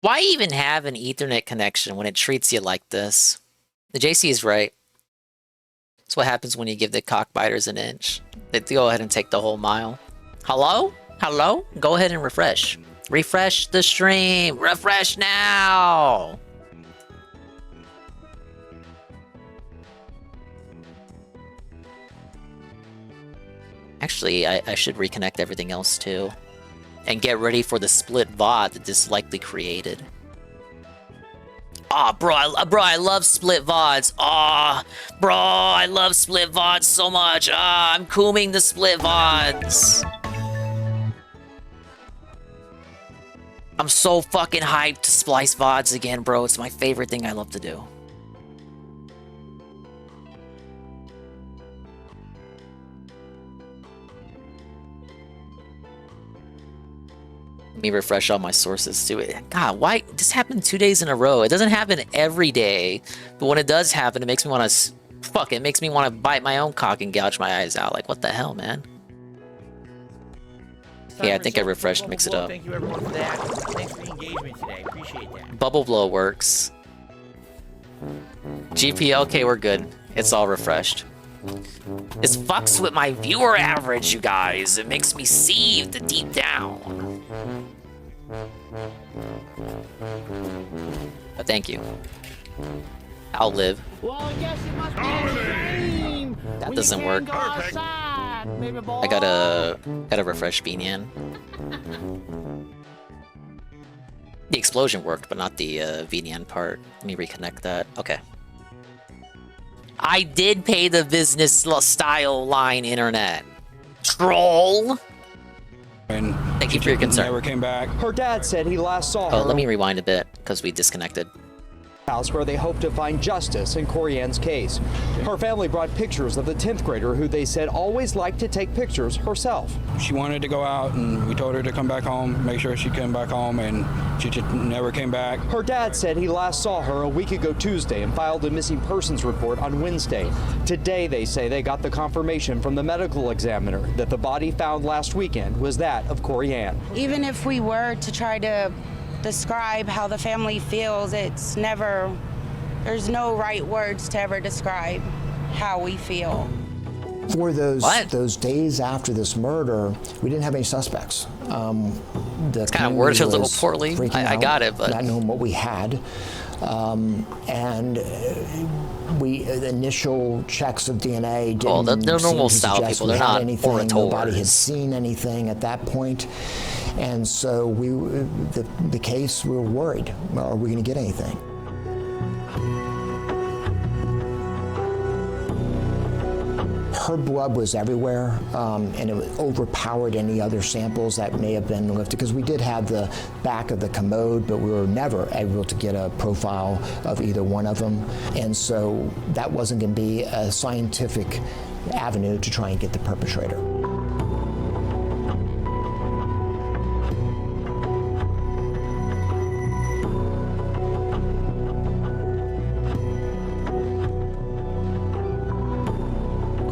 Why even have an Ethernet connection when it treats you like this? The JC is right. That's what happens when you give the cockbiters an inch. They go ahead and take the whole mile. Hello? Hello? Go ahead and refresh. Refresh the stream. Refresh now. Actually, I should reconnect everything else too. And get ready for the split VOD that this likely created. Aw, bro, I love split VODs. Aw, bro, I love split VODs so much. Ah, I'm cooming the split VODs. I'm so fucking hyped to splice VODs again, bro. It's my favorite thing I love to do. Let me refresh all my sources too. God, why? This happened 2 days in a row. It doesn't happen every day, but when it does happen, it makes me want to... Fuck, it makes me want to bite my own cock and gouge my eyes out. Like, what the hell, man? Yeah, I think I refreshed Mix It Up. Thank you everyone for that. Thanks for the engagement today. Appreciate that. Bubble Blow works. GPLK, we're good. It's all refreshed. This fucks with my viewer average, you guys. It makes me seethe deep down. But thank you. I'll live. Well, I guess it must be a dream. That doesn't work. I gotta refresh Binyan. The explosion worked, but not the VDN part. Let me reconnect that. Okay. I did pay the business style line internet. Troll. Thank you for your concern. Never came back. Her dad said he last saw her. Oh, let me rewind a bit because we disconnected. House where they hope to find justice in Corianne's case. Her family brought pictures of the 10th grader who they said always liked to take pictures herself. She wanted to go out, and we told her to come back home, make sure she came back home, and she just never came back. Her dad said he last saw her a week ago Tuesday and filed a missing persons report on Wednesday. Today, they say they got the confirmation from the medical examiner that the body found last weekend was that of Corianne. Even if we were to try to describe how the family feels, it's never, there's no right words to ever describe how we feel. For those days after this murder, we didn't have any suspects. It's kind of worded a little poorly. I got it, but not knowing what we had, and the initial checks of DNA didn't they're normal seem to style suggest people. we They're had not anything. orators. Nobody had seen anything at that point. And so the case, we were worried. Are we going to get anything? Her blood was everywhere, and it overpowered any other samples that may have been lifted, because we did have the back of the commode, but we were never able to get a profile of either one of them. And so that wasn't going to be a scientific avenue to try and get the perpetrator.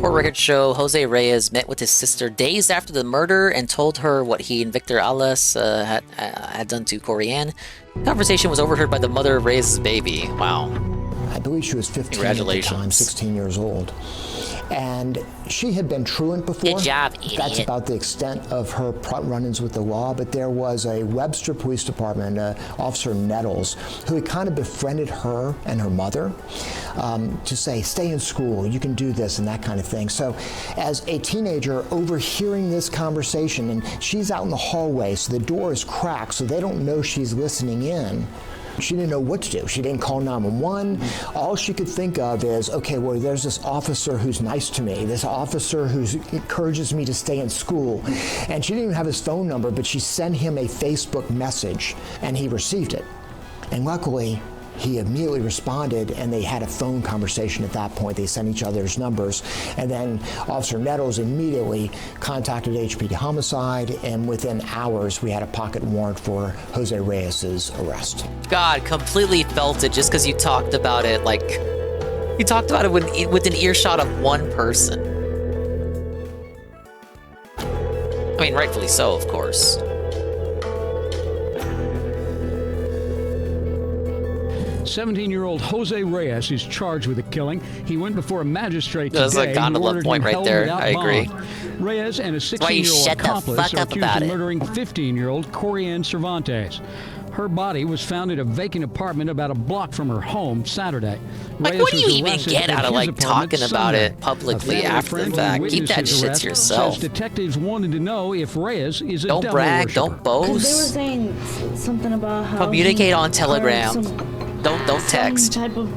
Court records show Jose Reyes met with his sister days after the murder and told her what he and Victor Alas had done to Corianne. The conversation was overheard by the mother of Reyes' baby. Wow. I believe she was 15 at the time, 16 years old. And she had been truant before. Good job, idiot. That's about the extent of her run-ins with the law. But there was a Webster Police Department, Officer Nettles, who had kind of befriended her and her mother to say, stay in school, you can do this, and that kind of thing. So as a teenager overhearing this conversation, and she's out in the hallway, so the door is cracked, so they don't know she's listening in. She didn't know what to do. She didn't call 911. All she could think of is, okay, well, there's this officer who's nice to me, this officer who encourages me to stay in school. And she didn't even have his phone number, but she sent him a Facebook message, and he received it. And luckily, he immediately responded, and they had a phone conversation at that point. They sent each other's numbers. And then Officer Nettles immediately contacted HPD Homicide, and within hours, we had a pocket warrant for Jose Reyes' arrest. God, completely felt it just because you talked about it, like, you talked about it with an earshot of one person. I mean, rightfully so, of course. 17-year-old Jose Reyes is charged with the killing. He went before a magistrate That's a today. gondola who ordered point him right held there. without I agree. bond. Reyes and a why you 16-year-old shut the accomplice fuck are up accused about of it. murdering 15-year-old Corianne Cervantes. Her body was found in a vacant apartment about a block from her home Saturday. Like, Reyes what do you was even arrested get at out of, his like, apartment talking about Sunday. it publicly A family after the friend who fact? Keep witnessed that his shit to arrest yourself. Says detectives wanted to know if Reyes is a Don't devil brag, worshiper. don't boast. They were saying something about how Communicate on heard Telegram. Don't some text. type of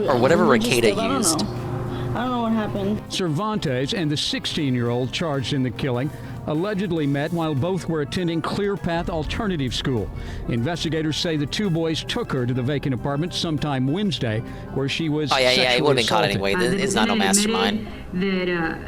Or whatever religious Rekieta stuff. used. I don't know what happened. Cervantes and the 16-year-old charged in the killing allegedly met while both were attending Clear Path Alternative School. Investigators say the two boys took her to the vacant apartment sometime Wednesday, where she was Oh, yeah, he sexually would have been caught assaulted. anyway. It's not no mastermind. That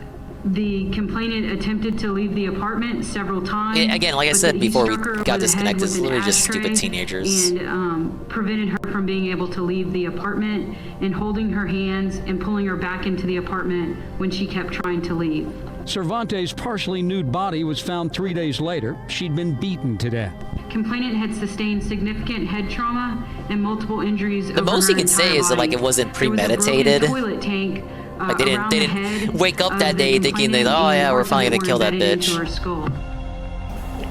the complainant attempted to leave the apartment several times. Again, like I but said that he before we struck her over got the head disconnected, with it's an literally just stupid ashtray teenagers. And prevented her from being able to leave the apartment, and holding her hands and pulling her back into the apartment when she kept trying to leave. Cervantes' partially nude body was found 3 days later. She'd been beaten to death. Complainant had sustained significant head trauma and multiple injuries. The most you can say is that, like, it wasn't premeditated. Toilet tank. Like, they didn't wake up that day thinking that, oh yeah, we're finally gonna kill that bitch.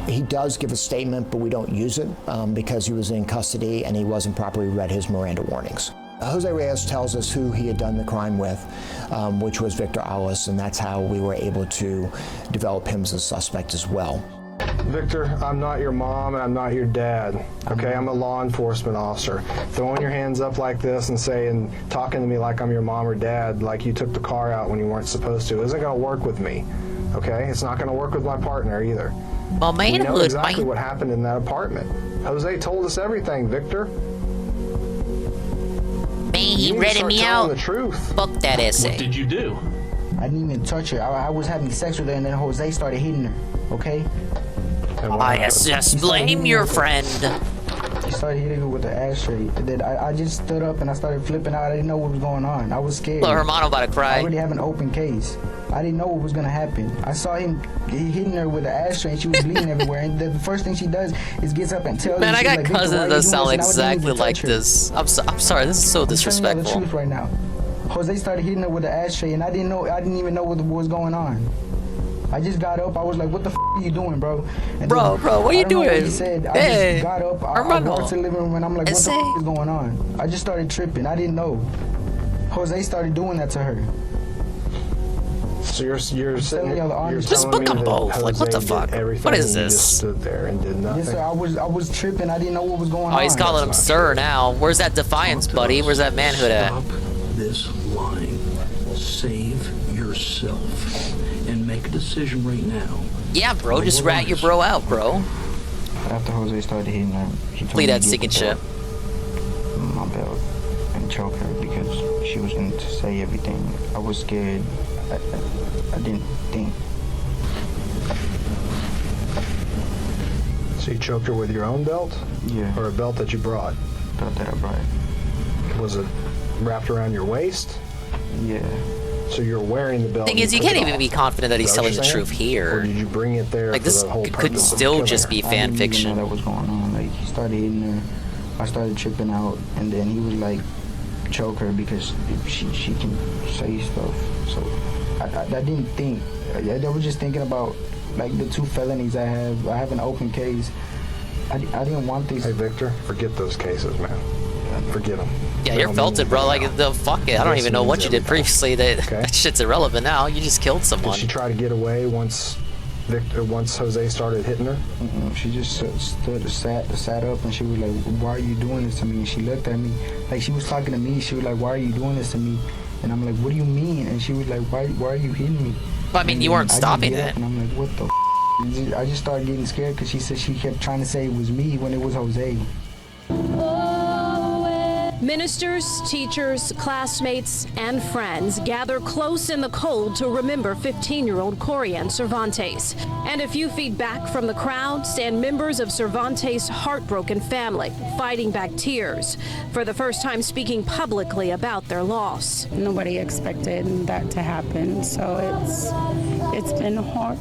He does give a statement, but we don't use it because he was in custody and he wasn't properly read his Miranda warnings. Jose Reyes tells us who he had done the crime with, which was Victor Alice, and that's how we were able to develop him as a suspect as well. Victor, I'm not your mom and I'm not your dad, okay? I'm a law enforcement officer. Throwing your hands up like this and talking to me like I'm your mom or dad, like you took the car out when you weren't supposed to, isn't gonna work with me, okay? It's not gonna work with my partner either. Well, We know manhood, exactly what happened in that apartment. Jose told us everything, Victor. Man, he You need to read start me telling out. the truth. Fuck that essay. What did you do? I didn't even touch her. I was having sex with her, and then Jose started hitting her. Okay? I just blame your friend. He started hitting her with the ashtray. And then I just stood up and I started flipping out. I didn't know what was going on. I was scared. Look, Hermano about to cry. I already have an open case. I didn't know what was gonna happen. I saw him hitting her with the ashtray and she was bleeding everywhere. And the first thing she does is gets up and tells Man, me, I she's got like, "Victor, cousins why are that you sound doing this?" And I didn't exactly even like touch her. this. I'm sorry, this is so I'm telling you the disrespectful. truth right now. Jose started hitting her with the ashtray and I didn't even know what was going on. I just got up. I was like, "What the f are you doing, bro?" And Bro, what are you I don't know what doing? he said. Hey, I just got up. I walked to the living room and I'm like, "What the f is going on?" I just started tripping. I didn't know. Jose started doing that to her. So you're sitting here, you're Just telling me book 'em that both. Like, what the Jose fuck? did everything What is and you this? just stood there and did nothing. Yes, sir. I was tripping. I didn't know what was going on. Oh, he's calling him sir now. Where's that defiance, buddy? Where's that manhood at? Stop this lying. Save yourself and make a decision right now. Yeah, bro, just rat your bro out, bro. After Jose started hitting her, he told Plead me that to stinking get shit. my belt and choke her because she was going to say everything. I was scared. I didn't think. So you choked her with your own belt? Yeah. Or a belt that you brought? Belt that I brought. Was it wrapped around your waist? Yeah. So you're wearing the belt. Thing is, you can't even be confident that he's Is that what telling the you're truth saying? here. Or did you bring it there Like, for this the whole could purpose of still killing just her? be I fan didn't even fiction. know that was going on. Like, he started hitting her. I started tripping out, and then he was like, choke her because she can say stuff. So I didn't think. I was just thinking about like the 2 felonies I have. I have an open case. I didn't want these. Hey, Victor, forget those cases, man. Forget them. Yeah, you're felted, bro. Like, the fuck it. I don't even know what you did previously. That shit's irrelevant now. You just killed someone. Did she try to get away once Jose started hitting her? She just sat up and she was like, "Why are you doing this to me?" And she looked at me like she was talking to me. She was like, "Why are you doing this to me?" And I'm like, "What do you mean?" And she was like, "Why are you hitting me?" But I mean, you weren't I just stopping get it. up And I'm like, "What the?" I just started getting scared because she said she kept trying to say it was me when it was Jose. Ministers, teachers, classmates, and friends gather close in the cold to remember 15-year-old Corianne Cervantes. And a few feet back from the crowd stand members of Cervantes' heartbroken family, fighting back tears, for the first time speaking publicly about their loss. Nobody expected that to happen, so it's been hard.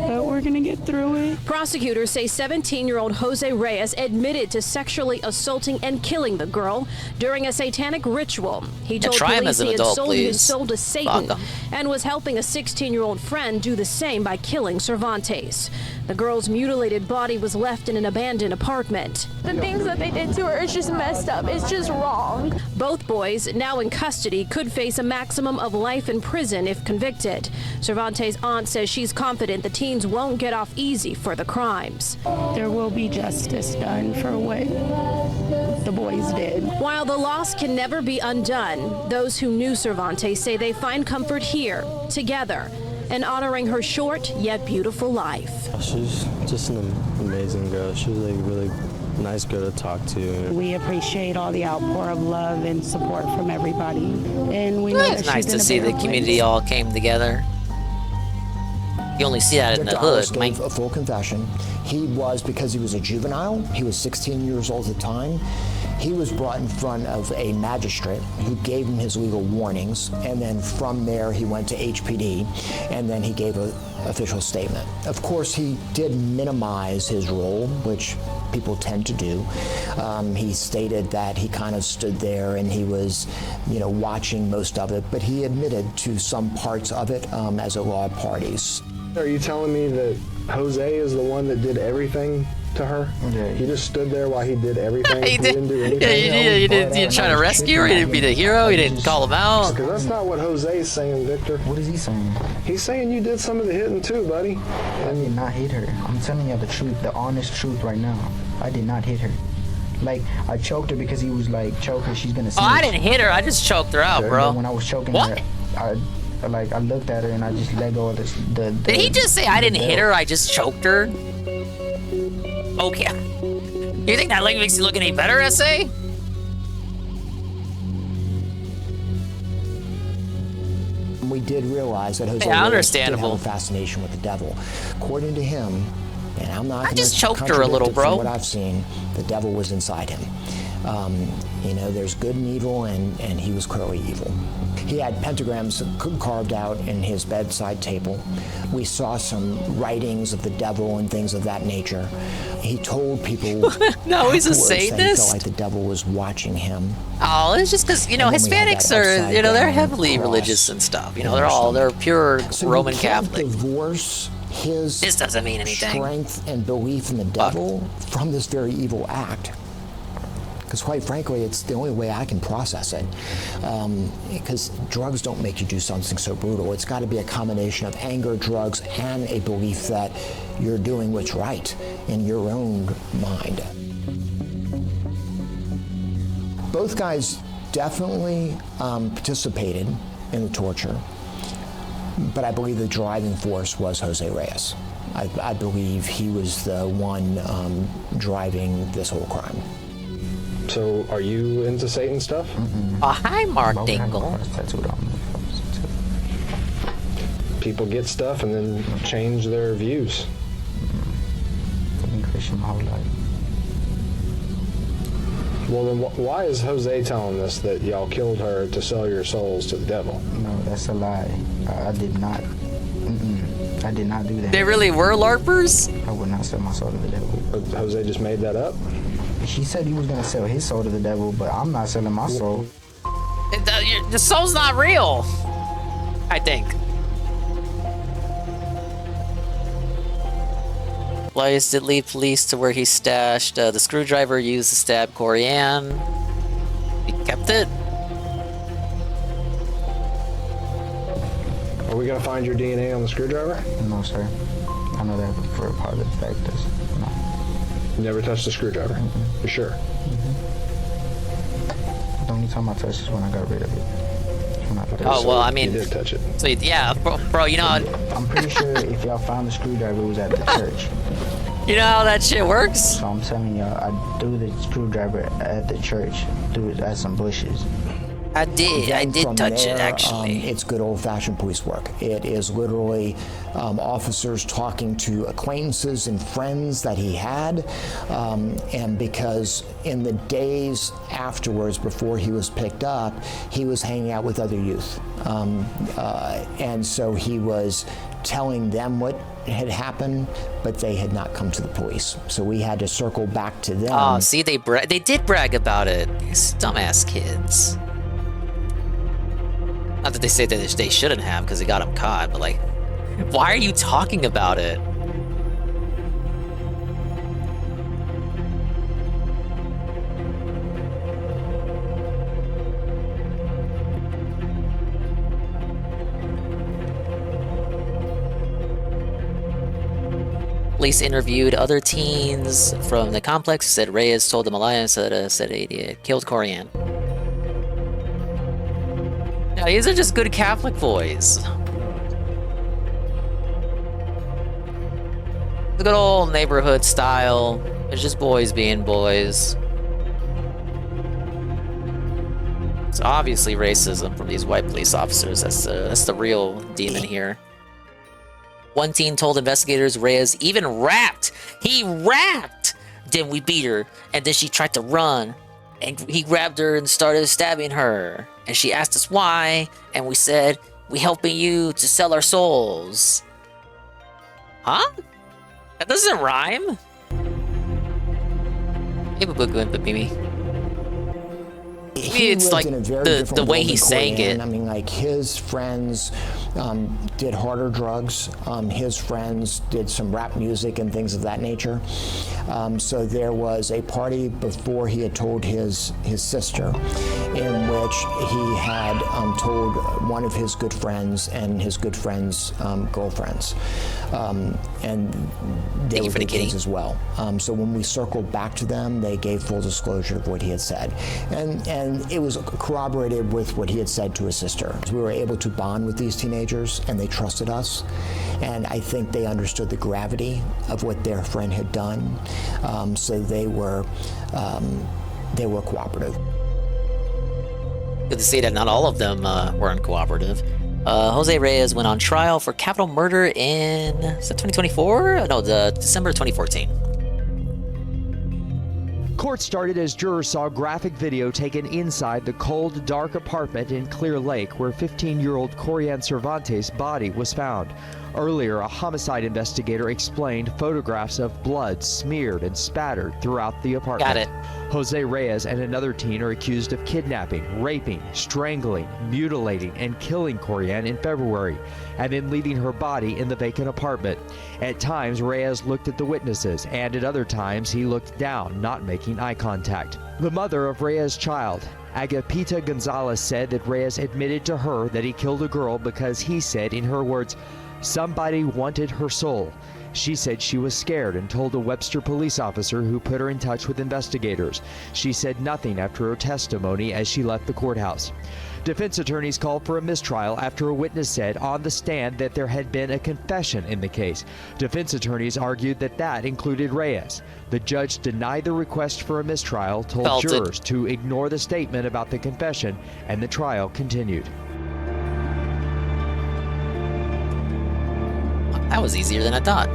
But we're gonna get through it. Prosecutors say 17-year-old Jose Reyes admitted to sexually assaulting and killing the girl during a satanic ritual. He told try him police as an he had adult, sold his please. soul to Satan Fuck him. and was helping a 16-year-old friend do the same by killing Cervantes. The girl's mutilated body was left in an abandoned apartment. The things that they did to her is just messed up. It's just wrong. Both boys, now in custody, could face a maximum of life in prison if convicted. Cervantes' aunt says she's confident the teens won't get off easy for the crimes. There will be justice done for what the boys did. While the loss can never be undone, those who knew Cervantes say they find comfort here, together, and honoring her short yet beautiful life. She's just an amazing girl. She was like a really nice girl to talk to. We appreciate all the outpour of love and support from everybody. And we know It's that nice she's to in a see the better community place. all came together. You only see that in the Victor Ellis hood, man. gave a full confession. He was, because he was a juvenile, he was 16 years old at the time, he was brought in front of a magistrate who gave him his legal warnings, and then from there he went to HPD, and then he gave an official statement. Of course, he did minimize his role, which people tend to do. He stated that he kind of stood there and he was, watching most of it, but he admitted to some parts of it as a law parties. Are you telling me that Jose is the one that did everything to her? Yeah. He just stood there while he did everything. He did. Didn't do anything. Yeah, you didn't try to rescue her. You didn't be the hero. You didn't call him out. Because that's not what Jose's saying, Victor. What is he saying? He's saying you did some of the hitting too, buddy. I did not hit her. I'm telling you the truth, the honest truth right now. I did not hit her. Like, I choked her because he was like, choke her, she's gonna see. Oh, I didn't hit her. I just choked her out, bro. When I was choking What? her, I looked at her and I just let go of the Did he just say I didn't hit her? I just choked her? Okay. You think that makes you look any better, SA? We did realize that Jose Yeah, Reyes understandable. did have a fascination with the devil. According to him, and I'm not I gonna just choked her a contradict little, it bro. From what I've seen, the devil was inside him. There's good and evil, and he was clearly evil. He had pentagrams carved out in his bedside table. We saw some writings of the devil and things of that nature. He told people No, he's a afterwards that he Satanist? felt like the devil was watching him. Oh, it's just because, And then we had Hispanics that are, upside they're down heavily cross religious and stuff. in They're pure So Roman you can't Catholic. divorce his This doesn't mean anything. strength and belief in the devil from this very evil act. Because quite frankly, it's the only way I can process it. Because drugs don't make you do something so brutal. It's got to be a combination of anger, drugs, and a belief that you're doing what's right in your own mind. Both guys definitely participated in the torture, but I believe the driving force was Jose Reyes. I believe he was the one driving this whole crime. So, are you into Satan stuff? Oh, hi, Mark Dingle. People get stuff and then change their views. I've been Christian my whole life. Well, then why is Jose telling us that y'all killed her to sell your souls to the devil? No, that's a lie. I did not. I did not do that. They really were LARPers? I would not sell my soul to the devil. Jose just made that up? He said he was going to sell his soul to the devil, but I'm not selling my soul. The soul's not real, I think. Elias did lead police to where he stashed the screwdriver used to stab Corianne. He kept it. Are we going to find your DNA on the screwdriver? No, sir. I know that for a part of the fact is no. You never touched the screwdriver? You're sure? The only time I touched is when I got rid of it. Oh, well, I mean... You did touch it. So, yeah, bro, you know... I'm pretty sure if y'all found the screwdriver, it was at the church. You know how that shit works? So I'm telling y'all, I threw the screwdriver at the church, threw it at some bushes. I did From touch it, there, actually. It's good old-fashioned police work. It is literally officers talking to acquaintances and friends that he had, and because in the days afterwards, before he was picked up, he was hanging out with other youth, and so he was telling them what had happened, but they had not come to the police. So we had to circle back to them. Oh, see, they did brag about it. These dumbass kids. Not that they say that they shouldn't have because they got him caught, but like, why are you talking about it? Police interviewed other teens from the complex. Said Reyes told them Elias said he killed Corian. Now these are just good Catholic boys. The good old neighborhood style. It's just boys being boys. It's obviously racism from these white police officers. That's the real demon here. One teen told investigators Reyes even rapped. He rapped! Then we beat her, and then she tried to run, and he grabbed her and started stabbing her. And she asked us why, and we said, we helping you to sell our souls. Huh? That doesn't rhyme. Hey, Mimi. It's like the way he sang it. I mean, like his friends did harder drugs. His friends did some rap music and things of that nature. So there was a party before he had told his sister, in which he had told one of his good friends and his good friend's girlfriends, and they were good kids as well. So when we circled back to them, they gave full disclosure of what he had said, and it was corroborated with what he had said to his sister. We were able to bond with these teenagers, and they trusted us, and I think they understood the gravity of what their friend had done, so they were cooperative. Good to see that not all of them weren't cooperative. Jose Reyes went on trial for capital murder in, is that 2024? No, December 2014. Court started as jurors saw graphic video taken inside the cold, dark apartment in Clear Lake where 15-year-old Corian Cervantes' body was found. Earlier, a homicide investigator explained photographs of blood smeared and spattered throughout the apartment. Got it. Jose Reyes and another teen are accused of kidnapping, raping, strangling, mutilating, and killing Corian in February, and then leaving her body in the vacant apartment. At times, Reyes looked at the witnesses, and at other times, he looked down, not making eye contact. The mother of Reyes' child, Agapita Gonzalez, said that Reyes admitted to her that he killed a girl because he said, in her words, somebody wanted her soul. She said she was scared and told a Webster police officer who put her in touch with investigators. She said nothing after her testimony as she left the courthouse. Defense attorneys called for a mistrial after a witness said on the stand that there had been a confession in the case. Defense attorneys argued that that included Reyes. The judge denied the request for a mistrial, told jurors to ignore the statement about the confession, and the trial continued. That was easier than I thought.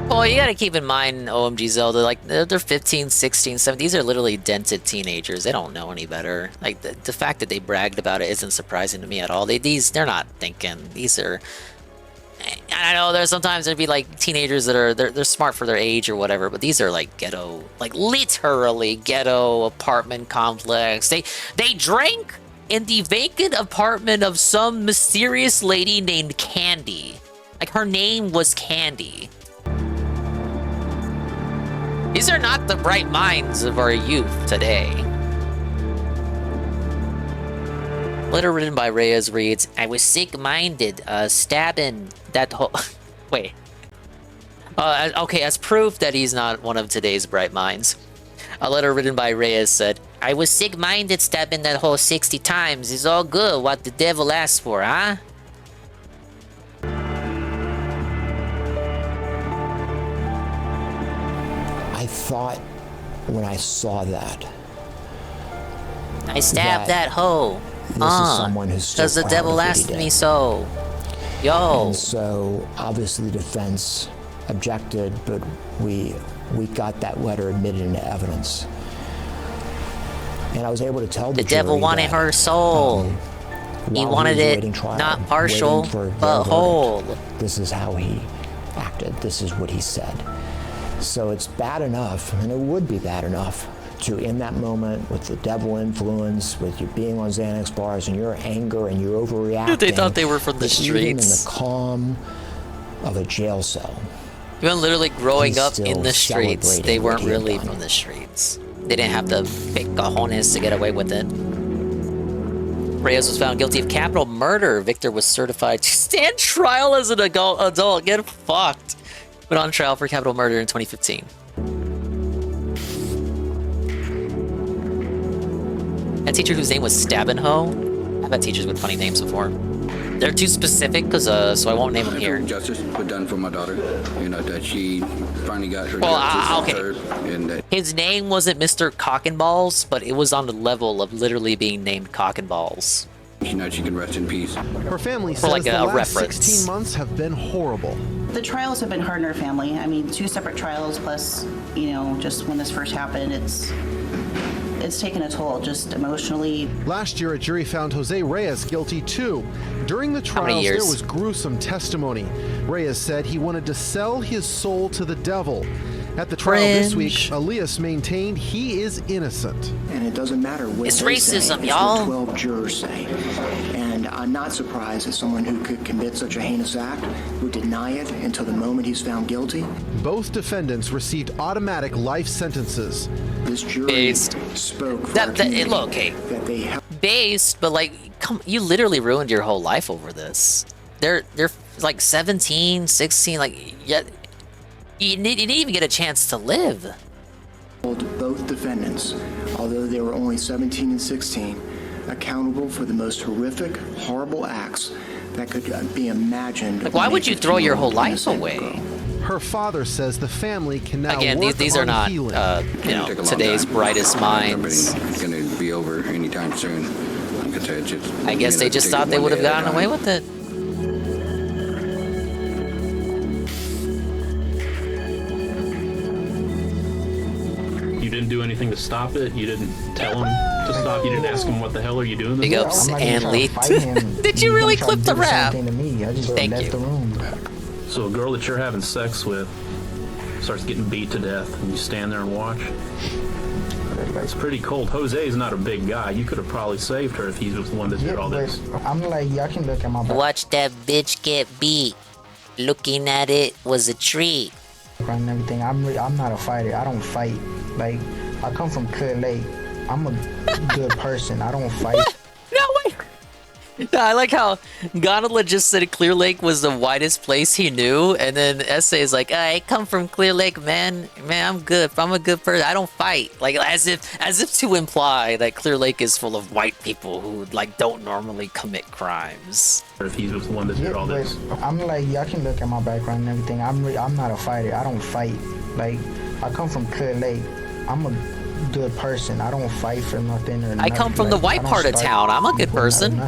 Well, you gotta keep in mind, OMG Zelda, like, they're 15, 16, 17. These are literally dented teenagers. They don't know any better. Like, the fact that they bragged about it isn't surprising to me at all. They're not thinking. These are... I know there's sometimes there'd be, like, teenagers that are... They're smart for their age or whatever, but these are, like, ghetto... Like, literally ghetto apartment complex. They drank in the vacant apartment of some mysterious lady named Candy. Like, her name was Candy. These are not the bright minds of our youth today. Letter written by Reyes reads, I was sick-minded, stabbing that whole... Wait. Okay, as proof that he's not one of today's bright minds. A letter written by Reyes said, I was sick-minded stabbing that hole 60 times. It's all good what the devil asked for, huh? I thought when I saw that, I stabbed that hoe. This is someone who's still Because the proud devil of what he asked did. me so. Yo. And so obviously the defense objected, but we got that letter admitted into evidence. And I was able to tell the devil jury wanted that, her soul. He while wanted was it awaiting trial, not partial, waiting for their but verdict, whole. This is how he acted. This is what he said. So it's bad enough, and it would be bad enough, to in that moment with the devil influence, with you being on Xanax bars and your anger and your overreacting. Dude, they thought they were from the that even in the streets. calm of a jail cell. Even literally growing He's up in still the streets, they celebrating what weren't he had really done. from the streets. They didn't have the big cojones to get away with it. Reyes was found guilty of capital murder. Victor was certified to stand trial as an adult. Get fucked. Went on trial for capital murder in 2015. A teacher whose name was Stabbenho. I've had teachers with funny names before. They're too specific, so I won't name them here. Justice was done for my daughter. You know, that she finally got her Well, justice okay. served, and that His name wasn't Mr. Cock and Balls, but it was on the level of literally being named Cock and Balls. you know she can rest in peace. Her family For says like the a last reference. 16 months have been horrible. The trials have been hard on our family. I mean, 2 separate trials plus, you know, just when this first happened, it's taken a toll, just emotionally. Last year, a jury found Jose Reyes guilty too. During the many trials, years? there was gruesome testimony. Reyes said he wanted to sell his soul to the devil. At the trial this week, Cringe. Elias maintained he is innocent. And it doesn't matter what It's they say, racism, it's y'all. what 12 jurors say. And I'm not surprised that someone who could commit such a heinous act would deny it until the moment he's found guilty. Both defendants received automatic life sentences. This jury Based. spoke for That, our that community look, okay. that they helped. Based, but like, come, you literally ruined your whole life over this. They're like 17, 16, like, yet you didn't even get a chance to live. Both defendants, although they were only 17 and 16, accountable for the most horrific, horrible acts that could be imagined. Like, why when would a you throw your whole 15-year-old life innocent away? girl. Her father says the family can now Again, work these are on not, healing. you know, Take a long today's time. brightest minds. It's going to be over anytime soon. Like I said, it's just, I guess they just take it thought they one would have day at a gotten away time. with it. You didn't do anything to stop it. You didn't tell him to stop. You didn't ask him what the hell are you doing. Big ups, Ann Lee. Did you really clip the rap? Thank you. So a girl that you're having sex with starts getting beat to death, and you stand there and watch. It's pretty cold. Jose's not a big guy. You could have probably saved her if he was the one that did all this. I'm like, y'all can look at my back Watch that bitch get beat. Looking at it was a treat. and everything. I'm not a fighter. I don't fight. Like, I come from Clear Lake. I'm a good person. I don't fight. No way. No, I like how Gondola just said Clear Lake was the widest place he knew, and then Essay is like, I come from Clear Lake, man. Man, I'm good. I'm a good person. I don't fight. Like, as if to imply that Clear Lake is full of white people who like don't normally commit crimes. If he was the one that did all this. I'm like, y'all can look at my background and everything. I'm not a fighter. I don't fight. Like, I come from Clear Lake. I'm a good person. I don't fight for nothing or I come from the white part of town. I'm a good person.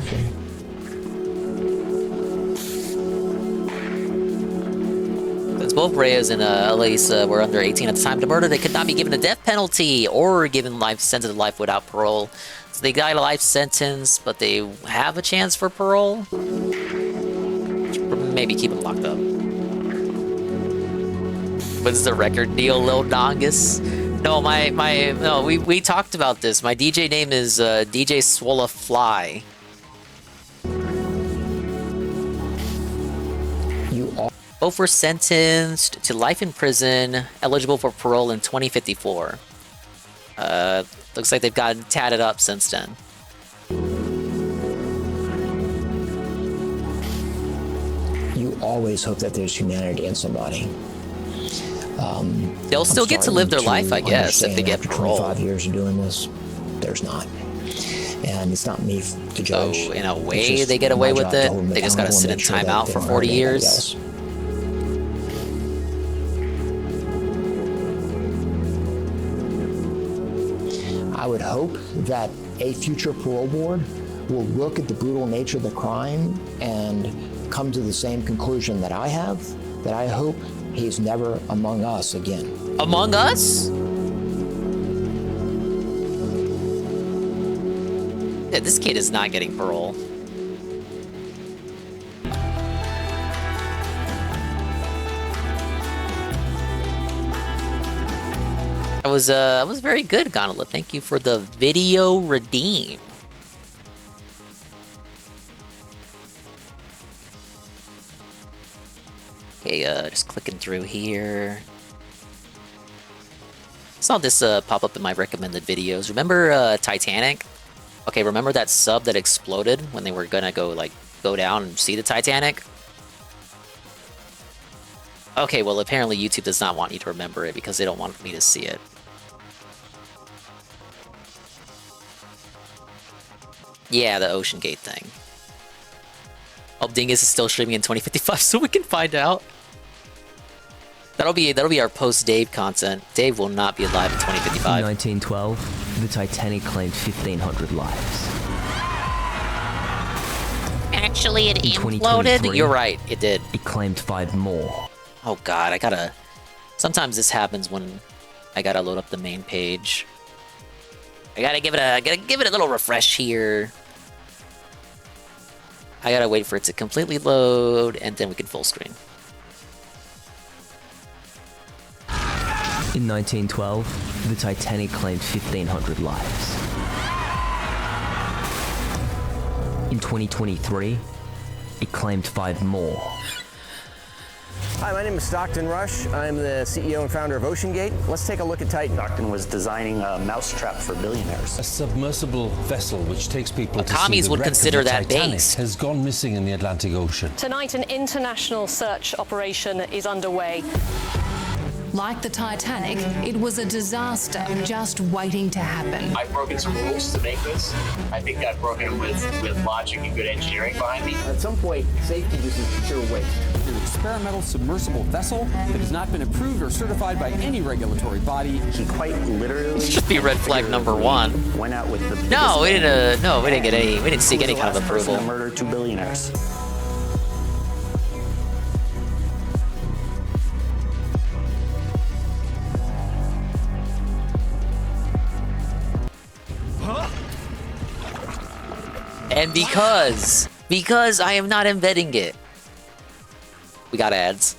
Since both Reyes and Elise were under 18 at the time of the murder, they could not be given a death penalty or given life sentence to life without parole. So they got a life sentence, but they have a chance for parole. Maybe keep them locked up. What's the record deal, Lil Dongus? No, no, we talked about this. My DJ name is DJ Swolla Fly. Both were sentenced to life in prison, eligible for parole in 2054. Looks like they've gotten tatted up since then. You always hope that there's humanity in somebody. They'll still get to live their life, I guess, if they get after parole. 25 years of doing this, there's not. And it's not me to judge. So, in a It's way, just they get away my with job to it. hold them They just gotta accountable and sit in make sure that timeout they for don't 40 hurt anybody years. else. I would hope that a future parole board will look at the brutal nature of the crime and come to the same conclusion that I have, that I hope he's never among us again. Among us? Yeah, this kid is not getting parole. That was very good, Gondola. Thank you for the video redeem. Okay, just clicking through here. Saw this pop up in my recommended videos. Remember Titanic? Okay, remember that sub that exploded when they were gonna go down and see the Titanic? Okay, well apparently YouTube does not want you to remember it because they don't want me to see it. Yeah, the Ocean Gate thing. Hope Dingus is still streaming in 2055 so we can find out. That'll be our post-Dave content. Dave will not be alive in 2055. In 1912, the Titanic claimed 1,500 lives. Actually, it imploded? You're right, it did. It claimed 5 more. Oh god, I gotta... Sometimes this happens when I gotta load up the main page. I gotta give it a little refresh here. I gotta wait for it to completely load, and then we can full screen. In 1912, the Titanic claimed 1,500 lives. In 2023, it claimed 5 more. Hi, my name is Stockton Rush. I'm the CEO and founder of OceanGate. Let's take a look at Titan. Stockton was designing a mousetrap for billionaires. A submersible vessel which takes people to commies see the would wreck consider of the that Titanic base. has gone missing in the Atlantic Ocean. Tonight, an international search operation is underway. Like the Titanic, it was a disaster just waiting to happen. I've broken some rules to make this. I think I've broken them with logic and good engineering behind me. At some point, safety just is pure waste. An experimental submersible vessel that has not been approved or certified by any regulatory body. He quite literally should be red flag number 1. Went out with the No, we didn't get any. We didn't seek any kind of approval. To murder 2 billionaires. And because I am not embedding it, we got ads.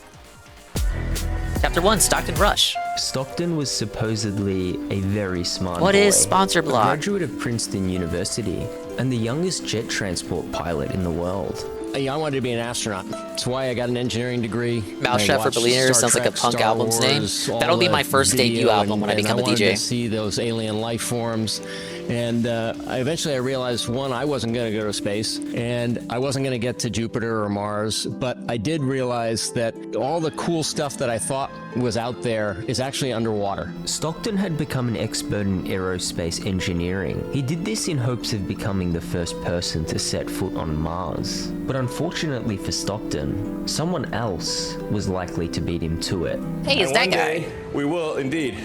Chapter 1, Stockton Rush. Stockton was supposedly a very smart boy. What is sponsor A block? graduate of Princeton University and the youngest jet transport pilot in the world. I wanted to be an astronaut. That's why I got an engineering degrry. Mousetrap for Billionaires sounds like a punk album's name. That'll be my first debut album when I become a DJ. I wanted to see those alien life forms. And eventually I realized, one, I wasn't going to go to space, and I wasn't going to get to Jupiter or Mars, but I did realize that all the cool stuff that I thought was out there is actually underwater. Stockton had become an expert in aerospace engineering. He did this in hopes of becoming the first person to set foot on Mars. But unfortunately for Stockton, someone else was likely to beat him to it. Hey, it's that guy. We will indeed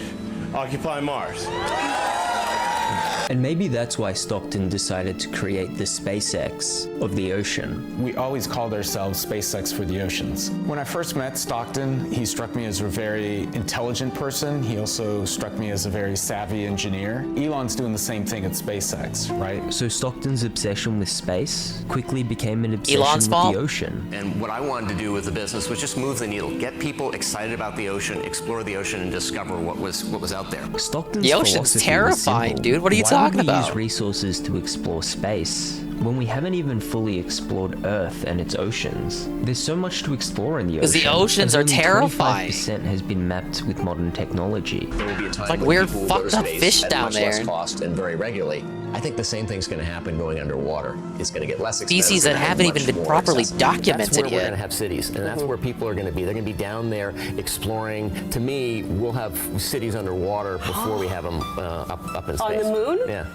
occupy Mars. And maybe that's why Stockton decided to create the SpaceX of the ocean. We always called ourselves SpaceX for the oceans. When I first met Stockton, he struck me as a very intelligent person. He also struck me as a very savvy engineer. Elon's doing the same thing at SpaceX, right? So Stockton's obsession with space quickly became an obsession Elon's with fault. the ocean. And what I wanted to do with the business was just move the needle, get people excited about the ocean, explore the ocean, and discover what was out there. Stockton's The ocean's philosophy was terrifying, simple. dude. What are you Why talking would we about? use resources to explore space when we haven't even fully explored Earth and its oceans? There's so much to explore in the ocean. 'Cause the oceans as are only terrifying. 25% has been mapped with modern technology. There will be a time Like when weird people will go fucked to up space fish at down much less there. cost and very regularly. I think the same thing's going to happen going underwater. It's going to get less expensive. Species that and haven't much even been more properly accessible. documented That's where we're yet. going to have cities, and that's where people are going to be. They're going to be down there exploring. To me, we'll have cities underwater before we have them up in space. On the moon? Yeah.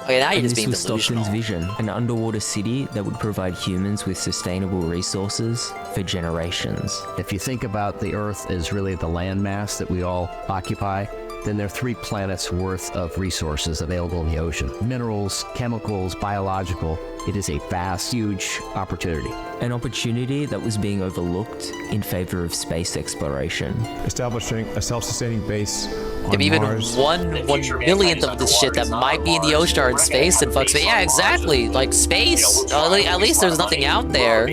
Okay, now you're And just this being was delusional. Stockton's vision, an underwater city that would provide humans with sustainable resources for generations. If you think about the Earth as really the landmass that we all occupy, then there are 3 planets worth of resources available in the ocean. Minerals, chemicals, biological. It is a vast, huge opportunity. An opportunity that was being overlooked in favor of space exploration. Establishing a self-sustaining base on If even Mars. 1/1,000,000th of this shit that might be in the ocean or in space, then fuck space. Yeah, exactly. Like space. At least there's nothing out there. ...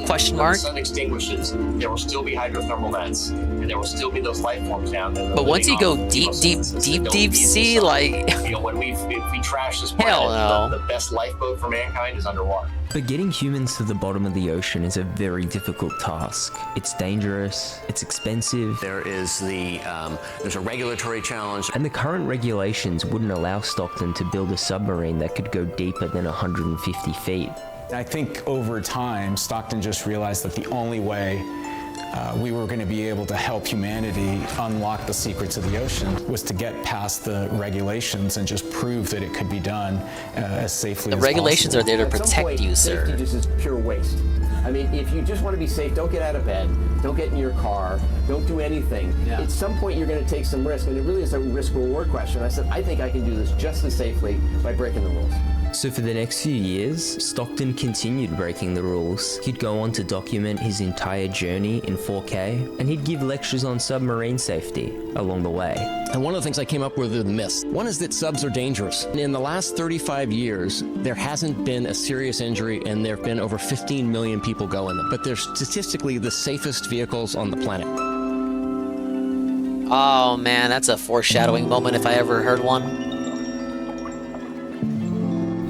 Question mark. When the sun extinguishes, there will still be hydrothermal vents, and there will still be those life forms down there. But once you go deep sea, like... You know, if we trash this Hell planet, no. the best lifeboat for mankind is underwater. But getting humans to the bottom of the ocean is a very difficult task. It's dangerous, it's expensive. There is there's a regulatory challenge. And the current regulations wouldn't allow Stockton to build a submarine that could go deeper than 150 feet. I think over time, Stockton just realized that the only way we were going to be able to help humanity unlock the secrets of the ocean was to get past the regulations and just prove that it could be done as safely as possible. The regulations are there to protect you, sir. Safety just is pure waste. I mean, if you just want to be safe, don't get out of bed, don't get in your car, don't do anything. Yeah. At some point, you're going to take some risk, and it really is a risk-reward question. I said, I think I can do this just as safely by breaking the rules. So for the next few years, Stockton continued breaking the rules. He'd go on to document his entire journey in 4K, and he'd give lectures on submarine safety along the way. And one of the things I came up with are the myths. One is that subs are dangerous. In the last 35 years, there hasn't been a serious injury, and there have been over 15 million people go in them. But they're statistically the safest vehicles on the planet. Oh man, that's a foreshadowing moment if I ever heard one.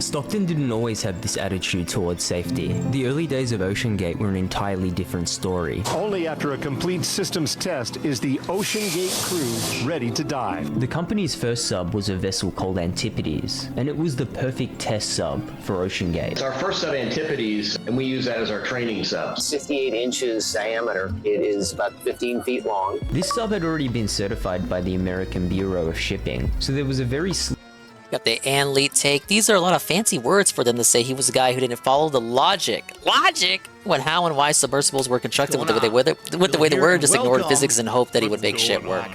Stockton didn't always have this attitude towards safety. The early days of OceanGate were an entirely different story. Only after a complete systems test is the OceanGate crew ready to dive. The company's first sub was a vessel called Antipodes, and it was the perfect test sub for OceanGate. It's our first sub, Antipodes, and we use that as our training sub. 58 inches diameter. It is about 15 feet long. This sub had already been certified by the American Bureau of Shipping, so there was a very Got the Anlete take. These are a lot of fancy words for them to say he was a guy who didn't follow the logic. Logic? When how and why submersibles were constructed with the way they were, just ignored physics and hoped that he would make shit work.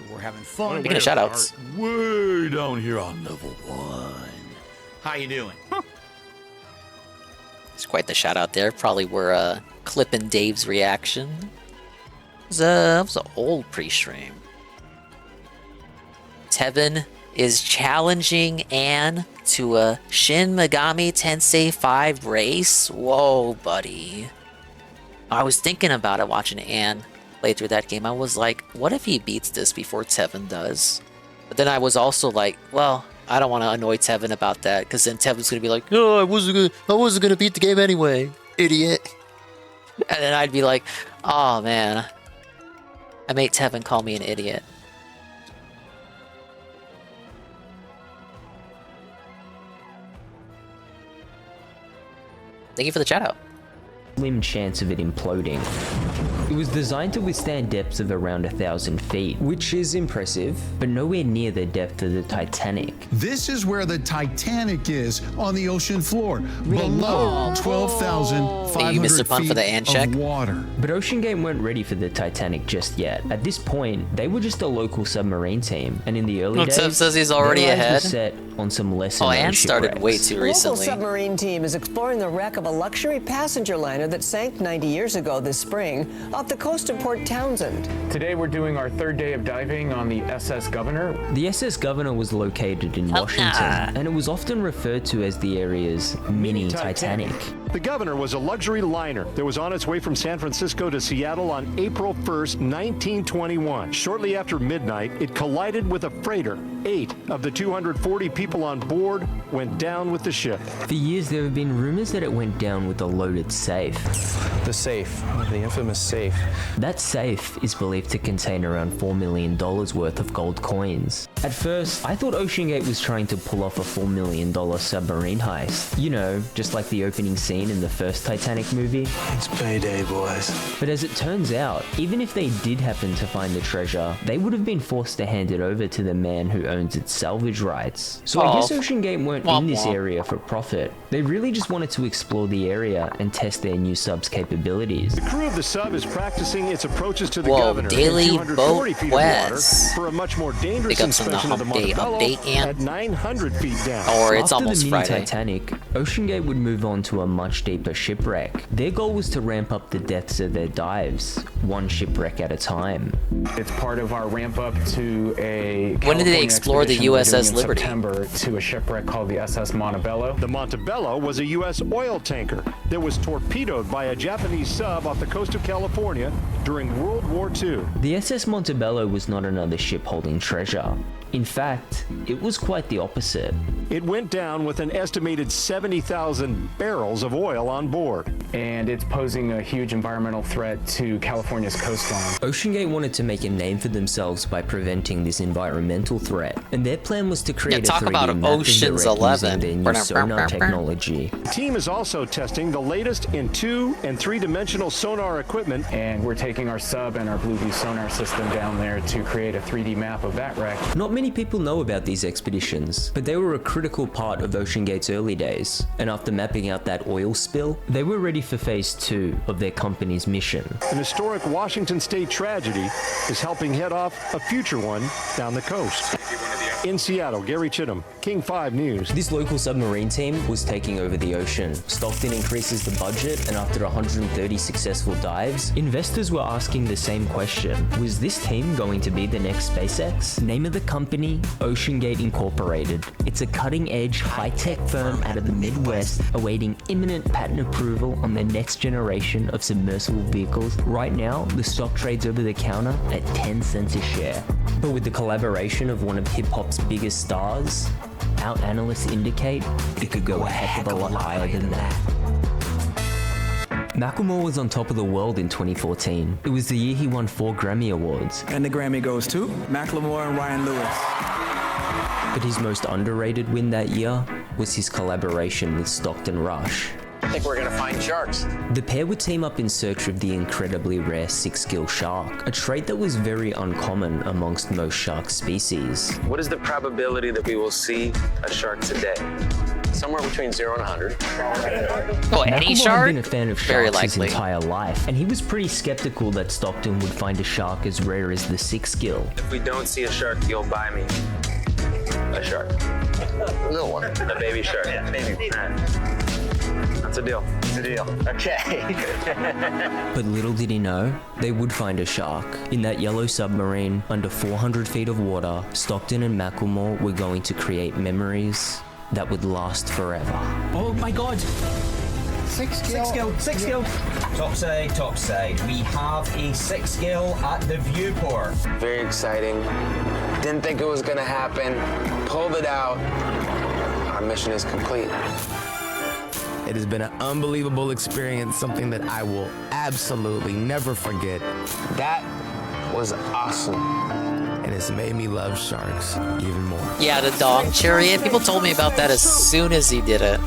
We're having fun. Speaking of shoutouts. Way down here on level 1. How you doing? It's quite the shout out there. Probably were clipping Dave's reaction. It was an old pre-stream. Tevin is challenging Anne to a Shin Megami Tensei 5 race. Whoa, buddy. I was thinking about it watching Anne play through that game. I was like, what if he beats this before Tevin does? But then I was also like, well, I don't want to annoy Tevin about that, because then Tevin's gonna be like, no, I wasn't gonna beat the game anyway, idiot. And then I'd be like, oh man, I made Tevin call me an idiot. Thank you for the shout out. Slim chance of it imploding. It was designed to withstand depths of around 1,000 feet, which is impressive, but nowhere near the depth of the Titanic. This is where the Titanic is on the ocean floor, below 12,500 feet of water. But OceanGate weren't ready for the Titanic just yet. At this point, they were just a local submarine team, and in the early days, Tim says he's already their eyes were ahead. set on some lesser Anne started way too The recently. local submarine team is exploring the wreck of a luxury passenger liner that sank 90 years ago this spring off the coast of Port Townsend. Today we're doing our third day of diving on the SS Governor. The SS Governor was located in Washington, and it was often referred to as the area's mini Titanic. The Governor was a luxury liner that was on its way from San Francisco to Seattle on April 1st, 1921. Shortly after midnight, it collided with a freighter. 8 of the 240 people on board went down with the ship. For years, there have been rumors that it went down with a loaded safe. The safe, the infamous safe. That safe is believed to contain around $4 million worth of gold coins. At first, I thought OceanGate was trying to pull off a $4 million submarine heist. You know, just like the opening scene scene in the first Titanic movie. It's payday, boys. But as it turns out, even if they did happen to find the treasure, they would have been forced to hand it over to the man who owns its salvage rights. So I guess OceanGate weren't in this area for profit. They really just wanted to explore the area and test their new sub's capabilities. The crew of the sub is practicing its approaches to the governor daily in 240 boat feet of water quest. for a much more dangerous inspection of the Montebello at 900 feet down. Or it's After almost the mini Friday. Titanic, OceanGate would move on to a much deeper shipwreck. Their goal was to ramp up the depths of their dives, one shipwreck at a time. It's part of our ramp up to a When did they California explore the expedition we're doing USS in Liberty? September to a shipwreck called the SS Montebello. The Montebello was a U.S. oil tanker that was torpedoed by a Japanese sub off the coast of California during World War II. The SS Montebello was not another ship holding treasure. In fact, it was quite the opposite. It went down with an estimated 70,000 barrels of oil on board. And it's posing a huge environmental threat to California's coastline. OceanGate wanted to make a name for themselves by preventing this environmental threat, and their plan was to create a 3D map of the Ocean's wreck 11. using their new sonar technology. The team is also testing the latest in 2- and 3-dimensional sonar equipment. And we're taking our sub and our Blueview sonar system down there to create a 3D map of that wreck. Not many people know about these expeditions, but they were a critical part of OceanGate's early days, and after mapping out that oil spill, they were ready for phase 2 of their company's mission. An historic Washington state tragedy is helping head off a future one down the coast. In Seattle, Gary Chittum, King 5 News. This local submarine team was taking over the ocean. Stockton increases the budget, and after 130 successful dives, investors were asking the same question. Was this team going to be the next SpaceX? Name of the company, OceanGate Incorporated. It's a cutting-edge, high-tech firm out of the Midwest, awaiting imminent patent approval on their next generation of submersible vehicles. Right now, the stock trades over the counter at 10 cents a share. But with the collaboration of one of hip-hop's biggest stars, our analysts indicate it could go a heck of a lot higher than that. Macklemore was on top of the world in 2014. It was the year he won 4 Grammy Awards. And the Grammy goes to Macklemore and Ryan Lewis. But his most underrated win that year was his collaboration with Stockton Rush. I think we're gonna find sharks. The pair would team up in search of the incredibly rare 6-gill shark, a trait that was very uncommon amongst most shark species. What is the probability that we will see a shark today? Somewhere between 0 and 100. Oh, any Macklemore shark? had been a fan of Very sharks his likely. entire life, and he was pretty skeptical that Stockton would find a shark as rare as the 6-gill. If we don't see a shark, you'll buy me a shark. A little one. A baby shark. Yeah, baby. All right. That's a deal. It's a deal. Okay. But little did he know, they would find a shark. In that yellow submarine, under 400 feet of water, Stockton and Macklemore were going to create memories that would last forever. Oh my god! 6-gill. 6-gill. Top side. We have a 6-gill at the viewport. Very exciting. Didn't think it was gonna happen. Pulled it out. Our mission is complete. It has been an unbelievable experience, something that I will absolutely never forget. That was awesome. And it's made me love sharks even more. Yeah, the dog chariot. People told me about that as soon as he did it.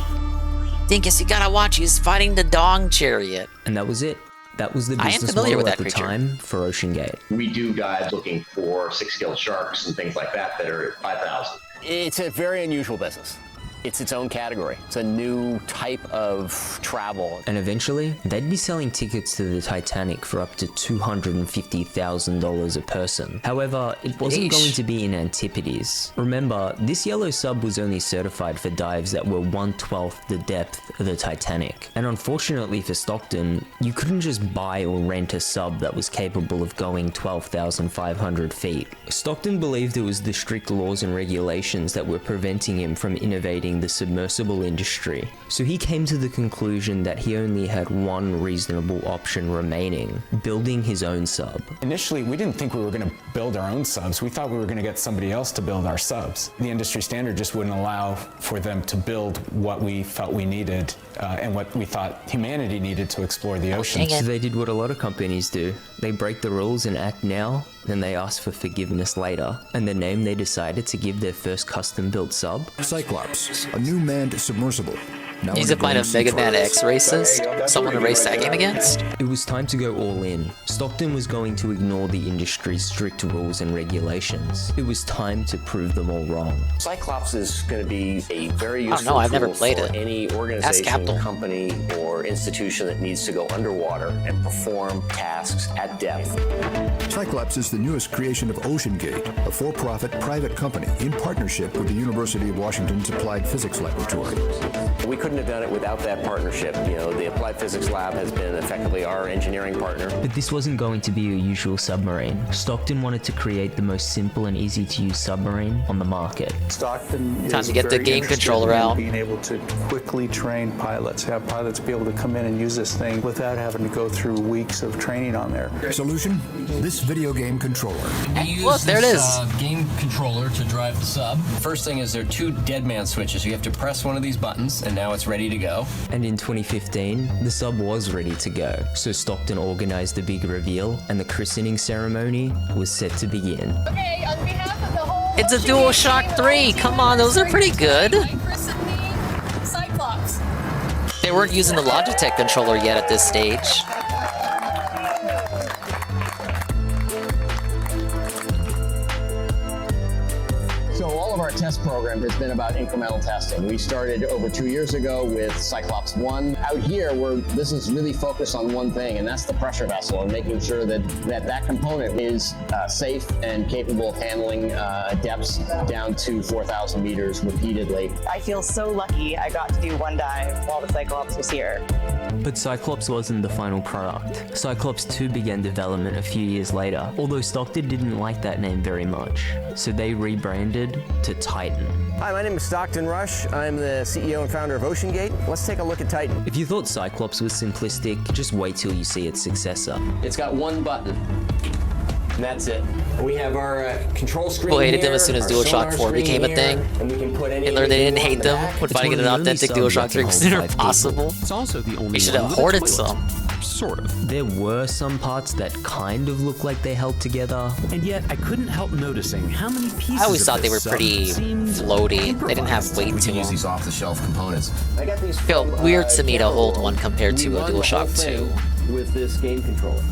Dinkus, you gotta watch. He's fighting the dong chariot. And that was it. That was the I am business familiar model with at that the creature. time for OceanGate. We do dives looking for 6-gill sharks and things like that that are at 5,000. It's a very unusual business. It's its own category. It's a new type of travel. And eventually, they'd be selling tickets to the Titanic for up to $250,000 a person. However, it wasn't going to be in Antipodes. Remember, this yellow sub was only certified for dives that were 1/12 the depth of the Titanic. And unfortunately for Stockton, you couldn't just buy or rent a sub that was capable of going 12,500 feet. Stockton believed it was the strict laws and regulations that were preventing him from innovating the submersible industry. So he came to the conclusion that he only had one reasonable option remaining, building his own sub. Initially, we didn't think we were going to build our own subs. We thought we were going to get somebody else to build our subs. The industry standard just wouldn't allow for them to build what we felt we needed and what we thought humanity needed to explore the ocean. So they did what a lot of companies do. They break the rules and act now, then they ask for forgiveness later. And the name they decided to give their first custom-built sub? Cyclops. X, a new manned submersible. Now Needs to find a Mega Man X racist, someone to race that game against. It was time to go all in. Stockton was going to ignore the industry's strict rules and regulations. It was time to prove them all wrong. Cyclops is going to be a very I useful don't know, I've never tool played for it. any organization, company, or institution that needs to go underwater and perform tasks at depth. Cyclops is the newest creation of OceanGate, a for-profit private company in partnership with the University of Washington's Applied Physics Laboratory. We couldn't have done it without that partnership. You know, the Applied Physics Lab has been effectively our engineering partner. But this wasn't going to be a usual submarine. Stockton wanted to create the most simple and easy to use submarine on the market. Stockton Time is to get the very game interested controller in out. being able to quickly train pilots, have pilots be able to come in and use this thing without having to go through weeks of training on there. Solution? This video game controller. Look, there it is. Game controller to drive the sub. First thing is there are two dead man switches. You have to press one of these buttons, and now it's ready to go. And in 2015, the sub was ready to go. So Stockton organized a big reveal, and the christening ceremony was set to begin. Okay, on behalf of the whole It's a DualShock 3. Come on, those are pretty good. Cyclops. They weren't using the Logitech controller yet at this stage. So all of our test program has been about incremental testing. We started over 2 years ago with Cyclops 1. Out here, this is really focused on one thing, and that's the pressure vessel, and making sure that component is safe and capable of handling depths down to 4,000 meters repeatedly. I feel so lucky I got to do one dive while the Cyclops was here. But Cyclops wasn't the final product. Cyclops 2 began development a few years later, although Stockton didn't like that name very much, so they rebranded to Titan. Hi, my name is Stockton Rush. I'm the CEO and founder of OceanGate. Let's take a look at Titan. If you thought Cyclops was simplistic, just wait till you see its successor. It's got one button, and that's it. We have our control screen People hated here, them as soon as our DualShock sonar 4 became a screen thing. here, and we can put any Hitler, they didn't on hate the them back. with It's finding one an of the only authentic subs DualShock that 3 can was hold near 5 people. impossible. It's also the only They should one have with a hoarded toilet. some. Sort of. There were some parts that kind of looked like they held together. And yet, I couldn't help noticing how many pieces I always of thought they this were sub pretty seemed floaty. They didn't have weight to them. These off-the-shelf components. I got these Felt from, weird to me to hold Cameron. one compared We to a run the whole DualShock 2. thing with this game controller.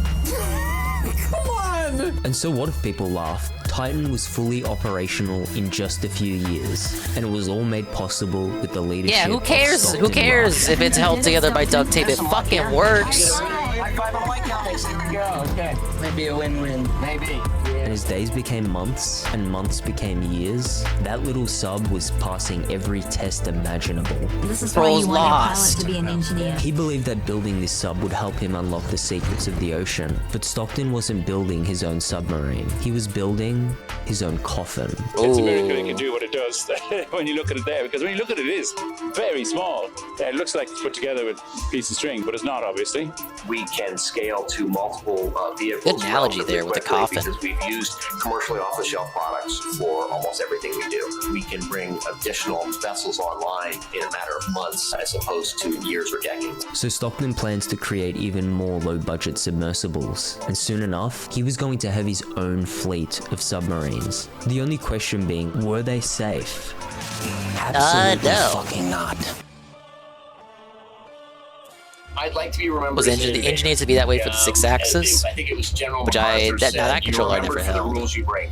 Come on! And so what if people laughed? Titan was fully operational in just a few years, and it was all made possible with the leadership Yeah, who of cares? Who Stockton cares Rush. if it's held together by duct tape? It fucking works. High five on White guys. Here we go. Okay. Maybe a win-win. Maybe. And as days became months, and months became years, that little sub was passing every test imaginable. This is why you want your pilot to be an engineer. He believed that building this sub would help him unlock the secrets of the ocean, but Stockton wasn't building his own submarine. He was building his own coffin. It's a miracle it can do what it does when you look at it there, because when you look at it, it is very small. It looks like it's put together with a piece of string, but it's not, obviously. We can scale to multiple vehicles. Good analogy there with the coffin. Because we've used commercially off-the-shelf products for almost everything we do. We can bring additional vessels online in a matter of months as opposed to years or decades. So Stockton plans to create even more low-budget submersibles, and soon enough, he was going to have his own fleet of submarines. The only question being, were they safe? Absolutely no. fucking not. I'd like to be remembered. Was engineered to be that way for the 6-axis? I think it was General Which MacArthur said, that controller I never "You're remembered for held. the rules you break."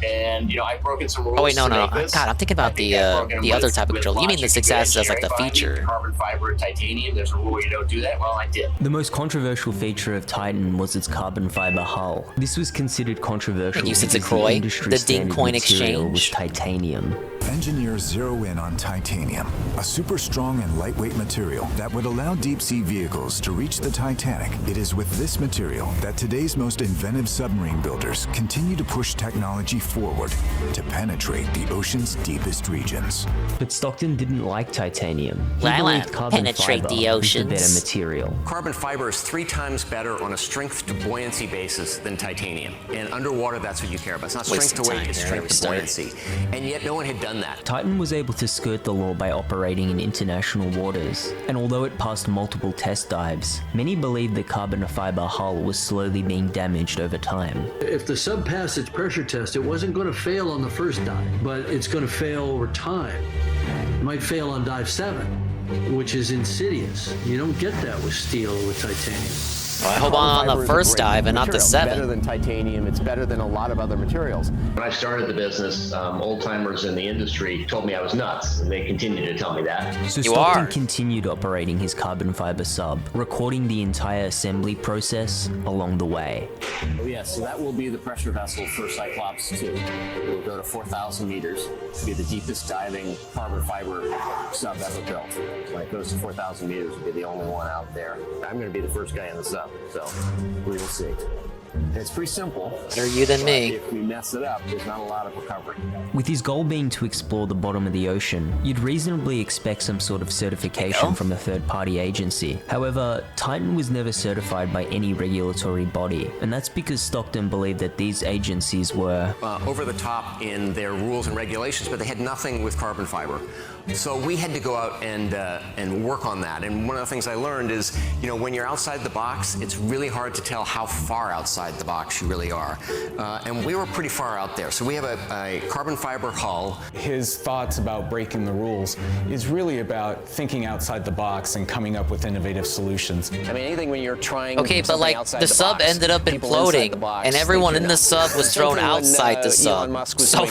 And I've broken some rules. Oh wait, no. to make this. God, I'm thinking about the other type of controller. You mean the 6-axis as like the feature? Carbon fiber and titanium. There's a rule you don't do that. Well, I did. The most controversial feature of Titan was its carbon fiber hull. This was considered controversial And use it to because Croy, the industry the standard Ding coin material was exchange. titanium. Engineers zero in on titanium, a super strong and lightweight material that would allow deep-sea vehicles to reach the Titanic. It is with this material that today's most inventive submarine builders continue to push technology forward to penetrate the ocean's deepest regions. But Stockton didn't like titanium. He I wanna believed carbon penetrate fiber the was the better oceans. material. Carbon fiber is 3 times better on a strength to buoyancy basis than titanium. And underwater, that's what you care about. It's not strength to weight, it's strength to buoyancy. And yet no one had done that. Titan was able to skirt the law by operating in international waters, and although it passed multiple test dives, many believed the carbon fiber hull was slowly being damaged over time. If the sub passed its pressure test, it wasn't going to fail on the first dive, but it's going to fail over time. might fail on dive 7, which is insidious. You don't get that with steel or with titanium. Well, I hope on the first dive and not the 7. It's better than titanium. It's better than a lot of other materials. When I started the business, old-timers in the industry told me I was nuts, and they continue to tell me that. So Stockton continued operating his carbon fiber sub, recording the entire assembly process along the way. Oh, yeah, so that will be the pressure vessel for Cyclops 2. It will go to 4,000 meters. It'll be the deepest diving carbon fiber sub ever built. When it goes to 4,000 meters, it'll be the only one out there. I'm going to be the first guy in the sub, so we will see. And it's pretty simple. Better you than me. If we mess it up, there's not a lot of recovery. With his goal being to explore the bottom of the ocean, you'd reasonably expect some sort of certification from a third-party agency. However, Titan was never certified by any regulatory body, and that's because Stockton believed that these agencies were over the top in their rules and regulations, but they had nothing with carbon fiber. So we had to go out and work on that. And one of the things I learned is, you know, when you're outside the box, it's really hard to tell how far outside the box you really are. And we were pretty far out there. So we have a carbon fiber hull. His thoughts about breaking the rules is really about thinking outside the box and coming up with innovative solutions. I mean, anything when you're trying. Okay, but like the sub ended up imploding, and everyone in the sub was thrown outside the sub. So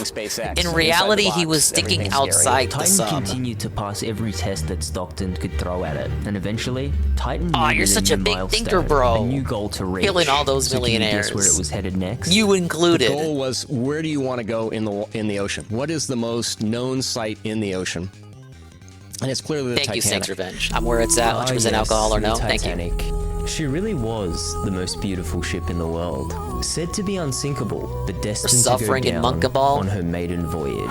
in reality, he was sticking outside the sub. Continued to pass every test that Stockton could throw at it, and eventually, Titan needed you're such a big milestone, thinker, bro. a new goal to reach. Killing all those So can you millionaires. guess where it was headed next? You included. The goal was, where do you want to go in the ocean? What is the most known site in the ocean? And it's clearly the Thank Titanic. you, Saints Revenge. I'm where it's at. 100% alcohol or no. the Thank you. Titanic. She really was the most beautiful ship in the world. Said to be unsinkable, but destined to go suffering in down Monkaball. on her maiden voyage.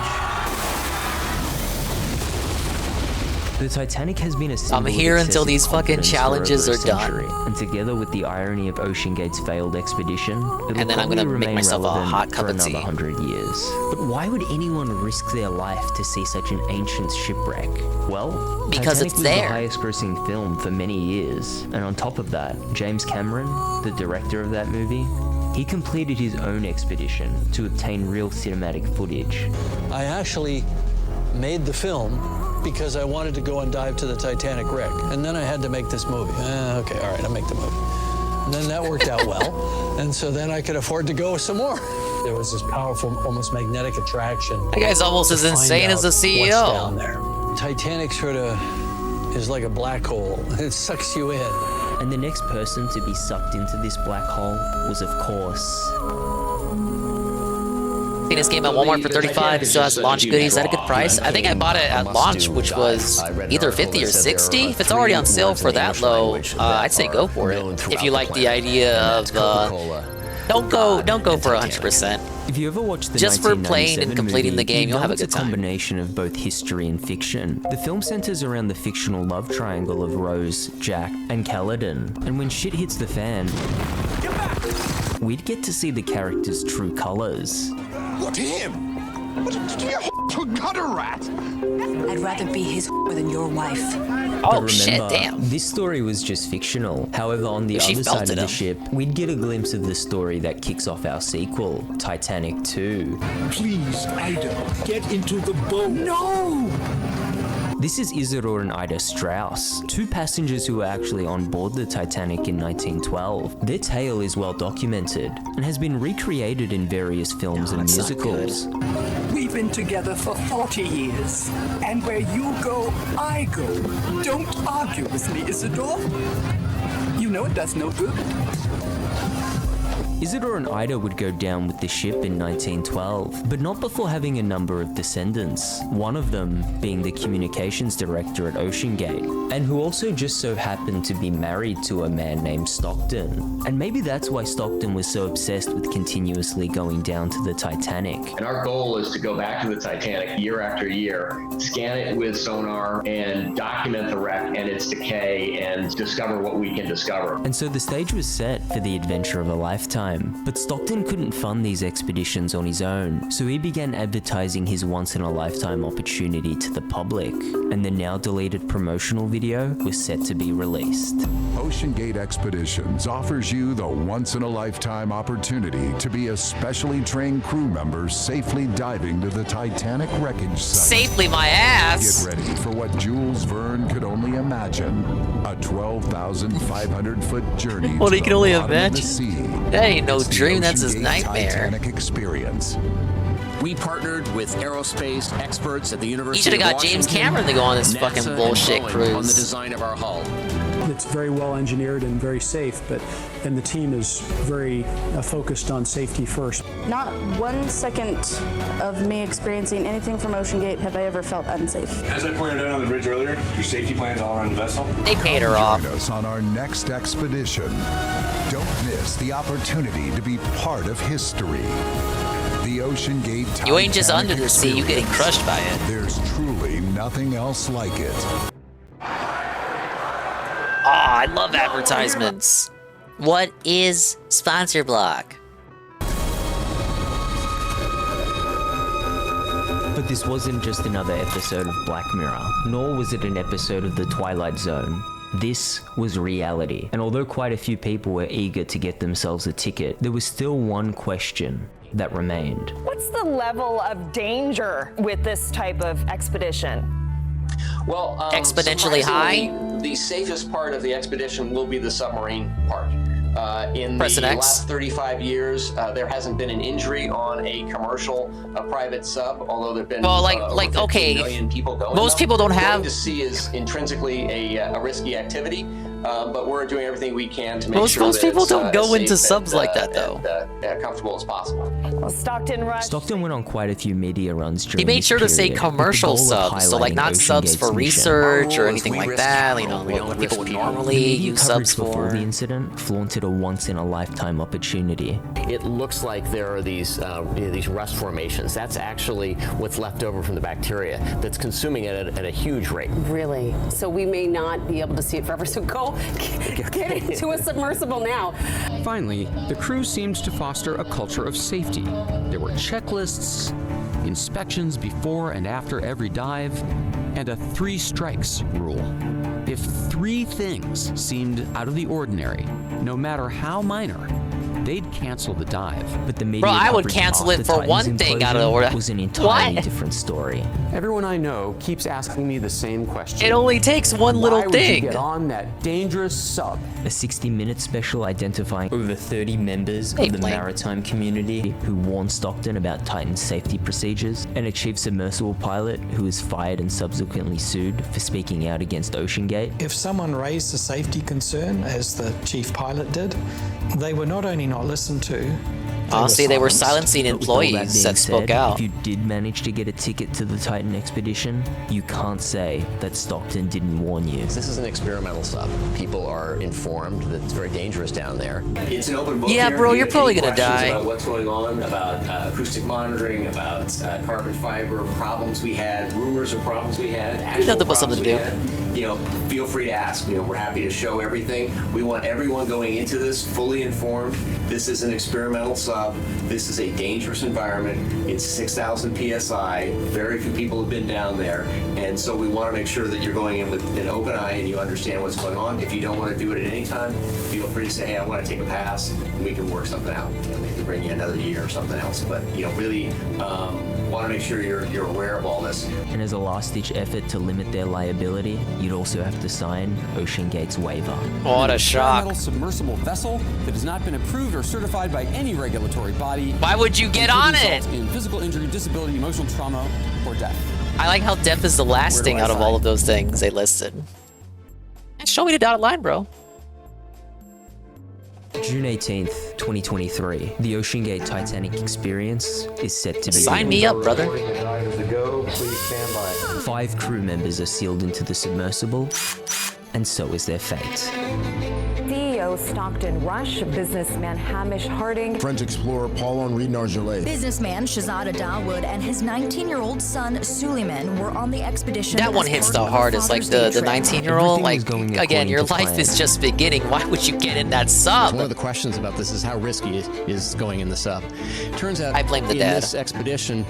The Titanic has been a symbol I'm here of until excessive these fucking confidence for challenges over a are done. century. And together with the irony of Ocean Gate's failed expedition, it'll And then I'm gonna probably make remain myself a relevant hot cup for of tea. another 100 years. But why would anyone risk their life to see such an ancient shipwreck? Well, Because Titanic it's was there. the highest grossing film for many years. And on top of that, James Cameron, the director of that movie, he completed his own expedition to obtain real cinematic footage. I actually made the film because I wanted to go and dive to the Titanic wreck. And then I had to make this movie. Okay, all right, I'll make the movie. And then that worked out well. And so then I could afford to go some more. There was this powerful, almost magnetic attraction. That guy's almost as insane as the CEO. What's down there. Titanic sort of is like a black hole. It sucks you in. And the next person to be sucked into this black hole was, of course, Seen this game at Walmart for $35. It still has launch goodies at a good price. I think I bought it at launch, which was either 50 or 60. If it's already on sale for that low, I'd say go for it. If you like the idea of don't go for 100%. If you ever watched the Just for playing and 1997 completing movie, the game, you'll have a it's good time. combination of both history and fiction. The film centers around the fictional love triangle of Rose, Jack, and Kaladin. And when shit hits the fan, we'd get to see the characters' true colors. What, him? What, you're a gutter rat? I'd rather be his than your wife. Oh But shit, remember, damn. this story was just fictional. However, on the She other felt side of it the up. ship, we'd get a glimpse of the story that kicks off our sequel, Titanic 2. Please, Ida, get into the boat. No! This is Isidore and Ida Strauss, two passengers who were actually on board the Titanic in 1912. Their tale is well documented and has been recreated in various films and that's not musicals. We've been together for 40 years, and where you go, I go. Don't argue with me, Isidore. You know it does no good. Isidore and Ida would go down with the ship in 1912, but not before having a number of descendants, one of them being the communications director at Ocean Gate, and who also just so happened to be married to a man named Stockton. And maybe that's why Stockton was so obsessed with continuously going down to the Titanic. And our goal is to go back to the Titanic year after year, scan it with sonar, and document the wreck and its decay and discover what we can discover. And so the stage was set for the adventure of a lifetime. time. But Stockton couldn't fund these expeditions on his own, so he began advertising his once-in-a-lifetime opportunity to the public, and the now deleted promotional video was set to be released. OceanGate Expeditions offers you the once-in-a-lifetime opportunity to be a specially trained crew member safely diving to the Titanic wreckage site. Safely, my ass! Get ready for what Jules Verne could only imagine. A 12,500-foot journey Well, to he the can only bottom of the imagine. sea. That ain't no It's the dream, that's his OceanGate nightmare. Titanic experience. We partnered with aerospace experts at the University You should have of got James Washington, Cameron to go on this NASA, fucking and bullshit Boeing cruise. on the design of our hull. It's very well engineered and very safe, and the team is very focused on safety first. Not 1 second of me experiencing anything from OceanGate have I ever felt unsafe. As I pointed out on the bridge earlier, your safety plans all around the vessel. They paid her off. Join us on our next expedition. Don't miss the opportunity to be part of history. The OceanGate Titanic You ain't just under the sea, you getting experience. crushed by it. There's truly nothing else like it. Ah, I love advertisements. What is sponsor block? But this wasn't just another episode of Black Mirror, nor was it an episode of The Twilight Zone. This was reality, and although quite a few people were eager to get themselves a ticket, there was still one question that remained. What's the level of danger with this type of expedition? Well, Exponentially high? surprisingly, the safest part of the expedition will be the submarine part. In Press the an X. last 35 years, there hasn't been an injury on a commercial, private sub, although there've been Well, over 15 okay, million people going. most people don't have- Going to sea is intrinsically a risky activity, but we're doing everything we can to make Most sure that people it's, don't go as into safe subs and, like that, though. and, comfortable as possible. Well, Stockton rushed. Stockton went on quite a few media runs during He made this sure to say period, with the commercial goal of subs, so like highlighting not subs OceanGate's for mission. research or Our anything rule is like we that. risk You know, normal. We don't what people risk would normal. normally Media use coverage subs before for. the incident flaunted a once-in-a-lifetime opportunity. It looks like there are these rust formations. That's actually what's left over from the bacteria that's consuming it at a huge rate. Really? So we may not be able to see it forever. So go get into a submersible now. Finally, the crew seemed to foster a culture of safety. There were checklists, inspections before and after every dive, and a 3 strikes rule. If 3 things seemed out of the ordinary, no matter how minor, they'd cancel the dive. But the media Bro, I would coverage cancel after it for Titan's one thing out of the implosion order. was an entirely What? different story. Everyone I know keeps asking me the same question. It only takes one little Why would you thing. get on that dangerous sub? A 60-minute special identifying over 30 members Hey, of the Blake. maritime community who warned Stockton about Titan's safety procedures, and a chief submersible pilot who was fired and subsequently sued for speaking out against OceanGate. If someone raised a safety concern, as the chief pilot did, they were not only not listened to, Honestly, they were silenced. silencing But with all employees being that spoke said, out. If you did manage to get a ticket to the Titan expedition, you can't say that Stockton didn't warn you. This is an experimental sub. People are informed that it's very dangerous down there. It's an open book. Yeah, here. bro, If you you're have probably any gonna questions die. About what's going on, about acoustic monitoring, about carbon fiber problems we had, rumors of problems we had, actual nothing but something problems to we do. had, you know, feel free to ask. You know, we're happy to show everything. We want everyone going into this fully informed. This is an experimental sub. This is a dangerous environment. It's 6,000 psi. Very few people have been down there, and so we want to make sure that you're going in with an open eye and you understand what's going on. If you don't want to do it at any time, feel free to say, "Hey, I want to take a pass," and we can work something out. You know, maybe bring you another year or something else. But you know, really want to make sure you're aware of all this. And as a last-ditch effort to limit their liability, you'd also have to sign OceanGate's waiver. What a shock. Experimental submersible vessel that has not been approved or certified by any regulatory body. Why would you get and could on it? result in physical injury, disability, emotional trauma, or death. I like how death is the last Where do thing I out of sign? all of those things they listed. And show me the dotted line, bro. June 18th, 2023, the OceanGate Titanic experience is set to begin. Sign me up, brother. 5 crew members are sealed into the submersible, and so is their fate. The CEO Stockton Rush, businessman Hamish Harding, French explorer Paul-Henri Nargeolet. Businessman Shahzada Dawood and his 19-year-old son Suleiman were on the expedition. That one hits the hardest, like the 19-year-old. Like, again, your life is just beginning. Why would you get in that sub? One of the questions about this is how risky is going in the sub. Turns out, I blame the in dad. this expedition,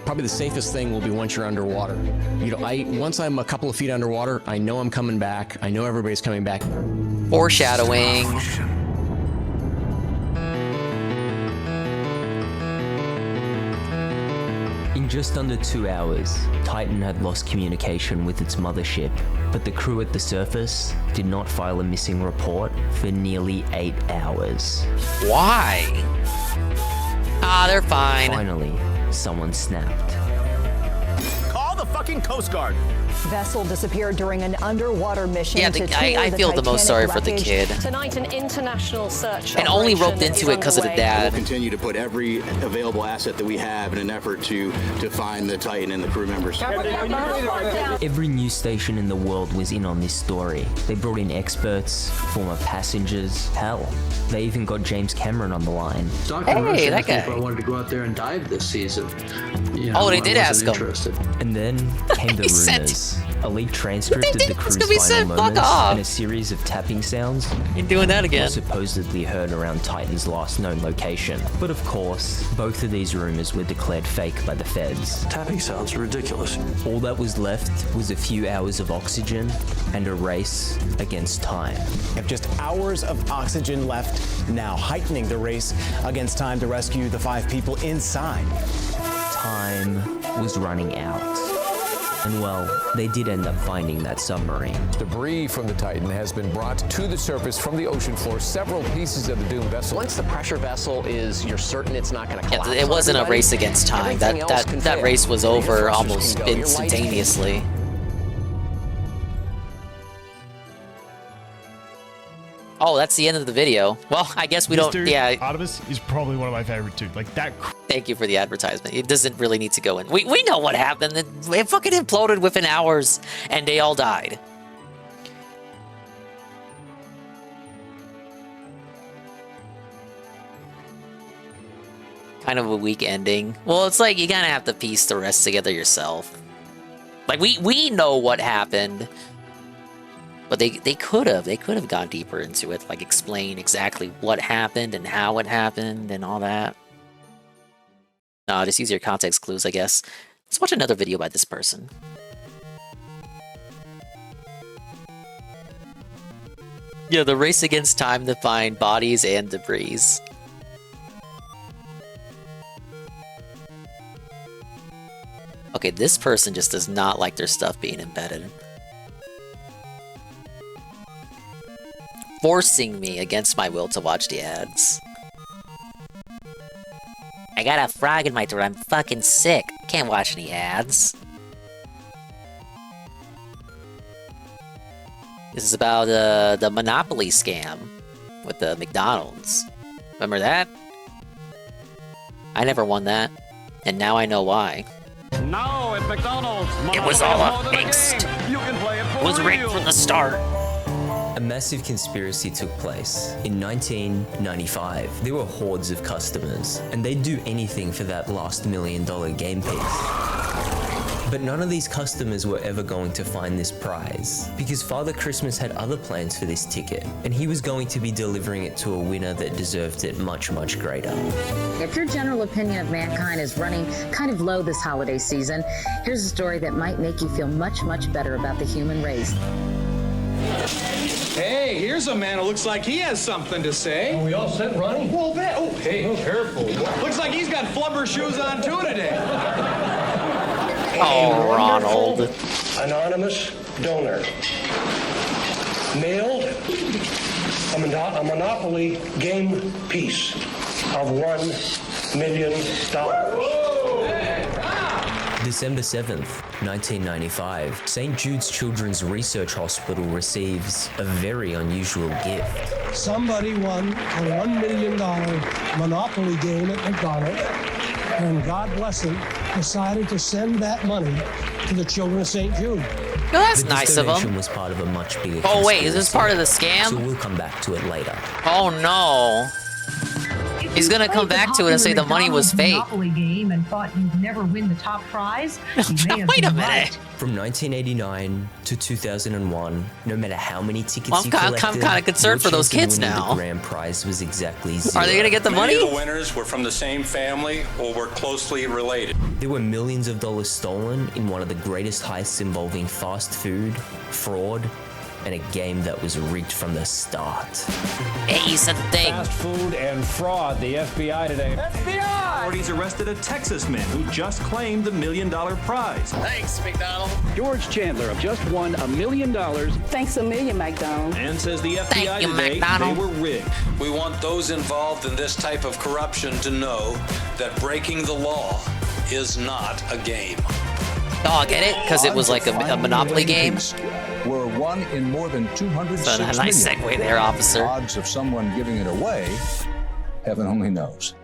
probably the safest thing will be once you're underwater. You know, once I'm a couple of feet underwater, I know I'm coming back. I know everybody's coming back. Foreshadowing. In just under 2 hours, Titan had lost communication with its mothership, but the crew at the surface did not file a missing report for nearly 8 hours. Why? Ah, they're fine. Finally, someone snapped. Call the fucking Coast Guard. Vessel disappeared during an underwater mission. Yeah, I feel the most sorry for the kid. Tonight, an international search and only roped into it because of the dad. We'll continue to put every available asset that we have in an effort to find the Titan and the crew members. Every news station in the world was in on this story. They brought in experts, former passengers, hell, they even got James Cameron on the line. Hey, that guy. If I wanted to go out there and dive this season. You know, they did ask him. And then came the rumors. A leaked transcript of the crew's final Fuck moments off. and a series of tapping sounds. You're doing that again. Were supposedly heard around Titan's last known location. But of course, both of these rumors were declared fake by the feds. Tapping sounds ridiculous. All that was left was a few hours of oxygen and a race against time. We have just hours of oxygen left now, heightening the race against time to rescue the 5 people inside. Time was running out. And well, they did end up finding that submarine. Debris from the Titan has been brought to the surface from the ocean floor. Several pieces of the doomed vessel. Once the pressure vessel is, you're certain it's not going to collapse. Yeah, it wasn't a race against time. That race was over almost instantaneously. Oh, that's the end of the video. Well, I guess we don't. Yeah, Artemis is probably one of my favorite too. Like that. Thank you for the advertisement. It doesn't really need to go in. We know what happened. It fucking imploded within hours, and they all died. Kind of a weak ending. Well, it's like you gotta have to piece the rest together yourself. Like we know what happened. But they could have gone deeper into it, like explain exactly what happened and how it happened and all that. No, just use your context clues, I guess. Let's watch another video by this person. Yeah, the race against time to find bodies and debris. Okay, this person just does not like their stuff being embedded. Forcing me against my will to watch the ads. I got a frog in my throat. I'm fucking sick. Can't watch any ads. This is about the Monopoly scam with the McDonald's. Remember that? I never won that, and now I know why. Now at McDonald's, it was all a fixed. It was rigged from the start. A massive conspiracy took place. In 1995, there were hordes of customers, and they'd do anything for that last $1 million game piece. But none of these customers were ever going to find this prize, because Father Christmas had other plans for this ticket, and he was going to be delivering it to a winner that deserved it much, much greater. If your general opinion of mankind is running kind of low this holiday season, here's a story that might make you feel much, much better about the human race. Hey, here's a man who looks like he has something to say. Are we all set, Ronnie? Well, oh, hey, careful. Looks like he's got flubber shoes on too today. Oh, Ronald. Anonymous donor. Mailed a Monopoly game piece of $1 million. December 7th, 1995, St. Jude's Children's Research Hospital receives a very unusual gift. Somebody won a $1 million Monopoly game at McDonald's, and God bless him, decided to send that money to the children of St. Jude. No, that's But nice this of donation him. was part of a much bigger Oh wait, is this conspiracy, part of the scam? So we'll come back to it later. Oh no. He's gonna come back to it and say the money was fake. Monopoly game and thought you'd never win the top prize? You may have Wait a been minute. right. From 1989 to 2001, no matter how many tickets Well, I'm you kinda- collected, I'm kinda concerned your for those chance of kids winning now. The grand prize was exactly zero. Are they gonna get the Many money? of the winners were from the same family or were closely related. There were millions of dollars stolen in one of the greatest heists involving fast food, fraud, and a game that was rigged from the start. Hey, you said the thing. Fast food and fraud. The FBI today. FBI! Authorities arrested a Texas man who just claimed the $1 million prize. Thanks, McDonald. George Chandler just won $1 million. Thanks a million, McDonald. And says the FBI Thank you, today McDonald. they were rigged. We want those involved in this type of corruption to know that breaking the law is not a game. Oh, I get it? Because it was like a Monopoly game? Were one in more than 206 So a nice million. segue there, officer. Odds of someone giving it away, heaven only knows.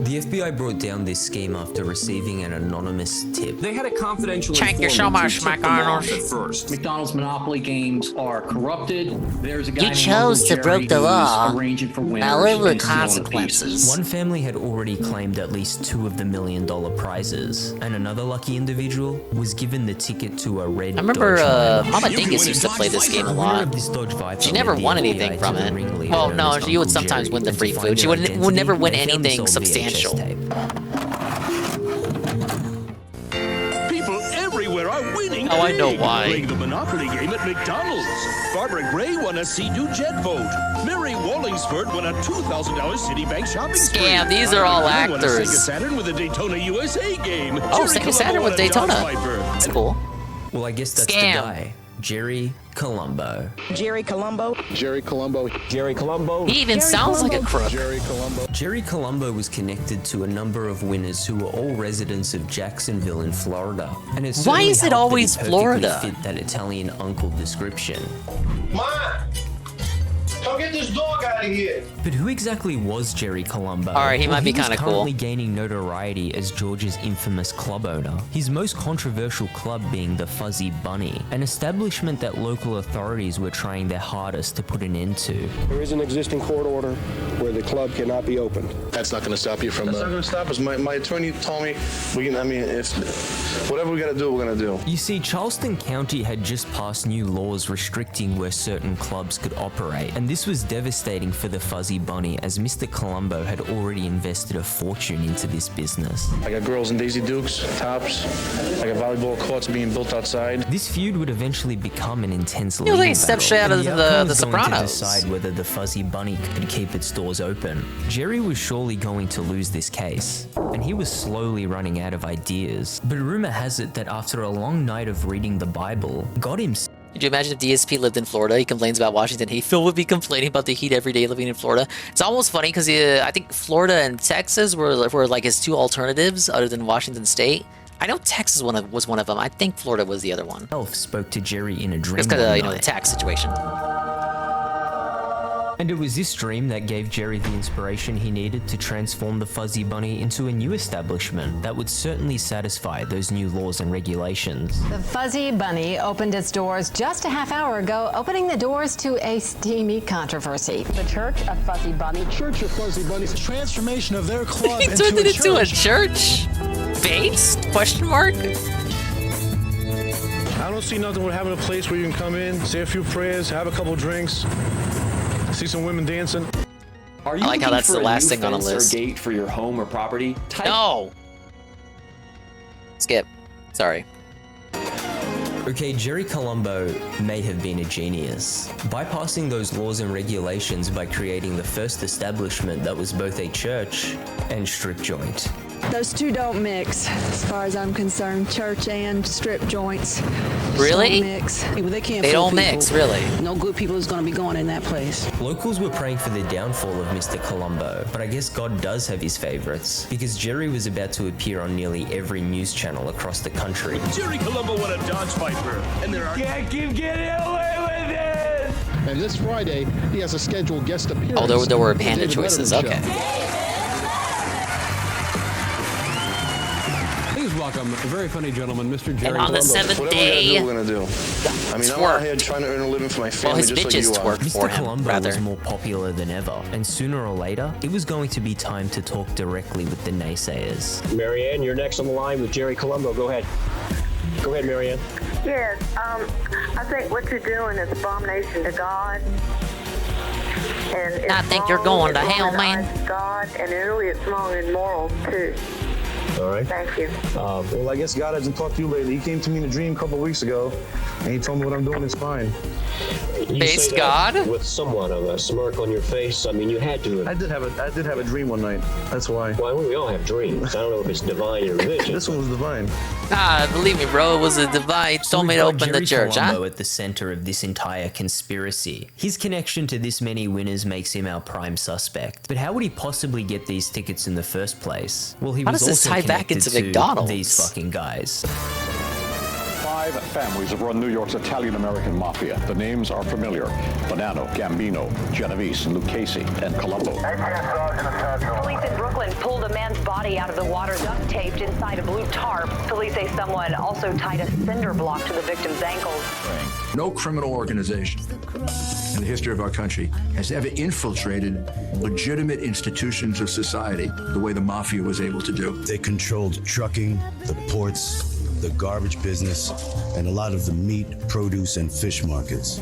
The FBI brought down this scheme after receiving an anonymous tip. They had a confidential Check your informant show who mark, tipped them off McDonald's. at first. McDonald's Monopoly games are corrupted. There's a guy You named chose Uncle to break Jerry the who's law. arranging for winners Now live with and stealing consequences. One family had already claimed at least 2 of the $1 million prizes, and another lucky individual was given the ticket to a red I remember Dodge Viper. Mama Dingus used to play this game a The lot. winner of this Dodge Viper She never led won the anything FBI from to the it. ringleader Well, known no, as you would Uncle sometimes Jerry, win the and to free find food. She her would identity, never win they found anything this old VHS substantial. tape. People everywhere are winning. Oh, I know big. why. Playing the Monopoly game at McDonald's. Barbara Gray won a Sea-Doo jet vote. Mary Wallingsford won a $2,000 Citibank shopping spree. Scam, these are all Ivan Lee won a actors. Sega Saturn with a Daytona USA game. Oh, Jerry Sega Colombo Saturn won with a Dodge Daytona. Viper. That's cool. Well, I guess that's Scam. the guy, Jerry Colombo. Jerry Colombo. Jerry Colombo. Jerry Colombo. He even sounds like a crook. Jerry Colombo. Jerry Colombo was connected to a number of winners who were all residents of Jacksonville in Florida. And it Why certainly is it helped that he always perfectly Florida? fit that Italian uncle description. Mom! Come get this dog out of here! But who exactly was Jerry Colombo? All right, he might be was kinda cool. currently gaining notoriety as Georgia's infamous club owner. His most controversial club being the Fuzzy Bunny, an establishment that local authorities were trying their hardest to put an end to. There is an existing court order where the club cannot be opened. That's not going to stop you from. That's not going to stop us. My attorney told me we can. I mean, if whatever we got to do, we're going to do. You see, Charleston County had just passed new laws restricting where certain clubs could operate, and this was devastating for the Fuzzy Bunny as Mr. Colombo had already invested a fortune into this business. I got girls in Daisy Dukes, tops. I got volleyball courts being built outside. This feud would eventually become an intense Feels like legal a step battle, straight out and of the the outcome was going to Sopranos. decide whether the Fuzzy Bunny could keep its doors open. Jerry was surely going to lose this case, and he was slowly running out of ideas. But rumor has it that after a long night of reading the Bible, God himself. Could you imagine if DSP lived in Florida? He complains about Washington heat. Phil would be complaining about the heat every day living in Florida. It's almost funny because I think Florida and Texas were like his 2 alternatives other than Washington State. I know Texas was one of them. I think Florida was the other one. Spoke to Jerry in a dream. Just because one the night. tax situation. And it was this dream that gave Jerry the inspiration he needed to transform the Fuzzy Bunny into a new establishment that would certainly satisfy those new laws and regulations. The Fuzzy Bunny opened its doors just a half hour ago, opening the doors to a steamy controversy. The Church of Fuzzy Bunny. Church of Fuzzy Bunny. The transformation of their club He turned it into a church? Bates? Question mark? I don't see nothing with having a place where you can come in, say a few prayers, have a couple drinks, see some women dancing. Are you I like how looking that's for the a last new thing on the fence or list. gate for your home or property? No! Skip. Sorry. Okay, Jerry Colombo may have been a genius, bypassing those laws and regulations by creating the first establishment that was both a church and strip joint. Those two don't mix, as far as I'm concerned. Church and strip joints. Really? Don't mix. They can't. They fool don't people. mix, really. No good people is going to be going in that place. Locals were praying for the downfall of Mr. Colombo, but I guess God does have his favorites, because Jerry was about to appear on nearly every news channel across the country. Jerry Colombo won a Dodge Viper. And there are. Can't keep getting away with it! And this Friday, he has a scheduled guest appearance. Oh, there were on the panda David choices. Letterman Okay. Show. Please welcome a very funny gentleman, Mr. Jerry And on the Colombo. seventh Whatever day, we're gonna do. I mean, I'm out here trying to earn a living for my family, his just like bitches you are. twerk for Mr. him, Colombo rather. was more popular than ever, and sooner or later, it was going to be time to talk directly with the naysayers. Marianne, you're next on the line with Jerry Colombo. Go ahead. Go ahead, Marianne. Yes, I think what you're doing is abomination to God. And it's I think you're going to wrong hell, in the man. eyes of God, and really it's wrong in morals too. All right. Thank you. Well, I guess God hasn't talked to you lately. He came to me in a dream a couple of weeks ago, and he told me what I'm doing is fine. You Based say God? that with somewhat of a smirk on your face. I mean, you had to. I did have a dream one night. That's why. Well, we all have dreams. I don't know if it's divine or religious. This one was divine. Ah, believe me, bro, it was a device. Told me to We've got open the Jerry church, Colombo huh? at the center of this entire conspiracy. His connection to this many winners makes him our prime suspect. But how would he possibly get these tickets in the first place? Well, he How was does this also tie back connected into to McDonald's? these fucking guys. 5 families have run New York's Italian-American mafia. The names are familiar: Bonanno, Gambino, Genovese, Lucchese, and Colombo. Police in Brooklyn pulled a man's body out of the water, duct taped inside a blue tarp. Police say someone also tied a cinder block to the victim's ankles. No criminal organization in the history of our country has ever infiltrated legitimate institutions of society the way the mafia was able to do. They controlled trucking, the ports, the garbage business, and a lot of the meat, produce, and fish markets.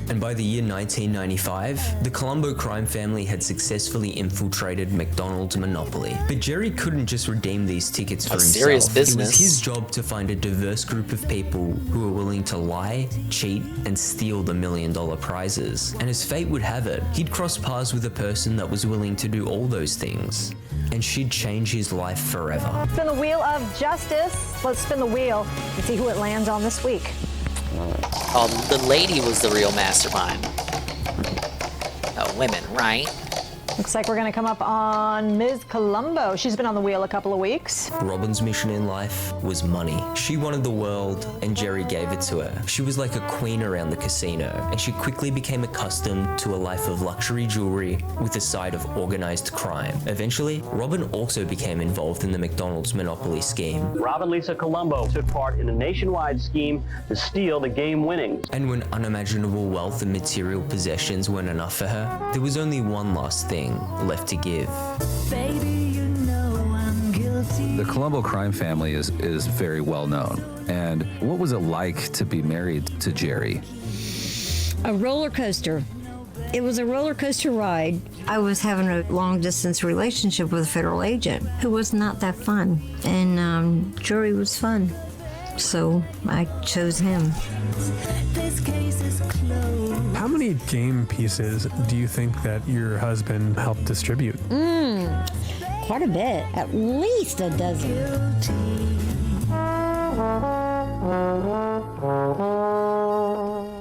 And by the year 1995, the Colombo crime family had successfully infiltrated McDonald's monopoly. But Jerry couldn't just redeem these tickets for himself. serious It business. was his job to find a diverse group of people who were willing to lie, cheat, and steal the $1 million prizes. And as fate would have it, he'd cross paths with a person that was willing to do all those things. And she'd change his life forever. Spin the wheel of justice. Let's spin the wheel and see who it lands on this week. Oh, the lady was the real mastermind. Oh, women, right? Looks like we're going to come up on Ms. Colombo. She's been on the wheel a couple of weeks. Robin's mission in life was money. She wanted the world, and Jerry gave it to her. She was like a queen around the casino, and she quickly became accustomed to a life of luxury jewelry with a side of organized crime. Eventually, Robin also became involved in the McDonald's monopoly scheme. Robin Lisa Colombo took part in a nationwide scheme to steal the game winnings. And when unimaginable wealth and material possessions weren't enough for her, there was only one last thing left to give. The Colombo crime family is very well known. And what was it like to be married to Jerry? A roller coaster. It was a roller coaster ride. I was having a long distance relationship with a federal agent who was not that fun. And Jerry was fun. So I chose him. How many game pieces do you think that your husband helped distribute? Quite a bit. At least a dozen.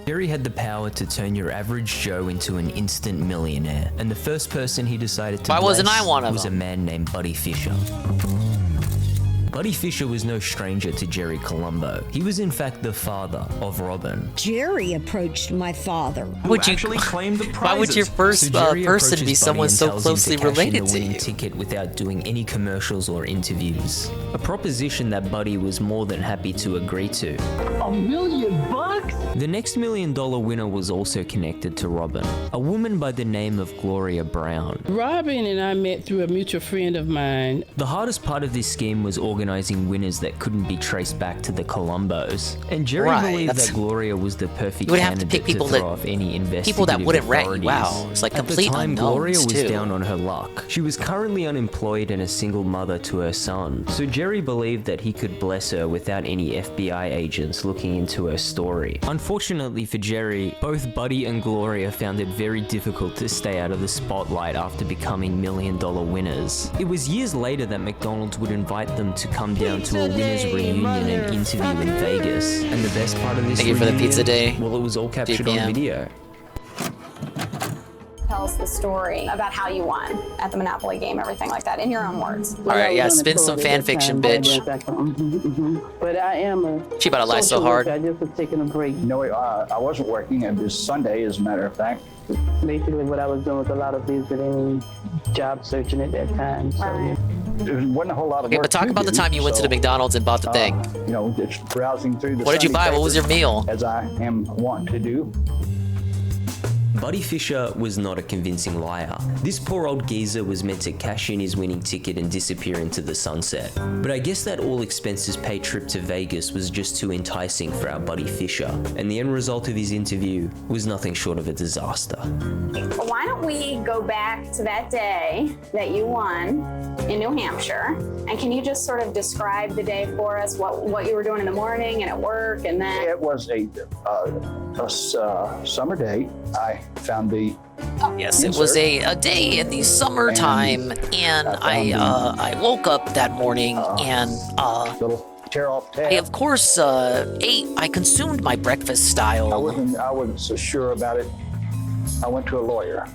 Jerry had the power to turn your average Joe into an instant millionaire, and the first person he decided to Why wasn't bless I one of was them? a man named Buddy Fisher. Buddy Fisher was no stranger to Jerry Colombo. He was in fact the father of Robin. Jerry approached my father. Would you claim the Why would your first Jerry person be approaches someone Buddy so and tells him closely to cash in related the to winning you? ticket without doing any commercials or interviews. A proposition that Buddy was more than happy to agree to. $1 million? The next $1 million winner was also connected to Robin, a woman by the name of Gloria Brown. Robin and I met through a mutual friend of mine. The hardest part of this scheme was organizing winners that couldn't be traced back to the Colombos. And Jerry Right, believed that's- that Gloria was the perfect You would have to candidate pick people to throw that- off any investigative people that wouldn't rat you authorities. out. It's like At the complete time, unknowns, Gloria was too. down on her luck. She was currently unemployed and a single mother to her son. So Jerry believed that he could bless her without any FBI agents looking into her story. Unfortunately for Jerry, both Buddy and Gloria found it very difficult to stay out of the spotlight after becoming $1 million winners. It was years later that McDonald's would invite them to come down to a winners reunion and interview in Vegas. And the best part of this Thank you for the reunion, pizza day, well, it was all captured GPM. on video. tells the story about how you won at the Monopoly game, everything like that, in your own words. All right, yeah, spin some fan fiction, bitch. But I am a. She about to lie so hard. I just was taking a break. No, I wasn't working. It was Sunday, as a matter of fact. Basically, what I was doing was a lot of visiting, job searching at that time. So, yeah. There wasn't a whole lot of Okay, work but talk to about the do, time you went to the so, McDonald's and bought the thing. You know, just browsing through the. What did you Sunday buy? What was your papers, meal? As I am wont to do. Buddy Fisher was not a convincing liar. This poor old geezer was meant to cash in his winning ticket and disappear into the sunset. But I guess that all expenses paid trip to Vegas was just too enticing for our buddy Fisher, and the end result of his interview was nothing short of a disaster. Why don't we go back to that day that you won in New Hampshire, and can you just sort of describe the day for us, what you were doing in the morning and at work, and then... It was a summer day. I found the Yes, it was a day in the summertime, and I woke up that morning and I of course I consumed my breakfast style. I wasn't so sure about it. I went to a lawyer.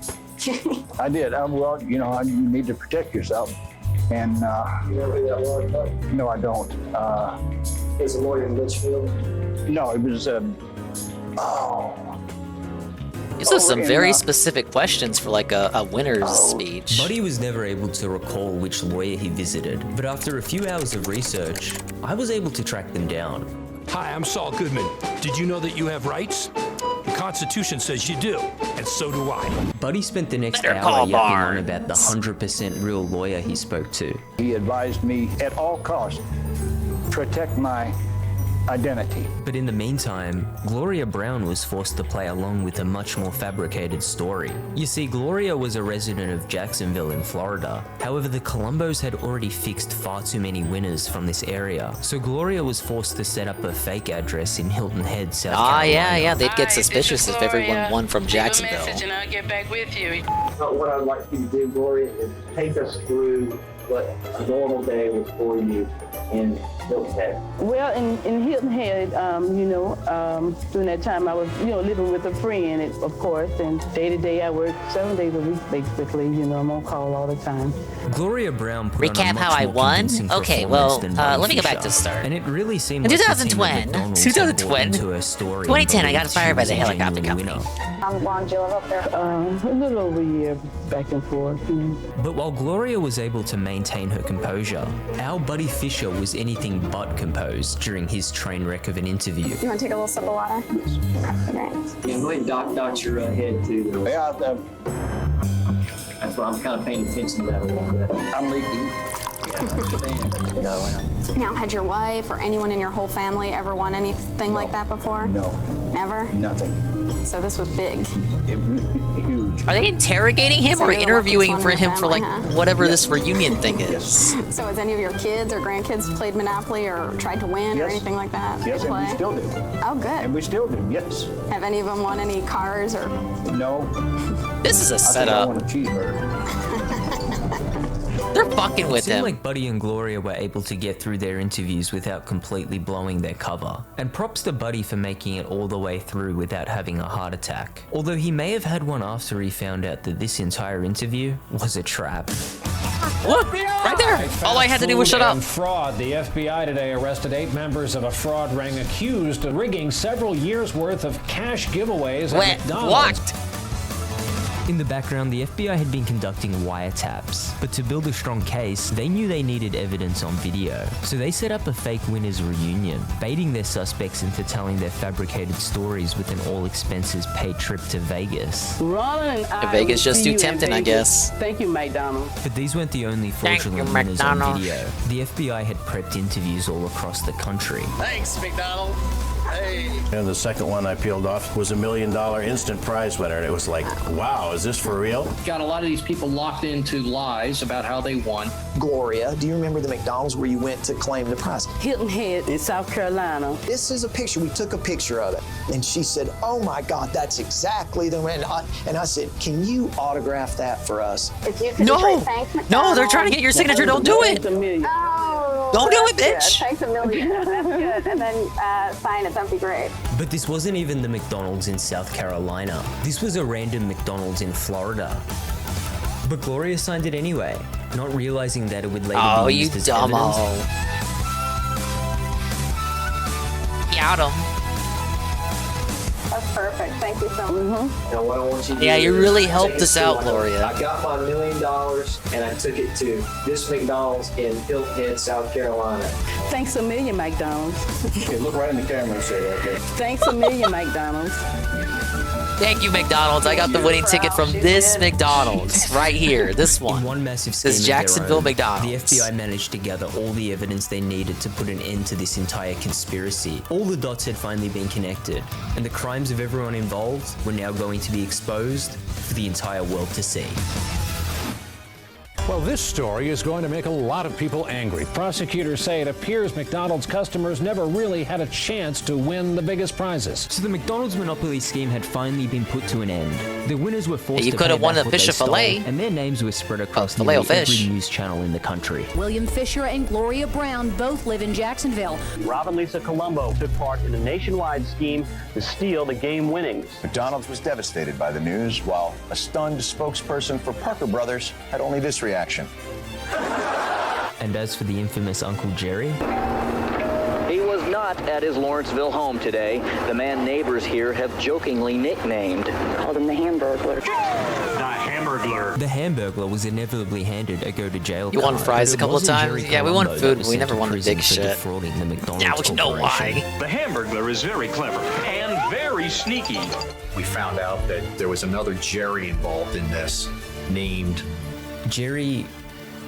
I did. Well, you know, you need to protect yourself, and no, I don't. Is a lawyer in Litchfield? No, it was. These are some very specific questions for like a winner's speech. Buddy was never able to recall which lawyer he visited, but after a few hours of research, I was able to track them down. Hi, I'm Saul Goodman. Did you know that you have rights? The Constitution says you do, and so do I. Buddy spent the next hour yapping on about the 100% real lawyer he spoke to. He advised me at all costs protect my identity. But in the meantime, Gloria Brown was forced to play along with a much more fabricated story. You see, Gloria was a resident of Jacksonville in Florida. However, the Colombos had already fixed far too many winners from this area, so Gloria was forced to set up a fake address in Hilton Head, South Carolina. Yeah, they'd get suspicious if everyone won from Jacksonville. And I'll get back with you. What I'd like you to do, Gloria, is take us through what a normal day was for you in Hilton Head. Well, in Hilton Head, during that time I was, living with a friend, of course, and day to day I worked 7 days a week, basically. I'm on call all the time. Gloria Brown put on a Recap much how I more won? convincing Okay, well, performance than Buddy let me go back Fisher. to the start. And it really seemed In like the team at 2020, McDonald's had bought into her story 2010, I and got fired by the believed she was a helicopter genuine company. winner. How long did you live up there? A little over a year, back and forth. But while Gloria was able to maintain her composure, our buddy Fisher was anything but composed during his train wreck of an interview. You want to take a little sip of water? Thanks. Yeah, go ahead and dock your head too. Yeah, that's why I'm kind of paying attention to that a little bit. I'm leaking. Now, had your wife or anyone in your whole family ever won anything like that before? No. Never? Nothing. So this was big. It was huge. Are they interrogating him So or you're the interviewing luckiest for one in him your for like family, huh? whatever this reunion thing is? So has any of your kids or grandkids played Monopoly or tried to win or Yes. anything like that? Yes, They and we play? still do. Oh, good. And we still do, yes. Have any of them won any cars or? No. This is a I think I setup. want a cheeseburger. They're fucking with It seemed him. like Buddy and Gloria were able to get through their interviews without completely blowing their cover. And props to Buddy for making it all the way through without having a heart attack. Although he may have had one after he found out that this entire interview was a trap. Look, right there. All I had to do was shut up. Fraud. The FBI today arrested 8 members of a fraud ring accused of rigging several years' worth of cash giveaways at McDonald's. What? In the background, the FBI had been conducting wiretaps, but to build a strong case, they knew they needed evidence on video. So they set up a fake winners reunion, baiting their suspects into telling their fabricated stories with an all-expenses paid trip to Vegas. Roland and I Vegas will just see too you in tempting, I Vegas. guess. Thank you, McDonald. But these weren't the only Thank fraudulent you, winners on McDonald's. video. The FBI had prepped interviews all across the country. Thanks, McDonald. Hey. And the second one I peeled off was $1 million instant prize winner. And it was like, wow, is this for real? Got a lot of these people locked into lies about how they won. Gloria, do you remember the McDonald's where you went to claim the prize? Hilton Head in South Carolina. This is a picture. We took a picture of it. And she said, oh my God, that's exactly the one. And I said, can you autograph that for us? No, no, they're trying to get your signature. Don't do it. Thanks a million. Don't do it, bitch. Thanks a million. That's good. it and then sign it. That'd be great. But this wasn't even the McDonald's in South Carolina. This was a random McDonald's in Florida. But Gloria signed it anyway, not realizing that it would later be used as evidence. Got him. That's perfect. Thank you so much. Now, what I want you to Yeah, do you really is helped take us it to out, one- Gloria. I got my $1 million and I took it to this McDonald's in Hilton Head, South Carolina. Thanks a million, McDonald's. Okay, look right in the camera and say that, okay? Thanks a million, McDonald's. Thank you, McDonald's. I got the winning ticket from this McDonald's right here. This one. In one massive scheme This of their Jacksonville own, McDonald's. The FBI managed to gather all the evidence they needed to put an end to this entire conspiracy. All the dots had finally been connected, and the crimes of everyone involved were now going to be exposed for the entire world to see. Well, this story is going to make a lot of people angry. Prosecutors say it appears McDonald's customers never really had a chance to win the biggest prizes. So the McDonald's monopoly scheme had finally been put to an end. The winners were forced You to could pay have won back a what they fish of stole, filet. and their names were spread across filet nearly o fish. every news channel in the country. William Fisher and Gloria Brown both live in Jacksonville. Rob and Lisa Colombo took part in a nationwide scheme to steal the game winnings. McDonald's was devastated by the news, while a stunned spokesperson for Parker Brothers had only this reaction. And as for the infamous Uncle Jerry, he was not at his Lawrenceville home today. The man neighbors here have jokingly nicknamed. Called him the Hamburglar. the Hamburglar was inevitably handed a go-to-jail You won card, fries but a couple it of wasn't times? Jerry Yeah, we won Colombo food, that but was we sent never to won the prison big for shit. defrauding the McDonald's Now we know Corporation. why. The Hamburglar is very clever and very sneaky. We found out that there was another Jerry involved in this, named Jerry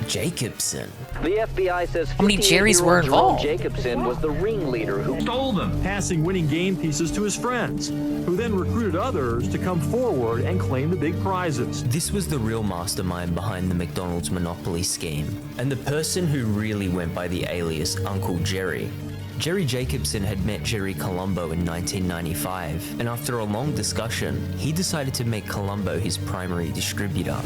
Jacobson. The FBI says How many Jerrys were 58-year-old involved? Jerome Jacobson was the ringleader who stole them, passing winning game pieces to his friends, who then recruited others to come forward and claim the big prizes. This was the real mastermind behind the McDonald's monopoly scheme, and the person who really went by the alias Uncle Jerry. Jerry Jacobson had met Jerry Colombo in 1995, and after a long discussion, he decided to make Colombo his primary distributor.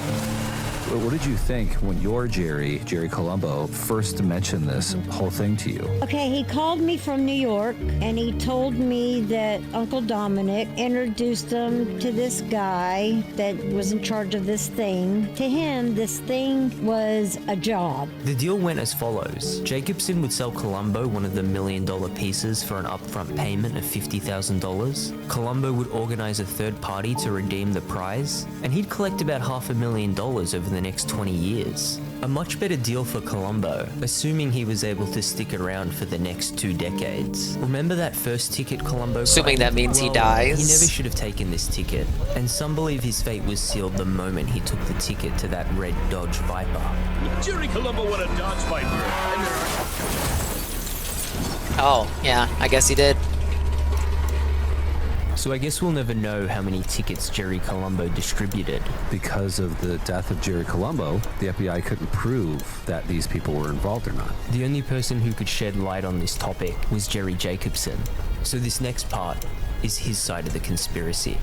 What did you think when your Jerry Colombo, first mentioned this whole thing to you? Okay, he called me from New York and he told me that Uncle Dominic introduced him to this guy that was in charge of this thing. To him, this thing was a job. The deal went as follows. Jacobson would sell Colombo one of the $1 million pieces for an upfront payment of $50,000. Colombo would organize a third party to redeem the prize, and he'd collect about $500,000 over the next 20 years. A much better deal for Colombo, assuming he was able to stick around for the next 2 decades. Remember that first ticket Colombo Assuming claimed? that means he Well, dies. He never should have taken this ticket, and some believe his fate was sealed the moment he took the ticket to that red Dodge Viper. Jerry Colombo won a Dodge Viper. And Oh, yeah, I guess he did. So I guess we'll never know how many tickets Jerry Colombo distributed. Because of the death of Jerry Colombo, the FBI couldn't prove that these people were involved or not. The only person who could shed light on this topic was Jerry Jacobson. So this next part is his side of the conspiracy.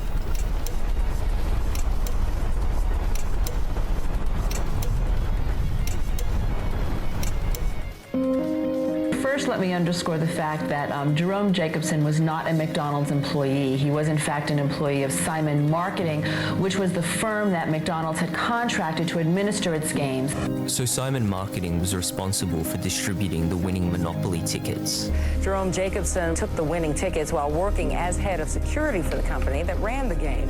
First, let me underscore the fact that Jerome Jacobson was not a McDonald's employee. He was, in fact, an employee of Simon Marketing, which was the firm that McDonald's had contracted to administer its games. So Simon Marketing was responsible for distributing the winning Monopoly tickets. Jerome Jacobson took the winning tickets while working as head of security for the company that ran the game.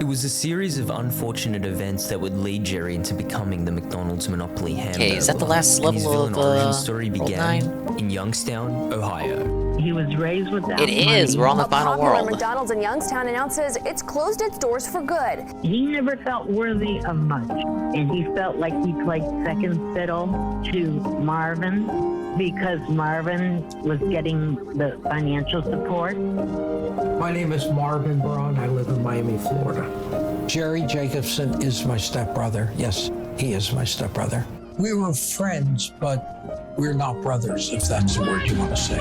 It was a series of unfortunate events that would lead Jerry into becoming the McDonald's Monopoly handler. Okay, is that the last And his level villain of, origin story World began in Youngstown, Ohio. He was raised without It is. We're on the final Popular world. McDonald's in Youngstown announces it's closed its doors for good. He never felt worthy of much, and he felt like he played second fiddle to Marvin because Marvin was getting the financial support. My name is Marvin Braun. I live in Miami, Florida. Jerry Jacobson is my stepbrother. Yes, he is my stepbrother. We were friends, but we're not brothers, if that's the word you want to say.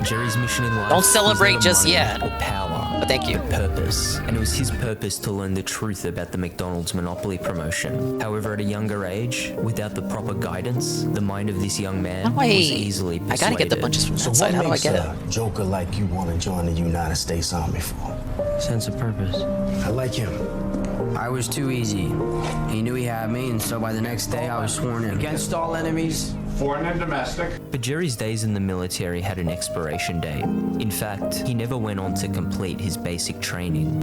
Jerry's mission in life Don't was celebrate never just money yet. or power. but thank you. Purpose, and it was his purpose to learn the truth about the McDonald's monopoly promotion. However, at a younger age, without the proper guidance, the mind of this young man was easily persuaded. I gotta get the bunches from that side. How do I get it? Joker like you want to join the United States Army for? Sense of purpose. I like him. I was too easy. He knew he had me, and so by the next day I was sworn in. Against all enemies, foreign and domestic. But Jerry's days in the military had an expiration date. In fact, he never went on to complete his basic training.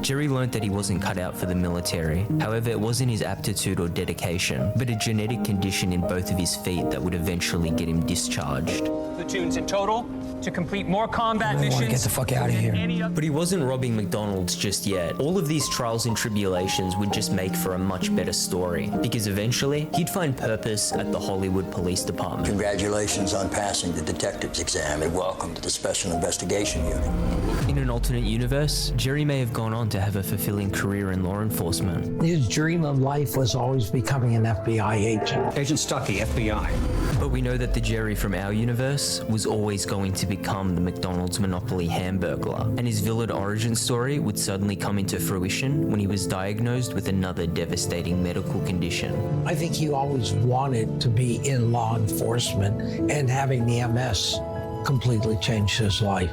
Jerry learned that he wasn't cut out for the military. However, it wasn't his aptitude or dedication, but a genetic condition in both of his feet that would eventually get him discharged. Platoons in total to complete more combat missions. Get the fuck out of here. But he wasn't robbing McDonald's just yet. All of these trials and tribulations would just make for a much better story, because eventually he'd find purpose at the Hollywood Police Department. Congratulations on passing the detective's exam and welcome to the Special Investigation Unit. In an alternate universe, Jerry may have gone on to have a fulfilling career in law enforcement. His dream of life was always becoming an FBI agent. Agent Stuckey, FBI. But we know that the Jerry from our universe was always going to become the McDonald's Monopoly Hamburglar, and his villain origin story would suddenly come into fruition when he was diagnosed with another devastating medical condition. I think he always wanted to be in law enforcement, and having the MS completely changed his life.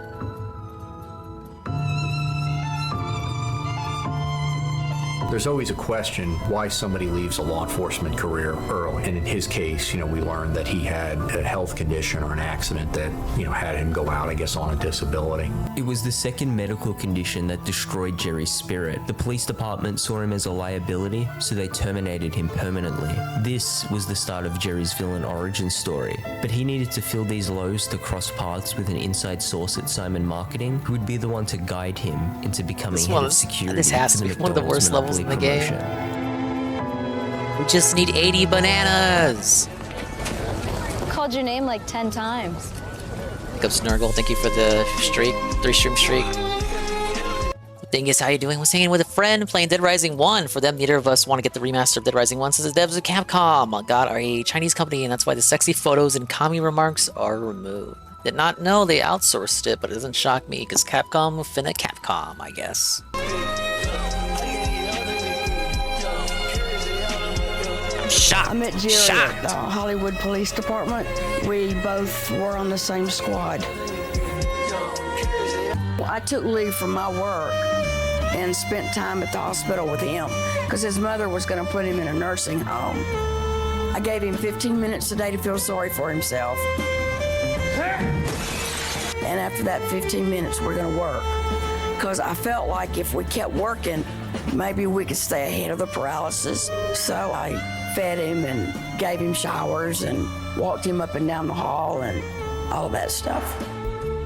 There's always a question why somebody leaves a law enforcement career early. And in his case, we learned that he had a health condition or an accident that, had him go out, I guess, on a disability. It was the second medical condition that destroyed Jerry's spirit. The police department saw him as a liability, so they terminated him permanently. This was the start of Jerry's villain origin story. But he needed to fill these lows to cross paths with an inside source at Simon Marketing, who would be the one to guide him into becoming head of security. This has to be one of the worst levels in the game. We just need 80 bananas. Called your name like 10 times. What's up, Snurgle? Thank you for the streak, 3-stream streak. Thing is, how you doing? Was hanging with a friend playing Dead Rising 1. For them, neither of us want to get the remaster of Dead Rising 1 since the devs of Capcom are a Chinese company, and that's why the sexy photos and commie remarks are removed. Did not know they outsourced it, but it doesn't shock me because Capcom finna Capcom, I guess. Shot. I met Jerry at the Hollywood Police Department. We both were on the same squad. I took leave from my work and spent time at the hospital with him because his mother was going to put him in a nursing home. I gave him 15 minutes a day to feel sorry for himself. And after that 15 minutes, we're going to work. Because I felt like if we kept working, maybe we could stay ahead of the paralysis. So I fed him and gave him showers and walked him up and down the hall and all that stuff.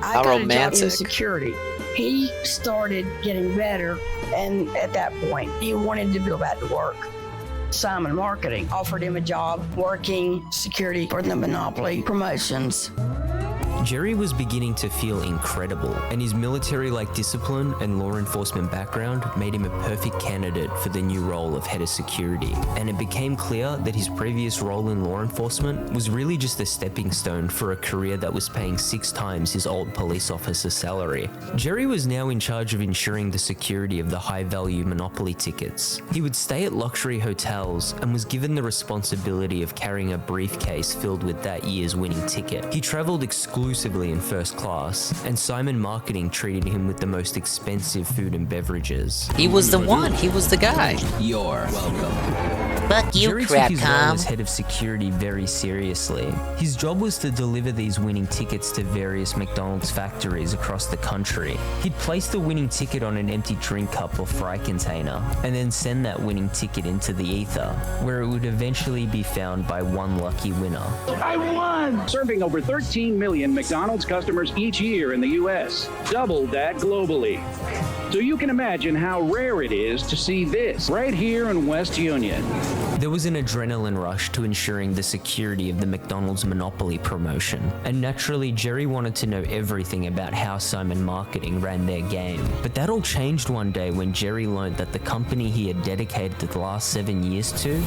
I got a job in security. He started getting better, and at that point, he wanted to go back to work. Simon Marketing offered him a job working security for the Monopoly Promotions. Jerry was beginning to feel incredible, and his military-like discipline and law enforcement background made him a perfect candidate for the new role of head of security. And it became clear that his previous role in law enforcement was really just a stepping stone for a career that was paying 6 times his old police officer salary. Jerry was now in charge of ensuring the security of the high-value Monopoly tickets. He would stay at luxury hotels and was given the responsibility of carrying a briefcase filled with that year's winning ticket. He traveled exclusively in first class, and Simon Marketing treated him with the most expensive food and beverages. He was the one. He was the guy. You're welcome. Fuck you, Jerry took his role as head of security very seriously. His job was to deliver these winning tickets to various McDonald's factories across the country. He'd place the winning ticket on an empty drink cup or fry container, and then send that winning ticket into the ether, where it would eventually be found by one lucky winner. I won! Serving over 13 million McDonald's customers each year in the U.S. Double that globally. So you can imagine how rare it is to see this right here in West Union. There was an adrenaline rush to ensuring the security of the McDonald's Monopoly promotion, and naturally Jerry wanted to know everything about how Simon Marketing ran their game. But that all changed one day when Jerry learned that the company he had dedicated the last 7 years to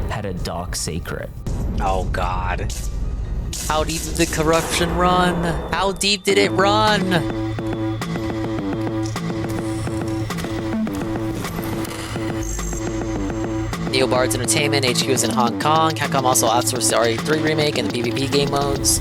had a dark secret. Oh God. How deep did the corruption run? How deep did it run? Neobards Entertainment, HQ is in Hong Kong. Capcom also outsourced the RE3 remake and the PvP game modes.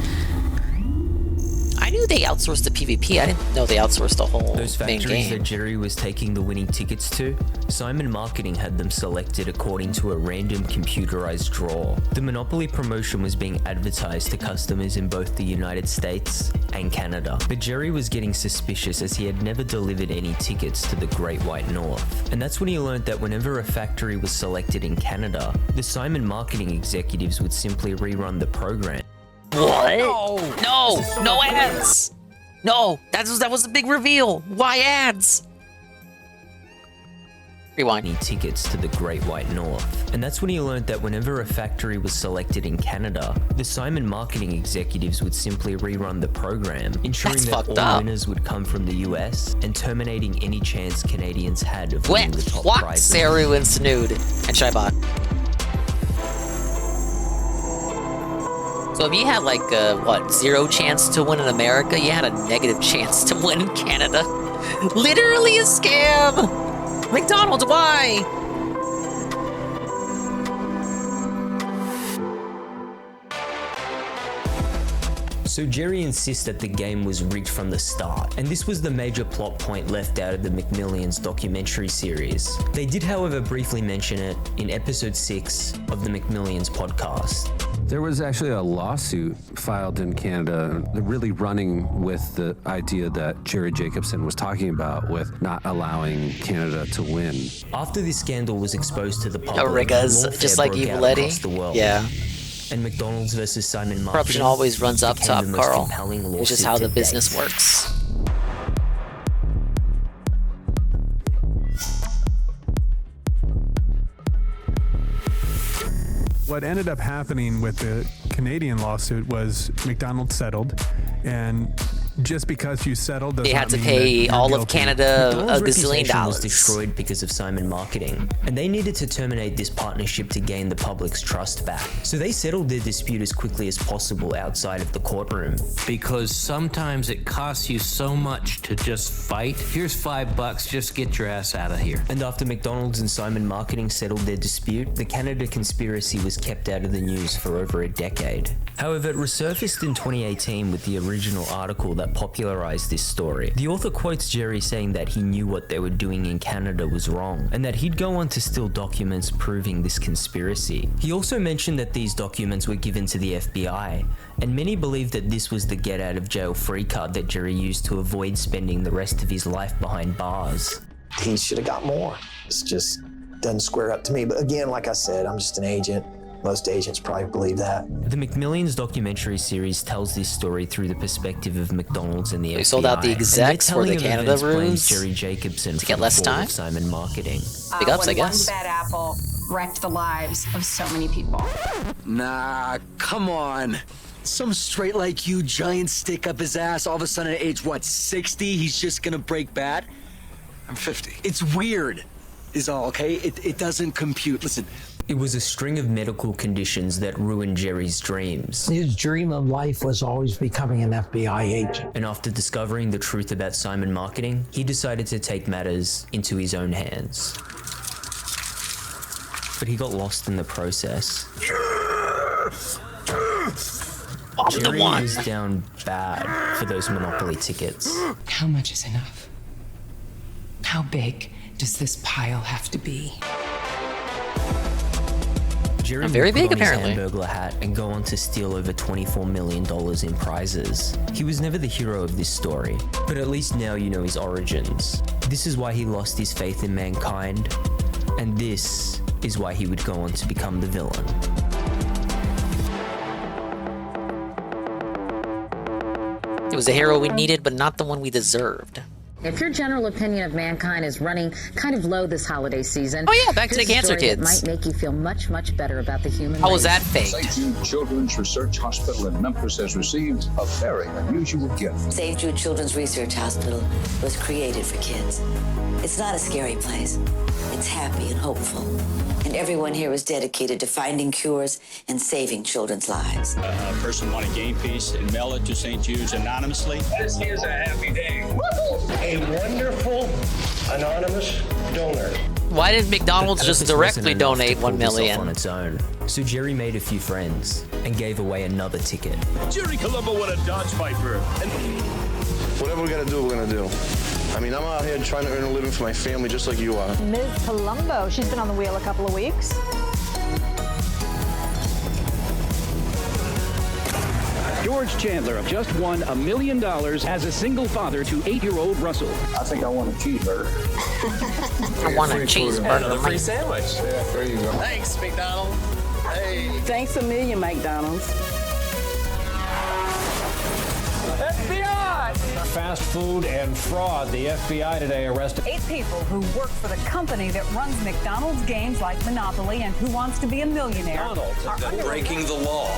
I knew they outsourced the PvP. I didn't know they outsourced the whole Those main factories game. that Jerry was taking the winning tickets to, Simon Marketing had them selected according to a random computerized draw. The Monopoly promotion was being advertised to customers in both the United States and Canada. But Jerry was getting suspicious as he had never delivered any tickets to the Great White North. And that's when he learned that whenever a factory was selected in Canada, the Simon Marketing executives would simply rerun the program. What? No ads! No, that was the big reveal. Why ads? Rewind. Any tickets to the Great White North. And that's when he learned that whenever a factory was selected in Canada, the Simon Marketing executives would simply rerun the program, ensuring that all winners would come from the US and terminating any chance Canadians had of winning the top prizes. Saru and Snood and Shaibot. So if you had like a, 0 chance to win in America, you had a negative chance to win in Canada. Literally a scam! McDonald's, why? So Jerry insists that the game was rigged from the start, and this was the major plot point left out of the McMillions documentary series. They did, however, briefly mention it in episode 6 of the McMillions podcast. There was actually a lawsuit filed in Canada, really running with the idea that Jerry Jacobson was talking about with not allowing Canada to win. After this scandal was exposed to the public, Rigas, just like Evil Letty. Yeah. And McDonald's versus Simon Marketing. Corruption always runs up top, Carl. It's It's just how the business works. What ended up happening with the Canadian lawsuit was McDonald's settled, and just because you settled does They not had to mean pay that all you're of guilty. Canada a McDonald's gazillion reputation was dollars. destroyed because of Simon Marketing, and they needed to terminate this partnership to gain the public's trust back. So they settled their dispute as quickly as possible outside of the courtroom. Because sometimes it costs you so much to just fight. Here's $5, just get your ass out of here. And after McDonald's and Simon Marketing settled their dispute, the Canada conspiracy was kept out of the news for over a decade. However, it resurfaced in 2018 with the original article that popularized this story. The author quotes Jerry saying that he knew what they were doing in Canada was wrong, and that he'd go on to steal documents proving this conspiracy. He also mentioned that these documents were given to the FBI, and many believe that this was the get out of jail free card that Jerry used to avoid spending the rest of his life behind bars. He should have got more. It's just doesn't square up to me. But again, like I said, I'm just an agent. Most agents probably believe that. The McMillions documentary series tells this story through the perspective of McDonald's and the FBI. They sold out the execs for the Canada rooms Jerry Jacobson to get less time. Simon Marketing. Big ups, I guess. One bad apple wrecked the lives of so many people. Nah, come on. Some straight like you giant stick up his ass, all of a sudden at age, 60, he's just gonna break bad? I'm 50. It's weird, is all, okay? It doesn't compute. Listen. It was a string of medical conditions that ruined Jerry's dreams. His dream of life was always becoming an FBI agent. And after discovering the truth about Simon Marketing, he decided to take matters into his own hands. But he got lost in the process. Jerry was down bad for those Monopoly tickets. How much is enough? How big does this pile have to be? Jerry Very would put big, on his apparently. Hamburglar hat and go on to steal over $24 million in prizes. He was never the hero of this story, but at least now you know his origins. This is why he lost his faith in mankind, and this is why he would go on to become the villain. It was a hero we needed, but not the one we deserved. If your general opinion of mankind is running kind of low this holiday season, oh yeah, back to the here's a Cancer story that Kids. might make you feel much, much better about the human How race. was that faked? St. Jude Children's Research Hospital in Memphis has received a very unusual gift. St. Jude Children's Research Hospital was created for kids. It's not a scary place. It's It's happy and hopeful. And everyone here is dedicated to finding cures and saving children's lives. A person want a game piece and mail it to St. Jude's anonymously. This is a happy day. A wonderful anonymous donor. Why did McDonald's just directly donate $1 million on its own? So Jerry made a few friends and gave away another ticket. Jerry Colombo won a Dodge Viper. Whatever we gotta do, we're gonna do. I mean, I'm out here trying to earn a living for my family just like you are. Ms. Colombo, she's been on the wheel a couple of weeks. George Chandler have just won $1 million as a single father to 8-year-old Russell. I think I want a cheeseburger. I want a cheeseburger. Another free sandwich. Yeah, there you go. Thanks, McDonald. Hey. Thanks a million, McDonald's. FBI! Fast food and fraud. The FBI today arrested 8 people who work for the company that runs McDonald's games like Monopoly and Who Wants to Be a Millionaire. Breaking the law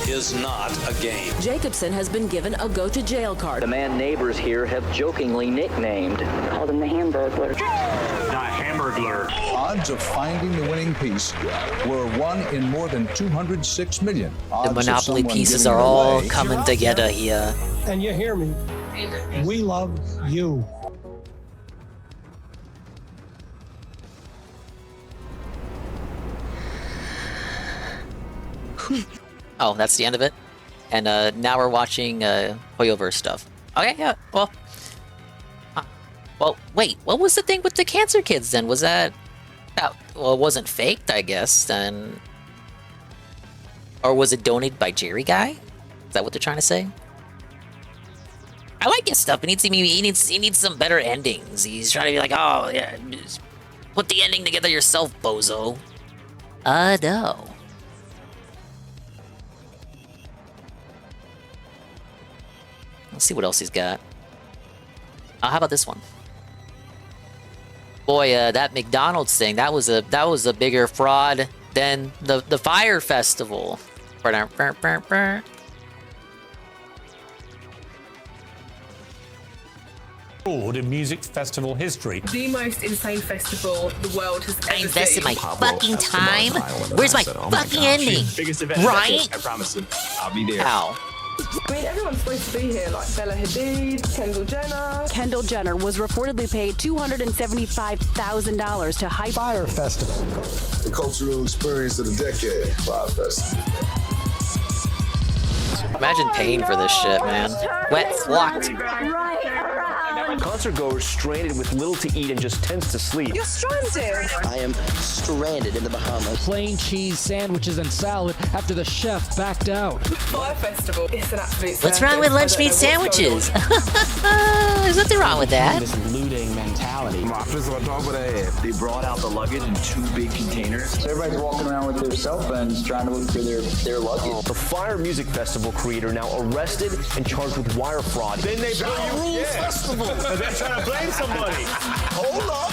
is not a game. Jacobson has been given a go-to-jail card. The man neighbors here have jokingly nicknamed. Called him the Hamburglar. The Hamburglar. Odds of finding the winning piece were 1 in more than 206 million. The Monopoly pieces are all coming together here. And you hear me. We love you. Oh, that's the end of it? And now we're watching Hoyoverse stuff. Okay, yeah, well... well, wait, what was the thing with the cancer kids then? Was that... well, it wasn't faked, I guess, then... Or was it donated by Jerry Guy? Is that what they're trying to say? I like his stuff. He needs some better endings. He's trying to be like, oh, yeah, just put the ending together yourself, bozo. No. Let's see what else he's got. How about this one? Boy, that McDonald's thing, that was a bigger fraud than the Fire Festival. in music festival history. The most insane festival the world has ever seen. I invested my fucking time. Where's my fucking ending? Biggest event right? I promise you. I'll be there. Ow. I mean, everyone's supposed to be here, like Bella Hadid, Kendall Jenner. Kendall Jenner was reportedly paid $275,000 to hype Fire Festival. The cultural experience of the decade. Fire Festival. Imagine paying for this shit, man. Wet flocked. Concert goers stranded with little to eat and just tents to sleep. You're stranded. I am stranded in the Bahamas. Plain cheese sandwiches and salad after the chef backed out. Fire Festival is an absolute What's wrong with lunch meat sandwiches? There's nothing wrong with that. This looting mentality. Moppers on top of that. They brought out the luggage in 2 big containers. So everybody's walking around with their cell phones trying to look for their luggage. The Fire Music Festival creator now arrested and charged with wire fraud. Then they rules festival. They're trying to blame somebody. Hold up.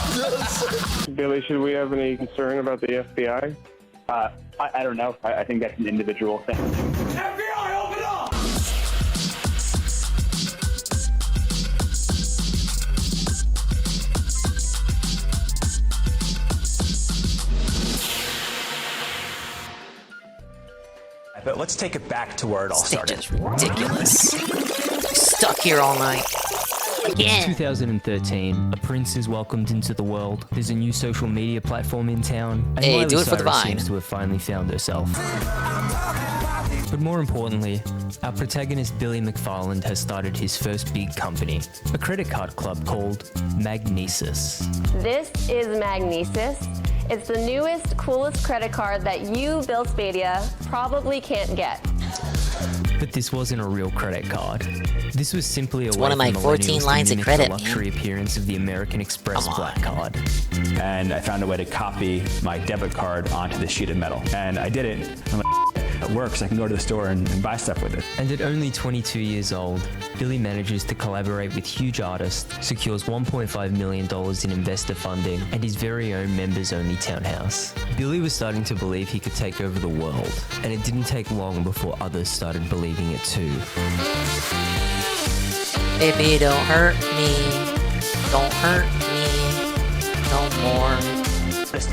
Billy, should we have any concern about the FBI? I don't know. I think that's an individual thing. FBI, open up! But let's take it back to where it all started. Just ridiculous. Stuck here all night. Again. In 2013, a prince is welcomed into the world. There's a new social media platform in town. And Hey, Miley do it for the Cyrus Vine. seems to have finally found herself. But more importantly, our protagonist Billy McFarland has started his first big company, a credit card club called Magnesis. This is Magnesis. It's the newest, coolest credit card that you, Bill Spadia, probably can't get. But this wasn't a real credit card. This was simply a way one of my for 14 millennials lines to of mimic credit, the luxury appearance of the American Express black card. And I found a way to copy my debit card onto the sheet of metal. And I did it. I'm like, it works. I can go to the store and buy stuff with it. And at only 22 years old, Billy manages to collaborate with huge artists, secures $1.5 million in investor funding, and his very own members-only townhouse. Billy was starting to believe he could take over the world, and it didn't take long before others started believing it too. Baby, don't hurt me. Don't hurt me no more.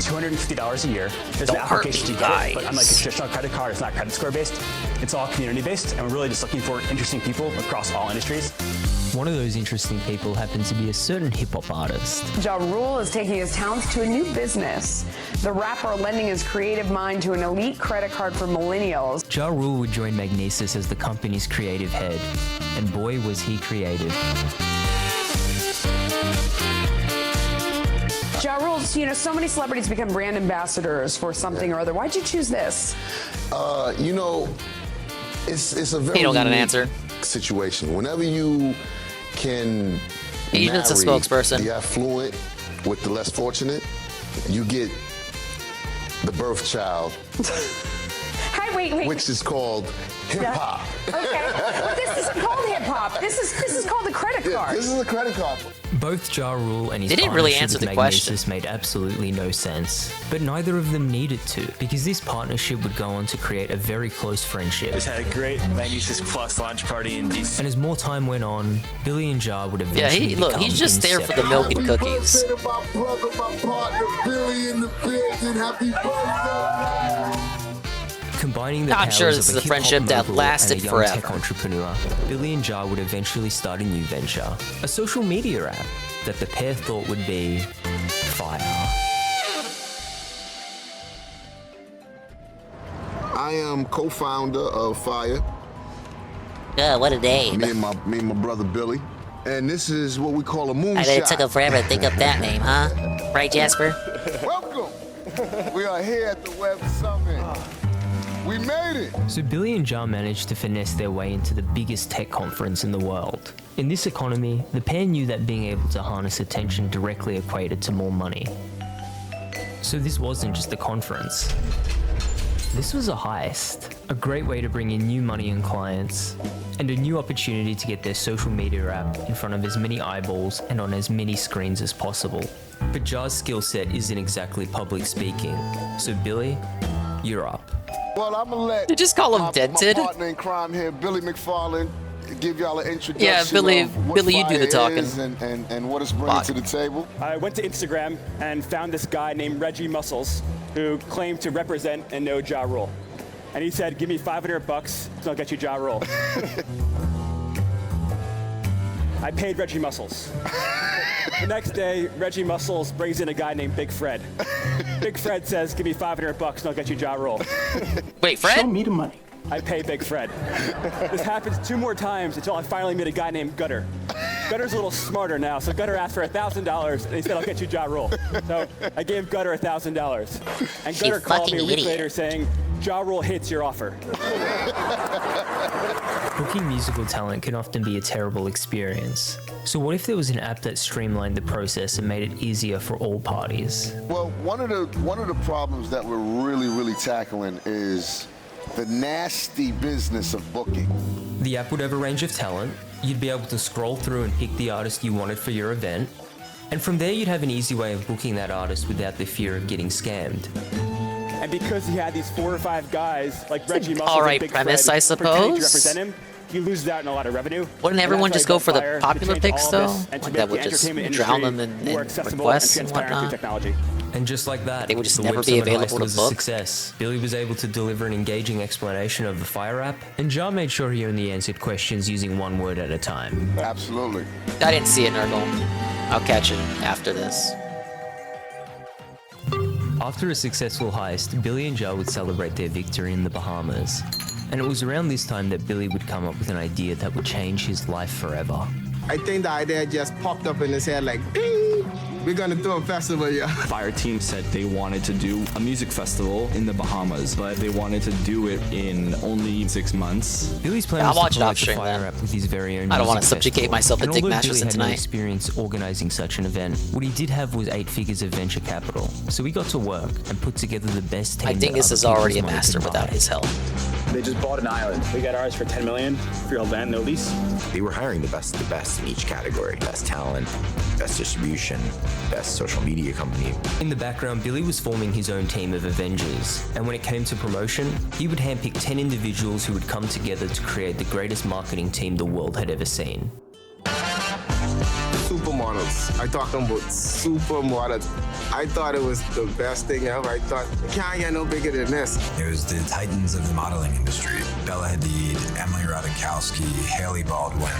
$250 a year. There's Don't an hurt application me, to get it, guys. but unlike a traditional credit card, it's not credit score based. It's all community based, and we're really just looking for interesting people across all industries. One of those interesting people happened to be a certain hip-hop artist. Ja Rule is taking his talents to a new business. The rapper lending his creative mind to an elite credit card for millennials. Ja Rule would join Magnesis as the company's creative head, and boy was he creative. Ja Rule, you know, so many celebrities become brand ambassadors for something or other. Why'd you choose this? You know, it's a very He don't got an unique answer. situation. Whenever you can He's just a marry spokesperson. the affluent with the less fortunate, you get the birth child, Hey, wait. which is called hip hop. Okay. Well, this is called hip hop. This is called a credit card. This is a credit card. Both Ja Rule and his They didn't really partnership answer with the question. Magnesis made absolutely no sense. But neither of them needed to, because this partnership would go on to create a very close friendship. Just had a great Magnesis Plus launch party in DC. And as more time went on, Billy and Ja would Yeah, eventually look, become he's just there for the milk and cookies. My brother, my partner, Billy in the building. Happy birthday. Combining the I'm powers sure of this is a a friendship hip-hop that mogul lasted and a young forever. tech entrepreneur, Billy and Ja would eventually start a new venture, a social media app that the pair thought would be fire. I am co-founder of Fire. Yeah, what a name. Me and my brother Billy. And this is what we call a I moonshot. bet it took him forever to think up that name, huh? Right, Jasper? Welcome. We are here at the Web Summit. We made it. So Billy and Ja managed to finesse their way into the biggest tech conference in the world. In this economy, the pair knew that being able to harness attention directly equated to more money. So this wasn't just a conference. This was a heist, a great way to bring in new money and clients, and a new opportunity to get their social media app in front of as many eyeballs and on as many screens as possible. But Ja's skill set isn't exactly public speaking, so Billy, you're up. Well, I'm gonna let Did you just call him Dented? my partner in crime here, Billy McFarland, give y'all an introduction. Yeah, Billy, of what Billy, you do the Fire talking. is and what it's bringing to the table. I went to Instagram and found this guy named Reggie Muscles who claimed to represent and know Ja Rule. And he said, give me $500 and I'll get you Ja Rule. I paid Reggie Muscles. The next day, Reggie Muscles brings in a guy named Big Fred. Big Fred says, give me $500 and I'll get you Ja Rule. Wait, Fred? Show me the money. I pay Big Fred. This happens 2 more times until I finally meet a guy named Gutter. Gutter's a little smarter now, so Gutter asked for $1,000 and he said, I'll get you Ja Rule. So I gave Gutter $1,000. And Gutter called me a week later saying, Ja Rule hates your offer. Booking musical talent can often be a terrible experience. So what if there was an app that streamlined the process and made it easier for all parties? Well, one of the problems that we're really tackling is the nasty business of booking. The app would have a range of talent, you'd be able to scroll through and pick the artist you wanted for your event, and from there you'd have an easy way of booking that artist without the fear of getting scammed. And because he had these 4 or 5 guys like Reggie Muscles alright and Big premise, Fred I pretending to suppose. represent him, he loses out on a lot of revenue. Wouldn't And everyone that's just why go he for built the Fire, to popular change picks, all though? of this and to Like make that the would just entertainment drown industry them in more accessible requests and and transparent whatnot. through technology. And just like that, They would just the never Web be Summit available heist to was book. a success. Billy was able to deliver an engaging explanation of the Fire app, and Ja made sure he only answered questions using one word at a time. Absolutely. I didn't see it, Nurgle. I'll catch it after this. After a successful heist, Billy and Ja would celebrate their victory in the Bahamas. And it was around this time that Billy would come up with an idea that would change his life forever. I think the idea just popped up in his head like, ping, we're gonna do a festival, yeah. Fire team said they wanted to do a music festival in the Bahamas, but they wanted to do it in only 6 months. Billy's plan I'll was watch to it promote off the stream Fire then. app with his very own I don't wanna music subjugate festival. myself to And Dick although Masterson Billy had no tonight. experience organizing such an event, what he did have was 8 figures of venture capital. So he got to work and put together the best team. I think that this other is already a people's money master could without buy. his help. They just bought an island. We got ours for $10 million for your land, no lease. They were hiring the best in each category. Best talent, best distribution, best social media company. In the background, Billy was forming his own team of Avengers, and when it came to promotion, he would handpick 10 individuals who would come together to create the greatest marketing team the world had ever seen. supermodels. I talking about supermodels. I thought it was the best thing ever. I thought, it can't get no bigger than this. It was the titans of the modeling industry. Bella Hadid, Emily Ratajkowski, Haley Baldwin.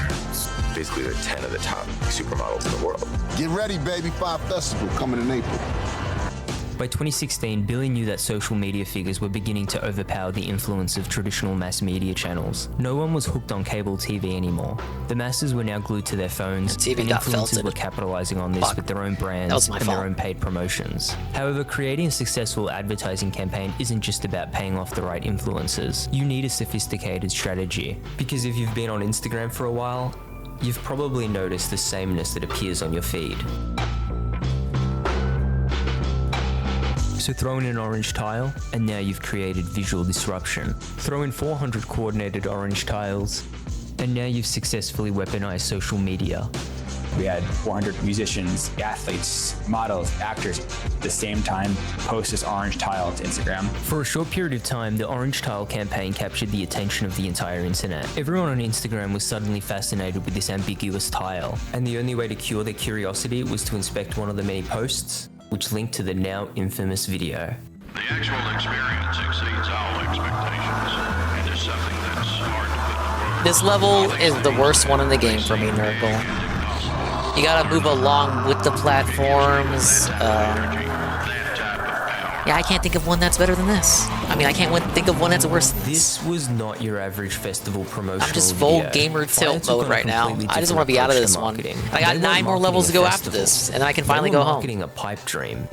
Basically, they're 10 of the top supermodels in the world. Get ready, baby. 5 Festival coming in April. By 2016, Billy knew that social media figures were beginning to overpower the influence of traditional mass media channels. No one was hooked on cable TV anymore. The masses were now glued to their phones, TV and got influencers felted. were capitalizing on this with their own brands and their own paid promotions. However, creating a successful advertising campaign isn't just about paying off the right influencers. You need a sophisticated strategy. Because if you've been on Instagram for a while, you've probably noticed the sameness that appears on your feed. So throw in an orange tile, and now you've created visual disruption. Throw in 400 coordinated orange tiles, and now you've successfully weaponized social media. We had 400 musicians, athletes, models, actors at the same time post this orange tile to Instagram. For a short period of time, the orange tile campaign captured the attention of the entire internet. Everyone on Instagram was suddenly fascinated with this ambiguous tile, and the only way to cure their curiosity was to inspect one of the many posts, which linked to the now infamous video. The actual experience exceeds all expectations. It is something that's hard to put in words. This level is the worst one in the game for me, Nurgle. You gotta move along with the platforms. Yeah, I can't think of one that's better than this. I mean, I can't think of one that's worse than this. This was not your average festival promotional I'm just full video. gamer tilt Fire mode took on a right now. completely I just want to be out of different this approach one. to marketing. I got They 9 weren't more levels to marketing go a after festival. this, and then I can finally They were go home. marketing a pipe dream.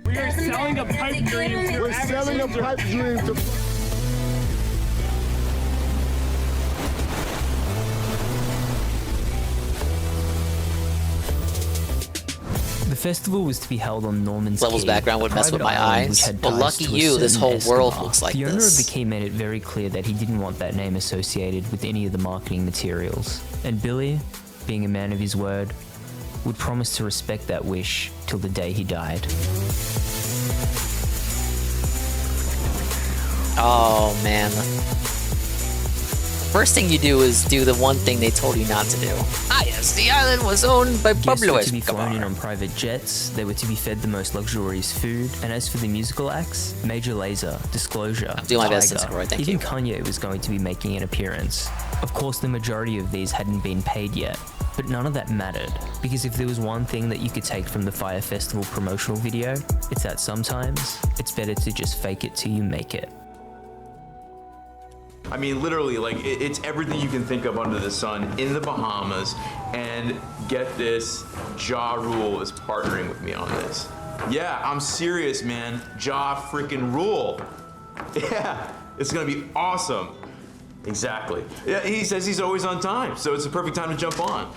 We are selling a pipe dream. We're selling a pipe dream to... The festival was to be held on Norman's Level's Key, background would a mess with private my island which eyes. had But ties lucky to a you, this certain whole world Escobar. looks like the owner this. of the key made it very clear that he didn't want that name associated with any of the marketing materials. And Billy, being a man of his word, would promise to respect that wish till the day he died. Oh, man. First thing you do is do the one thing they told you not to do. Ah, yes, the island was owned by Guests Pablo were to be flown in Escobar. on private jets, they were to be fed the most luxurious food, and as for the musical acts, Major Lazer, Disclosure, I'm doing my best, Tyga, Roy, thank even you. Kanye was going to be making an appearance. Of course, the majority of these hadn't been paid yet, but none of that mattered, because if there was one thing that you could take from the Fire Festival promotional video, it's that sometimes it's better to just fake it till you make it. I mean, literally, like, it's everything you can think of under the sun in the Bahamas, and get this, Ja Rule is partnering with me on this. Yeah, I'm serious, man. Ja freaking Rule. Yeah, it's gonna be awesome. Exactly. Yeah, he says he's always on time, so it's the perfect time to jump on.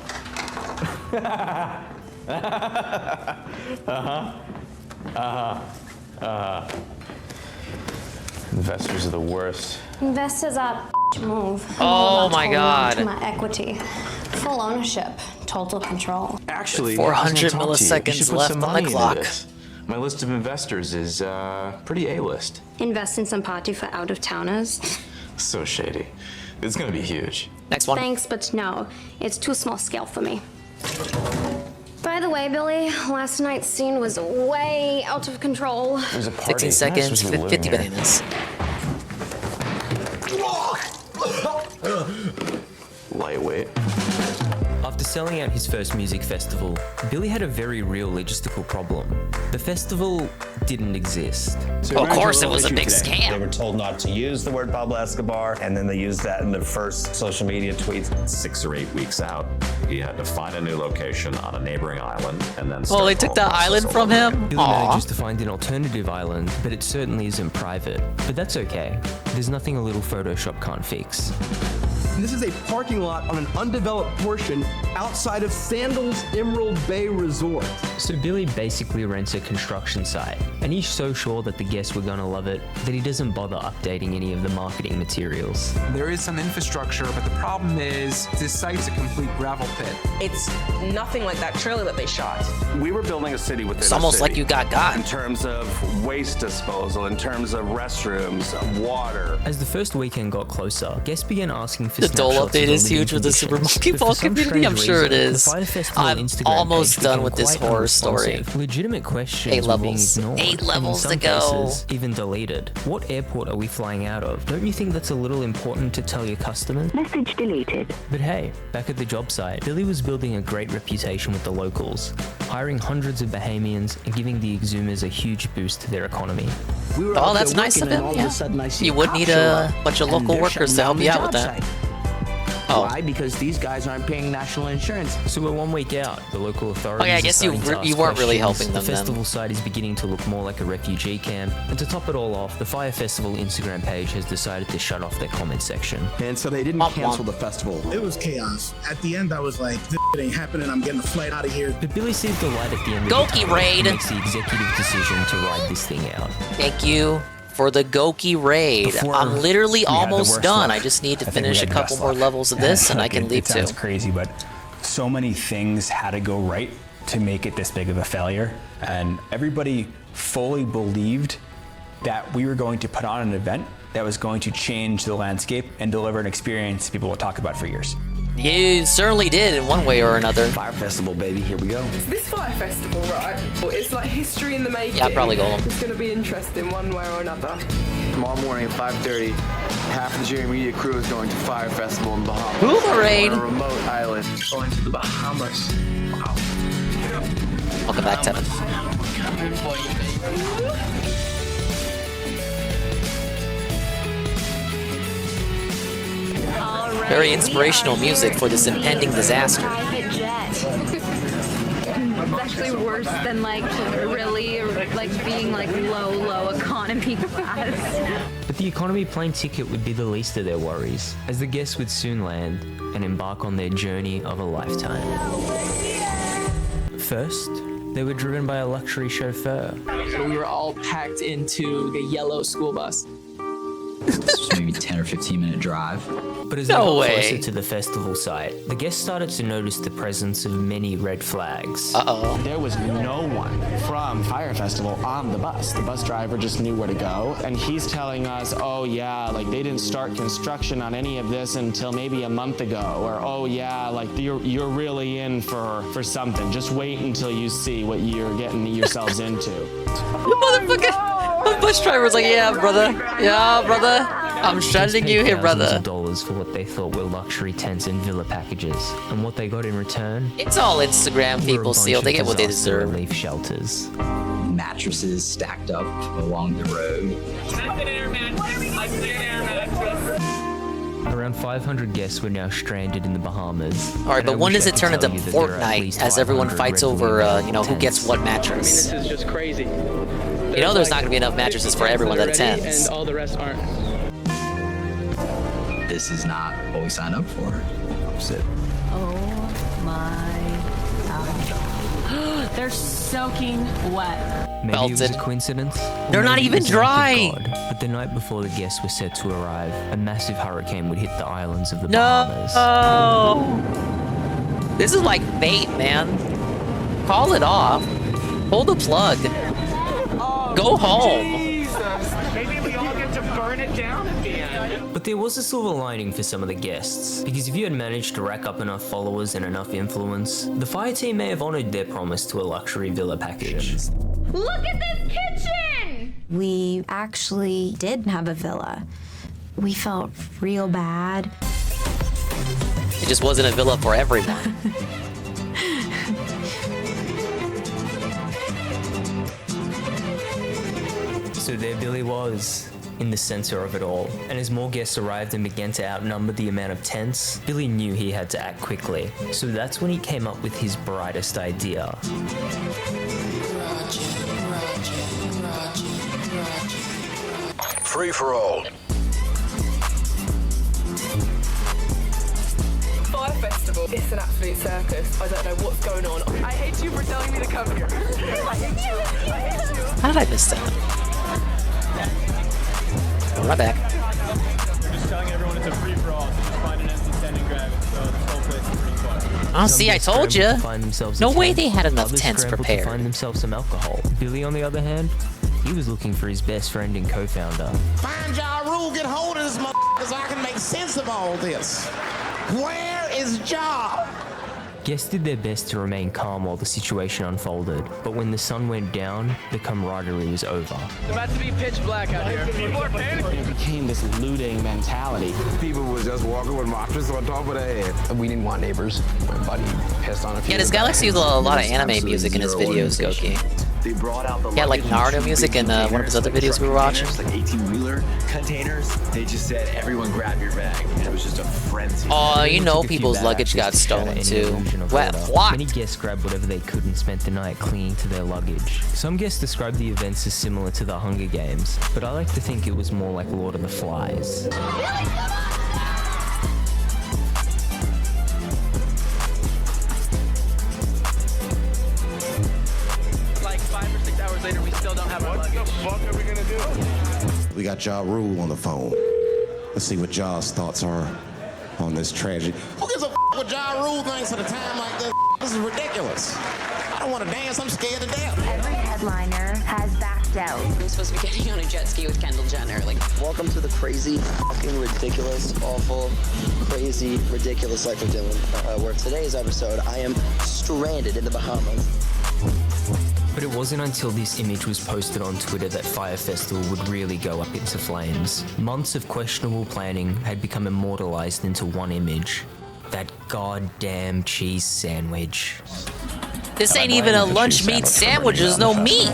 Investors are the worst. Investors are move. Oh my God. My equity. Full ownership. Total control. Actually, 400 I was gonna talk to you. You should milliseconds put left some on the money into clock. this. My list of investors is pretty A-list. Invest in some party for out-of-towners. So shady. It's gonna be huge. Next one. Thanks, but no. It's too small scale for me. By the way, Billy, last night's scene was way out of control. It was a party. 16 seconds, 50 bananas. Lightweight. After selling out his first music festival, Billy had a very real logistical problem. The festival didn't exist. Of course it was a big scam. They were told not to use the word Pablo Escobar, and then they used that in their first social media tweets. 6 or 8 weeks out, he had to find a new location on a neighboring island and then Oh, they took the island from him? Billy Aww. manages to find an alternative island, but it certainly isn't private. But that's okay. There's nothing a little Photoshop can't fix. This is a parking lot on an undeveloped portion outside of Sandals Emerald Bay Resort. So Billy basically rents a construction site, and he's so sure that the guests were gonna love it that he doesn't bother updating any of the marketing materials. There is some infrastructure, but the problem is this site's a complete gravel pit. It's nothing like that trailer that they shot. We were building a city within It's a almost city like you got. in terms of waste disposal, in terms of restrooms, water. As the first weekend got closer, guests began asking for The Dole snapshots update of the is huge living with the Super conditions. Monkey But for Ball some community. I'm strange sure it reason, is. the Fire Festival I'm Instagram almost page done became with this quite horror story. unresponsive. Legitimate questions 8 were being levels. ignored. 8 levels and in to some go. cases, even deleted. What airport are we flying out of? Don't you think that's a little important to tell your customers? Message deleted. But hey, back at the job site, Billy was building a great reputation with the locals, hiring hundreds of Bahamians and giving the Exhumers a huge boost to their economy. Oh, that's nice of him. Yeah. You would need a bunch of local workers to help you out with that. Oh. Why? Because these guys aren't paying national insurance. So we're 1 week out. The local authorities. Okay, I guess you weren't really helping them The then. festival site is beginning to look more like a refugee camp. And to top it all off, the Fire Festival Instagram page has decided to shut off their comment section. And so they didn't cancel the festival. It was chaos. At the end, I was like, this ain't happening. I'm getting a flight out of here. But Billy sees the light at the end of Goki the tunnel raid. and makes the executive decision to ride this thing out. Thank you for the Goki raid. I'm literally almost done. I just need to finish a couple more levels of this and I can leave It sounds too. crazy, but so many things had to go right to make it this big of a failure. And everybody fully believed that we were going to put on an event that was going to change the landscape and deliver an experience people will talk about for years. You certainly did in one way or another. Fire Festival, baby, here we go. This Fire Festival, right? It's like history in the making. Yeah, probably go home. It's going to be interesting one way or another. Tomorrow morning at 5:30, half the Jerry Media crew is going to Fire Festival in Bahamas. Hula raid. On a remote island. Going to the Bahamas. Wow. Welcome back, Tevin. Very inspirational music for this impending disaster. It's actually worse than like really like being like low economy class. But the economy plane ticket would be the least of their worries, as the guests would soon land and embark on their journey of a lifetime. First, they were driven by a luxury chauffeur. So we were all packed into the yellow school bus. This was maybe 10 or 15 minute drive. But as they got closer to the festival site, the guests started to notice the presence of many red flags. There was no one from Fire Festival on the bus. The bus driver just knew where to go. And he's telling us, oh yeah, like they didn't start construction on any of this until maybe a month ago. Or, oh yeah, like you're really in for something. Just wait until you see what you're getting yourselves into. Motherfucker! The bus driver's like, yeah, brother. Yeah, brother. I'm sending you here, brother. $dollars for what they thought were luxury tents and villa packages, and what they got in return. It's all Instagram people, Seal. They get what they deserve. Relief shelters. Mattresses stacked up along the road. Around 500 guests were now stranded in the Bahamas. Alright, but when does it turn into Fortnite as everyone fights over, who gets what mattress? This is just crazy. You know there's not going to be enough mattresses for everyone that attends. And all the rest aren't. This is not what we signed up for. Sit. Oh my god. They're soaking wet. Maybe it was a coincidence. They're not even dry. But the night before the guests were set to arrive, a massive hurricane would hit the islands of the Bahamas. No! This is like fate, man. Call it off. Pull the plug. Go home. Maybe we all get to burn it down at the end. But there was a silver lining for some of the guests, because if you had managed to rack up enough followers and enough influence, the fire team may have honored their promise to a luxury villa package. Look at this kitchen! We actually did have a villa. We felt real bad. It just wasn't a villa for everyone. So there Billy was, in the center of it all. And as more guests arrived and began to outnumber the amount of tents, Billy knew he had to act quickly. So that's when he came up with his brightest idea. Free for all. Fire Festival. It's an absolute circus. I don't know what's going on. I hate you for telling me to come here. I hate you. I hate you. How did I miss that? I'm right back. I'm just telling everyone it's a free for all, so just find an empty tent and grab it. So this whole place is free for all. Oh, see, I told you. No way they had enough Others tents scrambled prepared. to find themselves some alcohol. Billy, on the other hand, he was looking for his best friend and co-founder. Find Ja Rule, get hold of this motherfucker so I can make sense of all this. Where is Ja? Guests did their best to remain calm while the situation unfolded, but when the sun went down, the camaraderie was over. It's about to be pitch black out here. People are panicking. It became this looting mentality. People was just walking with mattresses on top of their head. We didn't want neighbors. My buddy pissed on a few. Yeah, this guy likes to use a lot of anime music in his videos, Goki. They brought out the Yeah, like Naruto music in one of his other videos we were watching. Like 18-wheeler containers. They just said, everyone grab your bag. And it was just a frenzy. Oh, you know Took a few people's bad luggage got actors to shatter stolen any too. illusion of Wet order. flop. Many guests grabbed whatever they could and spent the night clinging to their luggage. Some guests described the events as similar to the Hunger Games, but I like to think it was more like Lord of the Flies. Like 5 or 6 hours later, we still don't have our luggage. What the fuck are we gonna do? We got Ja Rule on the phone. Let's see what Ja's thoughts are on this tragedy. Who gives a f what Ja Rule thinks at a time like this? This is ridiculous. I don't want to dance. I'm scared to death. Every headliner has backed out. I'm supposed to be getting on a jet ski with Kendall Jenner. Like, welcome to the crazy, fucking ridiculous, awful, crazy, ridiculous life of Dylan. Where today's episode, I am stranded in the Bahamas. But it wasn't until this image was posted on Twitter that Fyre Festival would really go up into flames. Months of questionable planning had become immortalized into one image. That goddamn cheese sandwich. This ain't even a lunch meat sandwich, there's no meat.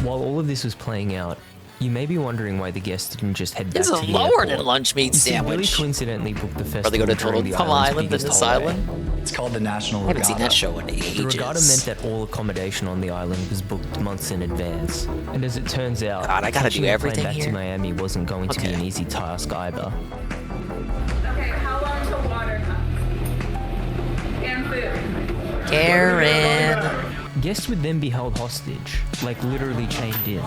While all of this was playing out, you may be wondering why the guests didn't just head back This to is the lower airport. than lunch meat You see, Billy sandwich. coincidentally booked the festival Or they go to during Total the Come island's Island, biggest this holiday. island. It's called the National I haven't seen Regatta. that show in ages. The regatta meant that all accommodation on the island was booked months in advance. And as it turns out, God, I gotta catching do a plane everything back here. to Miami wasn't going to be an easy task either. Okay, how long till water comes? And food. Karen. Guests would then be held hostage, like literally chained in.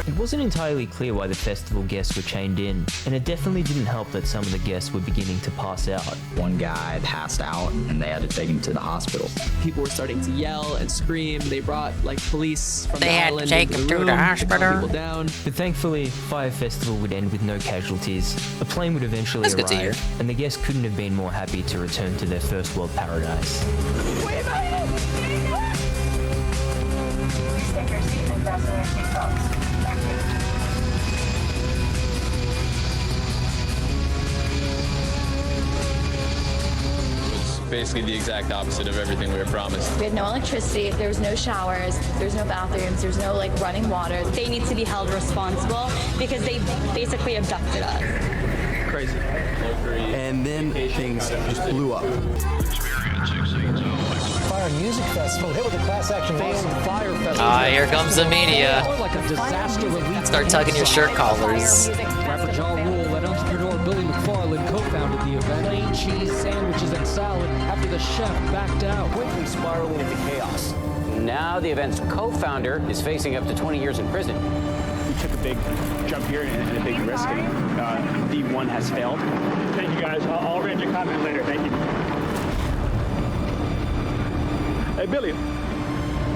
It wasn't entirely clear why the festival guests were chained in, and it definitely didn't help that some of the guests were beginning to pass out. One guy passed out and they had to take him to the hospital. People were starting to yell and scream. They brought like police from They the had to island take into him the to room the to calm hospital. people down. But thankfully, Fyre Festival would end with no casualties. A plane would eventually That's good to hear. arrive, and the guests couldn't have been more happy to return to their first world paradise. Take your seat and fasten your seatbelts. Basically the exact opposite of everything we were promised. We had no electricity, there was no showers, there's no bathrooms, there's no like running water. They need to be held responsible because they basically abducted us. Crazy. And then things just blew up. Fire Music Festival hit with a class action lawsuit. Fire Festival. Ah, here comes the media. Like a disaster relief. Start tugging your shirt collars. Rapper Ja Rule and entrepreneur Billy McFarland co-founded the event. Plain cheese sandwiches and salad after the chef backed out. Quickly spiraling into chaos. Now the event's co-founder is facing up to 20 years in prison. We took a big jump here and a big risk, and D1 has failed. Thank you guys. I'll read your comment later. Thank you. Hey, Billy.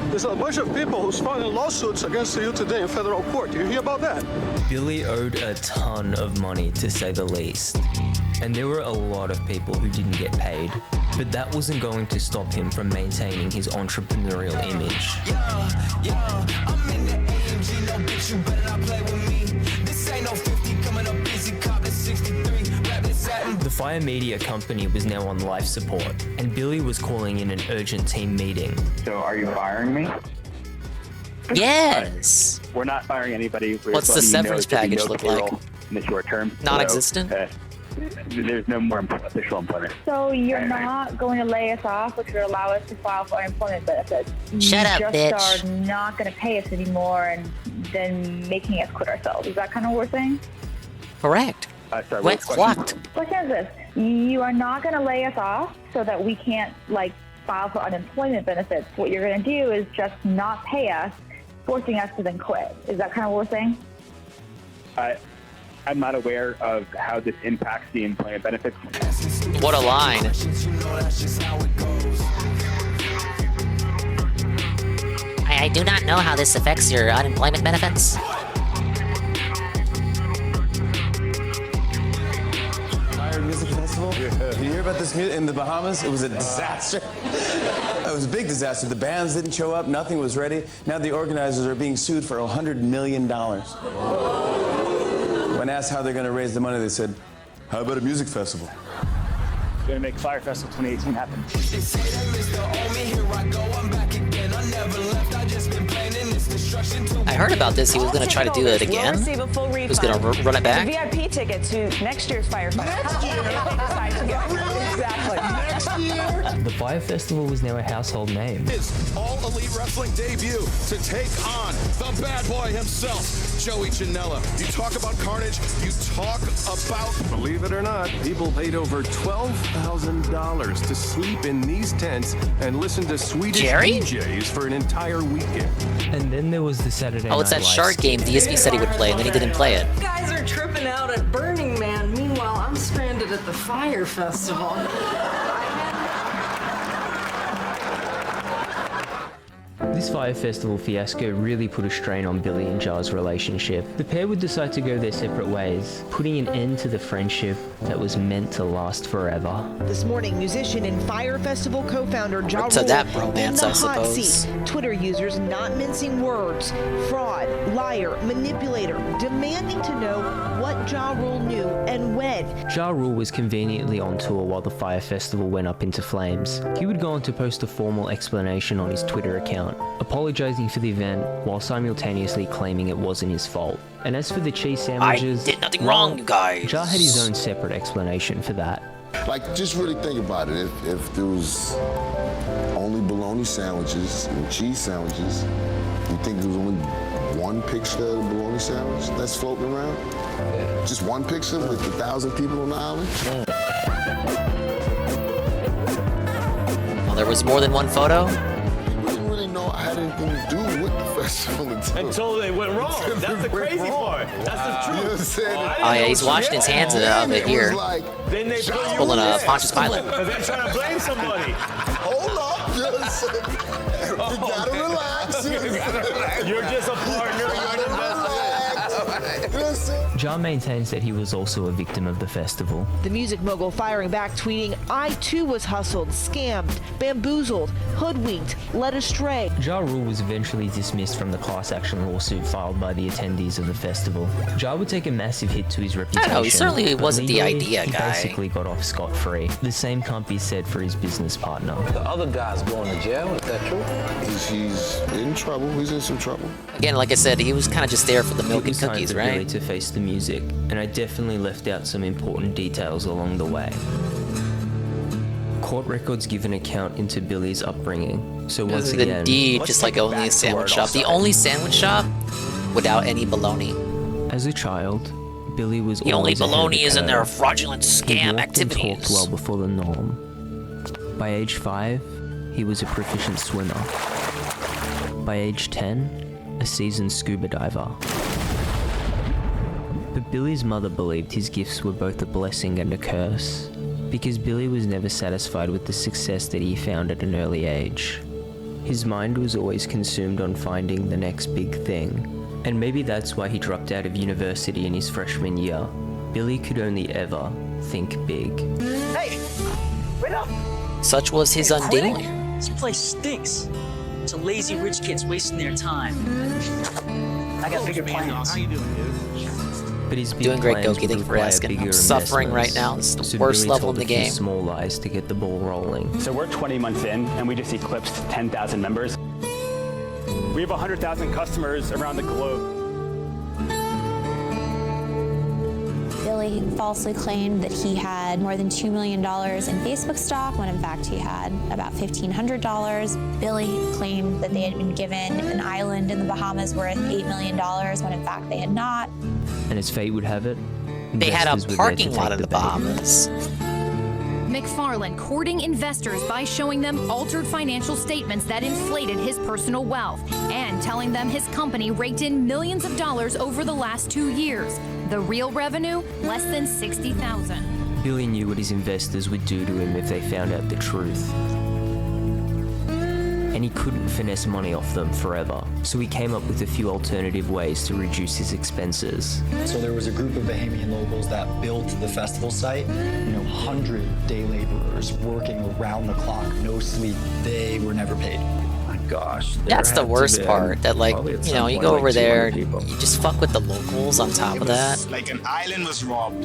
There's a bunch of people who's filing lawsuits against you today in federal court. Do you hear about that? Billy owed a ton of money, to say the least. And there were a lot of people who didn't get paid. But that wasn't going to stop him from maintaining his entrepreneurial image. I'm in the AMG, no bitch, you better not play with me. This ain't no 50 coming up busy, cop at 63. The Fyre Media company was now on life support, and Billy was calling in an urgent team meeting. So are you firing me? Yes. We're not firing anybody. We're What's the letting you know severance there'll be package no look like? payroll in the short term. Non-existent? So, there's no more official employment. So you're not going to lay us off, which would allow us to file for unemployment benefits. Shut up, you bitch. just are not going to pay us anymore and then making us quit ourselves. Is that kind of what we're saying? Correct. Sorry, Wet clocked. Question is this. You are not going to lay us off so that we can't, file for unemployment benefits. What you're going to do is just not pay us, forcing us to then quit. Is that kind of what we're saying? I'm not aware of how this impacts the employment benefits. What a line. I I do not know how this affects your unemployment benefits. Fire Music Festival? Did you hear about this in the Bahamas? It was a disaster. It was a big disaster. The bands didn't show up. Nothing was ready. Now the organizers are being sued for $100 million. When asked how they're going to raise the money, they said, how about a music festival? Gonna make Fire Festival 2018 happen. I heard about this. He was going to try to do it again. He was going to run it back. VIP ticket to next year's Fire Festival. Exactly. Next year. The Fire Festival was now a household name. His All Elite Wrestling debut to take on the bad boy himself, Joey Janela. You talk about carnage, you talk about... Believe it or not, people paid over $12,000 to sleep in these tents and listen to Swedish DJs for an entire weekend. And then there was the Saturday Oh, it's that shark game DSP said he would play, and then he didn't play it. You guys are tripping out at Burning Man. Meanwhile, I'm stranded at the Fire Festival. This Fire Festival fiasco really put a strain on Billy and Jar's relationship. The pair would decide to go their separate ways, putting an end to the friendship that was meant to last forever. This morning, musician and Fire Festival co-founder Ja To Rule that in bromance, the I hot suppose. seat. Twitter users not mincing words, fraud, liar, manipulator, demanding to know what Ja Rule knew and when. Ja Rule was conveniently on tour while the Fire Festival went up into flames. He would go on to post a formal explanation on his Twitter account, apologizing for the event while simultaneously claiming it wasn't his fault. And as for the cheese sandwiches, I did nothing wrong, you guys. Ja had his own separate explanation for that. Like, just really think about it. If there was only bologna sandwiches and cheese sandwiches, you think there was only one picture of the bologna sandwich that's floating around? Just one picture with 1,000 people on the island? Well, there was more than one photo. I didn't really know I had anything to do with the festival Until they went wrong. That's the crazy part. That's the truth. You know what I'm saying? Oh yeah, he's washing his hands of it here. Then they put you Pulling a in. Pontius Pilate. And they're trying to blame somebody. Hold up. You gotta relax. You're just a partner. You're an investor. Ja maintains that he was also a victim of the festival. The music mogul firing back, tweeting, I too was hustled, scammed, bamboozled, hoodwinked, led astray. Ja Rule was eventually dismissed from the class action lawsuit filed by the attendees of the festival. Ja would take a massive hit to his reputation. I know, he certainly but wasn't the legally, idea he guy. basically got off scot-free. The same can't be said for his business partner. The other guy's going to jail. Is that true? He's in trouble. He's in some trouble. Again, like I said, he was kind of just there for the milk It and was time cookies, for Billy right? to face the music, and I definitely left out some important details along the way. Court records give an account into Billy's upbringing, so This once is again... indeed just like only a sandwich shop. The only sandwich shop without any baloney. As a child, Billy was The only always ahead of baloney the is in curve. their fraudulent He scam walked and activities. talked well before the norm. By age 5, he was a proficient swimmer. By age 10, a seasoned scuba diver. But Billy's mother believed his gifts were both a blessing and a curse, because Billy was never satisfied with the success that he found at an early age. His mind was always consumed on finding the next big thing, and maybe that's why he dropped out of university in his freshman year. Billy could only ever think big. Hey, wait up! Such was his undoing. This place stinks. It's a lazy rich kids wasting their time. I got bigger plans. How you doing, dude? But his big Doing great, plans Goki. would Thank you for require asking. bigger I'm suffering right investments. now. It's the So worst Billy level told in the a few game. small lies to get the ball rolling. So we're 20 months in, and we just eclipsed 10,000 members. We have 100,000 customers around the globe. Billy falsely claimed that he had more than $2 million in Facebook stock, when in fact he had about $1,500. Billy claimed that they had been given an island in the Bahamas worth $8 million, when in fact they had not. And as fate would have it, They had a investors were there to parking lot take in the bait. Bahamas. McFarland courting investors by showing them altered financial statements that inflated his personal wealth and telling them his company raked in millions of dollars over the last 2 years. The real revenue, less than $60,000. Billy knew what his investors would do to him if they found out the truth. And and he couldn't finesse money off them forever. So he came up with a few alternative ways to reduce his expenses. So there was a group of Bahamian locals that built the festival site. 100 day laborers working around the clock, no sleep. They were never paid. My gosh. That's the worst part. That like, you go over there, you just fuck with the locals on top of that. Like an island was robbed.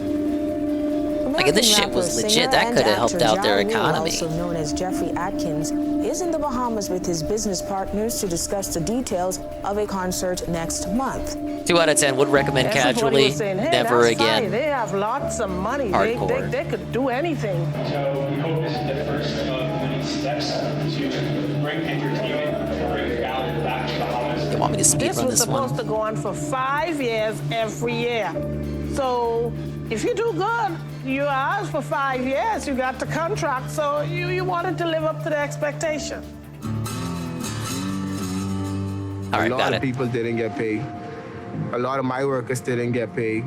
Like if this shit was legit, that could have helped out their economy. Also known as Jeffrey Atkins, is in the Bahamas with his business partners to discuss the details of a concert next month. 2 out of 10 would recommend casually. Never again. They have lots of money. Hardcore. They could do anything. So we hope this is the first of many steps to bring entertainment, to bring value back to the Bahamas. You want me to speed This run was this one? supposed to go on for 5 years every year. So if you do good, you asked for 5 years, you got the contract, so you wanted to live up to the expectation. All right, a lot of people didn't get paid. A lot of my workers didn't get paid.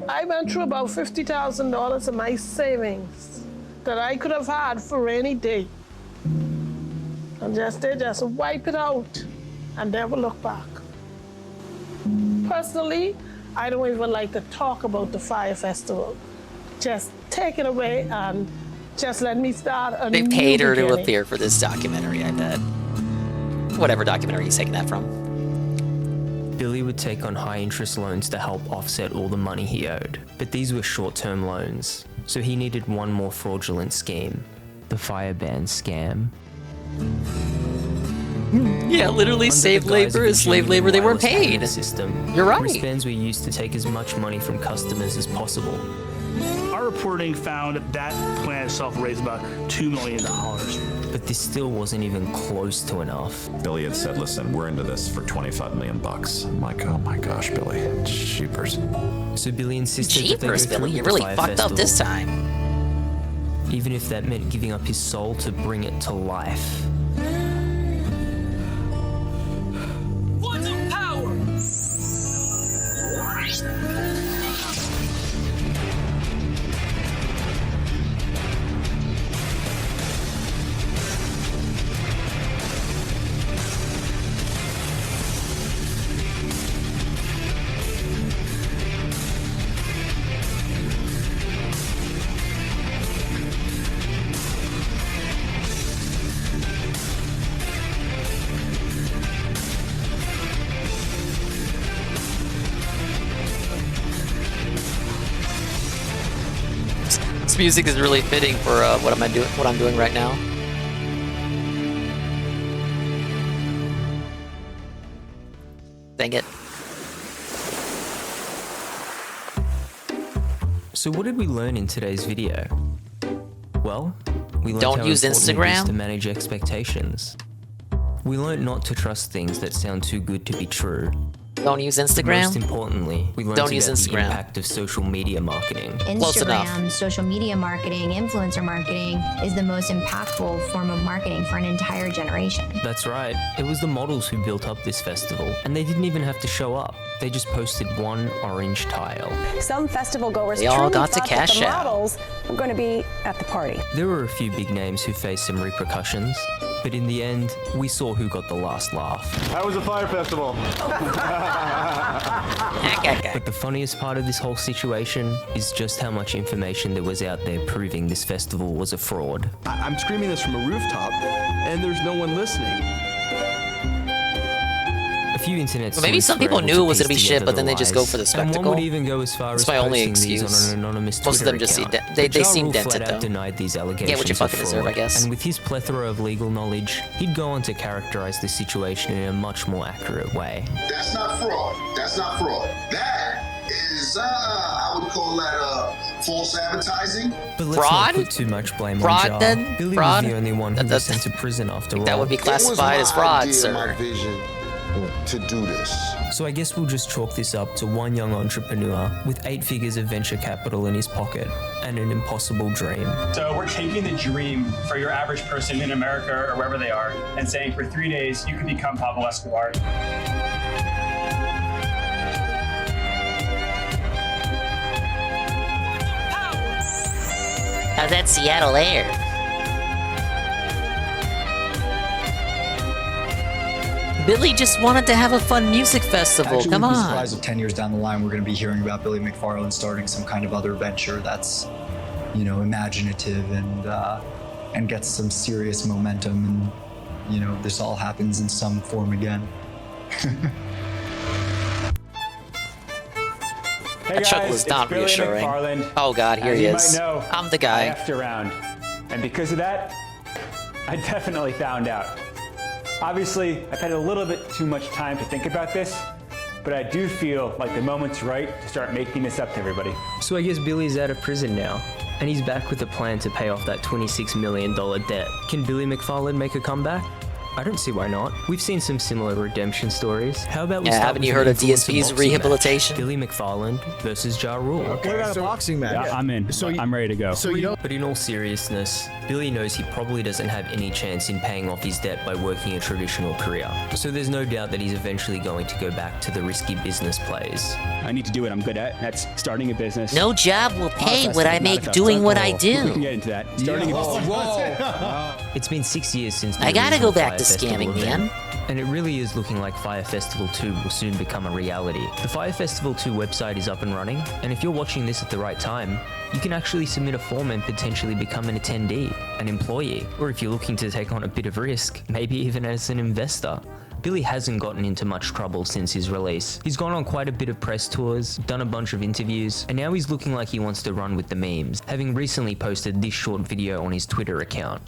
I went through about $50,000 of my savings that I could have had for a rainy day. And they just wipe it out and never look back. Personally, I don't even like to talk about the Fire Festival. Just take it away and just let me start a They new paid her to beginning. appear for this documentary, I bet. Whatever documentary he's taking that from. Billy would take on high-interest loans to help offset all the money he owed, but these were short-term loans, so he needed one more fraudulent scheme, the fire ban scam. Yeah, literally slave labor is slave labor. They weren't paid. You're right. Wristbands were used to take as much money from customers as possible. Our reporting found that plan itself raised about $2 million. But this still wasn't even close to enough. Billy had said, listen, we're into this for 25 million bucks. I'm like, oh my gosh, Billy, jeepers. So Billy insisted that they go Jeepers, through Billy, with you the really fire fucked up festival, this time. even if that meant giving up his soul to bring it to life. Quantum power! This music is really fitting for what I'm doing right now. Dang it. So what did we learn in today's video? Well, we learned Don't how use important it is Instagram. to manage expectations. We learned not to trust things that sound too good to be true. Don't use Instagram. Most importantly, we learned Don't about use the Instagram. impact of social media marketing. Instagram, social media marketing, influencer marketing is the most impactful form of marketing for an entire generation. That's right. It was the models who built up this festival, and they didn't even have to show up. They just posted one orange tile. Some festival goers They all truly got to thought cash that the out. models were going to be at the party. There were a few big names who faced some repercussions, but in the end, we saw who got the last laugh. How was the fire festival? But the funniest part of this whole situation is just how much information there was out there proving this festival was a fraud. I'm screaming this from a rooftop, and there's no one listening. A few internet Well, maybe sleuths some were people able knew to it was piece gonna be shit, together but then the they just go lies. for the And spectacle. one would even go as far That's as my only posting these excuse. on an anonymous Most of them Twitter just account. they But seem Ja Rule dented flat out though. denied these allegations Get what you of fucking deserve, I fraud. guess. And with his plethora of legal knowledge, he'd go on to characterize the situation in a much more accurate way. That's not fraud. That's not fraud. That is, I would call that false advertising. But let's not put too much blame Fraud, on Ja. then? Billy Fraud? was the only one who was That's- sent to prison after all. that would be It was classified as my fraud, idea, sir. my vision to do this. So I guess we'll just chalk this up to one young entrepreneur with 8 figures of venture capital in his pocket and an impossible dream. So we're taking the dream for your average person in America or wherever they are and saying for 3 days you could become Pablo Escobar. How's that Seattle air? Billy just wanted to have a fun music festival. Actually, Come wouldn't be on. surprised if 10 years down the line we're going to be hearing about Billy McFarland starting some kind of other venture that's, you know, imaginative and gets some serious momentum, and, you know, this all happens in some form again. Hey That chuckle guys, is not it's Billy reassuring. McFarland. Oh God, here As he you is. might know, I'm the I guy. effed around, and because of that, I definitely found out. Obviously, I've had a little bit too much time to think about this, but I do feel like the moment's right to start making this up to everybody. So I guess Billy's out of prison now, and he's back with a plan to pay off that $26 million debt. Can Billy McFarland make a comeback? I don't see why not. We've seen some similar redemption stories. How about we Yeah, start haven't with you an heard of influencer DSP's boxing rehabilitation? match? Billy McFarland versus Ja Rule. What about a boxing match? Yeah, I'm in. I'm ready to go. But in all seriousness, Billy knows he probably doesn't have any chance in paying off his debt by working a traditional career. So there's no doubt that he's eventually going to go back to the risky business plays. I need to do what I'm good at. That's starting a business. No job will pay what I make doing what I We do. can get into that. Starting a business. It's been 6 years since the I gotta original go back Fyre to Festival scamming, event, man. And it really is looking like Fyre Festival 2 will soon become a reality. The Fyre Festival 2 website is up and running, and if you're watching this at the right time, you can actually submit a form and potentially become an attendee, an employee, or if you're looking to take on a bit of risk, maybe even as an investor. Billy hasn't gotten into much trouble since his release. He's gone on quite a bit of press tours, done a bunch of interviews, and now he's looking like he wants to run with the memes, having recently posted this short video on his Twitter account.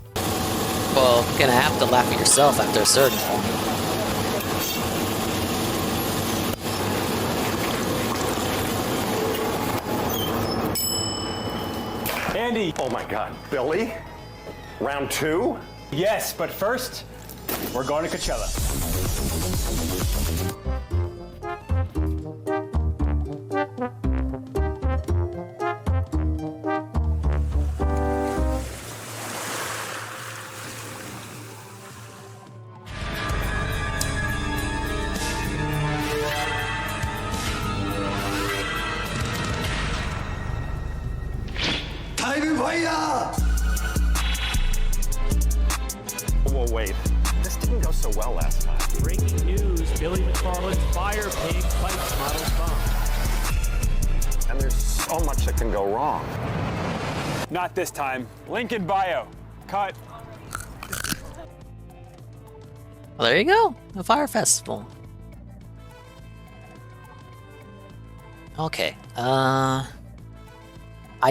Well, you're gonna have to laugh at yourself after a certain point. Andy! Oh my God, Billy? Round 2? Yes, but first, we're going to Coachella. Whoa, wait. This didn't go so well last time. Breaking news, Billy McFarland's Fire Pig fights Model Bomb. And there's so much that can go wrong. Not this time. Link in bio. Cut. Well, there you go. The Fyre Festival. Okay. I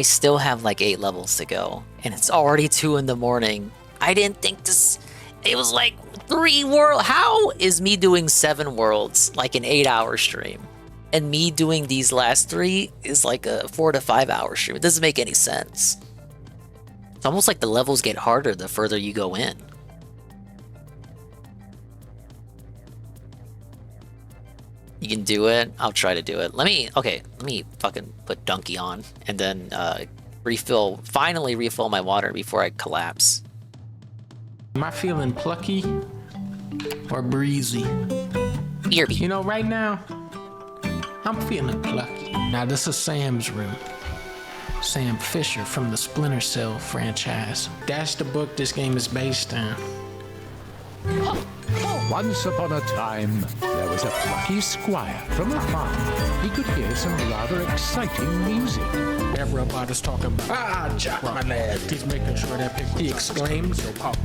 still have like 8 levels to go, and it's already 2 in the morning. I didn't think this. It was like 3 worlds. How is me doing 7 worlds like an 8-hour stream, and me doing these last 3 is like a 4 to 5 hour stream? It doesn't make any sense. It's almost like the levels get harder the further you go in. You can do it. I'll try to do it. Let me fucking put Donkey on and then finally refill my water before I collapse. Am I feeling plucky or breezy? Earby. You know, right now, I'm feeling plucky. Now, this is Sam's room. Sam Fisher from the Splinter Cell franchise. That's the book this game is based on. Once upon a time, there was a plucky squire from a farm. He could hear some rather exciting music. Everybody's talking about, Jack, my lad. He's making sure that he exclaims, "Yo, Pop,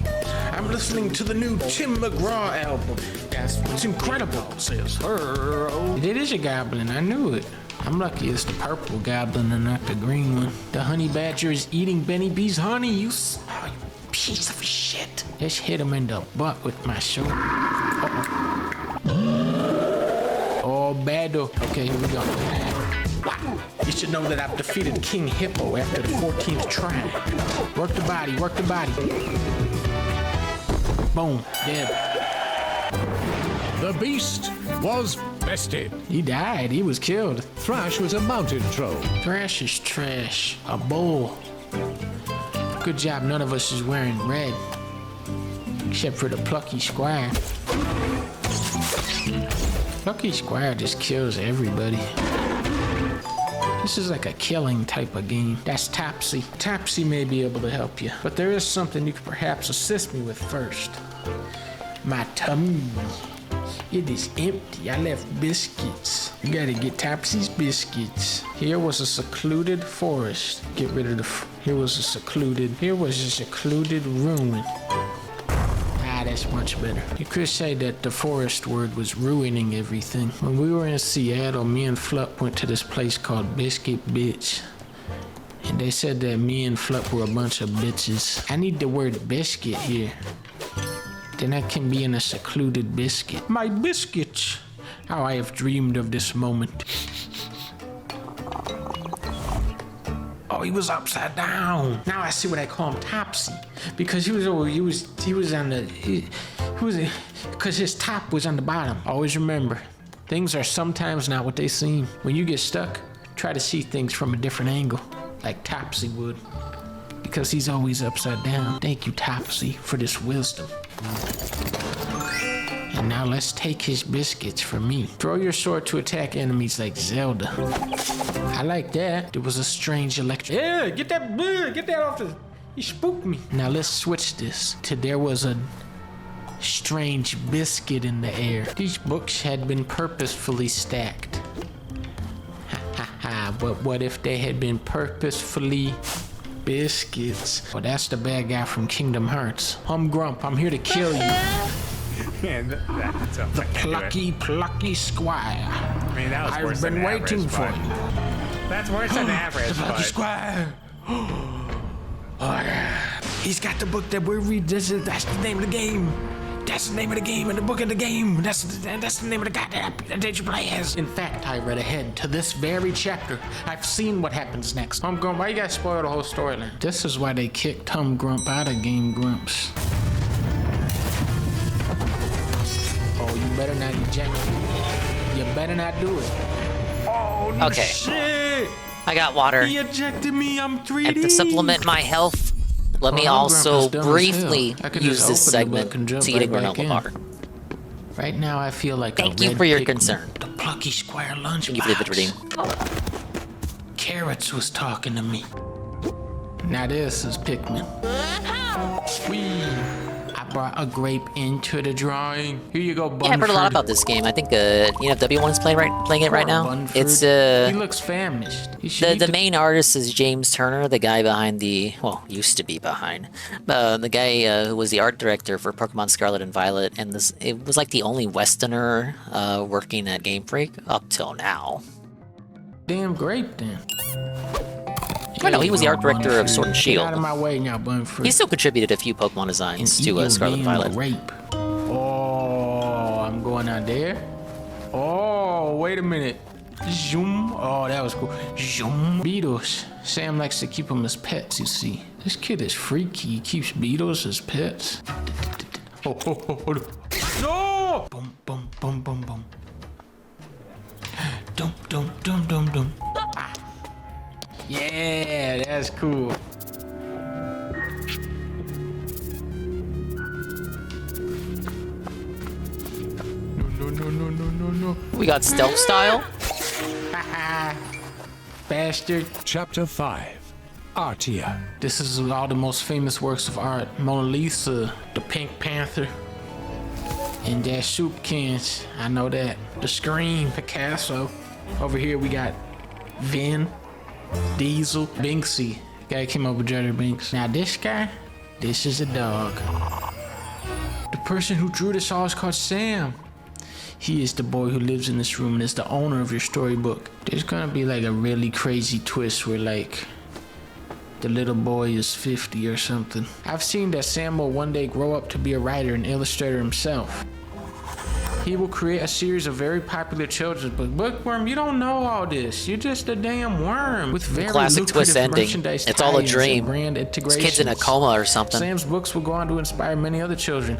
I'm listening to the new Tim McGraw album. It's incredible," says her. It is a goblin, I knew it. I'm lucky it's the purple goblin and not the green one. The honey badger is eating Benny B's honey, you piece of shit. Just hit him in the butt with my sword. Oh, bado. Okay, here we go. You should know that I've defeated King Hippo after the 14th try. Work the body, work the body. Boom, dead. The beast was bested. He died, he was killed. Thrash was a mountain troll. Thrash is trash. A bull. Good job none of us is wearing red. Except for the Plucky Squire. Plucky Squire just kills everybody. This is like a killing type of game. That's Topsy. Topsy may be able to help you, but there is something you could perhaps assist me with first. My tummy. It is empty. I left biscuits. You gotta get Topsy's biscuits. Here was a secluded forest. Get rid of the. Here was a secluded ruin. Ah, that's much better. You could say that the forest word was ruining everything. When we were in Seattle, me and Flup went to this place called Biscuit Bitch. And they said that me and Flup were a bunch of bitches. I need the word biscuit here. Then I can be in a secluded biscuit. My biscuits! How I have dreamed of this moment. Oh, he was upside down. Now I see what I call him, Topsy, because because his top was on the bottom. Always remember, things are sometimes not what they seem. When you get stuck, try to see things from a different angle, like Topsy would, because he's always upside down. Thank you, Topsy, for this wisdom. And now let's take his biscuits for me. Throw your sword to attack enemies like Zelda. I like that. It was a strange electric. Yeah, get that off the. You spooked me. Now let's switch this to there was a strange biscuit in the air. These books had been purposefully stacked. Ha ha ha, but what if they had been purposefully biscuits? Well, that's the bad guy from Kingdom Hearts. Grump, I'm here to kill you. Man, that's the plucky squire. I mean, that was I've worse been than waiting average, for but- you. That's worse than average, The plucky but... squire. Oh yeah. He's got the book that we're reading. That's the name of the game. That's the name of the game and the book of the game. That's the name of the goddamn that you play as. In fact, I read ahead to this very chapter. I've seen what happens next. Grump, why you gotta spoil the whole storyline? This is why they kicked Grump out of Game Grumps. Oh, you better not eject me. You better not do it. Oh, no Okay. shit! I got water. He ejected me. I'm 3D. And to supplement my health, let me also briefly use this segment to eat a granola bar. Right now, I feel like Thank you for your concern. The plucky square lunch. Thank you for the redeem. Carrots was talking to me. Now this is Pikmin. Whee! I brought a grape into the drawing. Here you go, Bunford. Yeah, I've heard a lot about this game. I think W1's playing it right now. Bunford. It's He looks famished. the main artist is James Turner, the guy behind used to be behind, the guy who was the art director for Pokemon Scarlet and Violet, and it was like the only Westerner working at Game Freak up till now. Damn grape then. I know he was the art director of Sword and Get Shield. out of my way now, Bunford. He still contributed a few Pokemon designs to Scarlet and Violet. Grape. Oh, I'm going out there. Oh, wait a minute. Zoom. Oh, that was cool. Zoom. Beetles. Sam likes to keep them as pets, you see. This kid is freaky. He keeps beetles as pets. Oh. No! Boom, boom, boom, boom, boom. Dum, dum, dum, dum, dum. Ah. Yeah, that's cool. No. We got stealth style. Bastard. Chapter 5. Artia. This is all the most famous works of art. Mona Lisa, the Pink Panther, and that soup cans. I know that. The Scream, Picasso. Over here we got Vin Diesel, Banksy. Guy came up with Jerry Banks. Now this guy, this is a dog. The person who drew this all is called Sam. He is the boy who lives in this room and is the owner of your storybook. There's gonna be like a really crazy twist where like the little boy is 50 or something. I've seen that Sam will one day grow up to be a writer and illustrator himself. He will create a series of very popular children's books. Bookworm, you don't know all this. You're just a damn worm with very Classic twist lucrative ending. merchandise It's all a tie-ins dream. and brand This integrations. kid's in a coma or something. Sam's books will go on to inspire many other children.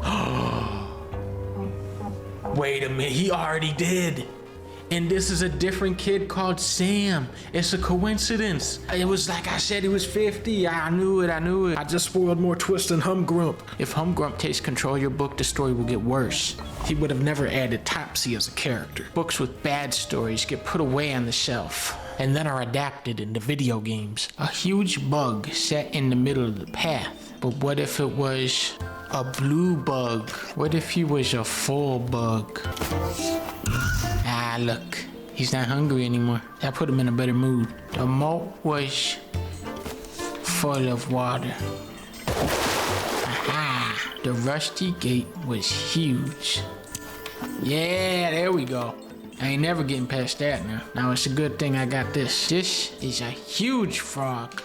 Wait a minute, he already did. And this is a different kid called Sam. It's a coincidence. It was like I said, he was 50. I knew it. I just spoiled more twists than Grump. If Grump takes control of your book, the story will get worse. He would have never added Topsy as a character. Books with bad stories get put away on the shelf and then are adapted into video games. A huge bug set in the middle of the path. But what if it was a blue bug? What if he was a full bug? Ah, look. He's not hungry anymore. That put him in a better mood. The moat was full of water. Aha! The rusty gate was huge. Yeah, there we go. I ain't never getting past that now. Now it's a good thing I got this. This is a huge frog.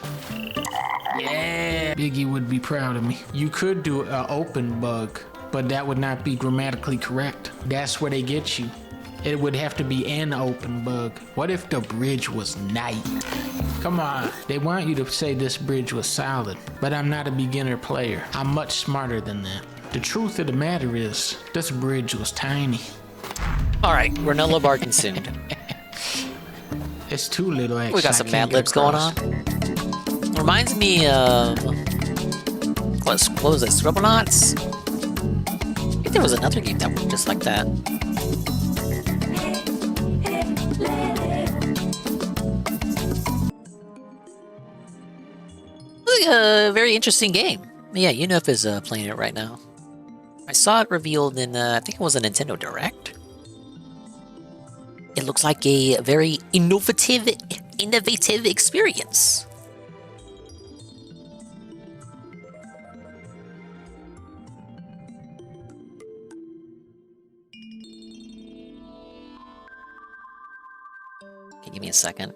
Yeah, Biggie would be proud of me. You could do an open bug, but that would not be grammatically correct. That's where they get you. It would have to be an open bug. What if the bridge was night? Come on, they want you to say this bridge was solid, but I'm not a beginner player. I'm much smarter than that. The truth of the matter is, this bridge was tiny. All right, Granola bar consumed. It's too little, actually. We got some Mad Libs going on. Reminds me of... What was this? Scribblenauts? I think there was another game that worked just like that. A very interesting game. Yeah, UNF is playing it right now. I saw it revealed in, I think it was a Nintendo Direct. It looks like a very innovative experience. Okay, give me a second.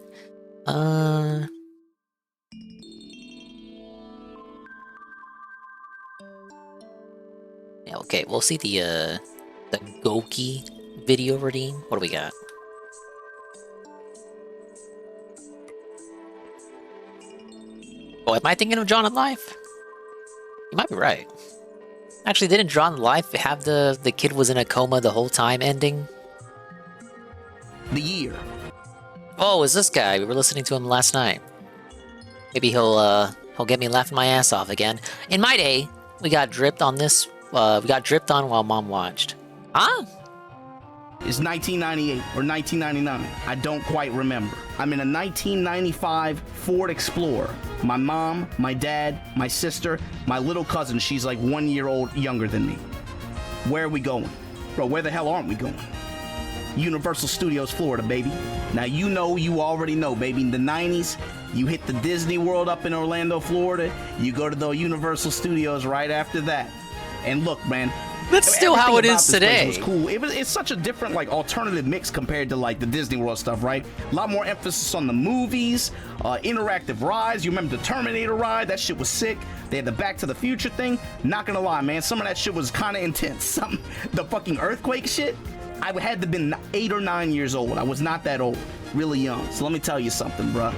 Yeah, okay, we'll see the Goki video redeem. What do we got? Oh, am I thinking of Drawn in Life? You might be right. Actually, didn't Drawn in Life have the kid was in a coma the whole time ending? The year. Oh, is this guy? We were listening to him last night. Maybe he'll get me laughing my ass off again. In my day, we got dripped on this. We got dripped on while Mom watched. Huh? It's 1998 or 1999. I don't quite remember. I'm in a 1995 Ford Explorer. My mom, my dad, my sister, my little cousin, she's like 1 year old younger than me. Where are we going? Bro, where the hell aren't we going? Universal Studios, Florida, baby. Now you already know, baby. In the 90s, you hit the Disney World up in Orlando, Florida. You go to the Universal Studios right after that. And look, man, that's still how it is today. Was cool. It's such a different, like, alternative mix compared to like the Disney World stuff, right? A lot more emphasis on the movies, interactive rides. You remember the Terminator ride? That shit was sick. They had the Back to the Future thing. Not gonna lie, man, some of that shit was kind of intense. The fucking earthquake shit. I had to have been 8 or 9 years old. I was not that old, really young. So let me tell you something, bruh.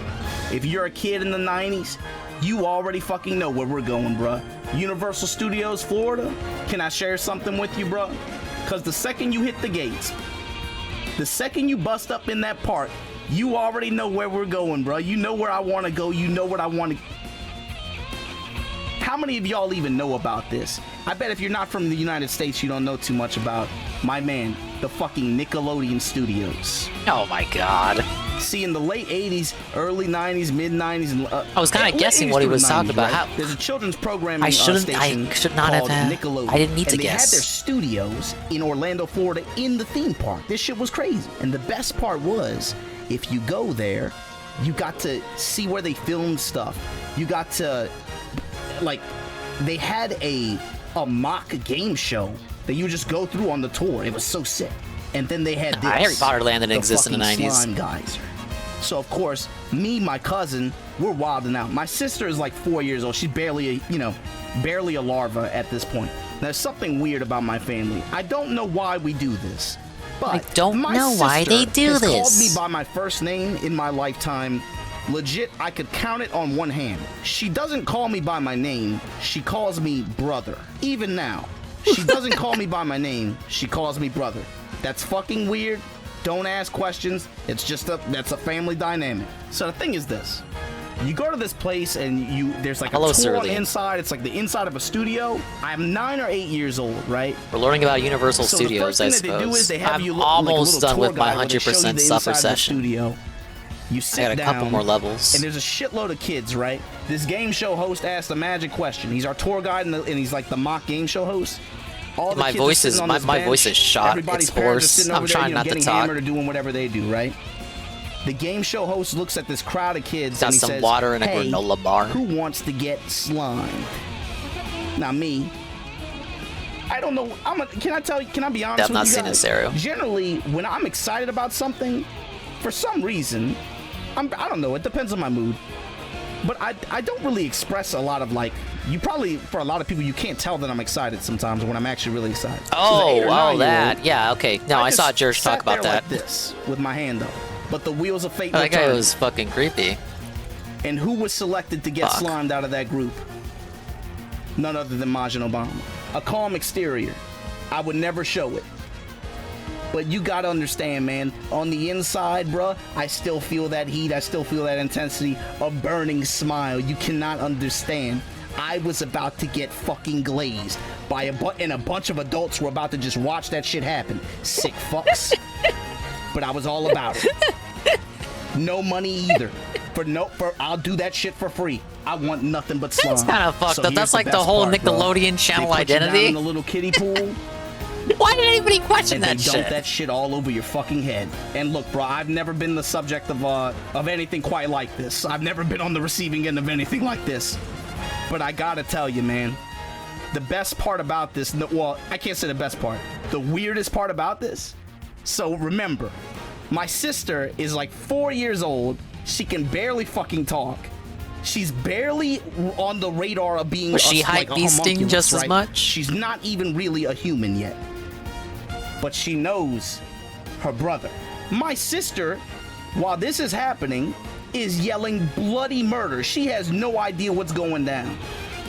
If you're a kid in the 90s, you already fucking know where we're going, bruh. Universal Studios, Florida. Can I share something with you, bruh? Because the second you hit the gates, the second you bust up in that park, you already know where we're going, bruh. You know where I want to go. You know what I want to... How many of y'all even know about this? I bet if you're not from the United States, you don't know too much about my man, the fucking Nickelodeon Studios. Oh my god. See, in the late 80s, early 90s, mid 90s, and I was kind of guessing what he was talking about. Right? There's a children's programming station I should not called have Nickelodeon. I didn't need to and guess. They had their studios in Orlando, Florida, in the theme park. This shit was crazy. And the best part was, if you go there, you got to see where they filmed stuff. You got to, like, they had a mock game show that you just go through on the tour. It was so sick. And then they had this. Harry Potter Land didn't exist in the 90s. Slime geyser. So of course, me, my cousin, we're wilding out. My sister is like 4 years old. She's barely a larva at this point. There's something weird about my family. I don't know why we do this, but I don't know why they do has this. Called me by my first name in my lifetime. Legit, I could count it on one hand. She doesn't call me by my name. She calls me brother. Even now, she doesn't call me by my name. She calls me brother. That's fucking weird. Don't ask questions. It's just that's a family dynamic. So the thing is this. You go to this place and there's like a tour on the inside. It's like the inside of a studio. I'm 9 or 8 years old, right? We're learning about Universal so Studios, the I first thing that they do suppose. is they have I'm you look almost like a done with my 100% suffer session. Studio. You sit I got a down, couple more levels. and there's a shitload of kids, right? This game show host asks a magic question. He's our tour guide, and he's like the mock game show host. All the My kids voice are sitting is on my this voice bench. is shot. Everybody's It's parents are hoarse. sitting I'm over there, trying not to getting talk. hammered or doing whatever they do, right? The game show host looks at this crowd of kids Got and he some says, water and a "Hey, granola bar." who wants to get slimed?" Now me, I don't know. Can I be honest I've with not you seen guys? this, Ariel. Generally, when I'm excited about something, for some reason, I don't know. It depends on my mood. But I don't really express a lot of like. You probably, for a lot of people, you can't tell that I'm excited sometimes when I'm actually really excited. Oh, that. Yeah, okay. No, I saw just George talk sat there about that. like this with my hand up, but the wheels of fate. Oh, were that guy turning. was fucking creepy. And who was selected to get slimed out of that group? None other than Majin Obama. A calm exterior. I would never show it. But you gotta understand, man, on the inside, bruh, I still feel that heat. I still feel that intensity. A burning smile. You cannot understand. I was about to get fucking glazed by a bunch of adults were about to just watch that shit happen. Sick fucks. But I was all about it. No money either. I'll do that shit for free. I want nothing but slime. That's kind of fucked up. here's That's like the best whole part, bro. Nickelodeon channel They put you down identity. in the little kiddie pool. Why did anybody question And that they shit? dump that shit all over your fucking head. And look, bro, I've never been the subject of anything quite like this. I've never been on the receiving end of anything like this. But I gotta tell you, man, the best part about this, well, I can't say the best part. The weirdest part about this. So remember, my sister is like 4 years old. She can barely fucking talk. She's barely on the radar of being Was she like a hypebeasting homunculus, just as right? much? She's not even really a human yet. But she knows her brother. My sister, while this is happening, is yelling bloody murder. She has no idea what's going down.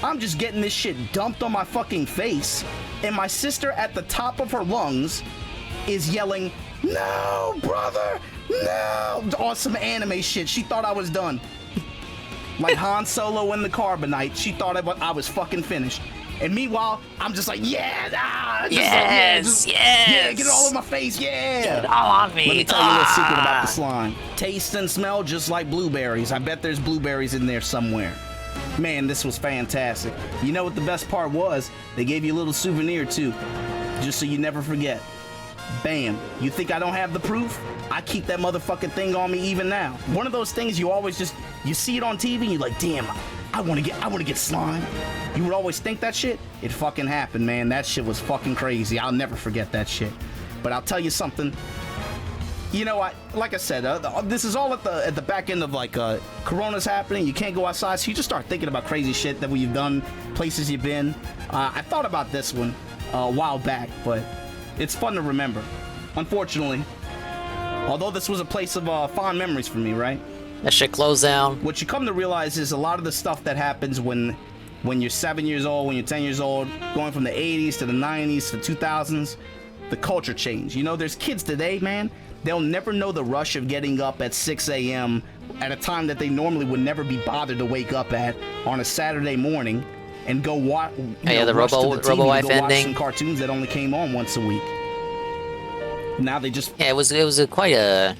I'm just getting this shit dumped on my fucking face, and my sister at the top of her lungs is yelling, "No, brother, no!" on some anime shit. She thought I was done. Like Han Solo in the Carbonite, she thought I was fucking finished. And meanwhile, I'm just like, yeah, Yes, yes. yeah, get it all in my face, yeah. Get it all on me. Let me tell you a little secret about the slime. Taste and smell just like blueberries. I bet there's blueberries in there somewhere. Man, this was fantastic. You know what the best part was? They gave you a little souvenir too, just so you never forget. Bam. You think I don't have the proof? I keep that motherfucking thing on me even now. One of those things you always you see it on TV and you're like, damn, I want to get slime. You would always think that shit. It fucking happened, man. That shit was fucking crazy. I'll never forget that shit. But I'll tell you something. You know, like I said, this is all at the back end of like Corona's happening. You can't go outside, so you just start thinking about crazy shit that we've done, places you've been. I thought about this one a while back, but it's fun to remember. Unfortunately, although this was a place of fond memories for me, right? That shit closed down. What you come to realize is a lot of the stuff that happens when you're 7 years old, when you're 10 years old, going from the 80s to the 90s to the 2000s, the culture changed. You know, there's kids today, man, they'll never know the rush of getting up at 6 a.m. at a time that they normally would never be bothered to wake up at on a Saturday morning and go watch. Yeah, the rush to the TV to Robo-Wife go watch ending. some cartoons that only came on once a week. Now they just Yeah, it was quite a.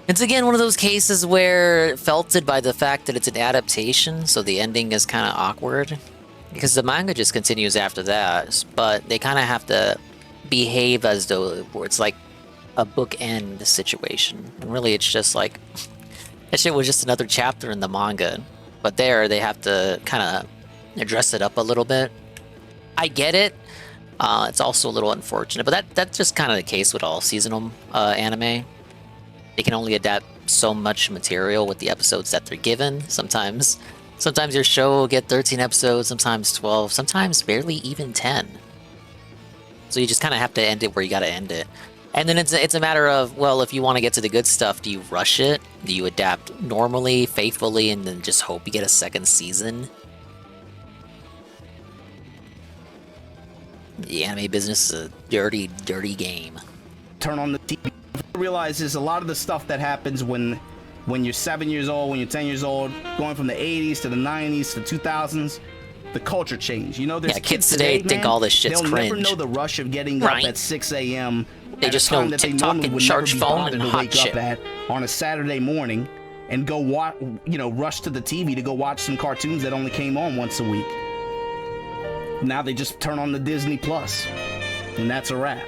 It's again one of those cases where felted by the fact that it's an adaptation, so the ending is kind of awkward. Because the manga just continues after that, but they kind of have to behave as though it's like a bookend situation. And really, it's just like that shit was just another chapter in the manga. But there, they have to kind of dress it up a little bit. I get it. It's also a little unfortunate, but that's just kind of the case with all seasonal anime. They can only adapt so much material with the episodes that they're given. Sometimes your show will get 13 episodes, sometimes 12, sometimes barely even 10. So you just kind of have to end it where you got to end it. And then it's a matter of, well, if you want to get to the good stuff, do you rush it? Do you adapt normally, faithfully, and then just hope you get a second season? The anime business is a dirty, dirty game. Turn on the TV. Realize is a lot of the stuff that happens when you're 7 years old, when you're 10 years old, going from the 80s to the 90s to the 2000s, the culture changed. You know, there's kids today think man, all this shit's they'll cringe. never know the rush of getting Right. up at 6 a.m. They at just a time know that they TikTok normally and would charge never be phone bothered and to hot wake shit. up at on a Saturday morning and go watch, rush to the TV to go watch some cartoons that only came on once a week. Now they just turn on the Disney Plus, and that's a wrap,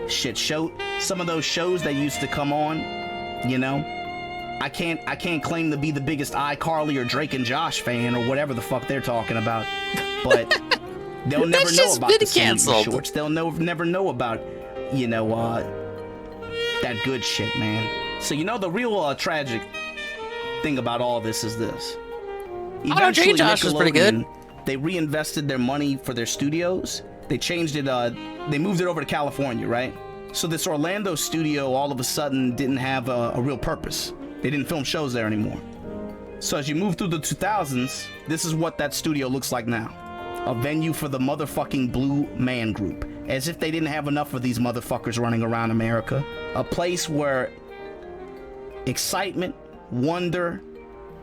Shit, some of those shows that used to come on, I can't claim to be the biggest iCarly or Drake and Josh fan or whatever the fuck they're talking about, but they'll never That's know just about been the Sneaker canceled. Shorts. They'll never know about, that good shit, man. So the real tragic thing about all this is this. Drake and Josh was pretty good. They reinvested their money for their studios. They changed it. They moved it over to California, right? So this Orlando studio all of a sudden didn't have a real purpose. They didn't film shows there anymore. So as you move through the 2000s, this is what that studio looks like now. A venue for the motherfucking Blue Man Group. As if they didn't have enough of these motherfuckers running around America. A place where excitement, wonder,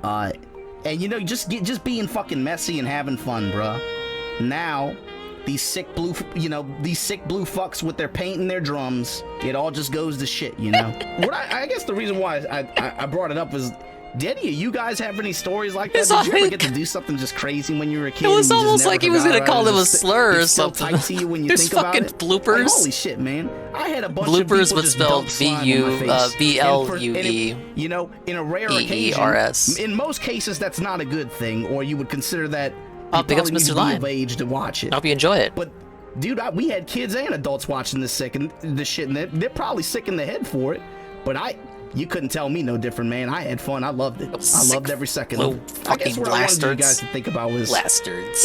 and just being fucking messy and having fun, bruh. Now, these sick blue fucks with their paint and their drums, it all just goes to shit, What I guess the reason why I brought it up is, did any of you guys have any stories like that? Did you ever get to do something just crazy when you were a kid? It was and you just almost never like he was forgot gonna about call it? them a It's slur or it's so something. tight to you when you There's think about fucking it. bloopers. Like, holy shit, man! I had a bunch Bloopers of people but just spelled dump slime on my face. B-L-U-E. And in a rare E-E-R-S. occasion, in most cases, that's not a good thing, or you would consider that Oh, you big ups probably need Mr. to be Lion. of age to watch it. I hope you enjoy it. But dude, we had kids and adults watching this shit, and they're probably sick in the head for it. But you couldn't tell me no different, man. I had fun. I loved it. I loved every second of it. I guess what I wanted you guys to think about was,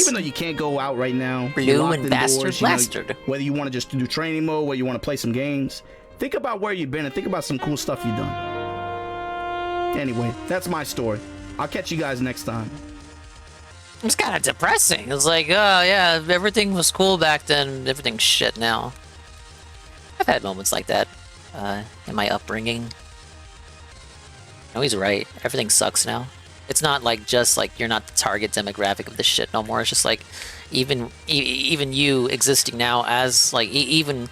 even though you can't go out right now, you're Blue locked and indoors, bastard. whether you want to just do training mode, whether you want to play some games, think about where you've been and think about some cool stuff you've done. Anyway, that's my story. I'll catch you guys next time. It's kind of depressing. It's like, oh yeah, everything was cool back then. Everything's shit now. I've had moments like that in my upbringing. No, he's right. Everything sucks now. It's not like just like you're not the target demographic of this shit no more. It's just like even you existing now as like even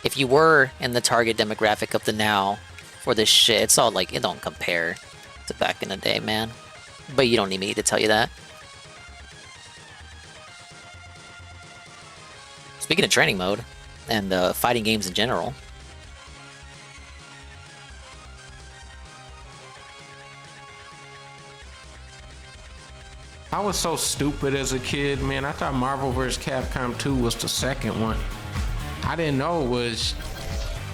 if you were in the target demographic of the now for this shit, it's all like it don't compare to back in the day, man. But you don't need me to tell you that. Speaking of training mode and fighting games in general. I was so stupid as a kid, man. I thought Marvel vs. Capcom 2 was the second one. I didn't know it was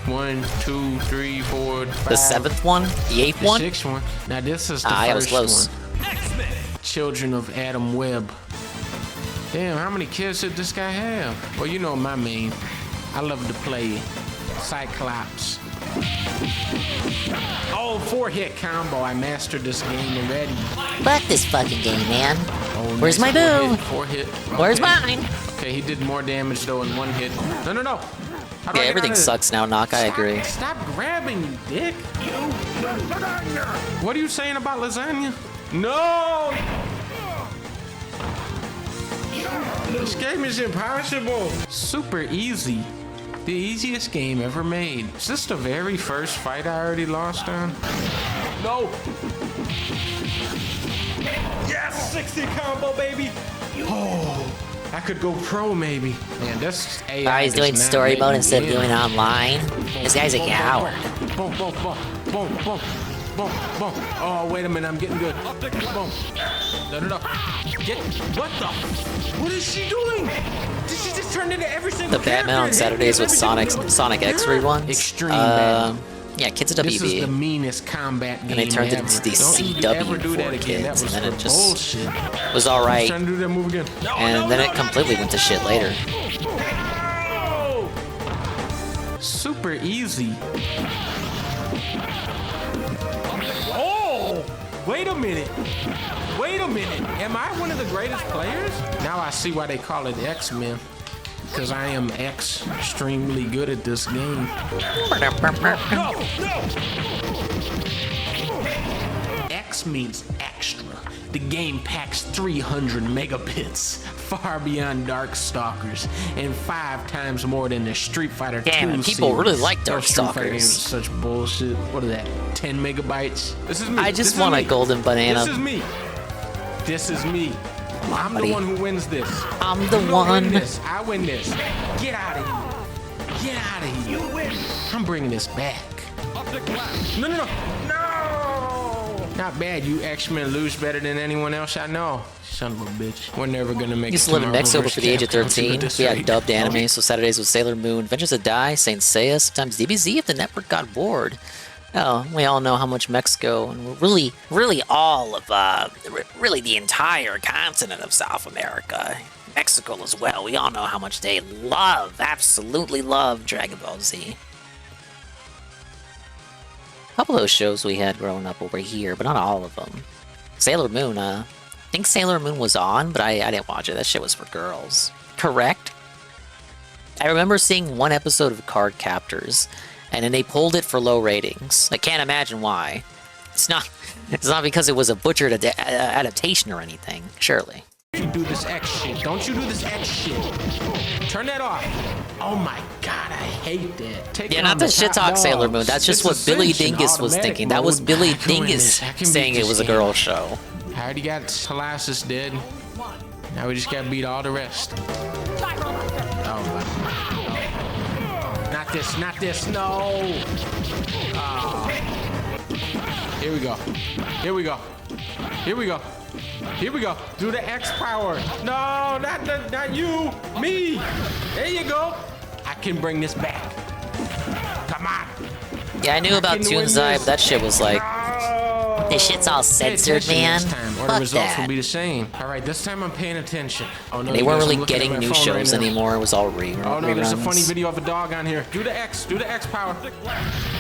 1, 2, 3, 4, 5. The seventh one? The eighth one? The sixth one. Now this is the I was first close. one. Children of Adam Webb. Damn, how many kids did this guy have? Well, you know my main. I love to play Cyclops. Oh, 4-hit combo. I mastered this game already. Fuck this fucking game, man. Oh, Where's my nice boo? 4-hit. Where's Okay. mine? Okay, he did more damage though in one hit. No. How do Yeah, I get everything out of- sucks now, Knock. I agree. Stop grabbing, you dick. What are you saying about lasagna? No! This game is impossible. Super easy. The easiest game ever made. Is this the very first fight I already lost on? No! Yes! 60 combo, baby! Oh, I could go pro, maybe. Man, this AI He's does doing not story make mode me instead of win. doing online. This guy's a coward. Boom, boom, boom, boom, boom, boom, boom. Oh, wait a minute, I'm getting good. Boom. No. Get, what the? What is she doing? Did she just turn into every single The Batman on Saturdays with Sonic X reruns. Extreme bad. Yeah, kids at This is the WB. meanest combat game And they turned it ever. into the Don't you CW ever do that for again. That kids, was and then for it just bullshit. was alright. Trying to do that move again. And then it completely went to shit later. Super easy. Oh! Wait a minute. Am I one of the greatest players? Now I see why they call it X-Men. Because I am extremely good at this game. No! X means extra. The game packs 300 megabits, far beyond Darkstalkers, and 5 times more than the Street Fighter 2 Damn, people series. really like Those Street Fighter Darkstalkers. games are such bullshit. What is that? 10 megabytes? This is me. I just want a golden banana. This is me. This is me. I'm buddy. the one who wins this. I'm the You don't win one. this. I win this. Get out of here. Get out of here. I'm bringing this back. No, no, no. No! Not bad. You X-Men lose better than anyone else I know. Son of a bitch. We're never gonna make Used it to live in Marvel Mexico vs. before the age of Capcom 13. this We had rate. dubbed anime, so Saturdays with Sailor Moon, Adventures of Dai, Saint Seiya, sometimes DBZ if the network got bored. Oh, we all know how much Mexico, and really all of, really the entire continent of South America, Mexico as well, we all know how much they love, absolutely love Dragon Ball Z. A couple of those shows we had growing up over here, but not all of them. Sailor Moon, I think Sailor Moon was on, but I didn't watch it. That shit was for girls. Correct? I remember seeing one episode of Card Captors, and then they pulled it for low ratings. I can't imagine why. It's not because it was a butchered adaptation or anything, surely. You do this X shit. Don't you do this X shit. Turn that off. Oh my god, I hate that. Take Yeah, it not on to the shit top talk Sailor dogs. Moon. That's just It's what Billy Ascension Dingus was automatic thinking. That was mode. Billy I can win Dingus this. I can saying beat it was a this girl game. show. I already got Colossus dead. Now we just gotta beat all the rest. Oh my. Oh. Not this, not this, no! Ah. Here we go. Here we go. Here we go. Here we go. Do the X power. No, not you. Me. There you go. I can bring this back. Come on. Yeah, I knew about can win Toonzai, this. but that shit was like, this shit's all Pay censored, attention man. next time, or the Fuck results will that. be the same. All right, this time I'm paying attention. Oh no, They you weren't guys, I'm really looking at getting my new phone right shows now. anymore. It was all Oh no, there's a funny reruns. video of a dog on here. Do the X power.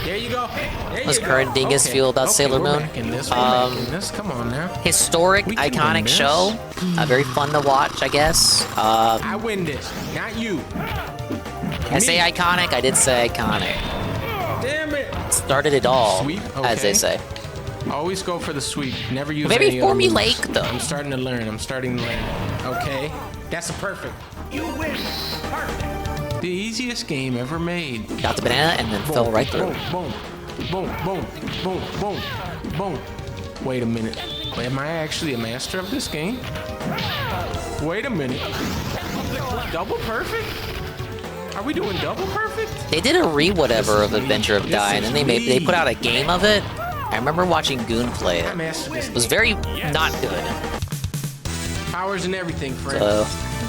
There you go. There What's you go. current Dingus Okay. feel about Okay, Sailor we're Moon? back in this. We're back in this. Come on now. Historic, We can win iconic this. show. Very fun to watch, I guess. I win this, not you. I say iconic, I did say iconic. Damn it. Started it all, Sweep, as they okay. say. Always go for the sweep. Never use Maybe any other formulaic, moves. though. I'm starting to learn. Okay, that's a perfect. You win. Perfect. The easiest game ever made. Got the banana and then fell right through. Boom, boom, boom, boom, boom, boom. Wait a minute. Am I actually a master of this game? Wait a minute. Double perfect? Are we doing double perfect? They did a re-whatever of Adventure of Dai, and then they put out a game of it. I remember watching Goon play it. It was very not good. Powers and everything, friend.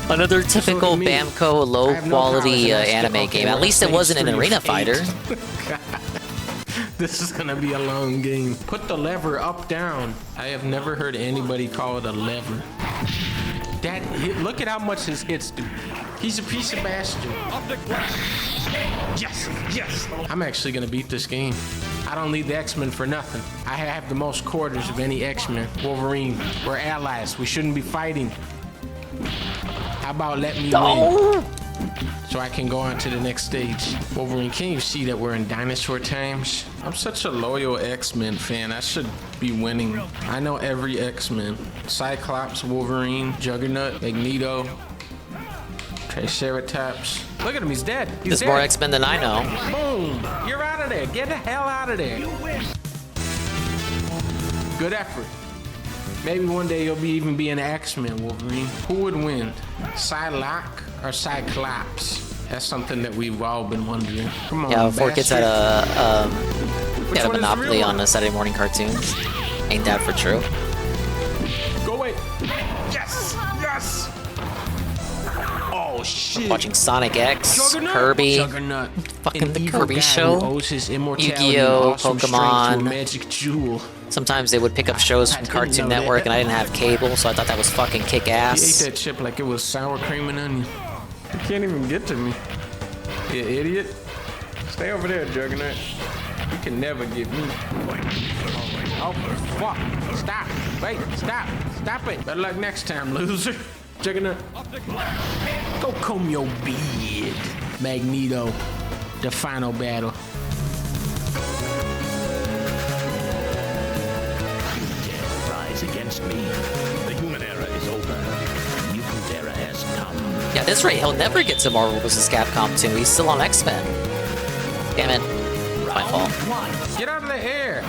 Another typical look at me. Bamco I have no low-quality powers and I stick anime off game. the At least it stage wasn't an 3 of arena 8. fighter. This is gonna be a long game. Put the lever up, down. I have never heard anybody call it a lever. Look at how much his hits do. He's a piece of bastard. Yes, yes. I'm actually gonna beat this game. I don't need the X-Men for nothing. I have the most quarters of any X-Men. Wolverine, we're allies. We shouldn't be fighting. How about let me win? So I can go on to the next stage. Wolverine, can you see that we're in dinosaur times? I'm such a loyal X-Men fan. I should be winning. I know every X-Men. Cyclops, Wolverine, Juggernaut, Magneto, Triceratops. Look at him, he's dead. He's There's dead. more X-Men than I know. Boom! You're out of there. Get the hell out of there. Good effort. Maybe one day you'll even be an X-Men, Wolverine. Who would win? Psylocke or Cyclops? That's something that we've all been wondering. Come on, Yeah, before kids had bastard. a one is the monopoly real on one? the Saturday morning cartoons. Ain't that for true? Go away. Yes! Yes! Oh, shit. Watching Sonic X, Juggernaut. Kirby, Juggernaut. fucking An the evil Kirby guy show, who owes his immortality and Yu-Gi-Oh, awesome strength to a Pokemon. magic jewel. Sometimes they would pick up shows from I didn't Cartoon know that. Network, and I didn't have cable, so I thought that was fucking He ate kick-ass. that chip like it was sour cream and onion. You can't even get to me. You idiot. Stay over there, Juggernaut. You can never get me. Oh, fuck. Stop. Wait, stop. Stop it. Better luck next time, loser. Juggernaut. Go comb your beard. Magneto. The final battle. is against me. The human era is over. The mutant era has come. Yeah, at this rate, he'll never get to Marvel vs. Capcom 2. He's still on X-Men. Damn it. My fault. Get out of the air.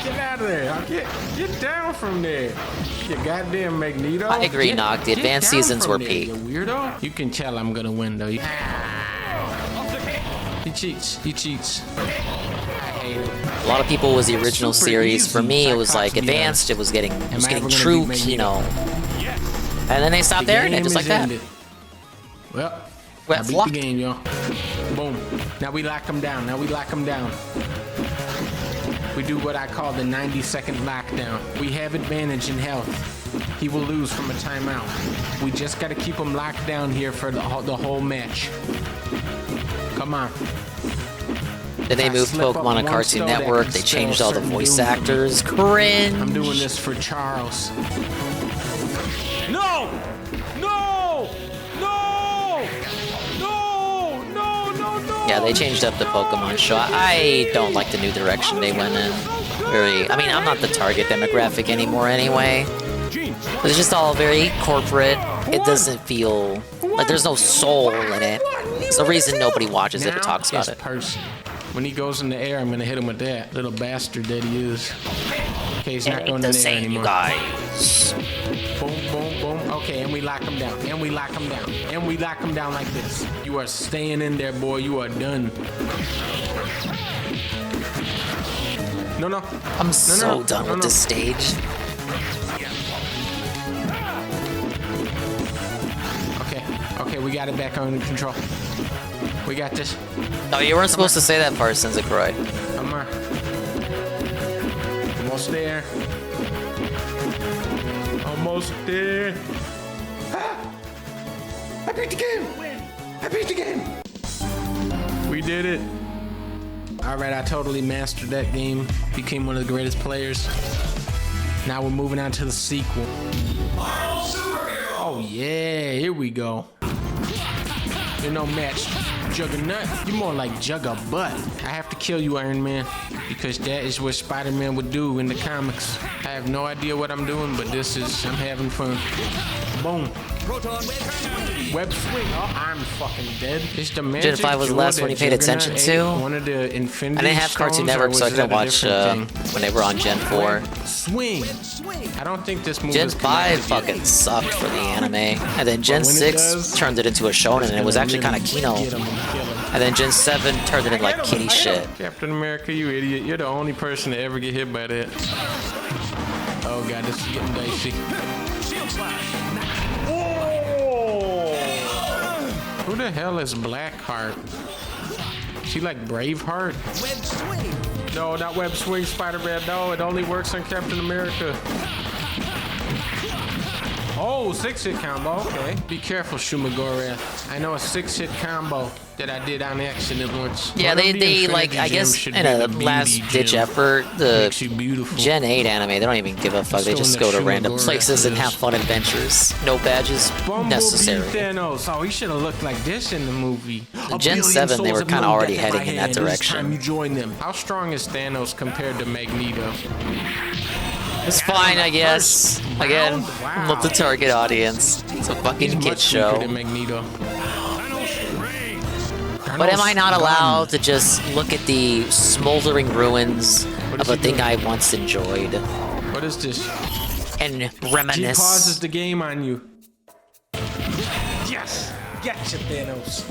Get out of there. Get down from there. You goddamn Magneto. I agree, Nog. The Get advanced down seasons from were there, peak. You weirdo. You can tell I'm gonna win though. He cheats. He cheats. I hate it. A lot of people was the original Super series. For easy. me, it was That like cost me, advanced. It was getting Am I ever gonna true beat Kino. And then they stopped there, and it just like that. Well, Well, I beat flock. the game, y'all. Boom. Now we lock them down. We do what I call the 90-second lockdown. We have advantage in health. He will lose from a timeout. We just got to keep him locked down here for the whole match. Come on. Then they moved Pokemon on Cartoon Network. They changed all the voice actors. Cringe. I'm doing this for Charles. No! No! No! No! No! No! No! Yeah, they changed up the Pokemon show. I don't like the new direction they went in. I mean, I'm not the target demographic anymore anyway. It's just all very corporate. It doesn't feel like there's no soul in it. It's the reason nobody watches it or talks about it. Person. When he goes in the air, I'm gonna hit him with that little bastard that he is. Okay, he's not going in the air anymore. Guys. Boom, boom, boom. Okay, and we lock him down. And we lock him down. And we lock him down like this. You are staying in there, boy. You are done. No. I'm so done with this stage. Okay, we got it back under control. We got this. Oh, you weren't supposed to say that part, Senzakroid. Come on. Almost there. Almost there. Ah! I beat the game! I beat the game! We did it. Alright, I totally mastered that game. Became one of the greatest players. Now we're moving on to the sequel. Oh yeah, here we go. You're no match, Juggernaut. You're more like Juggabutt. I have to kill you, Iron Man, because that is what Spider-Man would do in the comics. I have no idea what I'm doing, but I'm having fun. Boom. Web swing. Oh, I'm fucking dead. It's the magic Gen 5 was the last one you paid attention to. One of the Infinity I didn't have Cartoon Stones, Network, so I or was couldn't that a watch different thing? when they were on Gen 4. Swing. I don't think this movie Gen is 5 connected yet. fucking sucked for the anime. And then Gen But when it 6 does, turned it into a shonen, and it was actually kind of Kino. And then Gen 7 turned it into like kitty shit. Captain America, you idiot. You're the only person to ever get hit by that. Oh god, this is getting dicey. Who the hell is Blackheart? She like Braveheart? Web swing. No, not web swing, Spider-Man. No, it only works on Captain America. Oh, 6-hit combo. Okay. Be careful, Shumagorath. I know a 6-hit combo that I did on accident once. Yeah, One of the they like, Infinity I guess, Gems should in be a the beauty last-ditch gem. effort, the Makes you beautiful. Gen 8 anime, they don't even give a fuck. They Still just in the go to random Shumagorath places and is. have fun adventures. No badges Bumblebee necessary. Thanos. Oh, he should have looked like this in the movie. The Gen 7, they were kind of already heading in that It's time direction. you join them. How strong is Thanos compared to Magneto? It's fine, I guess. Again, I'm not the target audience. It's a fucking He's kid much weaker show. than Magneto. But am I not allowed to just look at the smoldering ruins of a thing I once enjoyed What is this? and He reminisce? pauses the game on you. Yes! Gotcha, Thanos.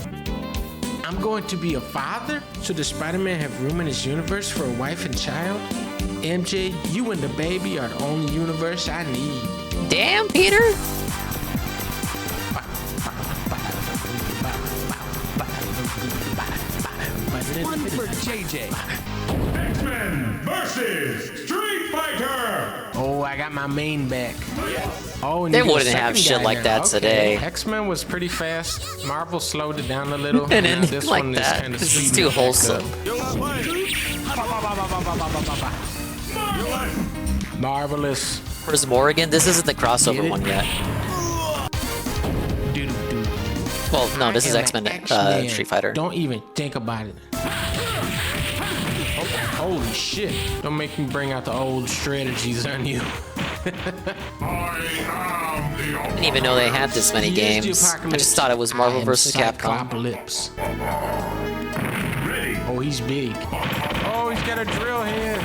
I'm going to be a father? So does Spider-Man have room in his universe for a wife and child? MJ, you and the baby are the only universe I need. Damn, Peter! One for JJ. X-Men versus Street Fighter. Oh, I got my main back. Oh, and They you get a wouldn't have second shit guy like now. that Okay. today. X-Men was pretty fast. Marvel slowed it down a little. And Now anything this like one that. is kind of This is too wholesome. Marvelous. Where's Morrigan? This isn't the crossover one yet. Well, no, this is X-Men Street Fighter. Don't even think about it. Holy shit. Don't make me bring out the old strategies on you. I didn't even know they had this many games. I just thought it was Marvel vs. Capcom. Oh, he's big. Oh, he's got a drill head.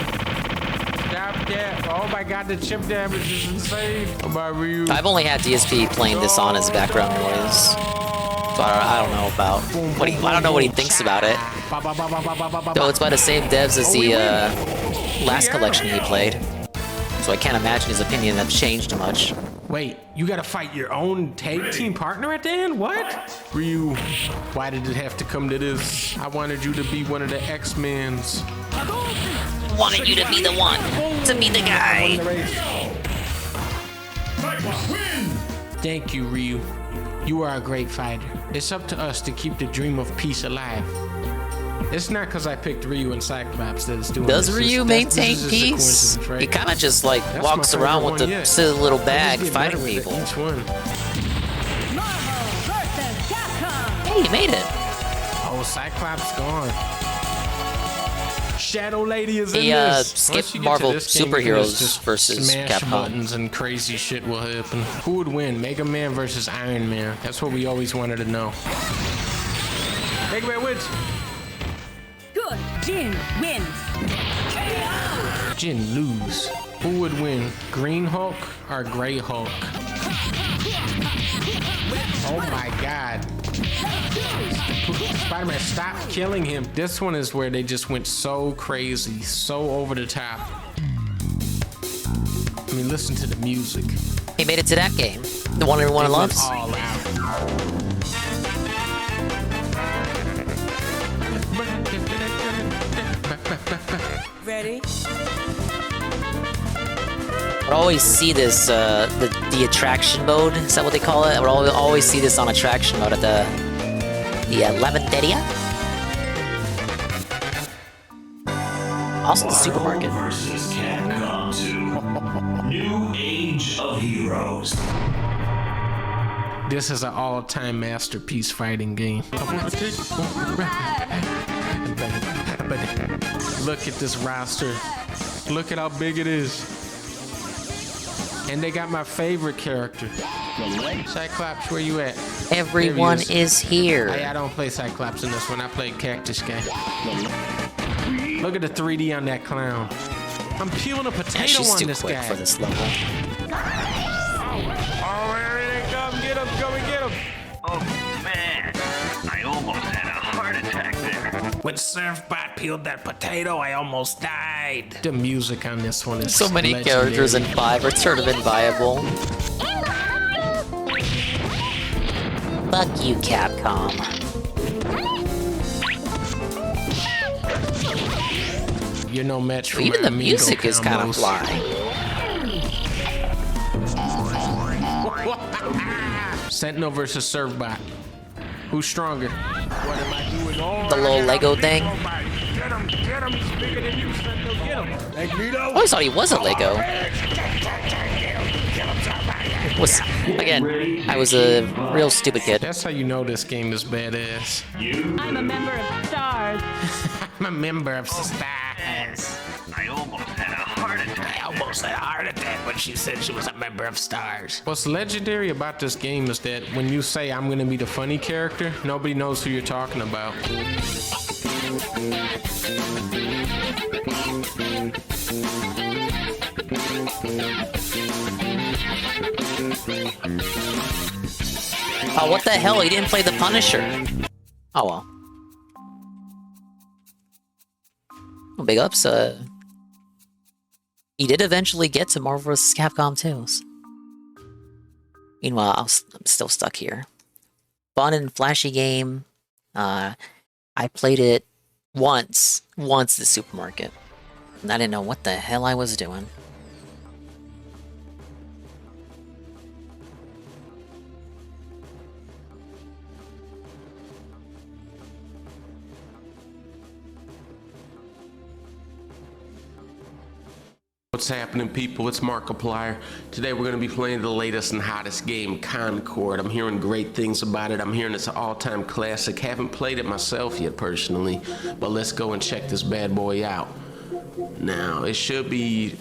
Stop that. Oh my god, the chip damage is insane. How about Ryu? I've only had DSP playing this on as background noise. So I don't know about what I don't know what he thinks about it. Though it's by the same devs as the last collection he played. So I can't imagine his opinion has changed much. Wait, you gotta fight your own tag team partner at the end? What? Ryu, why did it have to come to this? I wanted you to be one of the X-Men's. Wanted you to be the one, to be the guy. Thank you, Ryu. You are a great fighter. It's up to us to keep the dream of peace alive. It's not because I picked Ryu and Cyclops that it's doing Does this. Ryu maintain peace? Right? He kind of just like walks around with the silly little bag fighting people. Each one. Hey, he made it. Oh, Cyclops gone. Shadow Lady is in He this. skipped Marvel superheroes versus smash Capcom. buttons and crazy shit will happen. Who would win, Mega Man versus Iron Man? That's what we always wanted to know. Mega Man wins. Good. Jin wins. Jin lose. Who would win, Green Hulk or Gray Hulk? Oh my god. Spider-Man, stop killing him. This one is where they just went so crazy, so over the top. I mean, listen to the music. He made it to that game. The one everyone loves. All out. Ready? I would always see this, the attraction mode, is that what they call it? I would always see this on attraction mode at the 11th area. Also the supermarket. Versus Capcom 2. New Age of Heroes. This is an all-time masterpiece fighting game. But look at this roster. Look at how big it is. And they got my favorite character. Cyclops, where you at? Everyone is here. I don't play Cyclops in this one. I play Cactus Guy. Look at the 3D on that clown. I'm peeling a potato she's on too this quick guy. for this level. Oh, here they come. Get him. Go and get him. Oh, man. I almost had a heart attack there. When Surfbot peeled that potato, I almost died. The music on this one is So many legendary. characters in 5 are sort of inviable. Fuck you, Capcom. You're no match for Even my the music is kind of combos. fly. Sentinel versus Surfbot. Who's stronger? What am I doing? The little Lego thing. Get him, he's bigger than you, Sentinel, get him. I always thought he was a Lego. Again, I was a real stupid kid. That's how you know this game is badass. I'm a member of STARS. I'm a member of STARS. I almost had a heart attack. I almost had a heart attack when she said she was a member of STARS. What's legendary about this game is that when you say I'm gonna be the funny character, nobody knows who you're talking about. Oh, what the hell? He didn't play the Punisher. Oh well. Well, big ups. He did eventually get to Marvel vs. Capcom 2. Meanwhile, I'm still stuck here. Fun and flashy game. I played it once at the supermarket. And I didn't know what the hell I was doing. What's happening, people? It's Markiplier. Today we're going to be playing the latest and hottest game, Concord. I'm hearing great things about it. I'm hearing it's an all-time classic. Haven't played it myself yet, personally, but let's go and check this bad boy out. now? It should be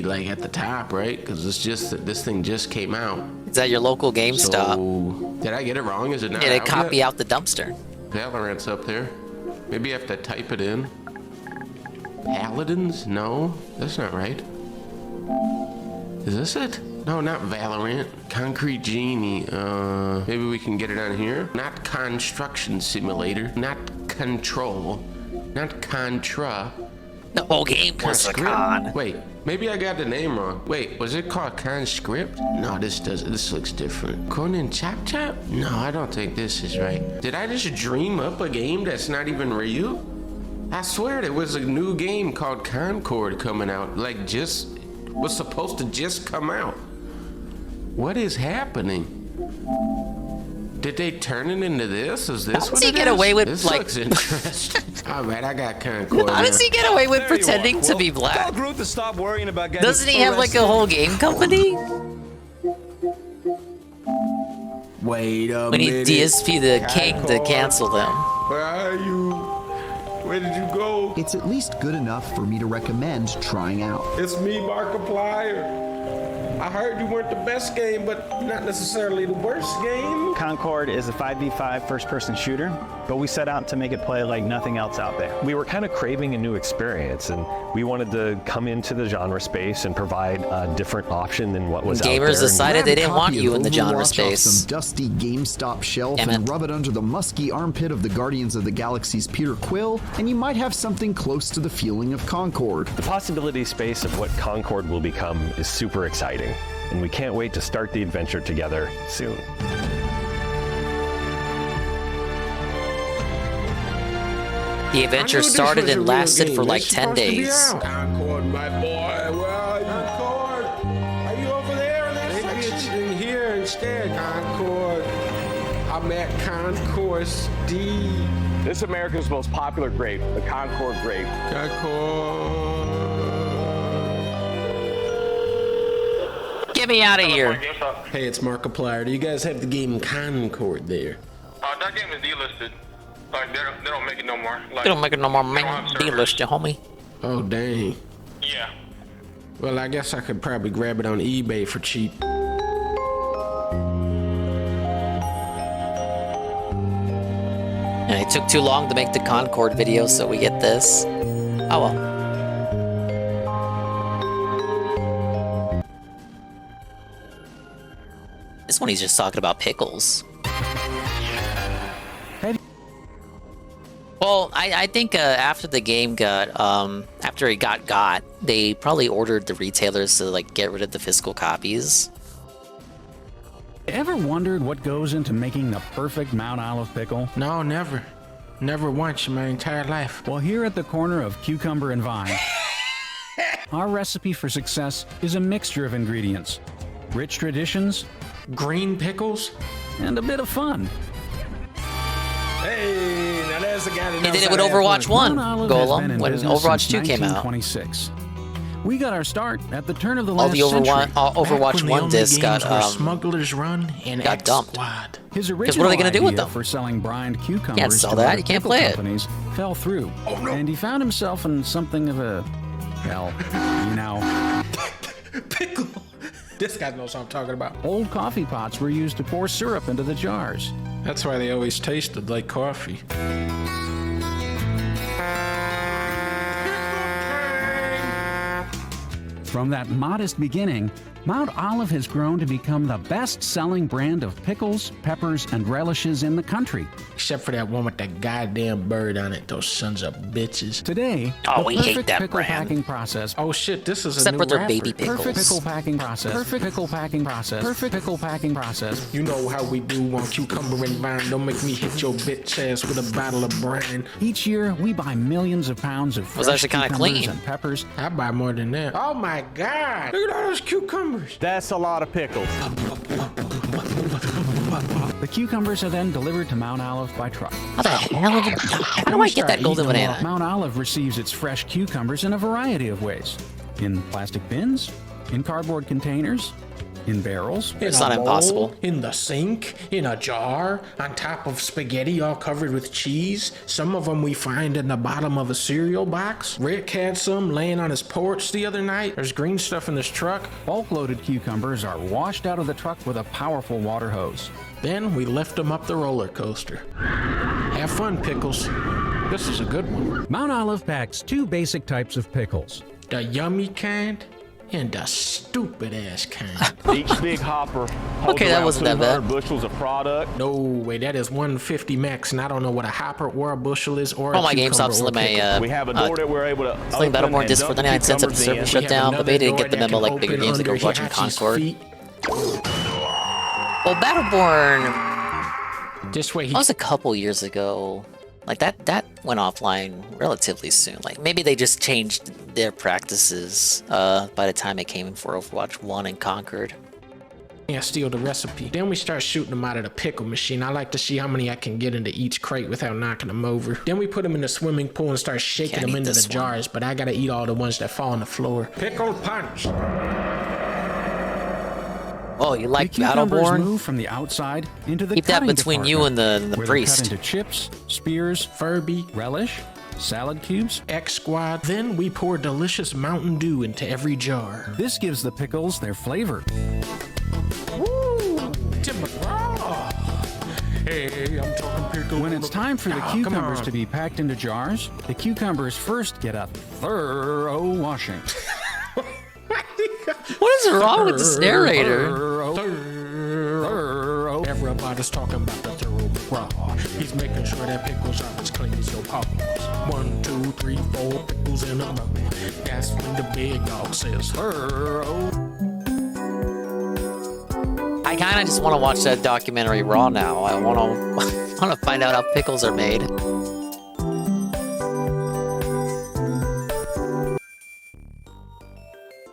like at the top, right? Because it's just that this thing just came out. Is that your local GameStop? So, did I get it wrong? Is it not? Yeah, they out copy yet? out the dumpster. Valorant's up there. Maybe I have to type it in. Paladins? No, that's not right. Is this it? No, not Valorant. Concrete Genie. Maybe we can get it on here. Not Construction Simulator. Not Control. Not Contra. The whole game was a con. Wait, maybe I got the name wrong. Wait, was it called Conscript? No, this looks different. Conan Chop Chop? No, I don't think this is right. Did I just dream up a game that's not even real? I swear there was a new game called Concord coming out, like was supposed to just come out. What is happening? Did they turn it into this? Is this How what does he it get is? away with, This like- looks interesting. All right, I got Concord. How does now. he get away with There you pretending are, to Quill. be black? Tell Groot to stop worrying about getting Doesn't he have like a arrested. whole game company? Wait a We need minute. DSP the king to cancel them. Where are you? Where did you go? It's at least good enough for me to recommend trying out. It's me, Markiplier. I heard you weren't the best game, but not necessarily the worst game. Concord is a 5v5 first-person shooter, but we set out to make it play like nothing else out there. We were kind of craving a new experience, and we wanted to come into the genre space and provide a different option than what was out there. Gamers decided they didn't want Copy you of in the genre Overwatch off space. Some dusty GameStop shelf Damn and it. rub it under the musky armpit of the Guardians of the Galaxy's Peter Quill, and you might have something close to the feeling of Concord. The possibility space of what Concord will become is super exciting, and we can't wait to start the adventure together soon. The adventure started and lasted for like 10 days. Concord, my boy, where are you? Concord, are you over there in that section? Maybe it's in here instead, Concord. I'm at Concourse D. This is America's most popular grape, the Concord grape. Concord. Get me out of here. Hey, it's Markiplier. Do you guys have the game Concord there? That game is delisted. Like, they don't make it no more. Like, They don't make it no more, they don't man. have D-list, you homie. Oh, dang. Yeah. Well, I guess I could probably grab it on eBay for cheap. And it took too long to make the Concord video, so we get this. Oh well. This one he's just talking about pickles. Well, I think after the game got, after it got, they probably ordered the retailers to like get rid of the physical copies. Ever wondered what goes into making the perfect Mount Olive pickle? No, never. Never once in my entire life. Well, here at the corner of Cucumber and Vine, our recipe for success is a mixture of ingredients, rich traditions, green pickles, and a bit of fun. Hey, now there's the guy that He knows did it how with to add Overwatch fun. 1, Mount Olive has been Golem, in when business Overwatch since 2 came out. 1926. We got our start at the turn of the All last the Overwatch century. 1 discs got, Smugglers Run and got dumped. His Because original what are they going to do with idea them? for selling brined cucumbers Can't sell to that, other you can't pickle play it. companies fell through, and he found himself in something of a, well, you know. Pickle. This guy knows what I'm talking about. Old coffee pots were used to pour syrup into the jars. That's why they always tasted like coffee. From that modest beginning, Mount Olive has grown to become the best-selling brand of pickles, peppers, and relishes in the country. Except for that one with that goddamn bird on it, those sons of bitches. Today, Oh, the we hate perfect that pickle brand. packing process. Oh shit, this is Except a for new their rapper. baby pickles. Perfect pickle packing process. Perfect pickle packing process. Perfect pickle packing process. You know how we do on Cucumber and Vine. Don't make me hit your bitch ass with a bottle of brine. Each year, we buy millions of pounds of Was fresh actually kinda cucumbers clean. and peppers. I buy more than that. Oh my god! Look at all those cucumbers. That's a lot of pickles. The cucumbers are then delivered to Mount Olive by truck. How the hell? How do I get that golden banana? Mount Olive receives its fresh cucumbers in a variety of ways. In plastic bins, in cardboard containers, in barrels. It's in a not bowl, impossible. In the sink, in a jar, on top of spaghetti all covered with cheese. Some of them we find in the bottom of a cereal box. Rick had some laying on his porch the other night. There's green stuff in this truck. Bulk-loaded cucumbers are washed out of the truck with a powerful water hose. Then we lift them up the roller coaster. Have fun, Pickles. This is a good one. Mount Olive packs 2 basic types of pickles. The yummy kind and the stupid ass kind. Each big hopper holds Okay, that around wasn't that bad. 200 bushels of product. No way, that is 150 max, and I don't know what a hopper or a bushel is or a Oh, my cucumber GameStop or Slim pickle. We have a door that we're able to Sling open Battleborn and disc for dump 99 cents after the cucumbers server in. shut down, but they didn't get the another memo door like bigger that games can like open watching under Concord. Hihachi's feet. Well, Battleborn, This way he that was a couple years ago. Like that went offline relatively soon. Like maybe they just changed their practices by the time it came in for Overwatch 1 and Concord. can't steal the recipe. Then we start shooting them out of the pickle machine. I like to see how many I can get into each crate without knocking them over. Then we put them in the swimming pool and start shaking Can't them eat into the this one. jars, but I gotta eat all the ones that fall on the floor. Pickle punch! Oh, you like The cucumbers Battleborn? move from the outside into the Keep that cutting between department, you and the where priest. They're cut into chips, spears, Furby, relish, salad cubes. X Squad. Then we pour delicious Mountain Dew into every jar. This gives the pickles their flavor. Woo! Tim McGraw! Hey, I'm talking pickle. When it's time for the Ah, come cucumbers on. to be packed into jars, the cucumbers first get a thorough washing. What is wrong with this narrator? Thorough. Everybody's talking about the thorough McGraw. He's making sure that pickles are as clean as your paws. 1, 2, 3, 4 pickles in a row. That's when the big dog says thorough. I kind of just want to watch that documentary raw now. I want to find out how pickles are made.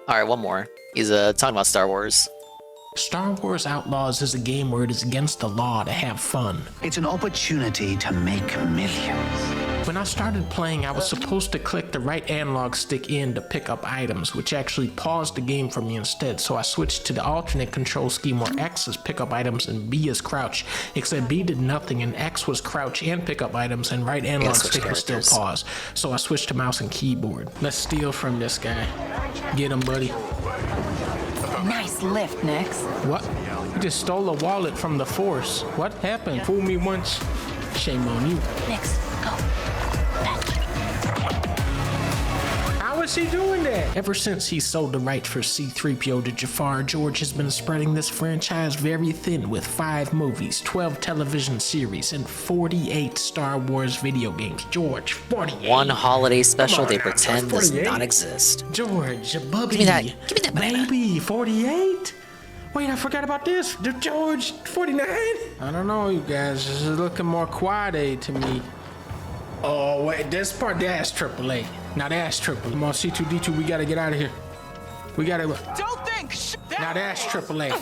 All right, one more. He's talking about Star Wars. Star Wars Outlaws is a game where it is against the law to have fun. It's an opportunity to make millions. When I started playing, I was supposed to click the right analog stick in to pick up items, which actually paused the game for me instead, so I switched to the alternate control scheme where X is pick up items and B is crouch, except B did nothing and X was crouch and pick up items and right analog stick was still pause, so I switched to mouse and keyboard. Let's steal from this guy. Get him, buddy. Nice lift, Nix. What? You just stole a wallet from the Force. What happened? Fool me once. Shame on you. Nix, go. How is he doing that? Ever since he sold the rights for C-3PO to Jafar, George has been spreading this franchise very thin with 5 movies, 12 television series, and 48 Star Wars video games. George, 48. One holiday special on they now, pretend George, does 48? not exist. George, Bubby. Give me that. Give me that banana. Baby, 48? Wait, I forgot about this. The George, 49? I don't know, you guys. This is looking more quad-A to me. Oh, wait, this part, that's AAA. Now that's triple. Come on, C2D2, we gotta get out of here. We gotta. Don't think. Now that's AAA.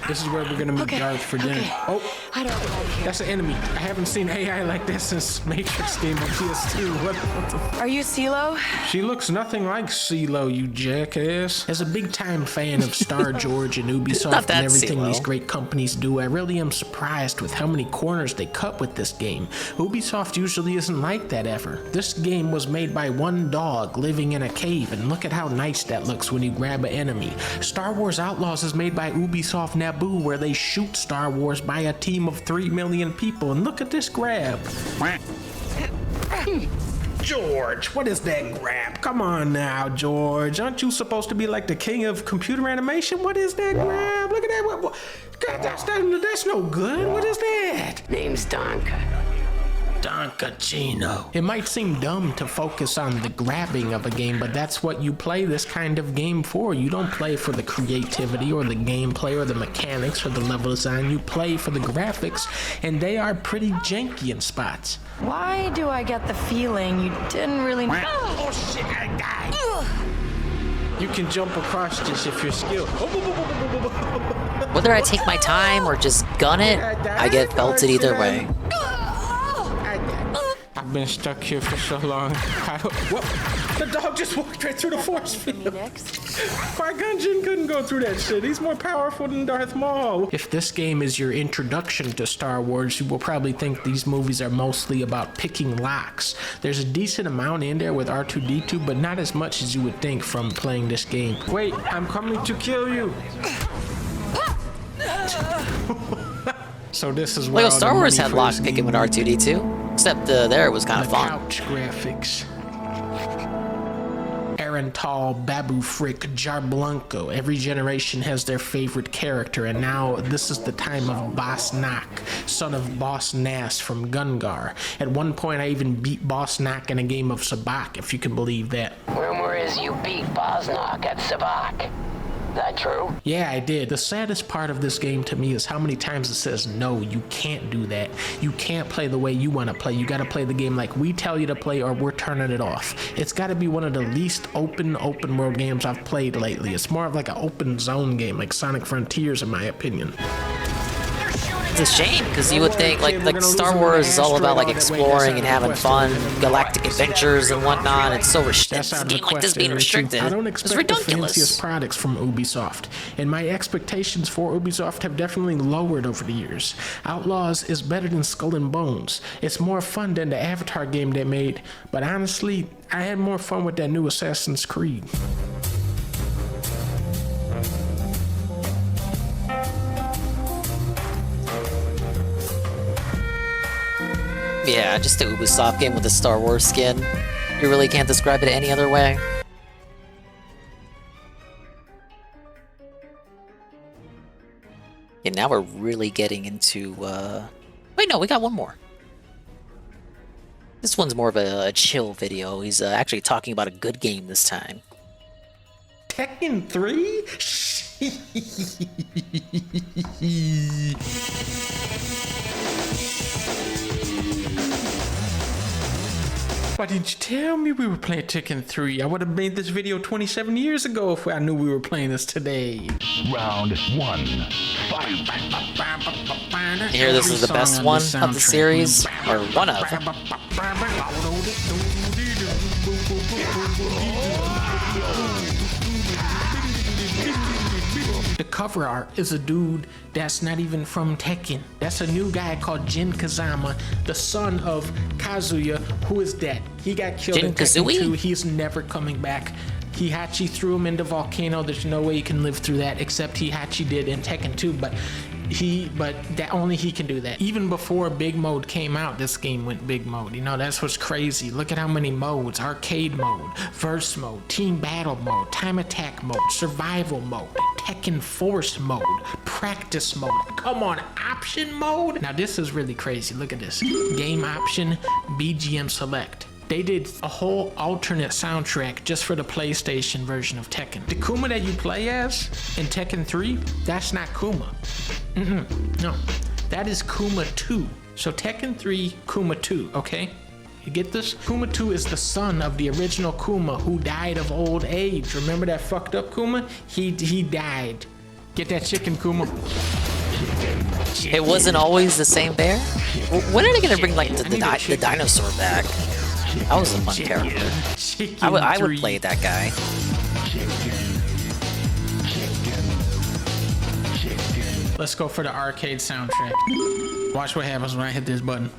This is where we're gonna meet Darth for dinner. Oh, I don't like him. that's an enemy. I haven't seen AI like that since Matrix game on PS2. What the Are you CeeLo? She looks nothing like CeeLo, you jackass. As a big-time fan of Star George and Ubisoft and everything these great companies do, I really am surprised with how many corners they cut with this game. Ubisoft usually isn't like that ever. This game was made by one dog living in a cave, and look at how nice that looks when you grab an enemy. Star Wars Outlaws is made by Ubisoft Naboo, where they shoot Star Wars by a team of 3 million people, and look at this grab. George, what is that grab? Come on now, George. Aren't you supposed to be like the king of computer animation? What is that grab? Look at that. God, that's no good. What is that? Name's Donka. Donkachino. It might seem dumb to focus on the grabbing of a game, but that's what you play this kind of game for. You don't play for the creativity or the gameplay or the mechanics or the level design. You play for the graphics, and they are pretty janky in spots. Why do I get the feeling you didn't really... Oh shit, I died. You can jump across this if you're skilled. Whether I take my time or just gun it, I get belted either way. I've been stuck here for so long. What? The dog just walked right through the force field. Qui-Gon Jinn couldn't go through that shit. He's more powerful than Darth Maul. If this game is your introduction to Star Wars, you will probably think these movies are mostly about picking locks. There's a decent amount in there with R2-D2, but not as much as you would think from playing this game. Wait, I'm coming to kill you. So this is where Lego Star Wars had lock picking with R2-D2, except there it was kind of fun. Couch graphics. Aaron Tall, Babu Frick, Jar Blanco. Every generation has their favorite character, and now this is the time of Boss Nack, son of Boss Nass from Gungar. At one point, I even beat Boss Nack in a game of Sabacc, if you can believe that. Rumor is you beat Bosnock at Sabacc. Is that true? Yeah, I did. The saddest part of this game to me is how many times it says, no, you can't do that. You can't play the way you want to play. You got to play the game like we tell you to play or we're turning it off. It's got to be one of the least open world games I've played lately. It's more of like an open zone game, like Sonic Frontiers in my opinion. It's a shame, because you would think like Star Wars is all about like exploring and having fun, galactic adventures and whatnot. It's so restricted. A game like this being restricted. I don't It's expect the ridiculous. fanciest products from Ubisoft, and my expectations for Ubisoft have definitely lowered over the years. Outlaws is better than Skull and Bones. It's more fun than the Avatar game they made, but honestly, I had more fun with that new Assassin's Creed. Yeah, just the Ubisoft game with the Star Wars skin. You really can't describe it any other way. Yeah, now we're really getting into, Wait, no, we got one more. This one's more of a chill video. He's actually talking about a good game this time. Tekken 3? Why didn't you tell me we were playing Tekken 3? I would have made this video 27 years ago if I knew we were playing this today. Round 1. Fight. You hear this is the best one of the series? Or one of. The cover art is a dude that's not even from Tekken. That's a new guy called Jin Kazama, the son of Kazuya, who is dead. He got killed in Tekken 2. He's never coming back. Heihachi threw him in the volcano. There's no way he can live through that, except Heihachi did in Tekken 2, but that only he can do that. Even before Big Mode came out, this game went Big Mode. You know, that's what's crazy. Look at how many modes. Arcade mode, verse mode, team battle mode, time attack mode, survival mode, Tekken Force mode, practice mode. Come on, option mode? Now this is really crazy. Look at this. Game option, BGM select. They did a whole alternate soundtrack just for the PlayStation version of Tekken. The Kuma that you play as in Tekken 3, that's not Kuma. No, that is Kuma 2. So Tekken 3, Kuma 2, okay? You get this? Kuma 2 is the son of the original Kuma who died of old age. Remember that fucked up Kuma? He died. Get that chicken, Kuma. It wasn't always the same bear? When are they gonna bring like the dinosaur back? That was a fun character. I would play that guy. Let's go for the arcade soundtrack. Watch what happens when I hit this button.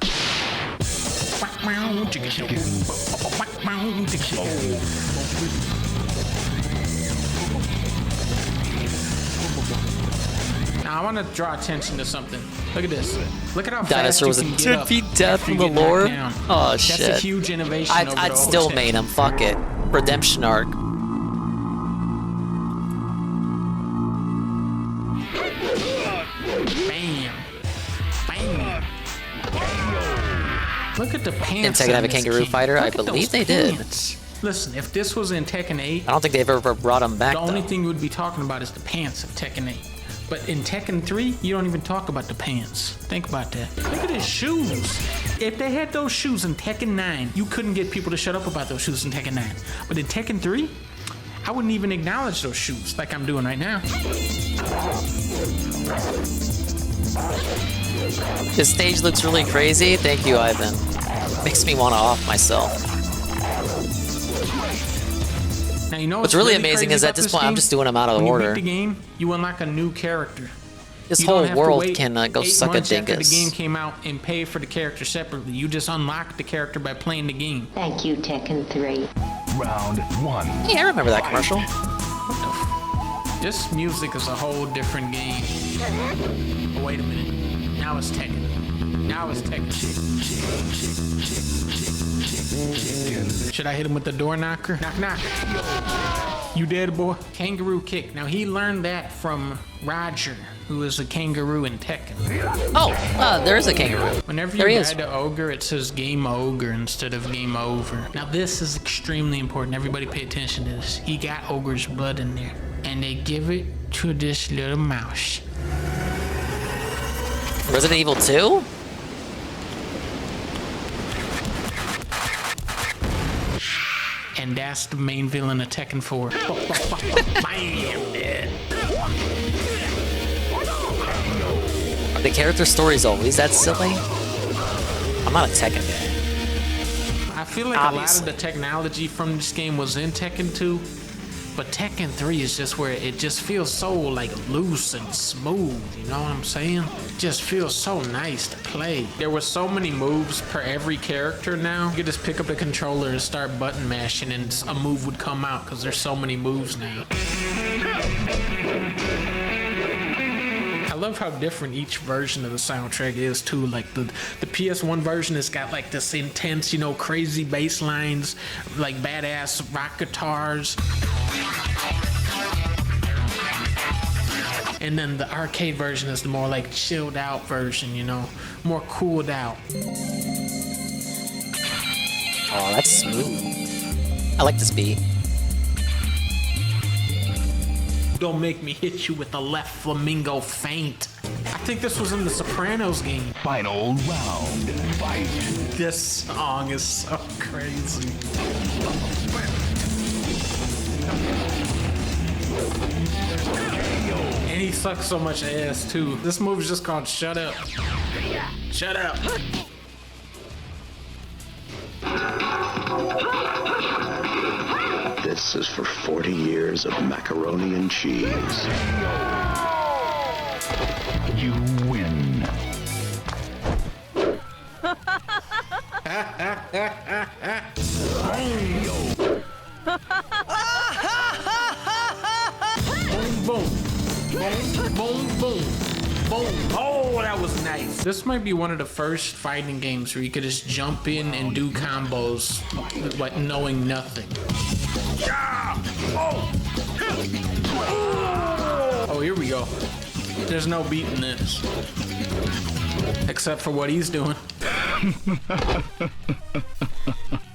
Now I want to draw attention to something. Look at this. Look at how Dinosaur was fast you can get up be death after in you the get knocked lore. down. Oh That's shit! a huge innovation. I'd still main him. Fuck it. Redemption arc. Bam. Bam. Look at the pants. Did Tekken have a on this kangaroo king. fighter? Look I at believe those they did. pants. Listen, if this was in Tekken 8, I don't think they've ever brought him back. the only though. thing you would be talking about is the pants of Tekken 8. But in Tekken 3, you don't even talk about the pants. Think about that. Look at his shoes. If they had those shoes in Tekken 9, you couldn't get people to shut up about those shoes in Tekken 9. But in Tekken 3, I wouldn't even acknowledge those shoes like I'm doing right now. This stage looks really crazy. Thank you, Ivan. Makes me want to off myself. Now, you know What's really amazing crazy is at about this point, I'm game? just doing them out of When order. You beat the game, you unlock a new character. This You don't whole have to world wait can go 8 suck a months after dingus. the game came out and pay for the character separately. You just unlock the character by playing the game. Thank you, Tekken 3. Round 1. Yeah, I remember that commercial. This music is a whole different game. Oh, wait a minute. Now it's Tekken. Now it's Tekken. Should I hit him with the door knocker? Knock, knock. You dead, boy? Kangaroo kick. Now, he learned that from Roger, who is a kangaroo in Tekken. Oh, there is a kangaroo. Whenever There he you is. die to ogre, it says game ogre instead of game over. Now, this is extremely important. Everybody pay attention to this. He got ogre's blood in there, and they give it to this little mouse. Resident Evil 2? And that's the main villain of Tekken 4. Bam, dead. The character story's always that silly? I'm not a Tekken guy. I feel like a lot of the technology from this game was in Tekken 2, but Tekken 3 is just where it just feels so like loose and smooth, you know what I'm saying? It just feels so nice to play. There were so many moves per every character now. You could just pick up the controller and start button mashing and a move would come out because there's so many moves now. I love how different each version of the soundtrack is too. Like the PS1 version has got like this intense, you know, crazy bass lines, like badass rock guitars. And then the arcade version is the more like chilled out version, you know, more cooled out. Oh, that's smooth. I like this beat. Don't make me hit you with a left flamingo feint. I think this was in the Sopranos game. Final round. Fight. This song is so crazy. And he sucks so much ass too. This move is just called Shut Up. Shut up. This is for 40 years of macaroni and cheese. You win. Boom, boom, boom, boom, boom. Oh, that was nice. This might be one of the first fighting games where you could just jump in and do combos, like knowing nothing. Oh, here we go. There's no beating this. Except for what he's doing.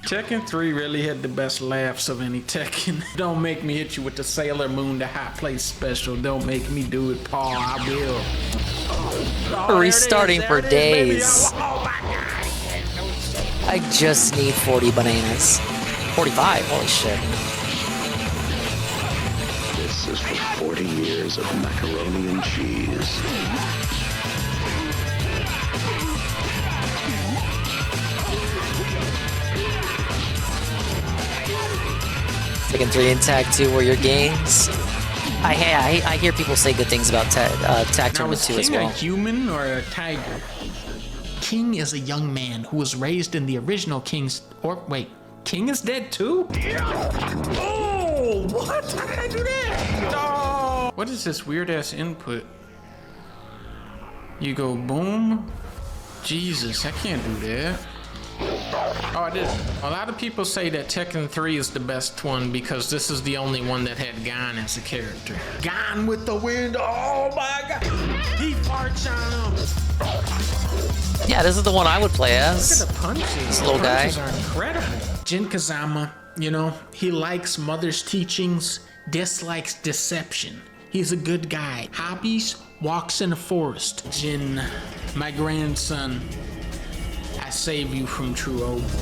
Tekken 3 really had the best laughs of any Tekken. Don't make me hit you with the Sailor Moon, the hot place special. Don't make me do it, Paul. I will. We're restarting for days. I just need 40 bananas. 45, holy shit. This is for 40 years of macaroni and cheese. Tekken 3 and Tag 2 were your games. I hear people say good things about Tag Now, Tournament is 2 as King well. a human or a tiger? King is a young man who was raised in the original King's... Or, wait, King is dead too? Oh, what? How did I do that? Oh. What is this weird-ass input? You go boom? Jesus, I can't do that. Oh, I did. A lot of people say that Tekken 3 is the best one because this is the only one that had Gon as a character. Gon with the wind. Oh my god. He farts on him. Yeah, this is the one I would play as. Look at the punches. This little The punches guy. are incredible. Jin Kazama, you know, he likes mother's teachings, dislikes deception. He's a good guy. Hobbies, walks in the forest. Jin, my grandson, I save you from true oath.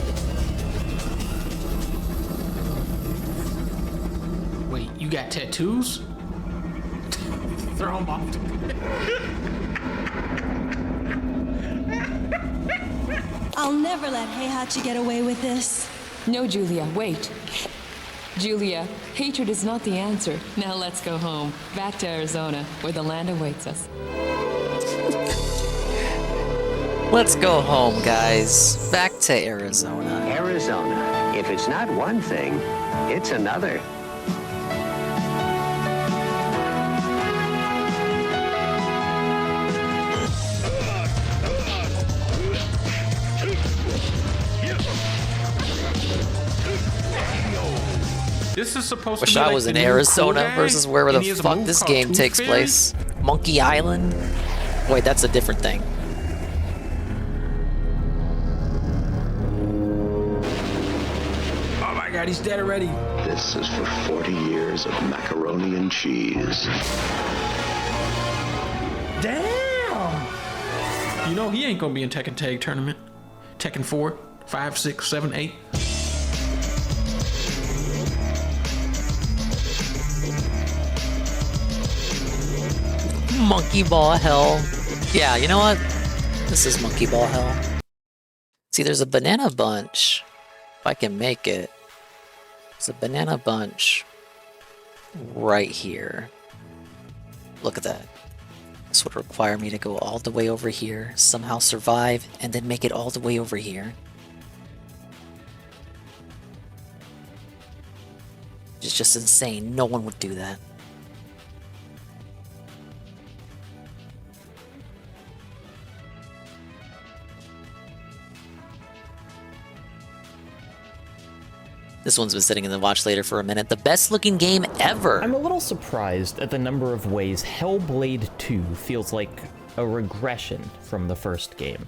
Wait, you got tattoos? Throw them off. I'll never let Heihachi get away with this. No, Julia, wait. Julia, hatred is not the answer. Now let's go home. Back to Arizona, where the land awaits us. Let's go home, guys. Back to Arizona. Arizona. If it's not one thing, it's another. This is supposed Wish to be I like was the in new Arizona Kodak, versus wherever and he the has a fuck move this called game Tooth takes Fairy. place. Monkey Island? Wait, that's a different thing. Oh my god, he's dead already. This is for 40 years of macaroni and cheese. Damn! You know he ain't gonna be in Tekken Tag Tournament. Tekken 4, 5, 6, 7, 8. Monkey Ball Hell. Yeah, you know what? This is Monkey Ball Hell. See, there's a banana bunch. If I can make it. There's a banana bunch right here. Look at that. This would require me to go all the way over here, somehow survive, and then make it all the way over here. It's just insane. No one would do that. This one's been sitting in the watch later for a minute. The best looking game ever. I'm a little surprised at the number of ways Hellblade 2 feels like a regression from the first game.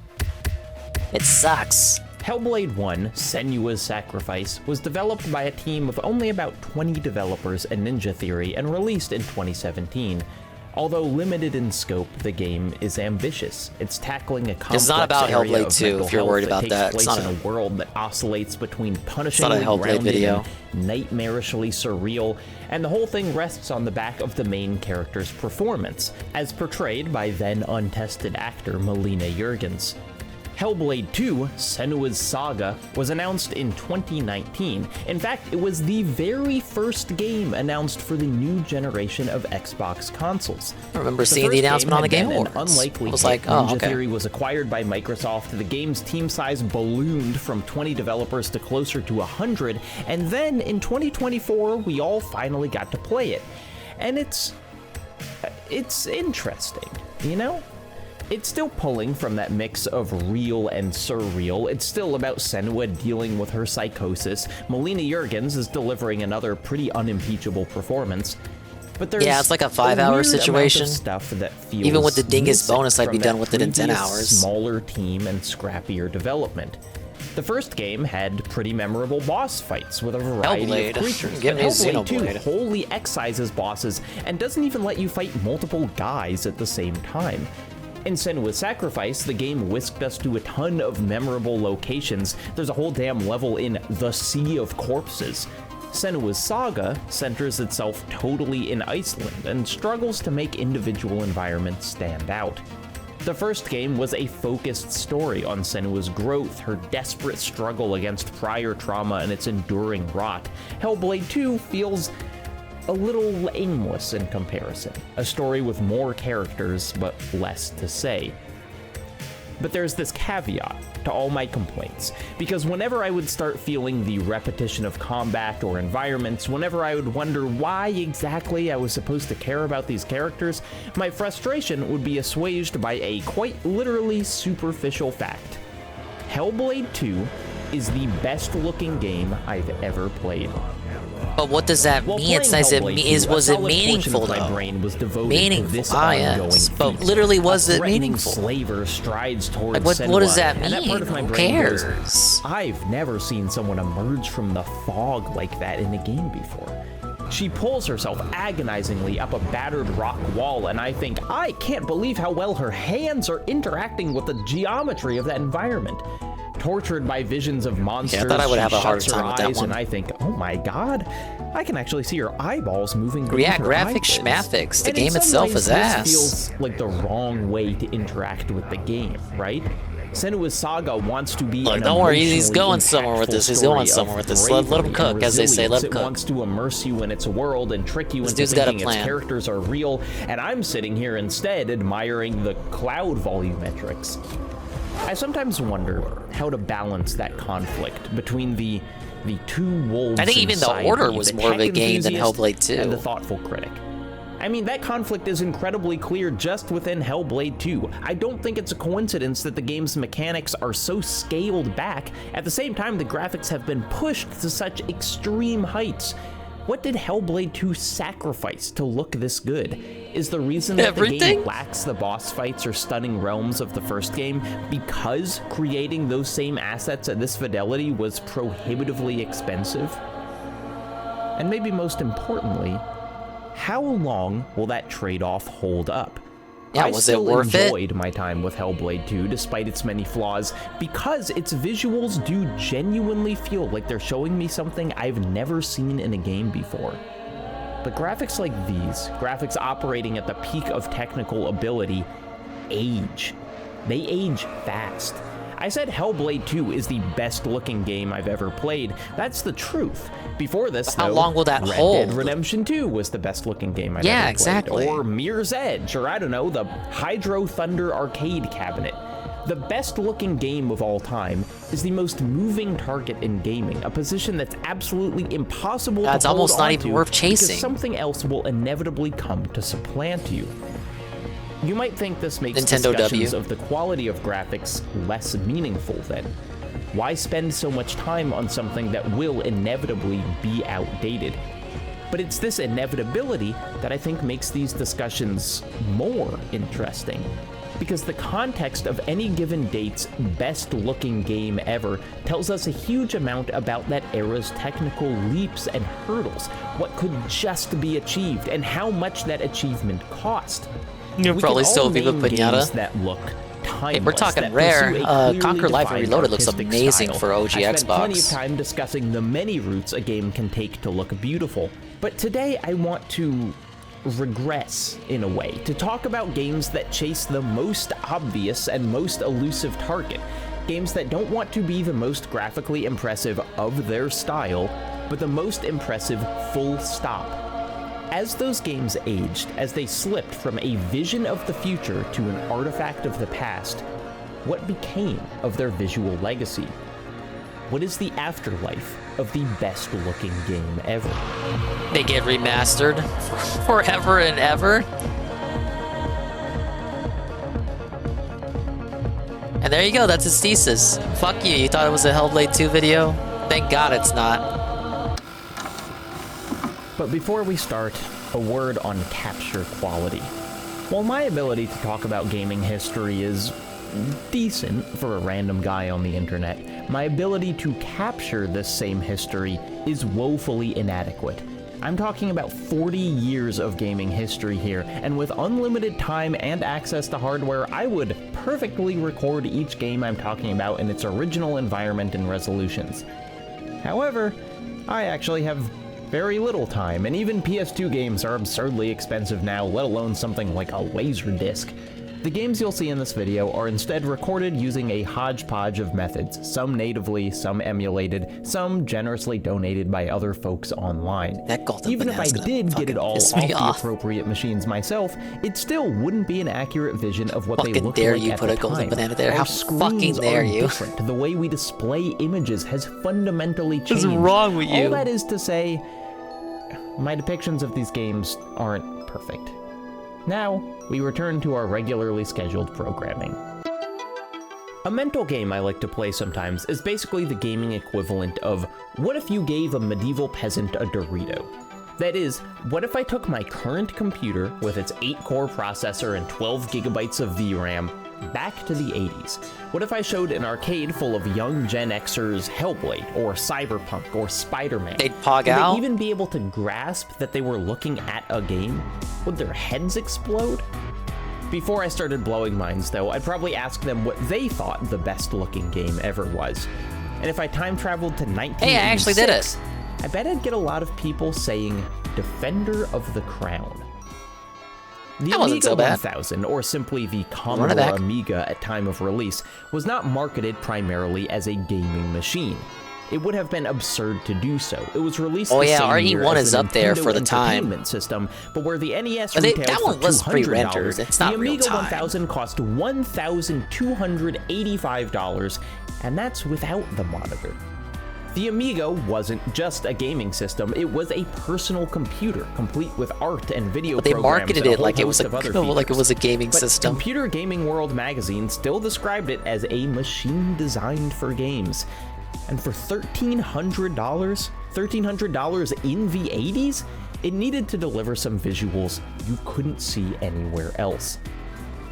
It sucks. Hellblade 1, Senua's Sacrifice, was developed by a team of only about 20 developers at Ninja Theory and released in 2017. Although limited in scope, the game is ambitious. It's tackling a complex It's not about area Hellblade of 2, mental if you're health worried about takes that. It's place not in a world that oscillates between It's not a punishingly Hellblade grounded video. and nightmarishly surreal, and the whole thing rests on the back of the main character's performance, as portrayed by then untested actor Melina Juergens. Hellblade 2, Senua's Saga, was announced in 2019. In fact, it was the very first game announced for the new generation of Xbox consoles. I remember seeing the announcement on the Game Awards. Awards. An unlikely I was hit. like, oh, Ninja okay. Theory was acquired by Microsoft. The game's team size ballooned from 20 developers to closer to 100, and then in 2024, we all finally got to play it. And it's interesting, you know? It's still pulling from that mix of real and surreal. It's still about Senua dealing with her psychosis. Melina Juergens is delivering another pretty unimpeachable performance. But there's Yeah, it's like a 5-hour weird amount of situation. Stuff that feels Even with the dingus missing bonus, I'd be from done that with it in 10 previous hours. Smaller team and scrappier development. The first game had pretty memorable boss fights with a variety Hellblade. of creatures. Give but me Hellblade 2 Xenoblade. wholly excises bosses and doesn't even let you fight multiple guys at the same time. In Senua's Sacrifice, the game whisked us to a ton of memorable locations. There's a whole damn level in the Sea of Corpses. Senua's Saga centers itself totally in Iceland and struggles to make individual environments stand out. The first game was a focused story on Senua's growth, her desperate struggle against prior trauma, and its enduring rot. Hellblade 2 feels a little aimless in comparison. A story with more characters, but less to say. But there's this caveat to all my complaints, because whenever I would start feeling the repetition of combat or environments, whenever I would wonder why exactly I was supposed to care about these characters, my frustration would be assuaged by a quite literally superficial fact. Hellblade 2 is the best looking game I've ever played. But what does that While mean? It's playing nice. Hellblade 2, Was a it solid meaningful portion of my though? brain was devoted Meaningful. to this Ah, ongoing yes. feat. But literally, was A it threatening meaningful? slaver strides towards Like, what does Senua, that and that part of mean? my Who brain goes, cares? I've never seen someone emerge from the fog like that in a game before. She pulls herself agonizingly up a battered rock wall, and I think, I can't believe how well her hands are interacting with the geometry of that environment. Tortured by visions of monsters, Yeah, I thought I would she have a harder shuts her time with that eyes, one. and I think, oh my god, I can actually see her eyeballs moving. Yeah, beneath her graphics eyelids. schmatics. The And in game some itself ways, is this ass. feels like the wrong way to interact with the game, right? Senua's Saga wants to be Look, an don't worry, he's emotionally going somewhere with impactful this. He's story going somewhere of with this. Let him bravery cook, and as they say. Let him resilience. cook. It wants to immerse you in its world and trick you This into dude's got a thinking its plan. characters are real, and I'm sitting here instead admiring the cloud volumetrics. I sometimes wonder how to balance that conflict between the two wolves. I think even the inside Order me, was the more of a tech game than enthusiast Hellblade 2. and the thoughtful critic. I mean, that conflict is incredibly clear just within Hellblade 2. I don't think it's a coincidence that the game's mechanics are so scaled back. At the same time, the graphics have been pushed to such extreme heights. What did Hellblade 2 sacrifice to look this good? Is the reason that the game lacks the boss fights or stunning realms of the first game because creating those same assets at this fidelity was prohibitively expensive? And maybe most importantly, how long will that trade-off hold up? Yeah, I was still it worth it? enjoyed my time with Hellblade 2 despite its many flaws because its visuals do genuinely feel like they're showing me something I've never seen in a game before. But graphics like these, graphics operating at the peak of technical ability, age. They age fast. I said Hellblade 2 is the best looking game I've ever played. That's the truth. Before this, How though, long will that Red hold? Dead Redemption 2 was the best looking game I've Yeah, ever played. exactly. Or Mirror's Edge, or I don't know, the Hydro Thunder arcade cabinet. The best looking game of all time is the most moving target in gaming, a position that's absolutely impossible to hold It's almost not even onto worth chasing. because something else will inevitably come to supplant you. You might think this makes Nintendo discussions W. of the quality of graphics less meaningful then. Why spend so much time on something that will inevitably be outdated? But it's this inevitability that I think makes these discussions more interesting. Because the context of any given date's best-looking game ever tells us a huge amount about that era's technical leaps and hurdles, what could just be achieved, and how much that achievement cost. You'll We probably can still all be with name Pinata. games that look timeless, Hey, we're talking that rare. pursue a clearly Conquer Life defined Reloaded looks artistic amazing style. for OG I've spent plenty of Xbox. time discussing the many routes a game can take to look beautiful, but today I want to regress in a way, to talk about games that chase the most obvious and most elusive target, games that don't want to be the most graphically impressive of their style, but the most impressive full stop. As those games aged, as they slipped from a vision of the future to an artifact of the past, what became of their visual legacy? What is the afterlife of the best-looking game ever? They get remastered forever and ever. And there you go, that's his thesis. Fuck you, you thought it was a Hellblade 2 video? Thank God it's not. But before we start, a word on capture quality. While my ability to talk about gaming history is decent for a random guy on the internet, my ability to capture this same history is woefully inadequate. I'm talking about 40 years of gaming history here, and with unlimited time and access to hardware, I would perfectly record each game I'm talking about in its original environment and resolutions. However, I actually have very little time, and even PS2 games are absurdly expensive now, let alone something like a Laserdisc. The games you'll see in this video are instead recorded using a hodgepodge of methods, some natively, some emulated, some generously donated by other folks online. Even if I did get it all off the appropriate machines myself, it still wouldn't be an accurate vision of what they look like dare you at put the a golden time. banana there. Our How screens fucking dare are you. different. The way we display images has fundamentally changed. What's wrong with you? All that is to say, my depictions of these games aren't perfect. Now, we return to our regularly scheduled programming. A mental game I like to play sometimes is basically the gaming equivalent of, what if you gave a medieval peasant a Dorito? That is, what if I took my current computer with its 8-core processor and 12 gigabytes of VRAM back to the 80s? What if I showed an arcade full of young Gen Xers Hellblade, or Cyberpunk, or Spider-Man? They'd pog Would out? they even be able to grasp that they were looking at a game? Would their heads explode? Before I started blowing minds, though, I'd probably ask them what they thought the best-looking game ever was. And if I time-traveled to 1986, Hey, I actually did it. I bet I'd get a lot of people saying Defender of the Crown. The That wasn't Amiga so bad. 1000, or simply the Run it Commodore back. Amiga at time of release, was not marketed primarily as a gaming machine. It would have been absurd to do so. It was released Oh the yeah, same year RE1 as is the up there Nintendo for the time. Entertainment System, but where the NES But they- retailed that for one was $200, pre-rendered. It's not the real Amiga time. 1000 cost $1,285, and that's without the monitor. The Amiga wasn't just a gaming system, it was a personal computer, complete with art and video But they programs marketed and a it whole like it was host of other like it features. was a gaming But system. Computer Gaming World magazine still described it as a machine designed for games. And for $1,300 in the 80s, it needed to deliver some visuals you couldn't see anywhere else.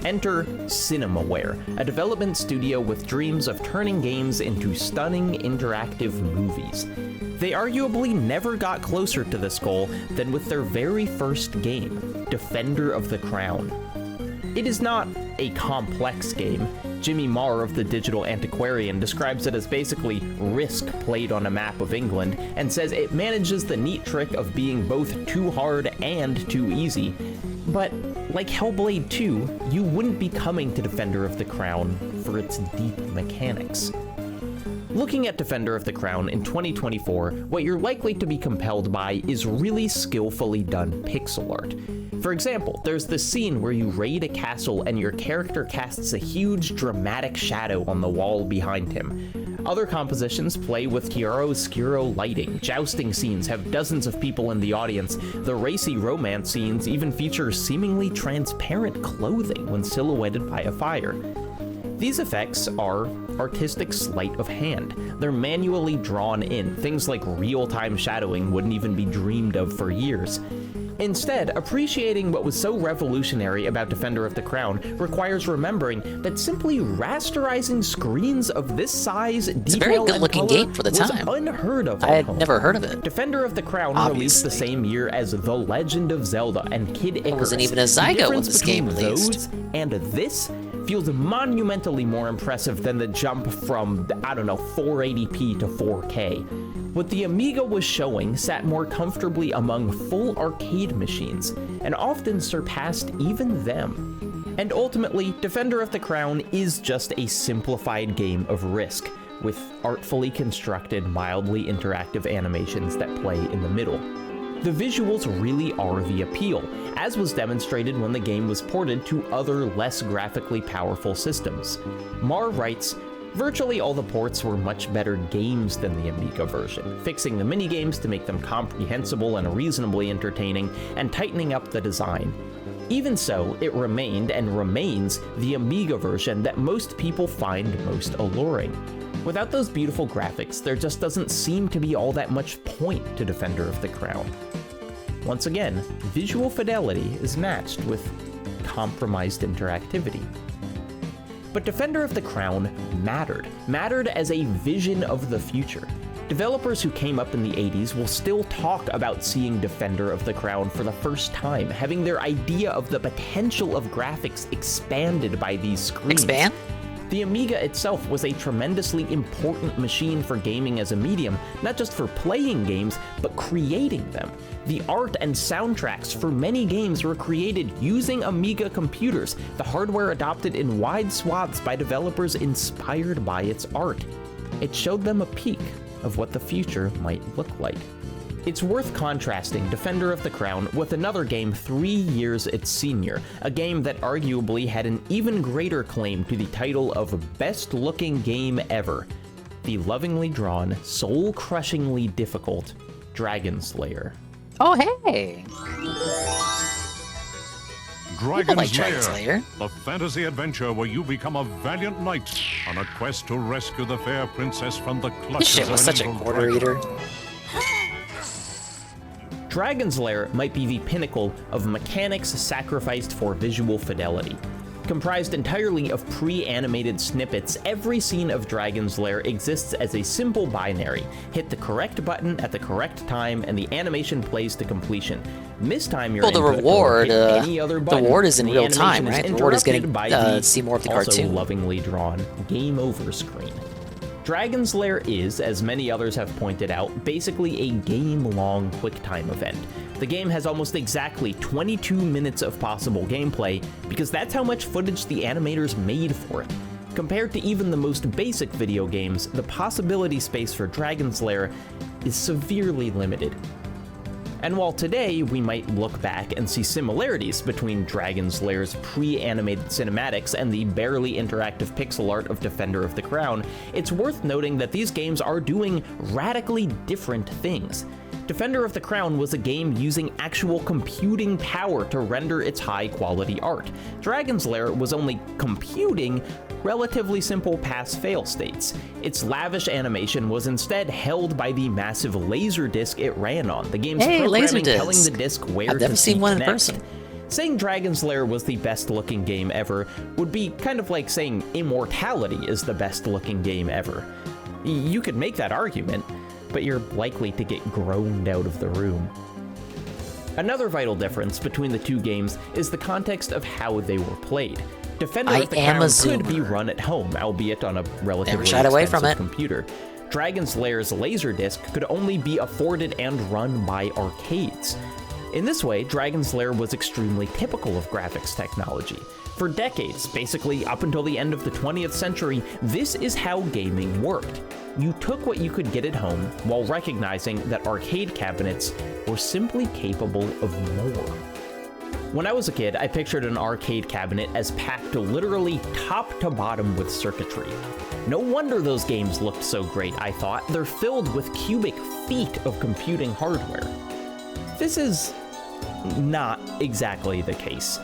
Enter Cinemaware, a development studio with dreams of turning games into stunning interactive movies. They arguably never got closer to this goal than with their very first game, Defender of the Crown. It is not a complex game. Jimmy Marr of the Digital Antiquarian describes it as basically Risk played on a map of England, and says it manages the neat trick of being both too hard and too easy. But like Hellblade 2, you wouldn't be coming to Defender of the Crown for its deep mechanics. Looking at Defender of the Crown in 2024, what you're likely to be compelled by is really skillfully done pixel art. For example, there's this scene where you raid a castle and your character casts a huge dramatic shadow on the wall behind him. Other compositions play with chiaroscuro lighting, jousting scenes have dozens of people in the audience, the racy romance scenes even feature seemingly transparent clothing when silhouetted by a fire. These effects are artistic sleight of hand. They're manually drawn in. Things like real-time shadowing wouldn't even be dreamed of for years. Instead, appreciating what was so revolutionary about Defender of the Crown requires remembering that simply rasterizing screens of this size, It's a very detail, and good-looking color game for the was time. unheard of. I had never heard of it. Defender of the Crown released the same year as The Legend of Zelda and Kid Icarus. I wasn't even a The zygote when difference this game between released. those and this feels monumentally more impressive than the jump from, I don't know, 480p to 4K. What the Amiga was showing sat more comfortably among full arcade machines, and often surpassed even them. And ultimately, Defender of the Crown is just a simplified game of Risk, with artfully constructed, mildly interactive animations that play in the middle. The visuals really are the appeal, as was demonstrated when the game was ported to other less graphically powerful systems. Marr writes, "Virtually all the ports were much better games than the Amiga version, fixing the minigames to make them comprehensible and reasonably entertaining, and tightening up the design. Even so, it remained and remains the Amiga version that most people find most alluring. Without those beautiful graphics, there just doesn't seem to be all that much point to Defender of the Crown. Once again, visual fidelity is matched with compromised interactivity. But Defender of the Crown mattered as a vision of the future. Developers who came up in the 80s will still talk about seeing Defender of the Crown for the first time, having their idea of the potential of graphics expanded by these screens. Expand? The Amiga itself was a tremendously important machine for gaming as a medium, not just for playing games, but creating them. The art and soundtracks for many games were created using Amiga computers, the hardware adopted in wide swaths by developers inspired by its art. It showed them a peek of what the future might look like. It's worth contrasting Defender of the Crown with another game 3 years its senior, a game that arguably had an even greater claim to the title of best looking game ever, the lovingly drawn, soul-crushingly difficult Dragon Slayer. Oh, hey! Dragon's like Dragon's Lair, Lair. a fantasy adventure where you become a valiant knight on a quest to rescue the fair princess from the This clutches shit of was an such a evil quarter dragon. eater. Dragon's Lair might be the pinnacle of mechanics sacrificed for visual fidelity. Comprised entirely of pre-animated snippets, every scene of Dragon's Lair exists as a simple binary. Hit the correct button at the correct time and the animation plays to completion. Mistime your Well, the input or reward, hit any other the button, reward is in and real the time, animation is right? The reward is getting interrupted by the see more of the also cartoon. lovingly drawn game over screen. Dragon's Lair is, as many others have pointed out, basically a game-long QuickTime event. The game has almost exactly 22 minutes of possible gameplay, because that's how much footage the animators made for it. Compared to even the most basic video games, the possibility space for Dragon's Lair is severely limited. And while today we might look back and see similarities between Dragon's Lair's pre-animated cinematics and the barely interactive pixel art of Defender of the Crown, it's worth noting that these games are doing radically different things. Defender of the Crown was a game using actual computing power to render its high-quality art. Dragon's Lair was only computing relatively simple pass-fail states. Its lavish animation was instead held by the massive laser disc it ran on, the game's programming telling the disc where I've never to seen one in next. person. Saying Dragon's Lair was the best-looking game ever would be kind of like saying Immortality is the best-looking game ever. You could make that argument, but you're likely to get groaned out of the room. Another vital difference between the two games is the context of how they were played. Defender of the Crown could be run at home, albeit on a relatively expensive computer. Dragon's Lair's Laserdisc could only be afforded and run by arcades. In this way, Dragon's Lair was extremely typical of graphics technology. For decades, basically up until the end of the 20th century, this is how gaming worked. You took what you could get at home while recognizing that arcade cabinets were simply capable of more. When I was a kid, I pictured an arcade cabinet as packed literally top to bottom with circuitry. No wonder those games looked so great, I thought. They're filled with cubic feet of computing hardware. This is not exactly the case.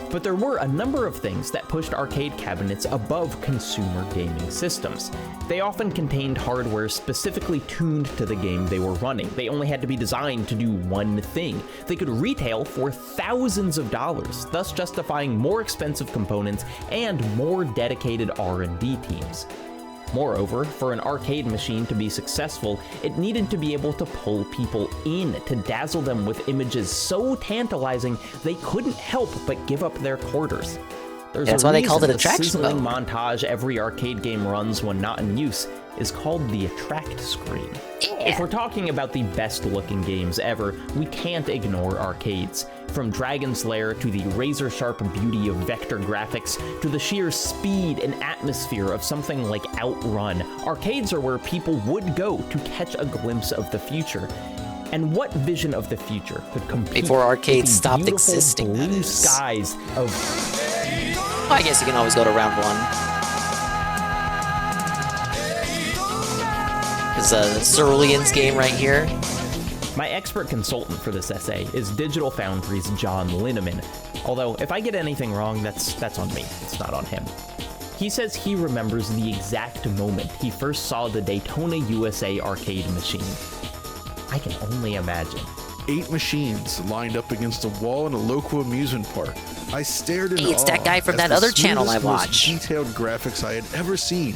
But there were a number of things that pushed arcade cabinets above consumer gaming systems. They often contained hardware specifically tuned to the game they were running. They only had to be designed to do one thing. They could retail for thousands of dollars, thus justifying more expensive components and more dedicated R&D teams. Moreover, for an arcade machine to be successful, it needed to be able to pull people in, to dazzle them with images so tantalizing they couldn't help but give up their quarters. That's why they called it attraction sizzling montage every arcade game runs when not in use is called the attract screen. If we're talking about the best-looking games ever, we can't ignore arcades. From Dragon's Lair to the razor-sharp beauty of vector graphics to the sheer speed and atmosphere of something like Outrun, arcades are where people would go to catch a glimpse of the future. And what vision of the future could compete before arcades with the stopped beautiful existing? Blue skies of. I guess you can always go to round one. It's a Cerulean's game right here. My expert consultant for this essay is Digital Foundry's John Linneman. Although, if I get anything wrong, that's on me. It's not on him. He says he remembers the exact moment he first saw the Daytona USA arcade machine. I can only imagine. 8 machines lined up against a wall in a local amusement park. I stared in Hey, it's that awe guy from as that the other channel I smoothest, most watch. detailed graphics I had ever seen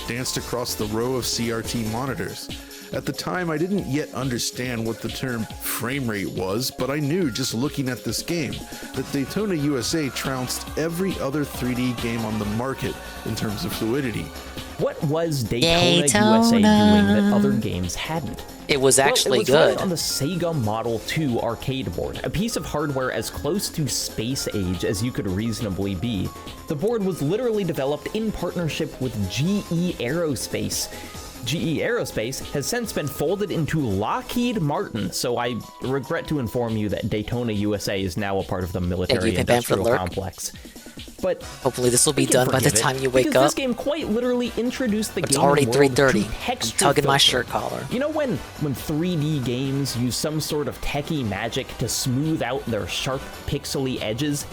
danced across the row of CRT monitors. At the time, I didn't yet understand what the term frame rate was, but I knew just looking at this game that Daytona USA trounced every other 3D game on the market in terms of fluidity. What was Daytona USA doing that other games hadn't? It was actually it was good. running on the Sega Model 2 arcade board, a piece of hardware as close to space age as you could reasonably be. The board was literally developed in partnership with GE Aerospace. GE Aerospace has since been folded into Lockheed Martin, so I regret to inform you that Daytona USA is now a part of the military-industrial complex. But hopefully this will be done by the time you wake up. This game quite literally introduced the game It's already world 3:30. to texture Tugging my filter. shirt collar. You know when 3D games use some sort of techie magic to smooth out their sharp pixely edges?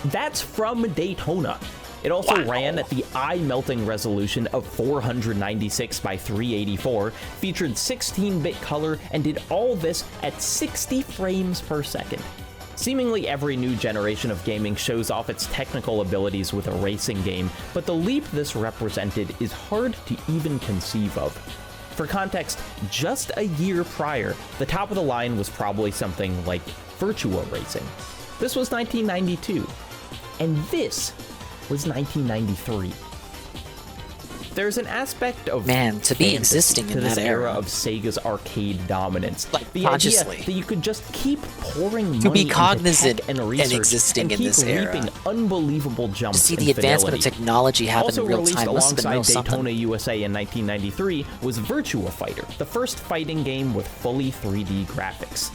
That's from Daytona. It also ran at the eye-melting resolution of 496 by 384, featured 16-bit color, and did all this at 60 frames per second. Seemingly every new generation of gaming shows off its technical abilities with a racing game, but the leap this represented is hard to even conceive of. For context, just a year prior, the top of the line was probably something like Virtua Racing. This was 1992, and this was 1993. There's an aspect of Man, to be fantasy existing to in this that era era. of Sega's arcade dominance. The consciously. idea that you could just keep pouring To money be cognizant into tech and and research existing and in keep this era. reaping unbelievable jumps To see in the advancement of fidelity. technology happen Also in real released time must have been real alongside something. Daytona USA in 1993 was Virtua Fighter, the first fighting game with fully 3D graphics.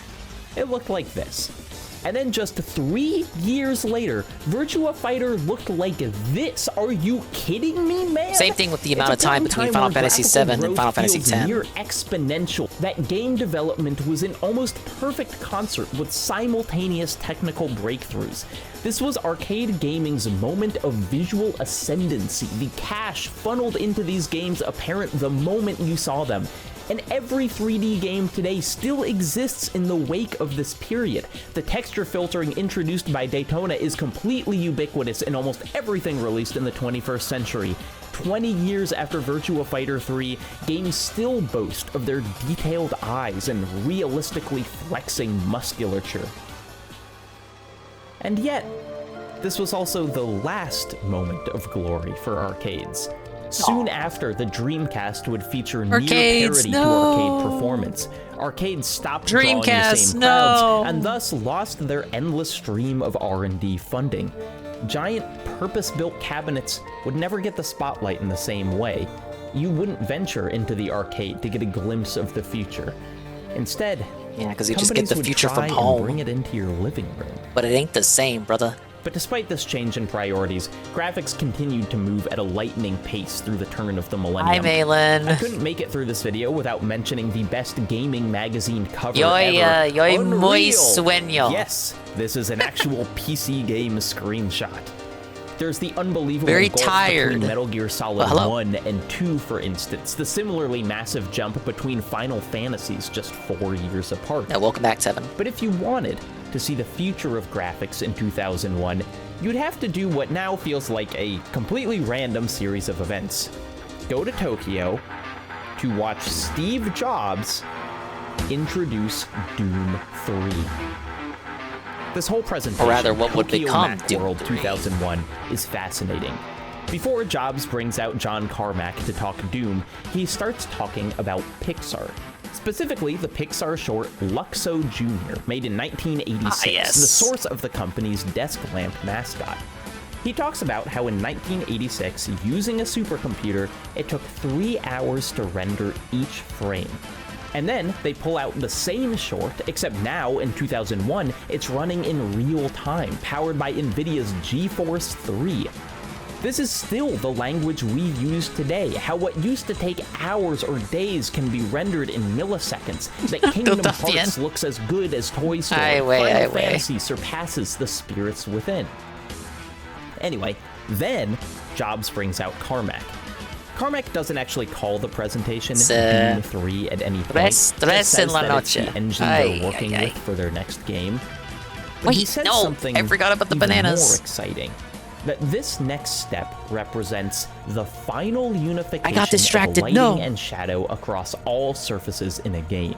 It looked like this. And then just 3 years later, Virtua Fighter looked like this. Are you kidding me, man? Same thing with the amount of It's a time point in between time Final where Fantasy graphical VII and growth Final Fantasy feels X. near exponential. That game development was in almost perfect concert with simultaneous technical breakthroughs. This was arcade gaming's moment of visual ascendancy. The cash funneled into these games apparent the moment you saw them. And every 3D game today still exists in the wake of this period. The texture filtering introduced by Daytona is completely ubiquitous in almost everything released in the 21st century. 20 years after Virtua Fighter 3, games still boast of their detailed eyes and realistically flexing musculature. And yet, this was also the last moment of glory for arcades. Soon after, the Dreamcast would feature near parity to arcade performance. Arcades stopped drawing the same crowds, and thus lost their endless stream of R&D funding. Giant, purpose-built cabinets would never get the spotlight in the same way. You wouldn't venture into the arcade to get a glimpse of the future. Instead, yeah, because you just get the companies would future try from and home. bring it into your living room. But it ain't the same, brother. But despite this change in priorities, graphics continued to move at a lightning pace through the turn of the millennium. Hi, Malin. I couldn't make it through this video without mentioning the best gaming magazine cover Yo ever. muy Unreal. sueño. Yes, this is an actual PC game screenshot. There's the unbelievable Very gulf tired. between Metal Gear Solid Hello. 1 and 2, for instance. The similarly massive jump between Final Fantasies just 4 years apart. Yeah, welcome back, Tevin. But if you wanted to see the future of graphics in 2001, you'd have to do what now feels like a completely random series of events. Go to Tokyo to watch Steve Jobs introduce Doom 3. This whole presentation, Or rather, what would Tokyo become Mac Doom World 3. 2001, is fascinating. Before Jobs brings out John Carmack to talk Doom, he starts talking about Pixar. Specifically, the Pixar short Luxo Jr., made in 1986, yes. the source of the company's desk lamp mascot. He talks about how in 1986, using a supercomputer, it took 3 hours to render each frame. And then they pull out the same short, except now, in 2001, it's running in real time, powered by NVIDIA's GeForce 3. This is still the language we use today, how what used to take hours or days can be rendered in milliseconds, that Kingdom Hearts looks as good as Toy Story, Final Fantasy surpasses the spirits within. Anyway, then Jobs brings out Carmack. Carmack doesn't actually call the presentation Doom 3 at any point. Just says en la that it's noche. the engine Ay, they're working ay, ay. with for their next game. But Wait, he said no, something I forgot about the even bananas. more exciting. That this next step represents the final unification I got distracted, of lighting no. and shadow across all surfaces in a game.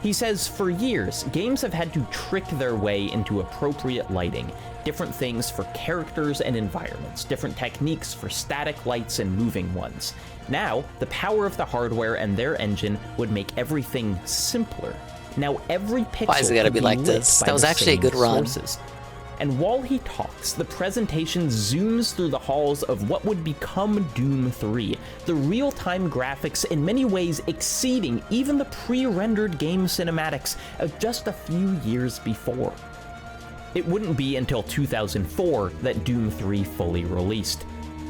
He says for years, games have had to trick their way into appropriate lighting, different things for characters and environments, different techniques for static lights and moving ones. Now, the power of the hardware and their engine would make everything simpler. Now every pixel Why is it gotta could be like lit this? by That was the actually a same good run. sources. And while he talks, the presentation zooms through the halls of what would become Doom 3, the real-time graphics in many ways exceeding even the pre-rendered game cinematics of just a few years before. It wouldn't be until 2004 that Doom 3 fully released.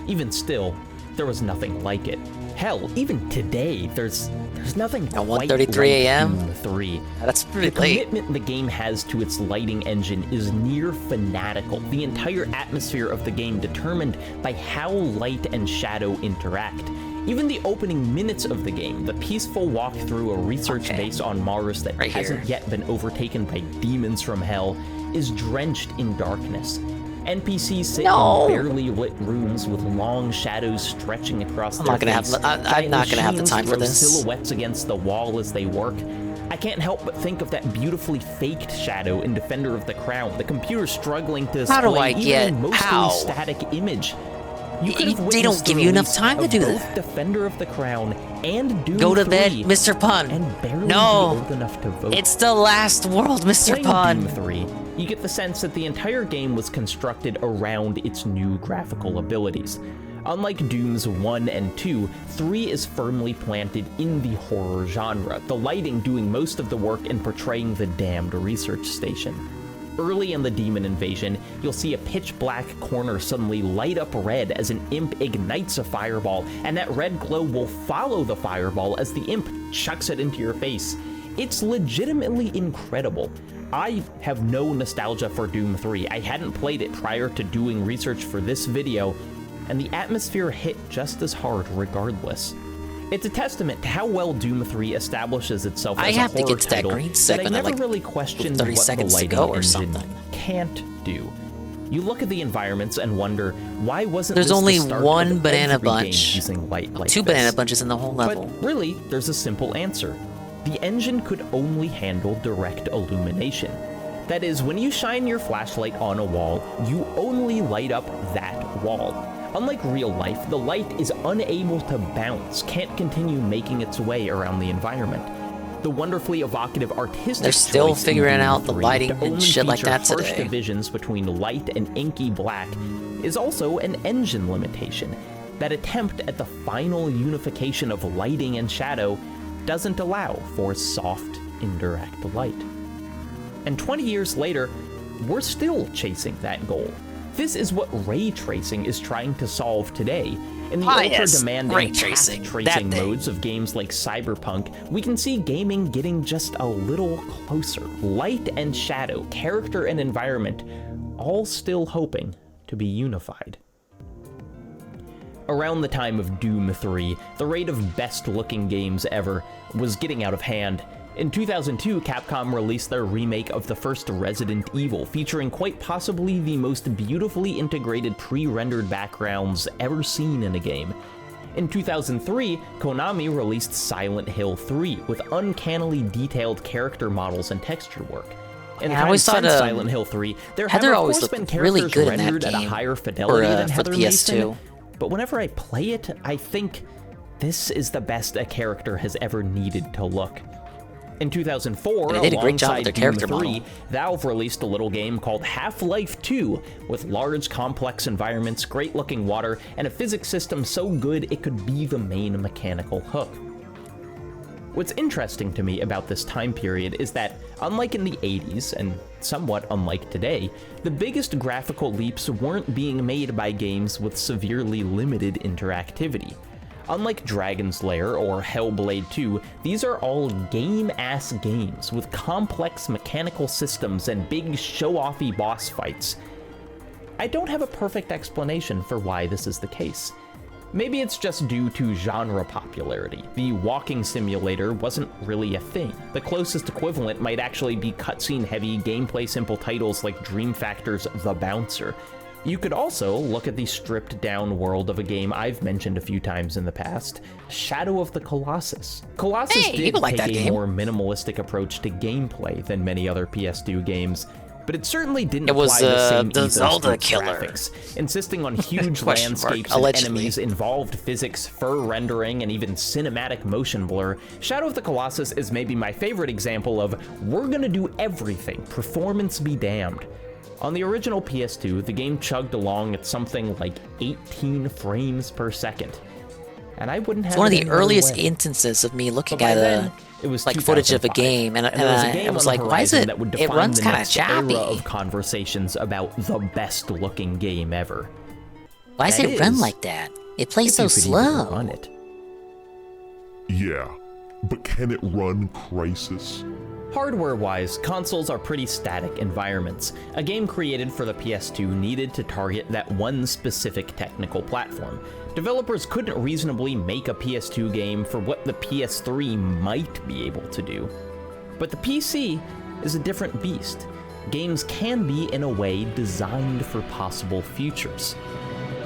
Even still, there was nothing like it. Hell, even today, there's nothing At quite 1:33 like a.m.? Doom 3. That's pretty The late. commitment the game has to its lighting engine is near fanatical. The entire atmosphere of the game determined by how light and shadow interact. Even the opening minutes of the game, the peaceful walk through a research base on Mars that Right hasn't here. yet been overtaken by demons from hell, is drenched in darkness. NPCs sit No. in barely lit rooms with long shadows stretching across I'm their not gonna have face. the- I'm Giant not gonna have the machines time for throw this. silhouettes against the wall as they work. I can't help but think of that beautifully faked shadow in Defender of the Crown, the computer struggling to How do display I even get- a mostly how? static image. They don't give you enough time to do both that. Defender of the Crown and Doom Go to 3, bed, Mr. Pun. And barely No. old enough to vote. It's the last world, Mr. Playing Pun. Doom 3, you get the sense that the entire game was constructed around its new graphical abilities. Unlike Dooms 1 and 2, 3 is firmly planted in the horror genre, the lighting doing most of the work in portraying the damned research station. Early in the demon invasion, you'll see a pitch-black corner suddenly light up red as an imp ignites a fireball, and that red glow will follow the fireball as the imp chucks it into your face. It's legitimately incredible. I have no nostalgia for Doom 3. I hadn't played it prior to doing research for this video, and the atmosphere hit just as hard regardless. It's a testament to how well Doom 3 establishes itself as a horror title. I have to get to that green segment. I never really questioned what the lighting engine can't do. You look at the environments and wonder, why wasn't There's this only the start one of banana every game bunch. using light like Two this? banana bunches in the whole level. But really, there's a simple answer. The engine could only handle direct illumination. That is, when you shine your flashlight on a wall, you only light up that wall. Unlike real life, the light is unable to bounce, can't continue making its way around the environment. The wonderfully evocative artistic They're still choice in figuring Doom out the 3 lighting to and only shit like feature that harsh today. divisions between light and inky black is also an engine limitation. That attempt at the final unification of lighting and shadow doesn't allow for soft, indirect light. And 20 years later, we're still chasing that goal. This is what ray tracing is trying to solve today. In the ultra-demanding path tracing modes of games like Cyberpunk, we can see gaming getting just a little closer. Light and shadow, character and environment, all still hoping to be unified. Around the time of Doom 3, the rate of best-looking games ever was getting out of hand. In 2002, Capcom released their remake of the first Resident Evil, featuring quite possibly the most beautifully integrated pre-rendered backgrounds ever seen in a game. In 2003, Konami released Silent Hill 3 with uncannily detailed character models and texture work. In the time since Silent Hill 3, there have of course been characters rendered at a higher fidelity than Heather Mason, but whenever I play it, I think this is the best a character has ever needed to look. In 2004, they did a great job with their character Doom 3, model. Valve released a little game called Half-Life 2 with large, complex environments, great-looking water, and a physics system so good it could be the main mechanical hook. What's interesting to me about this time period is that, unlike in the 80s, and somewhat unlike today, the biggest graphical leaps weren't being made by games with severely limited interactivity. Unlike Dragon's Lair or Hellblade 2, these are all game-ass games with complex mechanical systems and big show-offy boss fights. I don't have a perfect explanation for why this is the case. Maybe it's just due to genre popularity. The walking simulator wasn't really a thing. The closest equivalent might actually be cutscene-heavy, gameplay-simple titles like Dream Factor's The Bouncer. You could also look at the stripped-down world of a game I've mentioned a few times in the past, Shadow of the Colossus. Colossus did take a more minimalistic approach to gameplay than many other PS2 games, but it certainly didn't apply the same ethos Zelda to killer. graphics, insisting on huge Question mark, landscapes and allegedly. enemies, involved physics, fur rendering, and even cinematic motion blur. Shadow of the Colossus is maybe my favorite example of, we're gonna do everything, performance be damned. On the original PS2, the game chugged along at something like 18 frames per second. And I wouldn't have It's one of it the any other earliest way. instances of me looking But by at then, it was like footage of a 2005, game, and there was a I game was on the like, why is horizon it? that would It define runs the kind of next choppy. era of conversations about the best-looking game ever. Why does That it run is, like that? It plays if so you could even slow. run it. Yeah, but can it run Crysis? Hardware-wise, consoles are pretty static environments. A game created for the PS2 needed to target that one specific technical platform. Developers couldn't reasonably make a PS2 game for what the PS3 might be able to do. But the PC is a different beast. Games can be, in a way, designed for possible futures.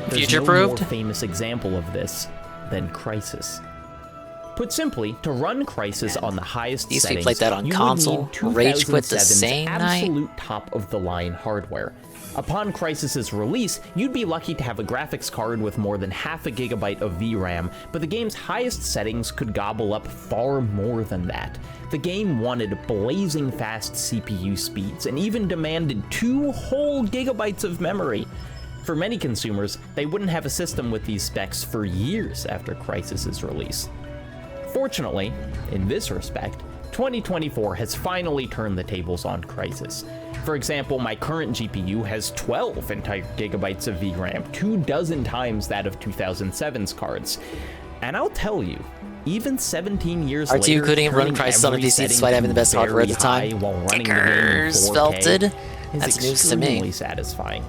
There's no more Future-proofed? famous example of this than Crysis. Put simply, to run Crysis on the highest Used to be settings, played that on you console, would need Rage Quit the 2007's same night. absolute top-of-the-line hardware. Upon Crysis's release, you'd be lucky to have a graphics card with more than half a gigabyte of VRAM, but the game's highest settings could gobble up far more than that. The game wanted blazing fast CPU speeds and even demanded 2 whole gigabytes of memory. For many consumers, they wouldn't have a system with these specs for years after Crysis's release. Fortunately, in this respect, 2024 has finally turned the tables on Crysis. For example, my current GPU has 12 entire gigabytes of VRAM, 24 times that of 2007's cards. And I'll tell you, even 17 years later, R2 couldn't run turning Crysis on a every PC setting despite having the best hardware at the very time. high while running the game in Kickers 4K felted. is That's news to me. extremely satisfying.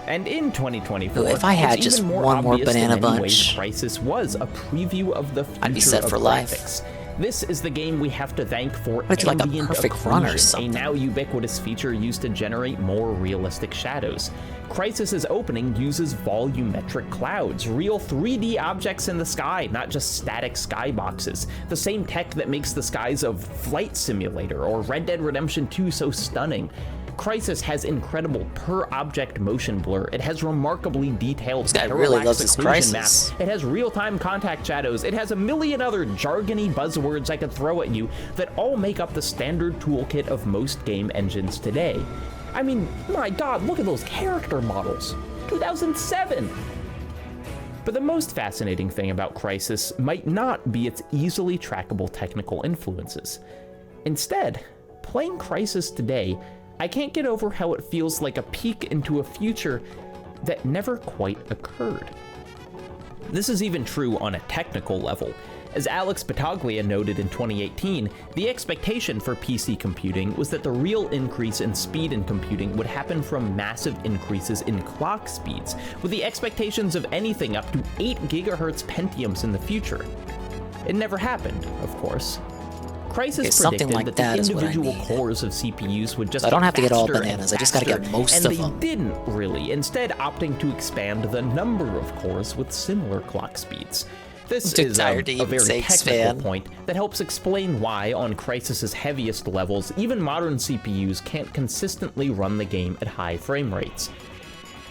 And in 2024, Ooh, if I had it's just even more one more obvious Banana in many ways Bunch, Crysis was a preview of the future I'd be set of for life. graphics. This is the game we have to thank for It's like a ambient perfect run or occlusion, something. a now ubiquitous feature used to generate more realistic shadows. Crysis's opening uses volumetric clouds, real 3D objects in the sky, not just static skyboxes. The same tech that makes the skies of Flight Simulator or Red Dead Redemption 2 so stunning. Crysis has incredible per-object motion blur. It has remarkably detailed This guy parallax really loves his occlusion Crysis. maps. It has real-time contact shadows. It has a million other jargony buzzwords I could throw at you that all make up the standard toolkit of most game engines today. I mean, my god, look at those character models. 2007! But the most fascinating thing about Crysis might not be its easily trackable technical influences. Instead, playing Crysis today, I can't get over how it feels like a peek into a future that never quite occurred. This is even true on a technical level. As Alex Battaglia noted in 2018, the expectation for PC computing was that the real increase in speed in computing would happen from massive increases in clock speeds, with the expectations of anything up to 8 GHz Pentiums in the future. It never happened, of course. Crysis Okay, something predicted like that that the is what I individual need. cores of CPUs would just So I don't get have to get all faster and bananas, I just gotta get faster, most and of they them. didn't really, instead opting to expand the number of cores with similar clock speeds. This I'm too is tired to a even very say technical expand. point that helps explain why, on Crysis's heaviest levels, even modern CPUs can't consistently run the game at high frame rates.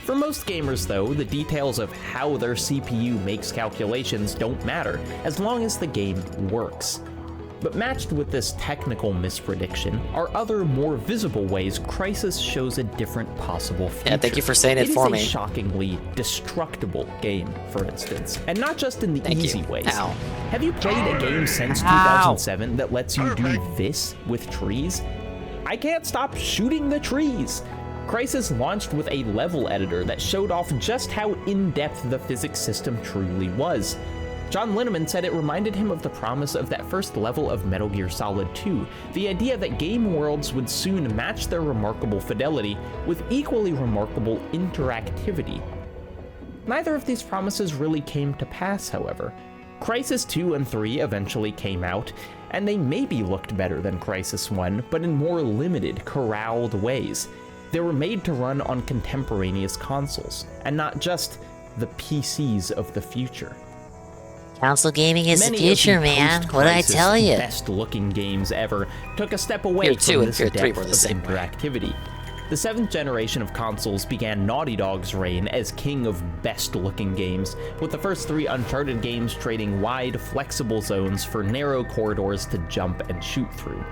For most gamers, though, the details of how their CPU makes calculations don't matter, as long as the game works. But matched with this technical misprediction are other, more visible ways Crysis shows a different possible future. Yeah, thank you for saying it for me. It is a shockingly destructible game, for instance, and not just in the easy ways. Ow. Have you played a game since 2007 that lets you do this with trees? I can't stop shooting the trees! Crysis launched with a level editor that showed off just how in-depth the physics system truly was. John Linneman said it reminded him of the promise of that first level of Metal Gear Solid 2, the idea that game worlds would soon match their remarkable fidelity with equally remarkable interactivity. Neither of these promises really came to pass, however. Crysis 2 and 3 eventually came out, and they maybe looked better than Crysis 1, but in more limited, corralled ways. They were made to run on contemporaneous consoles, and not just the PCs of the future. Console gaming is the Many future, of the man. What did I post-Crysis tell you? best-looking games ever took a step away Fear 2 from and this Fear 3 depth were the of same way. interactivity. The 7th generation of consoles began Naughty Dog's reign as king of best-looking games, with the first 3 Uncharted games trading wide, flexible zones for narrow corridors to jump and shoot through.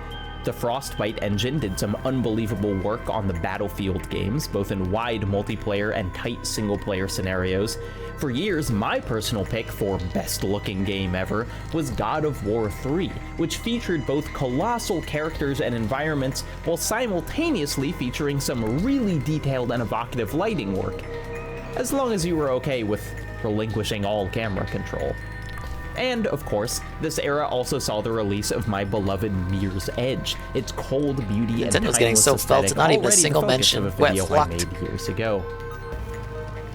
The Frostbite engine did some unbelievable work on the Battlefield games, both in wide multiplayer and tight single-player scenarios. For years, my personal pick for best-looking game ever was God of War 3, which featured both colossal characters and environments while simultaneously featuring some really detailed and evocative lighting work, as long as you were okay with relinquishing all camera control. And, of course, this era also saw the release of my beloved Mirror's Edge, its cold beauty and Nintendo's getting timeless so felted, aesthetic, not even a already the single focus mention. of a Wet video I flocked. made years ago.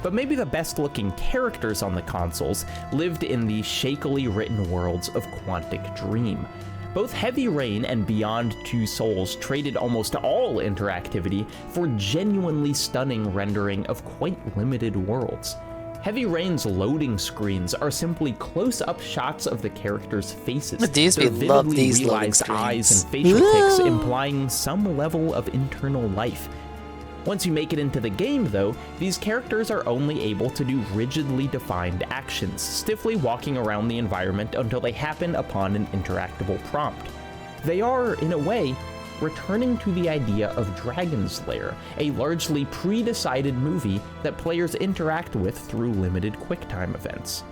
But maybe the best-looking characters on the consoles lived in the shakily written worlds of Quantic Dream. Both Heavy Rain and Beyond Two Souls traded almost all interactivity for genuinely stunning rendering of quite limited worlds. Heavy Rain's loading screens are simply close-up shots of the characters' faces. The DSP Their love vividly these loading realized eyes screens. and facial tics implying some level of internal life. Once you make it into the game, though, these characters are only able to do rigidly defined actions, stiffly walking around the environment until they happen upon an interactable prompt. They are, in a way, returning to the idea of Dragon's Lair, a largely pre-decided movie that players interact with through limited QuickTime events.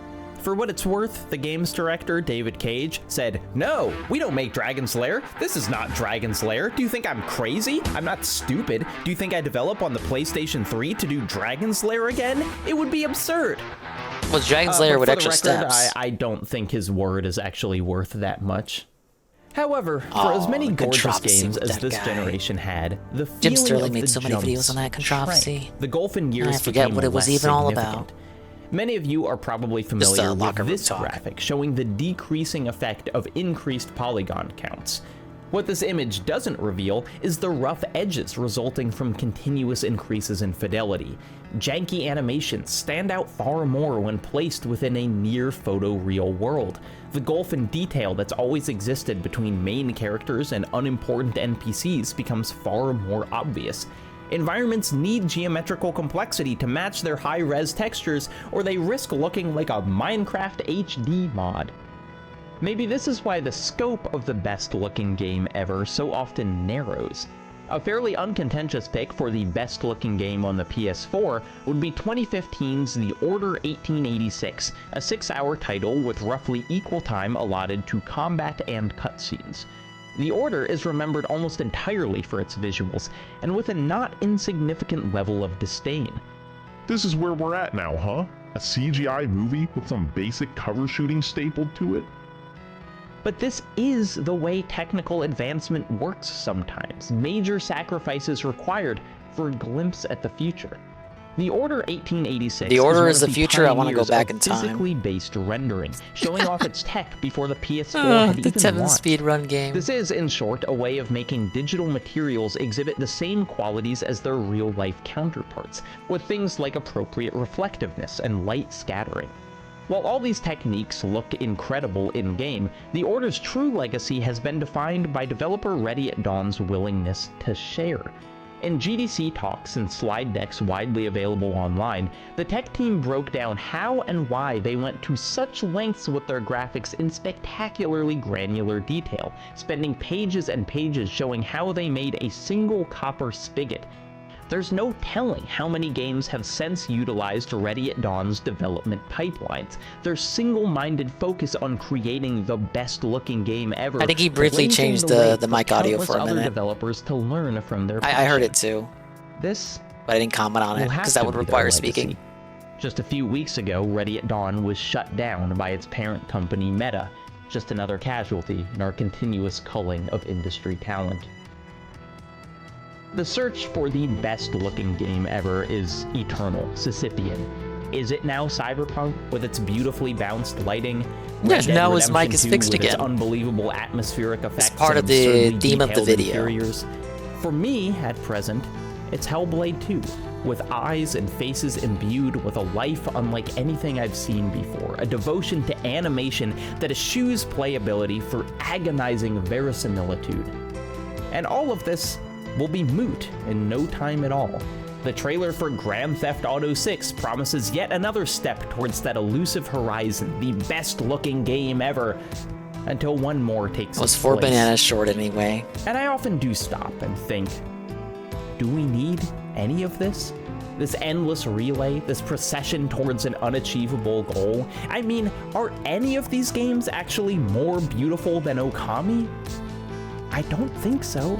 For what it's worth, the game's director, David Cage, said, "No, we don't make Dragon's Lair. This is not Dragon's Lair. Do you think I'm crazy? I'm not stupid. Do you think I develop on the PlayStation 3 to do Dragon's Lair again? It would be absurd." Well, Dragon's Lair with for extra the record, steps. I don't think his word is actually worth that much. However, for as many the gorgeous controversy games with as that this guy. generation had, the Jim feeling Sterling of made the so many videos on that jumps controversy. shrank. The golfing years I forget became what it was less even all significant. about. Many of you are probably Just familiar a locker with room this talk. graphic showing the decreasing effect of increased polygon counts. What this image doesn't reveal is the rough edges resulting from continuous increases in fidelity. Janky animations stand out far more when placed within a near photoreal world. The gulf in detail that's always existed between main characters and unimportant NPCs becomes far more obvious. Environments need geometrical complexity to match their high-res textures, or they risk looking like a Minecraft HD mod. Maybe this is why the scope of the best-looking game ever so often narrows. A fairly uncontentious pick for the best-looking game on the PS4 would be 2015's The Order 1886, a 6-hour title with roughly equal time allotted to combat and cutscenes. The Order is remembered almost entirely for its visuals, and with a not insignificant level of disdain. This is where we're at now, huh? A CGI movie with some basic cover shooting stapled to it? But this is the way technical advancement works sometimes. Major sacrifices required for a glimpse at the future. The Order 1886 The Order is one the of future, I wanna go pioneers back of in time. physically based rendering, showing off its tech before the PS4 had The even Tevin launched. speedrun game. This is, in short, a way of making digital materials exhibit the same qualities as their real-life counterparts, with things like appropriate reflectiveness and light scattering. While all these techniques look incredible in-game, the Order's true legacy has been defined by developer Ready at Dawn's willingness to share. In GDC talks and slide decks widely available online, the tech team broke down how and why they went to such lengths with their graphics in spectacularly granular detail, spending pages and pages showing how they made a single copper spigot. There's no telling how many games have since utilized Ready at Dawn's development pipelines. Their single-minded focus on creating the best-looking game ever. I think he briefly blazing changed the way the mic audio countless for a other minute. developers to learn from their I heard passion. it too. This But I didn't comment on it will have because to that would be their require legacy. speaking. Just a few weeks ago, Ready at Dawn was shut down by its parent company Meta, just another casualty in our continuous culling of industry talent. The search for the best-looking game ever is eternal, Sisyphean. Is it now Cyberpunk with its beautifully bounced lighting? Yeah, Red Dead now his mic Redemption is 2 fixed with its again. unbelievable atmospheric effects part and of the absurdly theme of the detailed video. interiors? For me, at present, it's Hellblade 2, with eyes and faces imbued with a life unlike anything I've seen before, a devotion to animation that eschews playability for agonizing verisimilitude. And all of this will be moot in no time at all. The trailer for Grand Theft Auto 6 promises yet another step towards that elusive horizon, the best-looking game ever, until one more takes It was its 4 place. bananas short anyway. And I often do stop and think, do we need any of this? This endless relay, this procession towards an unachievable goal? I mean, are any of these games actually more beautiful than Okami? I don't think so.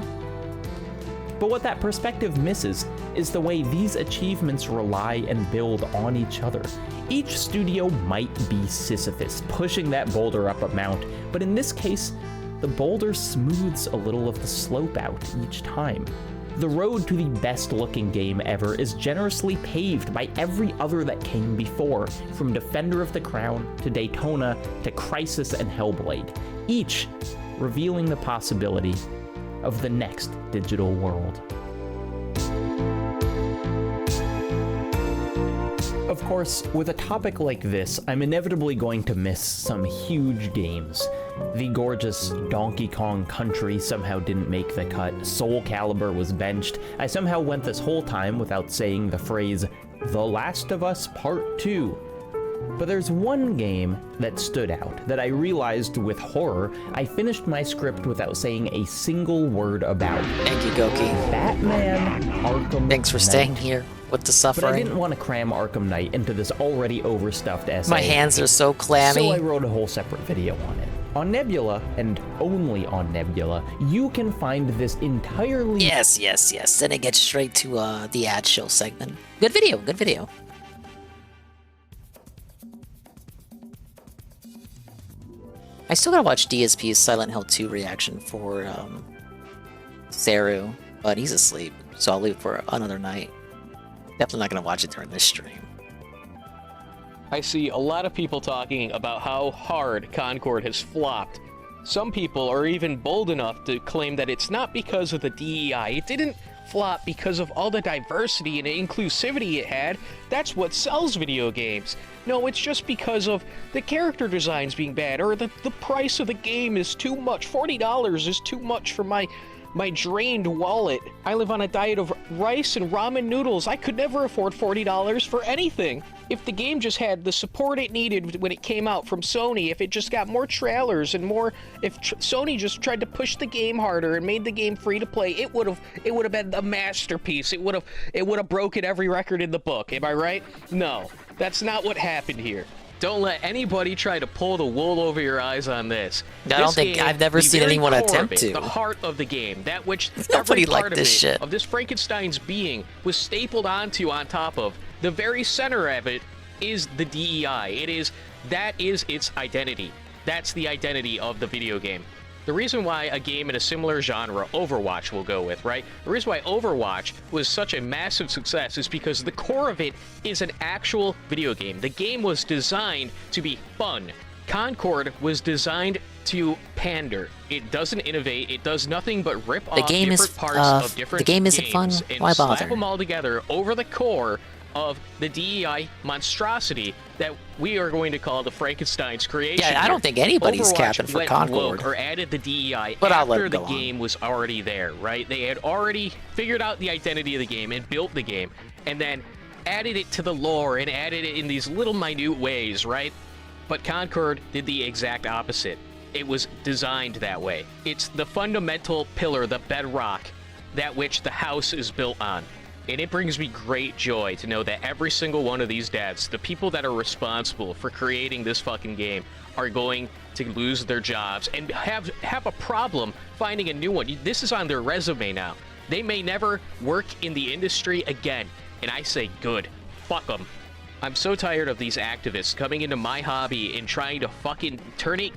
But what that perspective misses is the way these achievements rely and build on each other. Each studio might be Sisyphus, pushing that boulder up a mount, but in this case, the boulder smooths a little of the slope out each time. The road to the best-looking game ever is generously paved by every other that came before, from Defender of the Crown to Daytona to Crysis and Hellblade, each revealing the possibility of the next digital world. Of course, with a topic like this, I'm inevitably going to miss some huge games. The gorgeous Donkey Kong Country somehow didn't make the cut, Soul Calibur was benched, I somehow went this whole time without saying the phrase, The Last of Us Part 2. But there's one game that stood out, that I realized with horror, I finished my script without saying a single word about. Thank you, Goki. Batman Arkham Thanks for Knight. staying here with the suffering. But I didn't want to cram Arkham Knight into this already overstuffed essay. My hands are so clammy. So I wrote a whole separate video on it. On Nebula, and only on Nebula, you can find this entirely... Yes. Then it gets straight to the ad show segment. Good video. I still gotta watch DSP's Silent Hill 2 reaction for Saru, but he's asleep, so I'll leave it for another night. Definitely not gonna watch it during this stream. I see a lot of people talking about how hard Concord has flopped. Some people are even bold enough to claim that it's not because of the DEI. It didn't flop because of all the diversity and inclusivity it had. That's what sells video games. No, it's just because of the character designs being bad, or the price of the game is too much. $40 is too much for my drained wallet. I live on a diet of rice and ramen noodles. I could never afford $40 for anything. If the game just had the support it needed when it came out from Sony, if it just got more trailers and more, if Sony just tried to push the game harder and made the game free to play, it would have been a masterpiece. It would have broken every record in the book. Am I right? No, that's not what happened here. Don't let anybody try to pull the wool over your eyes on this. I've never seen anyone attempt to. The heart of the game, that which Nobody every part liked of this shit. of this Frankenstein's being was stapled onto on top of. The very center of it is the DEI. That is its identity. That's the identity of the video game. The reason why a game in a similar genre, Overwatch we'll go with, right? The reason why Overwatch was such a massive success is because the core of it is an actual video game. The game was designed to be fun. Concord was designed to pander. It doesn't innovate. It does nothing but rip off different parts of different the game isn't fun. and Why slap bother? them all together over the core of the DEI monstrosity that we are going to call the Frankenstein's creation. Yeah, I don't think anybody's Overwatch capping for went Concord. woke or added the DEI But I'll let after it the go on. game was already there, right? They had already figured out the identity of the game and built the game, and then added it to the lore and added it in these little minute ways, right? But Concord did the exact opposite. It was designed that way. It's the fundamental pillar, the bedrock, that which the house is built on. And it brings me great joy to know that every single one of these devs, the people that are responsible for creating this fucking game, are going to lose their jobs and have a problem finding a new one. This is on their resume now. They may never work in the industry again. And I say good. Fuck them. I'm so tired of these activists coming into my hobby and trying to fucking turn it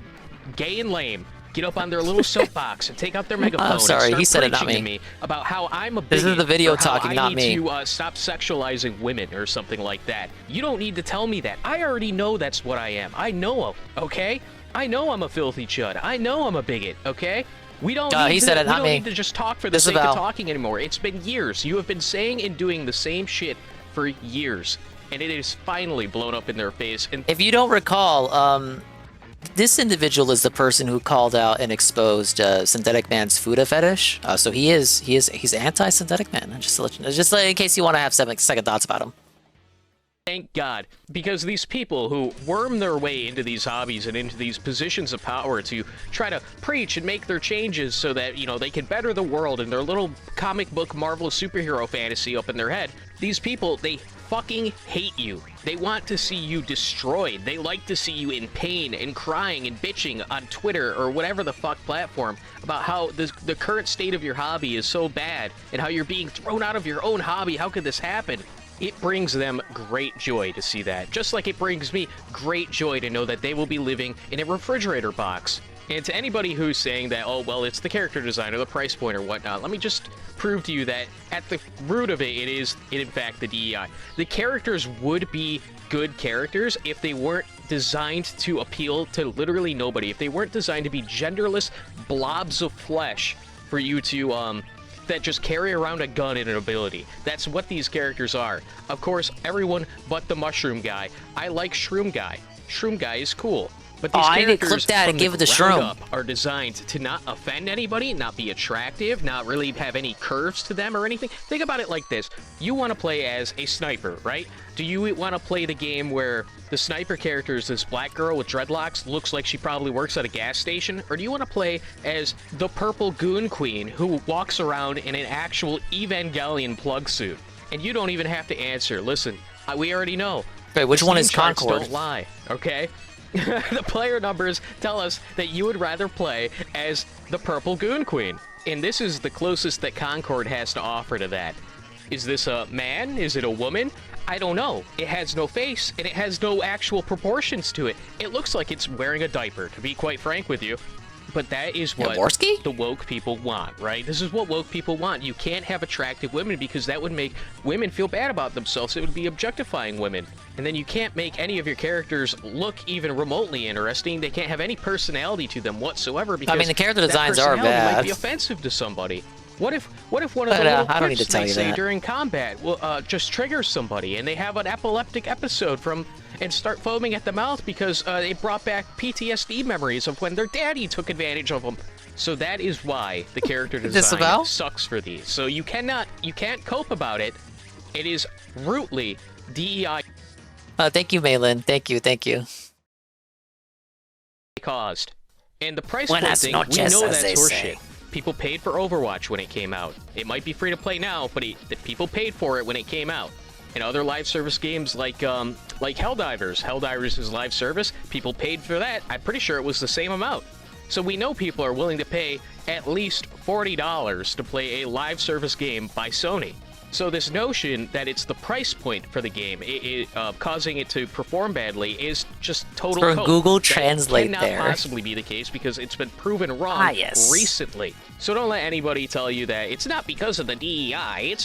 gay and lame. Get up on their little soapbox and take out their megaphone. I'm sorry, and start he said it, not preaching me. to me about how I'm a bigot. This is the video or how talking, I not need me. to stop sexualizing women or something like that. You don't need to tell me that. I already know that's what I am. I know, okay? I know I'm a filthy chud. I know I'm a bigot, okay? We don't need to just talk for the sake of talking anymore. It's been years. You have been saying and doing the same shit for years. And it is finally blown up in their face. And If you don't recall, this individual is the person who called out and exposed Synthetic Man's Fuda fetish. So he's anti-Synthetic Man. Just to let you know, just in case you want to have second thoughts about him. Thank God, because these people who worm their way into these hobbies and into these positions of power to try to preach and make their changes so that, you know, they can better the world in their little comic book Marvel superhero fantasy up in their head, these people, they fucking hate you. They want to see you destroyed. They like to see you in pain and crying and bitching on Twitter or whatever the fuck platform about how the current state of your hobby is so bad and how you're being thrown out of your own hobby. How could this happen? It brings them great joy to see that, just like it brings me great joy to know that they will be living in a refrigerator box. And to anybody who's saying that, oh, well, it's the character design or the price point or whatnot, let me just prove to you that at the root of it, it is, in fact, the DEI. The characters would be good characters if they weren't designed to appeal to literally nobody, if they weren't designed to be genderless blobs of flesh for you to that just carry around a gun and an ability. That's what these characters are. Of course, everyone but the Mushroom Guy. I like Shroom Guy. Shroom Guy is cool. But these I need to characters clip that from and give it the to ground Shroom. up are designed to not offend anybody, not be attractive, not really have any curves to them or anything. Think about it like this. You want to play as a sniper, right? Do you want to play the game where the sniper character is this black girl with dreadlocks, looks like she probably works at a gas station? Or do you want to play as the purple goon queen who walks around in an actual Evangelion plug suit? And you don't even have to answer. Listen, we already know. Wait, which The one Steam is charts Concord? Don't lie, okay? The player numbers tell us that you would rather play as the Purple Goon Queen. And this is the closest that Concord has to offer to that. Is this a man? Is it a woman? I don't know. It has no face, and it has no actual proportions to it. It looks like it's wearing a diaper, to be quite frank with you. But that is what Jaworski? the woke people want, right? This is what woke people want. You can't have attractive women because that would make women feel bad about themselves. It would be objectifying women. And then you can't make any of your characters look even remotely interesting. They can't have any personality to them whatsoever because I mean, the character that designs are personality might bad. be offensive to somebody. What if one of the But, little I don't need quips to tell they you say that. during combat will just trigger somebody and they have an epileptic episode and start foaming at the mouth because it brought back PTSD memories of when their daddy took advantage of them. So that is why the character design Disavow? sucks for these. So you can't cope about it. It is rootly DEI Thank you, Malin. Thank you. caused. And the price Buenas point thing, we noches, know as they that's say. horseshit. People paid for Overwatch when it came out. It might be free to play now, but the people paid for it when it came out. And other live service games like Helldivers. Helldivers is live service. People paid for that. I'm pretty sure it was the same amount. So we know people are willing to pay at least $40 to play a live service game by Sony. So this notion that it's the price point for the game, causing it to perform badly, is just total For cope. Google That Translate cannot there. possibly be the case because it's been proven wrong Yes. recently. So don't let anybody tell you that it's not because of the DEI. It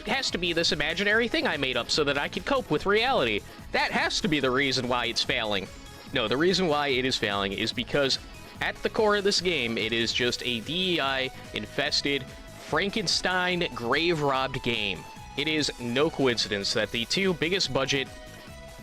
has to be this imaginary thing I made up so that I could cope with reality. That has to be the reason why it's failing. No, the reason why it is failing is because at the core of this game, it is just a DEI-infested, Frankenstein grave-robbed game. It is no coincidence that the two biggest budget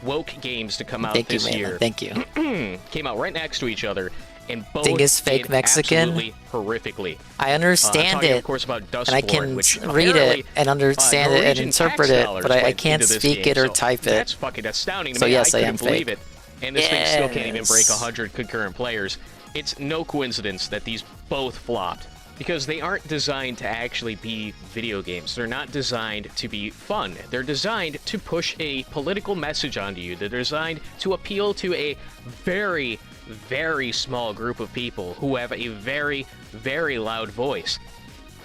woke games to come out Thank you, this Malin. year Thank you. came out right next to each other, and both Dingus fake did Mexican? absolutely horrifically. I understand talking, it, of course, about Dustborn, and I can which read apparently, it and understand it and Norwegian interpret tax it, dollars but I went can't into this speak game, it or so type it. That's fucking astounding to So me. yes, I couldn't am believe fake. it. And this thing still can't even break Yes. 100 concurrent players. It's no coincidence that these both flopped. Because they aren't designed to actually be video games. They're not designed to be fun. They're designed to push a political message onto you. They're designed to appeal to a very, very small group of people who have a very, very loud voice.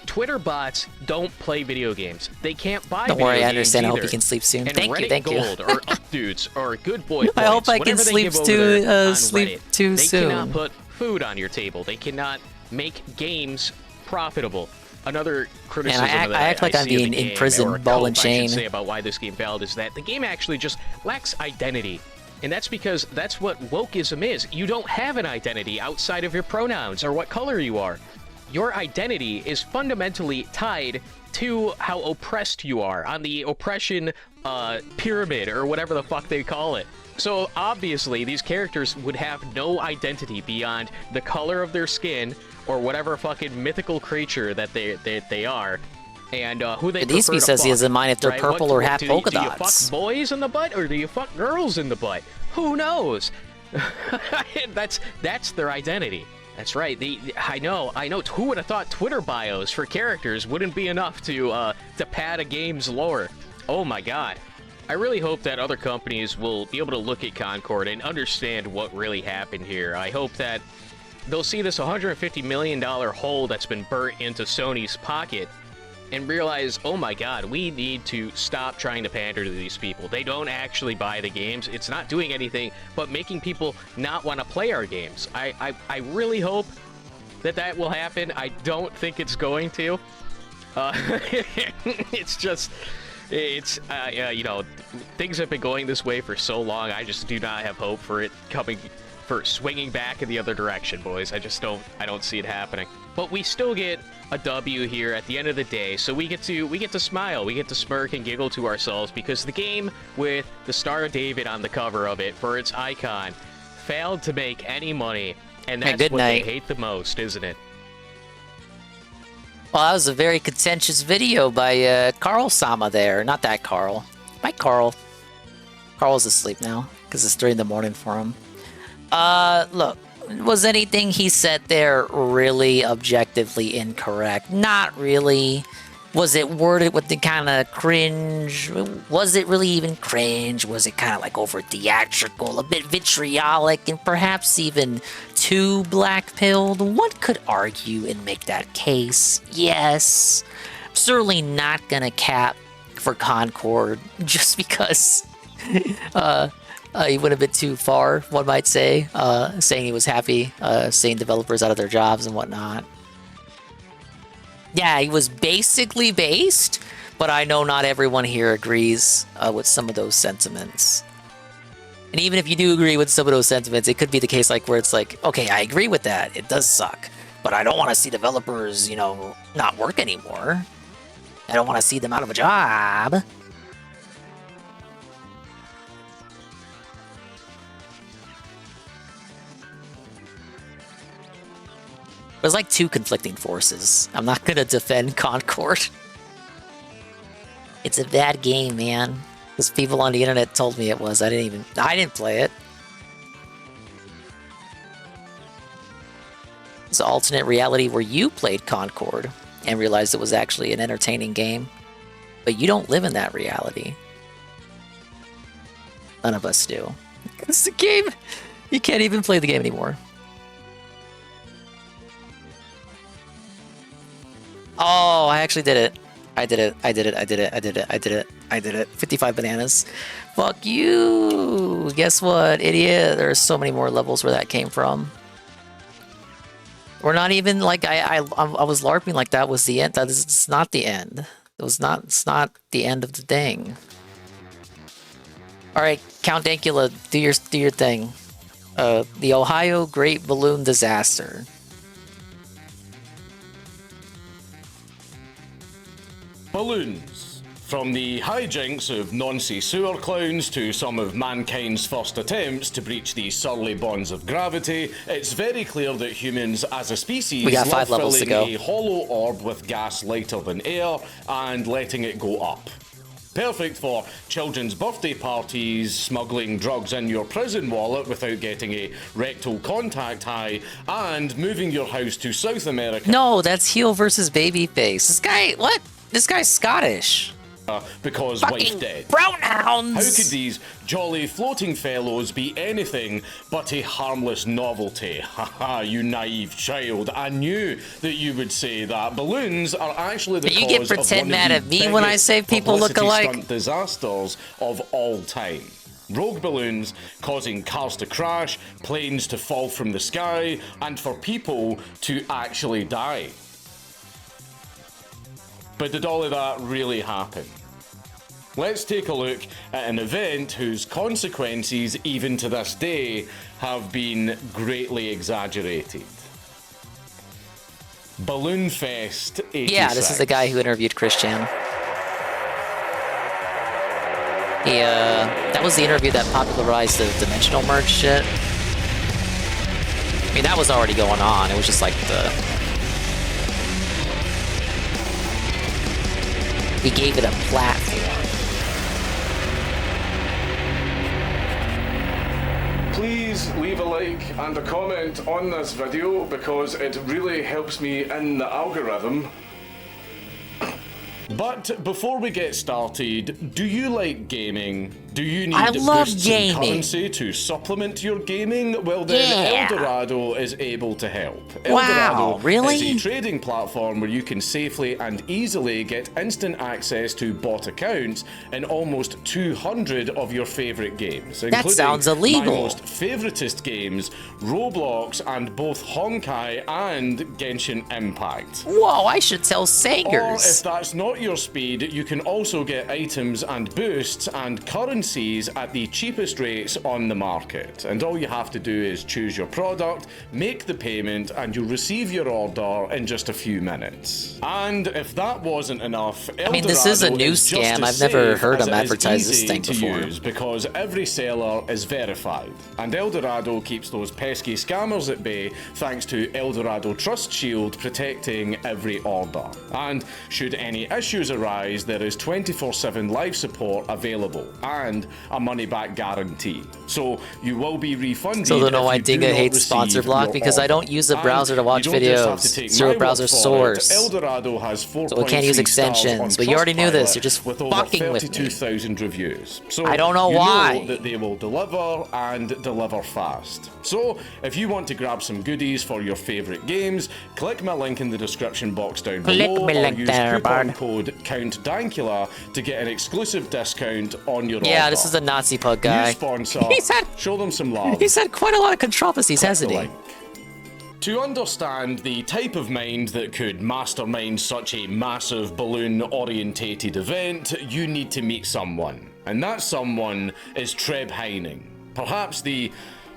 Twitter bots don't play video games. They can't buy Don't video worry, I games understand. I hope either. you can sleep soon. And Thank you, Reddit thank you. Gold or Up Dudes or Good Boy I hope Points, I can whatever they sleep give over too- there on sleep Reddit, too they soon. cannot put food on your table. They cannot make games profitable. Another criticism I act like I'm see of the being in game, prison, or ball cope, and I chain. should say, about why this game failed is that the game actually just lacks identity. And that's because that's what wokeism is. You don't have an identity outside of your pronouns or what color you are. Your identity is fundamentally tied to how oppressed you are on the oppression pyramid or whatever the fuck they call it. So obviously these characters would have no identity beyond the color of their skin or whatever fucking mythical creature that they are, and who they prefer Deesby to says he fuck, doesn't mind if they're right? purple or half do polka you dots. fuck boys in the butt or do you fuck girls in the butt? Who knows? That's their identity. That's right. I know. Who would have thought Twitter bios for characters wouldn't be enough to pad a game's lore? Oh my god. I really hope that other companies will be able to look at Concord and understand what really happened here. I hope that they'll see this $150 million hole that's been burnt into Sony's pocket and realize, oh my god, we need to stop trying to pander to these people. They don't actually buy the games. It's not doing anything but making people not want to play our games. I really hope that will happen. I don't think it's going to. It's just... you know, things have been going this way for so long. I just do not have hope for it coming for swinging back in the other direction, boys. I don't see it happening. But we still get a W here at the end of the day, so we get to smile, we get to smirk and giggle to ourselves because the game with the Star of David on the cover of it for its icon failed to make any money, and that's what they hate the most, isn't it? Well, that was a very contentious video by Carl Sama there. Not that Carl. Bye, Carl. Carl's asleep now because it's 3 in the morning for him. Look, was anything he said there really objectively incorrect? Not really. Was it worded with the kind of cringe? Was it really even cringe? Was it kind of like over theatrical, a bit vitriolic, and perhaps even too black-pilled? One could argue and make that case. Yes. Certainly not gonna cap for Concord just because he went a bit too far, one might say, saying he was happy seeing developers out of their jobs and whatnot. Yeah, he was basically based, but I know not everyone here agrees with some of those sentiments. And even if you do agree with some of those sentiments, it could be the case like where it's like, okay, I agree with that, it does suck, but I don't want to see developers, you know, not work anymore. I don't want to see them out of a job. There's like two conflicting forces. I'm not gonna defend Concord. It's a bad game, man. Because people on the internet told me it was. I didn't play it. It's an alternate reality where you played Concord and realized it was actually an entertaining game. But you don't live in that reality. None of us do. It's the game. You can't even play the game anymore. Oh, I actually did it. I did it. 55 bananas. Fuck you. Guess what, idiot? There's so many more levels where that came from. We're not even like I was LARPing like that was the end. It's not the end. It's not the end of the thing. All right, Count Dankula, do your thing. The Ohio Great Balloon Disaster. Balloons. From the hijinks of Nancy sewer clowns to some of mankind's first attempts to breach the surly bonds of gravity, it's very clear that humans as a species love filling a hollow orb with gas lighter than air and letting it go up. Perfect for children's birthday parties, smuggling drugs in your prison wallet without getting a rectal contact high, and moving your house to South America. No, that's heel versus babyface. This guy, what? This guy's Scottish. Because fucking wife dead. Pronouns! How could these jolly floating fellows be anything but a harmless novelty? Haha, you naive child. I knew that you would say that. Balloons are actually the you get pretend mad at me when I say people look alike. Stunt disasters of all time. Rogue balloons causing cars to crash, planes to fall from the sky, and for people to actually die. But did all of that really happen? Let's take a look at an event whose consequences, even to this day, have been greatly exaggerated. Balloon Fest 86. Yeah, this is the guy who interviewed Christian. That was the interview that popularized the dimensional merge shit. I mean, that was already going on. It was just like he gave it a platform. Please leave a like and a comment on this video because it really helps me in the algorithm. But before we get started, do you like gaming? Do you need boosts in currency to supplement your gaming? Well then, Eldorado is able to help. Eldorado is a trading platform where you can safely and easily get instant access to bot accounts in almost 200 of your favorite games, including sounds illegal. my most favoritist games, Roblox and both Honkai and Genshin Impact. Whoa, I should tell Sangers. Or if that's not your speed, you can also get items and boosts and currency CNCs at the cheapest rates on the market. And all you have to do is choose your product, make the payment, and you'll receive your order in just a few minutes. And if that wasn't enough, I mean, this is a new scam. I've never heard them advertise this thing before. Because every seller is verified. And Eldorado keeps those pesky scammers at bay thanks to Eldorado Trust Shield protecting every order. And should any issues arise, there is 24/7 live support available and a money-back guarantee. So you will be refunded. So I don't know why if you do Dinga not hates sponsor receive block your because I order. don't use the browser to And watch you don't just have to videos. take Zero my browser word for it. source. Eldorado has 4.3 So we can't use stars extensions, on but you already knew this. Trustpilot You're just with over fucking with me. 32,000 reviews. So I don't know you why. know that they will deliver and deliver fast. So if you want to grab some goodies for your favorite games, click my link in the description box down Click below, my or link use there, coupon bud. code CountDankula to get an exclusive discount on your order. Yeah, this is a Nazi pug guy. New sponsor. He's had Show them some love. he's had quite a lot of controversies, hasn't he? To understand the type of mind that could mastermind such a massive balloon-orientated event, you need to meet someone. And that someone is Treb Heining. Perhaps the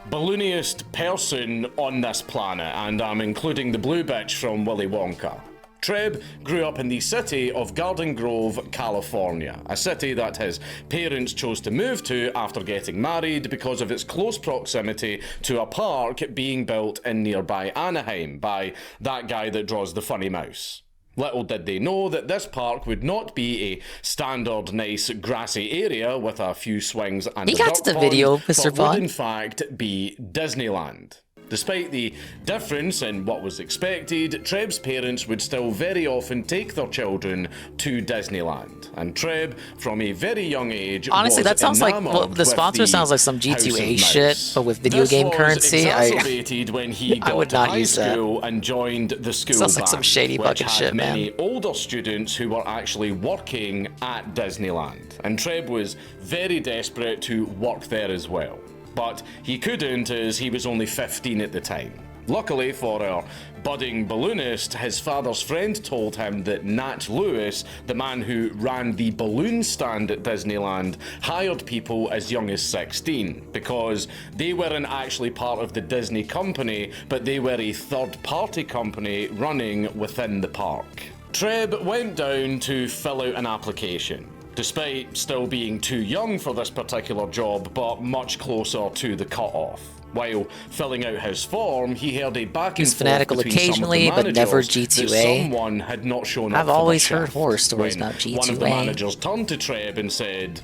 ballooniest person on this planet, and I'm including the blue bitch from Willy Wonka. Treb grew up in the city of Garden Grove, California, a city that his parents chose to move to after getting married because of its close proximity to a park being built in nearby Anaheim by that guy that draws the funny mouse. Little did they know that this park would not be a standard nice grassy area with a few swings and He a got duck to the pond, video, Mr. but Bond. would in fact be Disneyland. Despite the difference in what was expected, Treb's parents would still very often take their children to Disneyland. And Treb, from a very young age, Honestly, was that sounds like enamored well, the with sponsor the sounds like some House of G2A Mouse. shit, but with video This game was currency. exacerbated when he I got would to not high use that. school and joined the school Sounds like band, some shady which fucking had shit, man. many older students who were actually working at Disneyland. And Treb was very desperate to work there as well. But he couldn't as he was only 15 at the time. Luckily for our budding balloonist, his father's friend told him that Nat Lewis, the man who ran the balloon stand at Disneyland, hired people as young as 16 because they weren't actually part of the Disney company, but they were a third-party company running within the park. Treb went down to fill out an application, despite still being too young for this particular job, but much closer to the cutoff. While filling out his form, he heard a back and He's forth fanatical between occasionally, some of the but never managers that G2A. someone had not shown up I've for the always heard shift. horror stories When about G2A. one of the managers turned to Treb and said,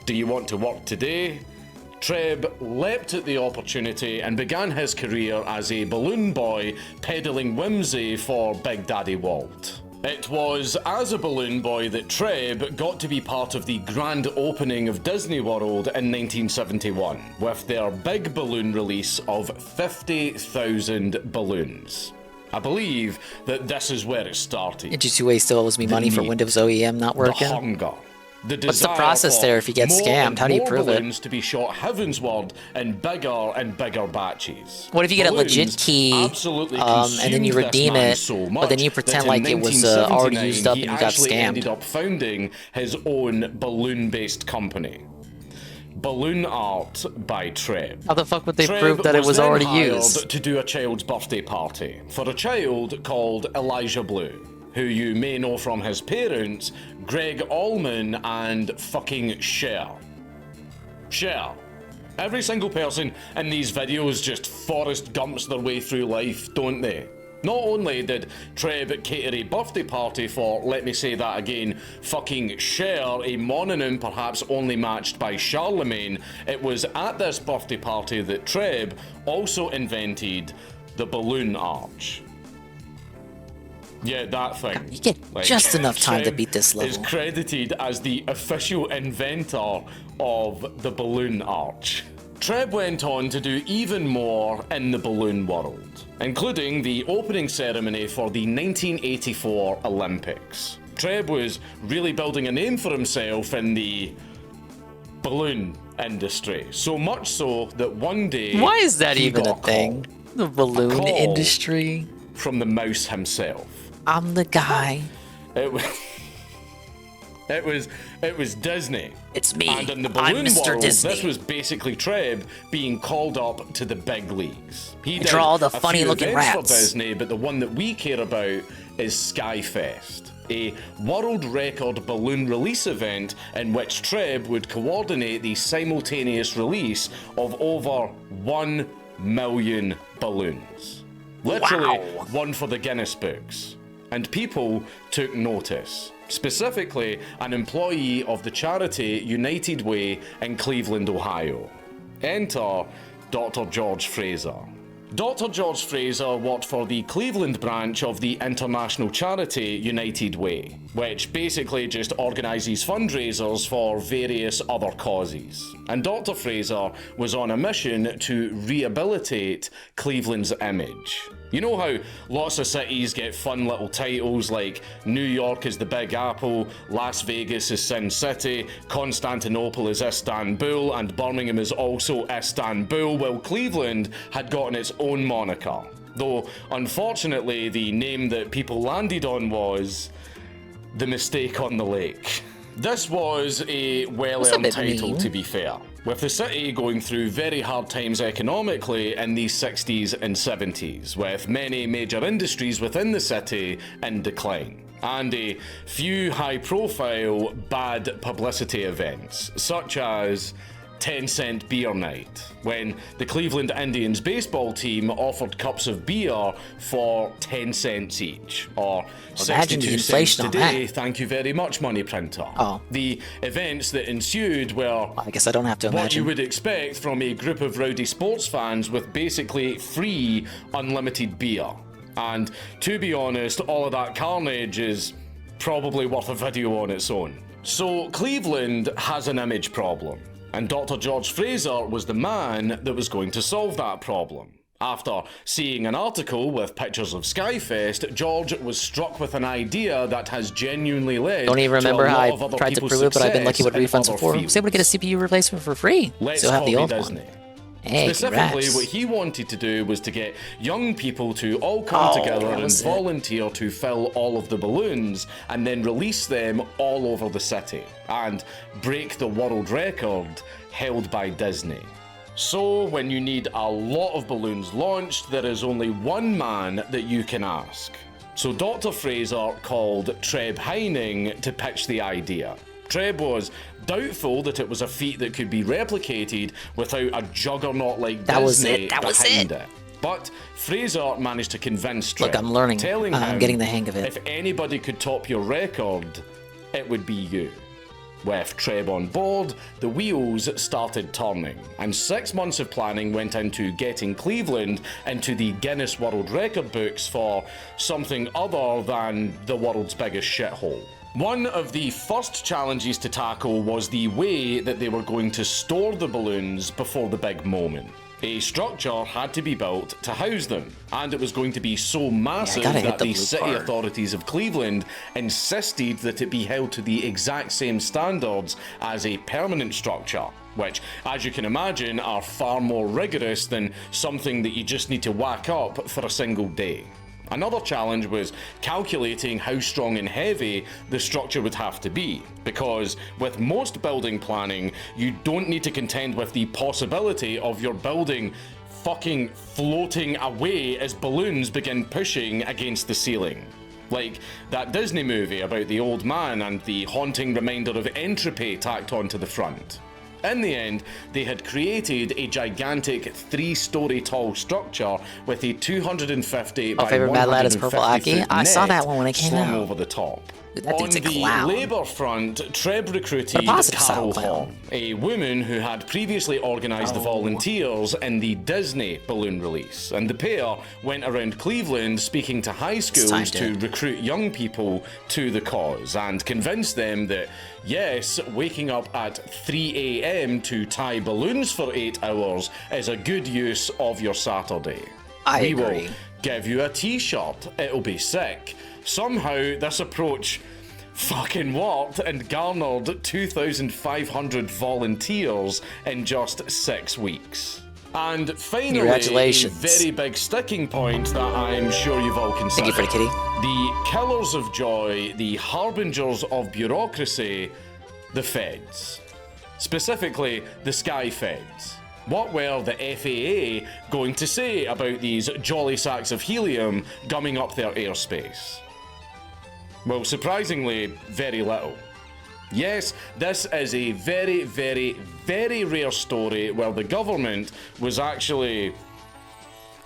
"Do you want to work today?" Treb leapt at the opportunity and began his career as a balloon boy peddling whimsy for Big Daddy Walt. It was as a balloon boy that Treb got to be part of the grand opening of Disney World in 1971, with their big balloon release of 50,000 balloons. I believe that this is where it started. G2A still owes me money for need, Windows OEM not working. The hunger. The What's the desire process for there if you get more scammed? and How do you more prove it? balloons to be shot heavensward in bigger and bigger batches. What if you get a legit Balloons key, absolutely and then you consumed redeem this man it, so but then you much pretend that like in it was already 1979 used up and he you got actually scammed? ended up founding his own balloon-based company. Balloon Art by Treb. How the fuck would they Treb prove that it was then already hired used? to do a child's birthday party for a child called Elijah Blue, who you may know from his parents, Greg Allman and fucking Cher. Cher. Every single person in these videos just Forrest Gumps their way through life, don't they? Not only did Treb cater a birthday party for, let me say that again, fucking Cher, a mononym perhaps only matched by Charlemagne, it was at this birthday party that Treb also invented the balloon arch. Yeah, that thing. You get just enough time to beat this level. Is credited as the official inventor of the balloon arch. Treb went on to do even more in the balloon world, including the opening ceremony for the 1984 Olympics. Treb was really building a name for himself in the balloon industry, so much so that one day... Why is that he even a got thing? The balloon call industry? From the mouse himself. I'm the guy. It was... It was Disney. It's me. And in the I'm balloon Mr. world, Disney. this was basically Treb being called up to the big leagues. He did draw all the a few funny-looking events rats. for Disney, but the one that we care about is Skyfest, a world record balloon release event in which Treb would coordinate the simultaneous release of over 1 million balloons. Literally, one for the Guinness books. And people took notice. Specifically, an employee of the charity United Way in Cleveland, Ohio. Enter Dr. George Fraser. Dr. George Fraser worked for the Cleveland branch of the international charity United Way, which basically just organises fundraisers for various other causes. And Dr. Fraser was on a mission to rehabilitate Cleveland's image. You know how lots of cities get fun little titles like New York is the Big Apple, Las Vegas is Sin City, Constantinople is Istanbul, and Birmingham is also Istanbul? Well, Cleveland had gotten its own moniker. Though, unfortunately, the name that people landed on was The Mistake on the Lake. This was a well-earned title, to be fair, with the city going through very hard times economically in the 60s and 70s, with many major industries within the city in decline, and a few high-profile bad publicity events, such as 10-cent beer night, when the Cleveland Indians baseball team offered cups of beer for 10 cents each, or 62 cents today, thank you very much, money printer. The events that ensued were, I guess I don't have to imagine, what you would expect from a group of rowdy sports fans with basically free, unlimited beer. And to be honest, all of that carnage is probably worth a video on its own. So Cleveland has an image problem. And Dr. George Fraser was the man that was going to solve that problem. After seeing an article with pictures of Skyfest, George was struck with an idea that has genuinely led Don't even remember to a how lot I of other tried to people's prove it, but I've been lucky with success in refunds other before. I was able to get a CPU replacement for free. Let's Still have the copy old Disney. one. Hey, Specifically, congrats. what he wanted to do was to get young people to all come together and volunteer to fill all of the balloons and then release them all over the city and break the world record held by Disney. So, when you need a lot of balloons launched, there is only one man that you can ask. So Dr. Fraser called Treb Heining to pitch the idea. Treb was doubtful that it was a feat that could be replicated without a juggernaut like Disney behind it. But Fraser managed to convince Treb. Look, I'm learning. Telling him, I'm getting the hang of it. If anybody could top your record, it would be you. With Treb on board, the wheels started turning, and 6 months of planning went into getting Cleveland into the Guinness World Record books for something other than the world's biggest shithole. One of the first challenges to tackle was the way that they were going to store the balloons before the big moment. A structure had to be built to house them, and it was going to be so massive that the city authorities of Cleveland insisted that it be held to the exact same standards as a permanent structure, which, as you can imagine, are far more rigorous than something that you just need to whack up for a single day. Another challenge was calculating how strong and heavy the structure would have to be, because with most building planning, you don't need to contend with the possibility of your building fucking floating away as balloons begin pushing against the ceiling. Like that Disney movie about the old man and the haunting reminder of entropy tacked onto the front. In the end, they had created a gigantic 3-story tall structure with a 250 by 150 favorite Mad Lad is Purple Aki. foot I saw net that one when it came slung out. over the top. Dude, that On dude's a the clown. Labour front, Treb recruited But a positive Carol style Hall, a woman who had previously organised the volunteers in the Disney balloon release, and the pair went around Cleveland speaking to high schools to recruit young people to the cause and convince them that, yes, waking up at 3 a.m. to tie balloons for 8 hours is a good use of your Saturday. We will give you a t-shirt, it'll be sick. Somehow, this approach fucking worked and garnered 2,500 volunteers in just 6 weeks. And finally, Congratulations. a very big sticking point that I'm sure you've all considered. Thank you, Freddy Kitty. The killers of joy, the harbingers of bureaucracy, the feds. Specifically, the Sky Feds. What were the FAA going to say about these jolly sacks of helium gumming up their airspace? Well, surprisingly, very little. Yes, this is a very, very, very rare story where the government was actually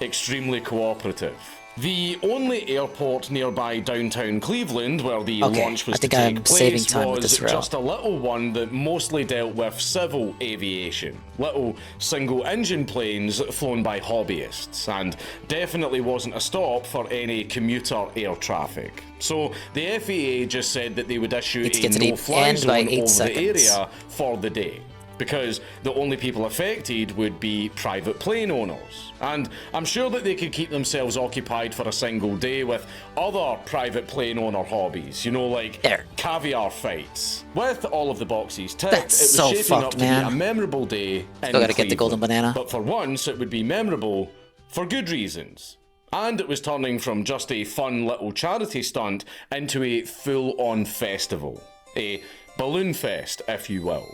extremely cooperative. The only airport nearby downtown Cleveland where the launch was to take place was just a little one that mostly dealt with civil aviation. Little single-engine planes flown by hobbyists, and definitely wasn't a stop for any commuter air traffic. So the FAA just said that they would issue a no-fly zone over the area for the day, because the only people affected would be private plane owners. And I'm sure that they could keep themselves occupied for a single day with other private plane owner hobbies, you know, like caviar fights. With all of the boxes ticked, it was shaping up to be a memorable day in Still gotta get the golden banana. But for once, it would be memorable for good reasons. And it was turning from just a fun little charity stunt into a full-on festival. A balloon fest, if you will.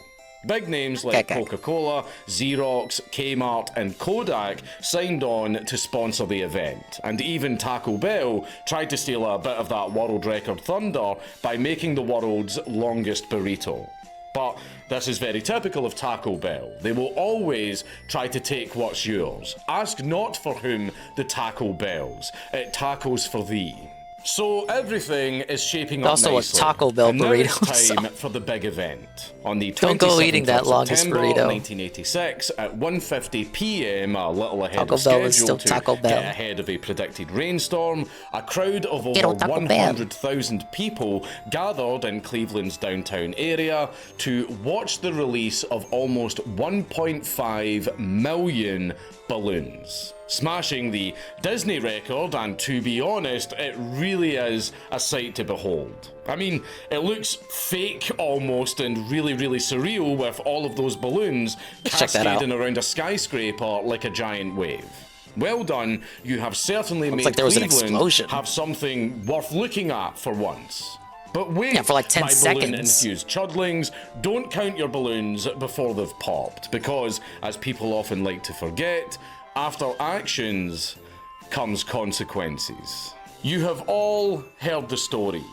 Big names like Coca-Cola, Xerox, Kmart and Kodak signed on to sponsor the event, and even Taco Bell tried to steal a bit of that world record thunder by making the world's longest burrito. But this is very typical of Taco Bell. They will always try to take what's yours. Ask not for whom the taco bells, it tacos for thee. So everything is shaping up also nicely. a Taco Bell and now burrito. it's time for the big event. On the 27th Don't go eating that of longest September, burrito. 1986 at 1:50 p.m, a little ahead Taco of Bell is schedule still to Taco Bell. get ahead of a predicted rainstorm, a crowd of over Quiero Taco Bell. 100,000 people gathered in Cleveland's downtown area to watch the release of almost 1.5 million balloons, smashing the Disney record, and to be honest, it really is a sight to behold. I mean, it looks fake almost and really, really surreal with all of those balloons cascading around a skyscraper like a giant wave. Well done, you have certainly made like there was an Cleveland explosion. have something worth looking at for once. But wait, for like 10 my seconds. balloon-infused chudlings, don't count your balloons before they've popped, because, as people often like to forget, after actions comes consequences. You have all heard the stories,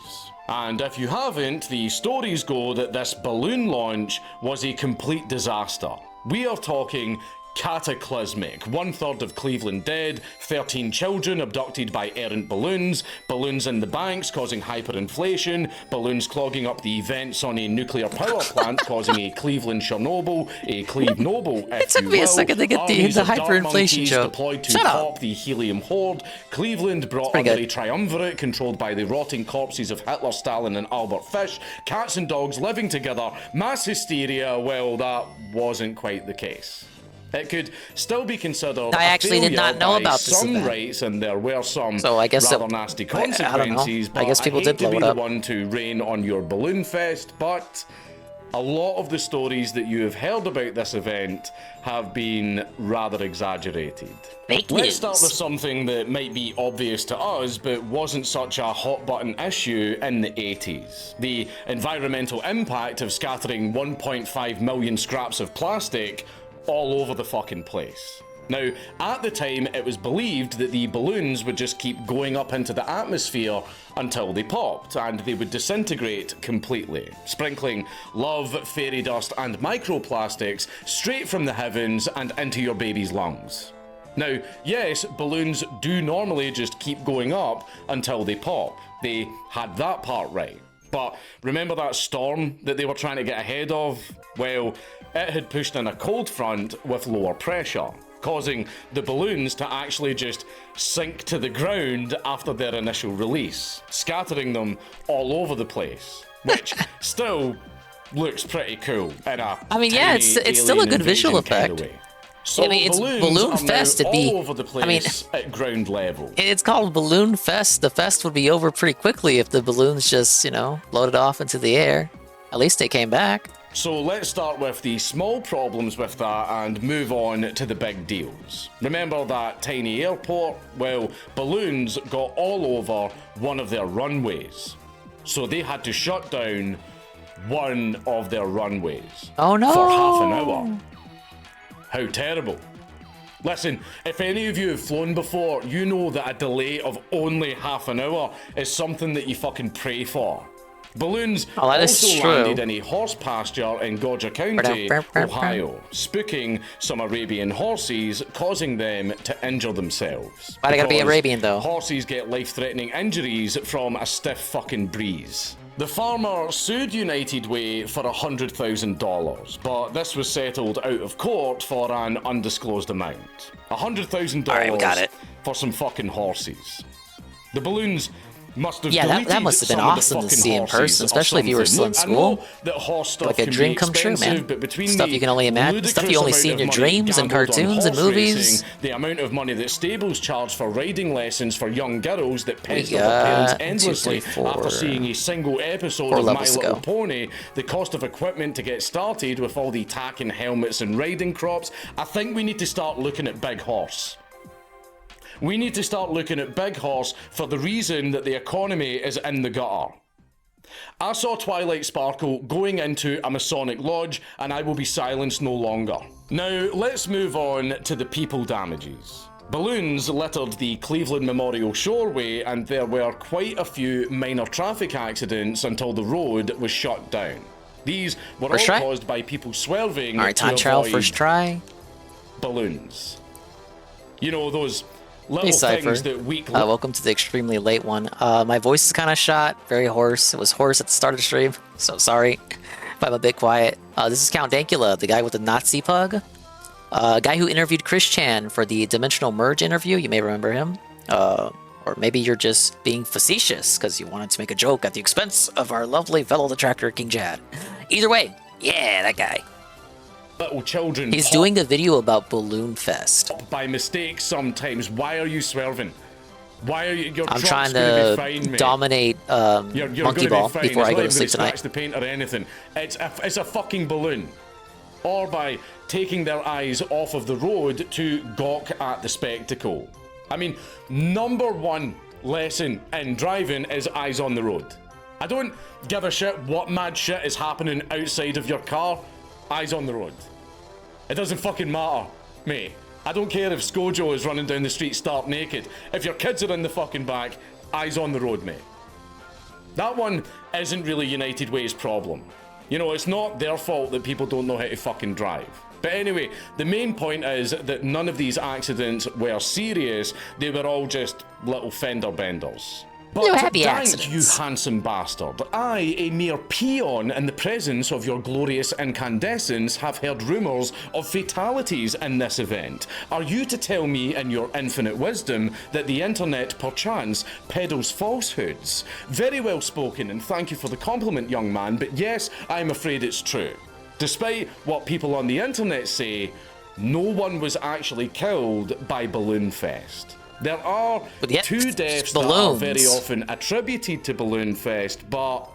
and if you haven't, the stories go that this balloon launch was a complete disaster. We are talking cataclysmic. 1/3 of Cleveland dead, 13 children abducted by errant balloons, balloons in the banks causing hyperinflation, balloons clogging up the vents on a nuclear power plant causing a Cleveland Chernobyl, a Cleve Noble, if It took you me a will. second to get the Armies of dart hyperinflation monkeys joke. deployed to Shut up. pop the helium horde. Cleveland brought pretty under good. a triumvirate controlled by the rotting corpses of Hitler, Stalin and Albert Fish, cats and dogs living together, mass hysteria. Well, that wasn't quite the case. It could still be considered I actually did not know about this some event. rights, and there were some So I guess rather it- nasty I don't know. consequences. I guess people hate did to blow be it the up. one to rain on your balloon fest, but a lot of the stories that you have heard about this event have been rather exaggerated. Let's start with something that might be obvious to us, but wasn't such a hot button issue in the 80s. The environmental impact of scattering 1.5 million scraps of plastic all over the fucking place. Now, at the time, it was believed that the balloons would just keep going up into the atmosphere until they popped, and they would disintegrate completely, sprinkling love, fairy dust, and microplastics straight from the heavens and into your baby's lungs. Now, yes, balloons do normally just keep going up until they pop. They had that part right. But remember that storm that they were trying to get ahead of? Well, it had pushed in a cold front with lower pressure, causing the balloons to actually just sink to the ground after their initial release, scattering them all over the place, which still looks pretty cool in a I mean, yeah, tiny it's still a alien good visual invasion kind of effect. way. So I mean, it's balloons Balloon are Fest. now It'd be all over the place, I mean, at ground level. it's called Balloon Fest. The fest would be over pretty quickly if the balloons just, floated off into the air. At least they came back. So let's start with the small problems with that and move on to the big deals. Remember that tiny airport? Well, balloons got all over one of their runways. So they had to shut down one of their runways. Oh no! For half an hour. How terrible. Listen, if any of you have flown before, you know that a delay of only half an hour is something that you fucking pray for. Balloons also landed in a horse pasture in Gouger County, Ohio, spooking some Arabian horses, causing them to injure themselves. Why they gotta be Arabian though? Horses get life-threatening injuries from a stiff fucking breeze. The farmer sued United Way for $100,000, but this was settled out of court for an undisclosed amount. $100,000 Alright, we got it. For some fucking horses. The balloons must have that must have been awesome to see in person, especially if you were still in school. Like a dream come true, man. Stuff you can only imagine, stuff you only see in your dreams and cartoons and movies. The amount of money that stables charge for riding lessons for young girls that pester their parents endlessly after seeing a single episode of My Little Pony, the cost of equipment to get started with all the tack and helmets and riding crops. I think we need to start looking at Big Horse. We need to start looking at Big Horse for the reason that the economy is in the gutter. I saw Twilight Sparkle going into a Masonic lodge, and I will be silenced no longer. Now, let's move on to the people damages. Balloons littered the Cleveland Memorial Shoreway, and there were quite a few minor traffic accidents until the road was shut down. These were all caused by people swerving to time trial, first try. Balloons. You know, those little Hey, Cypher. things that weak... Welcome to the extremely late one. My voice is kind of shot, very hoarse. It was hoarse at the start of the stream, so sorry if I'm a bit quiet. This is Count Dankula, the guy with the Nazi pug. Guy who interviewed Chris Chan for the Dimensional Merge interview. You may remember him. Or maybe you're just being facetious because you wanted to make a joke at the expense of our lovely fellow detractor, King Chad. Either way, yeah, that guy. Little children. He's doing a video about Balloon Fest. By mistake sometimes. Why are you swerving? Why are you? I'm trying to dominate Monkey Ball before I go to sleep tonight. The paint or anything. It's a fucking balloon. Or by taking their eyes off of the road to gawk at the spectacle. I mean, number one lesson in driving is eyes on the road. I don't give a shit what mad shit is happening outside of your car. Eyes on the road. It doesn't fucking matter, mate. I don't care if Skojo is running down the street stark naked. If your kids are in the fucking back, eyes on the road, mate. That one isn't really United Way's problem. You know, it's not their fault that people don't know how to fucking drive. But anyway, the main point is that none of these accidents were serious. They were all just little fender benders. But happy thank accidents. you, handsome bastard. I, a mere peon in the presence of your glorious incandescence, have heard rumours of fatalities in this event. Are you to tell me in your infinite wisdom that the internet perchance peddles falsehoods? Very well spoken, and thank you for the compliment, young man, but yes, I'm afraid it's true. Despite what people on the internet say, no one was actually killed by Balloon Fest. There are two deaths that are very often attributed to Balloon Fest, but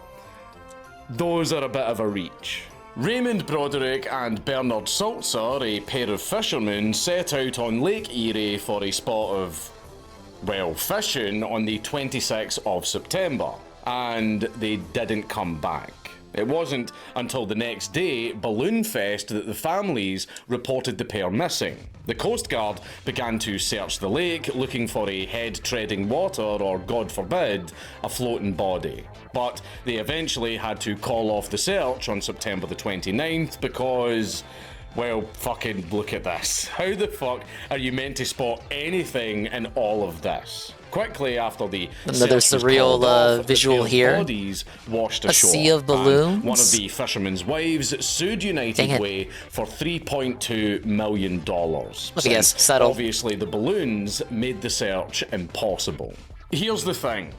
those are a bit of a reach. Raymond Broderick and Bernard Salzer, a pair of fishermen, set out on Lake Erie for a spot of, well, fishing on the 26th of September, and they didn't come back. It wasn't until the next day, Balloon Fest, that the families reported the pair missing. The Coast Guard began to search the lake, looking for a head treading water or, God forbid, a floating body. But they eventually had to call off the search on September the 29th because, well, fucking look at this. How the fuck are you meant to spot anything in all of this? Quickly after the another surreal visual here. Bodies washed ashore. A sea of balloons. And one of the fishermen's wives sued United Way for $3.2 million. Let me guess, settle. Obviously, the balloons made the search impossible. Here's the thing.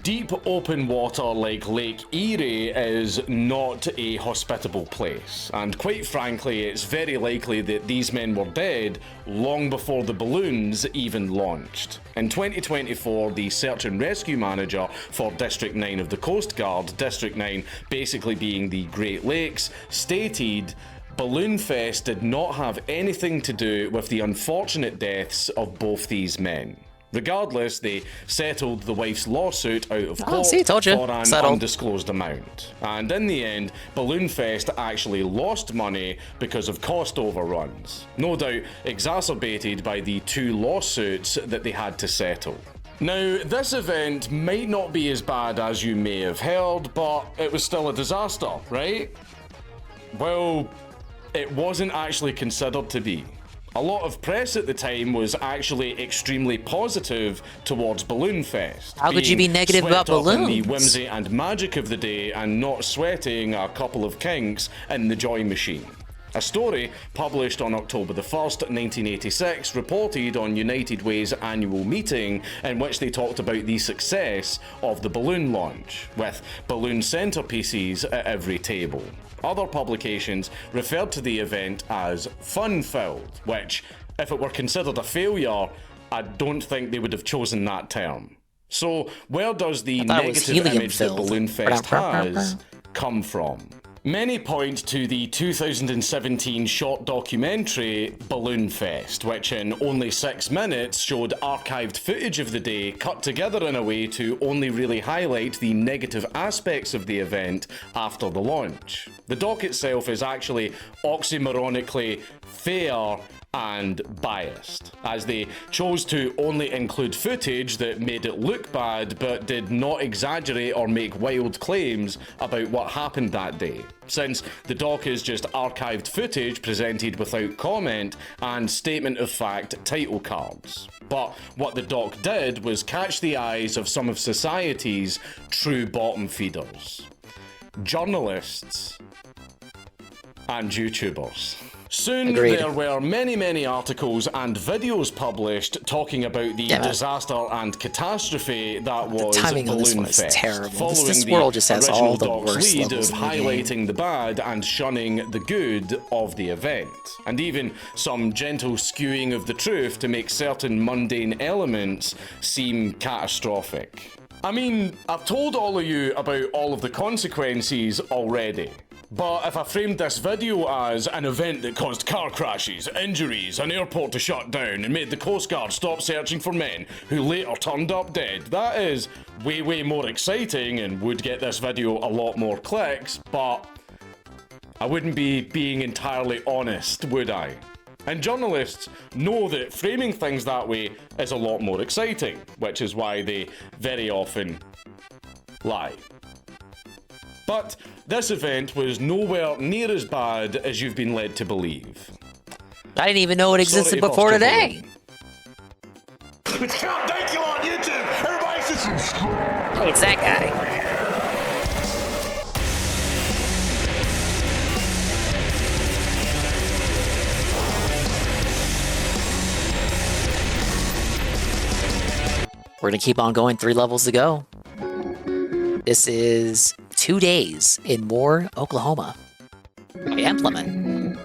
deep open water like Lake Erie is not a hospitable place, and quite frankly, it's very likely that these men were dead long before the balloons even launched. In 2024, the search and rescue manager for District 9 of the Coast Guard, District 9 basically being the Great Lakes, stated Balloon Fest did not have anything to do with the unfortunate deaths of both these men. Regardless, they settled the wife's lawsuit out of court for an undisclosed amount. And in the end, Balloon Fest actually lost money because of cost overruns, no doubt exacerbated by the 2 lawsuits that they had to settle. Now, this event might not be as bad as you may have heard, but it was still a disaster, right? Well, it wasn't actually considered to be. A lot of press at the time was actually extremely positive towards Balloon Fest. How could you be negative about balloons? The whimsy and magic of the day and not sweating a couple of kinks in the Joy Machine. A story published on October the 1st, 1986, reported on United Way's annual meeting in which they talked about the success of the balloon launch, with balloon centerpieces at every table. Other publications referred to the event as fun-filled, which, if it were considered a failure, I don't think they would have chosen that term. So, where does the negative image that Balloon Fest has come from? Many point to the 2017 short documentary Balloon Fest, which in only 6 minutes showed archived footage of the day cut together in a way to only really highlight the negative aspects of the event after the launch. The doc itself is actually oxymoronically fair and biased, as they chose to only include footage that made it look bad but did not exaggerate or make wild claims about what happened that day, since the doc is just archived footage presented without comment and statement of fact title cards. But what the doc did was catch the eyes of some of society's true bottom feeders: journalists and YouTubers. Soon there were many articles and videos published talking about the disaster and catastrophe that was Balloon Fest, terrible. following This the world just has original all the doc's worst lead of levels in the highlighting the bad and shunning the good of the event, and even some gentle skewing of the truth to make certain mundane elements seem catastrophic. I mean, I've told all of you about all of the consequences already. But if I framed this video as an event that caused car crashes, injuries, an airport to shut down, and made the Coast Guard stop searching for men who later turned up dead, that is way more exciting and would get this video a lot more clicks, but I wouldn't be being entirely honest, would I? And journalists know that framing things that way is a lot more exciting, which is why they very often lie. But this event was nowhere near as bad as you've been led to believe. I didn't even know it existed before today. It's Count Dankula on YouTube! Everybody should subscribe! Hey, it's that guy. We're gonna keep on going, 3 levels to go. This is 2 days in Moore, Oklahoma. By Implement.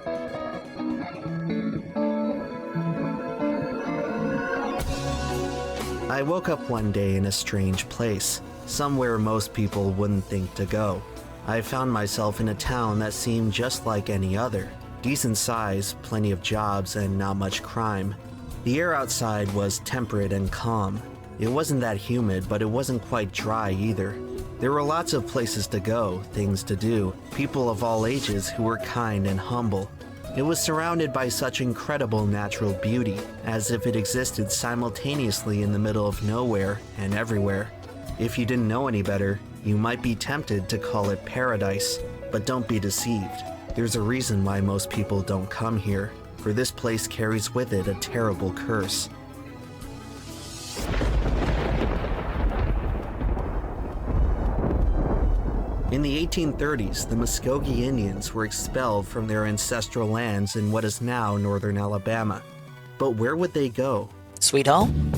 I woke up one day in a strange place, somewhere most people wouldn't think to go. I found myself in a town that seemed just like any other. Decent size, plenty of jobs, and not much crime. The air outside was temperate and calm. It wasn't that humid, but it wasn't quite dry either. There were lots of places to go, things to do, people of all ages who were kind and humble. It was surrounded by such incredible natural beauty, as if it existed simultaneously in the middle of nowhere and everywhere. If you didn't know any better, you might be tempted to call it paradise, but don't be deceived. There's a reason why most people don't come here, for this place carries with it a terrible curse. In the 1830s, the Muskogee Indians were expelled from their ancestral lands in what is now northern Alabama. But where would they go? Sweet home?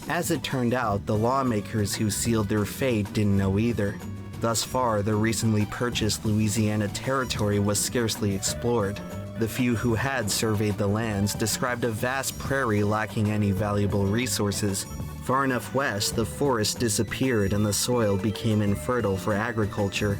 As it turned out, the lawmakers who sealed their fate didn't know either. Thus far, the recently purchased Louisiana territory was scarcely explored. The few who had surveyed the lands described a vast prairie lacking any valuable resources. Far enough west, the forest disappeared and the soil became infertile for agriculture.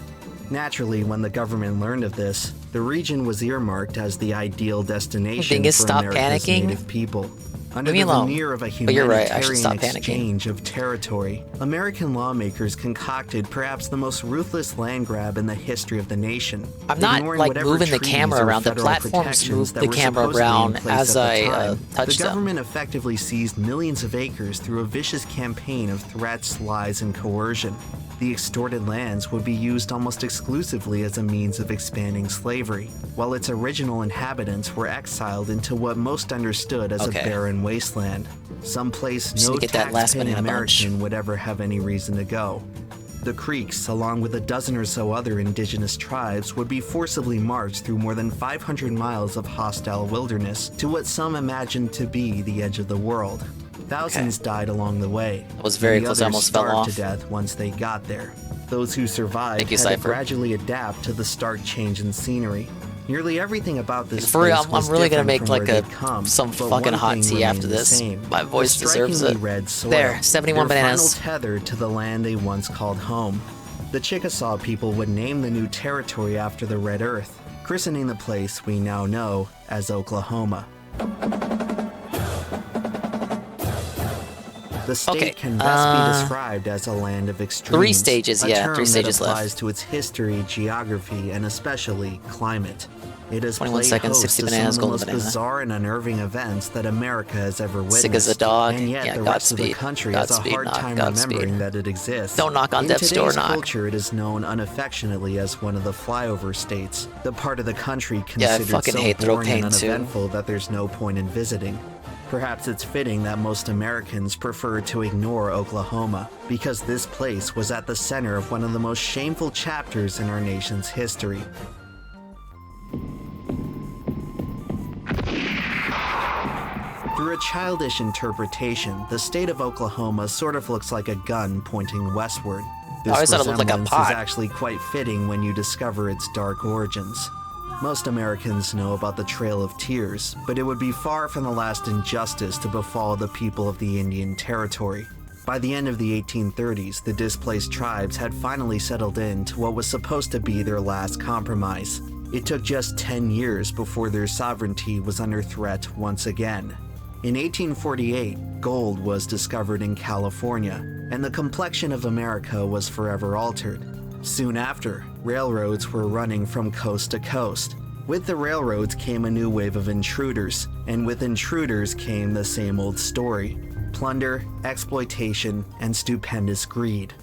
Naturally, when the government learned of this, the region was earmarked as the ideal destination for America's native people. Under the veneer of a humanitarian exchange of territory, American lawmakers concocted perhaps the most ruthless land grab in the history of the nation. I'm not like moving the camera around. The platforms move the camera around as I touch them. The government them. effectively seized millions of acres through a vicious campaign of threats, lies, and coercion. The extorted lands would be used almost exclusively as a means of expanding slavery, while its original inhabitants were exiled into what most understood as a barren wasteland, someplace no tax-paying American would ever have any reason to go. The Creeks, along with a dozen or so other indigenous tribes, would be forcibly marched through more than 500 miles of hostile wilderness to what some imagined to be the edge of the world. Thousands died along the way. That was very close. I almost fell off. To death once they got there. Those who survived had to gradually adapt to the stark change in scenery. Nearly everything about this for real, place I'm really gonna make like some fucking hot tea after this. My voice deserves it. There, 71 bananas. Final tether to the land they once called home. The Chickasaw people would name the new territory after the Red Earth, christening the place we now know as Oklahoma. The state can best be described as a land of extremes. 3 stages, yeah, 3 stages that applies left. to its history, geography, and especially climate. It has 21 played seconds, host 60 to some bananas, of the golden most banana. bizarre and unnerving events that America has ever witnessed. Sick as a dog. And yet Yeah, the rest of the Godspeed. country has a hard time remembering that it exists. Don't knock on death's door, In knock. today's culture, it is known unaffectionately as one of the flyover states, the part of the country Yeah, I considered fucking so hate throat boring and pain, too. uneventful that there's no point in visiting. Perhaps it's fitting that most Americans prefer to ignore Oklahoma, because this place was at the center of one of the most shameful chapters in our nation's history. Through a childish interpretation, the state of Oklahoma sort of looks like a gun pointing westward. This I always thought it looked like a resemblance pot. is actually quite fitting when you discover its dark origins. Most Americans know about the Trail of Tears, but it would be far from the last injustice to befall the people of the Indian Territory. By the end of the 1830s, the displaced tribes had finally settled into what was supposed to be their last compromise. It took just 10 years before their sovereignty was under threat once again. In 1848, gold was discovered in California, and the complexion of America was forever altered. Soon after, railroads were running from coast to coast. With the railroads came a new wave of intruders, and with intruders came the same old story: plunder, exploitation, and stupendous greed.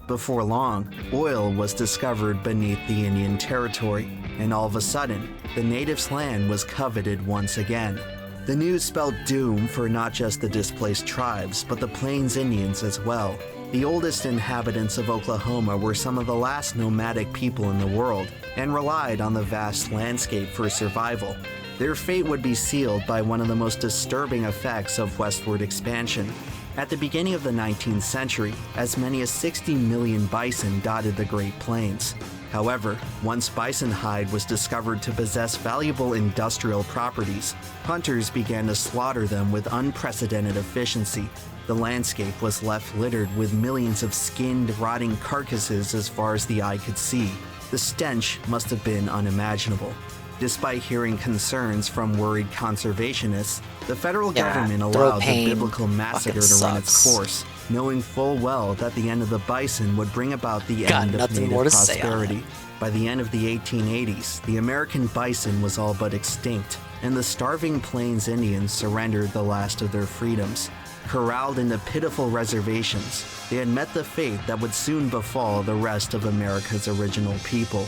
Before long, oil was discovered beneath the Indian Territory, and all of a sudden, the natives' land was coveted once again. The news spelled doom for not just the displaced tribes, but the Plains Indians as well. The oldest inhabitants of Oklahoma were some of the last nomadic people in the world, and relied on the vast landscape for survival. Their fate would be sealed by one of the most disturbing effects of westward expansion. At the beginning of the 19th century, as many as 60 million bison dotted the Great Plains. However, once bison hide was discovered to possess valuable industrial properties, hunters began to slaughter them with unprecedented efficiency. The landscape was left littered with millions of skinned, rotting carcasses as far as the eye could see. The stench must have been unimaginable. Despite hearing concerns from worried conservationists, the federal government allowed the biblical massacre to run its course, knowing full well that the end of the bison would bring about the end of native prosperity. By the end of the 1880s, the American bison was all but extinct, and the starving Plains Indians surrendered the last of their freedoms. Corralled into pitiful reservations, they had met the fate that would soon befall the rest of America's original people.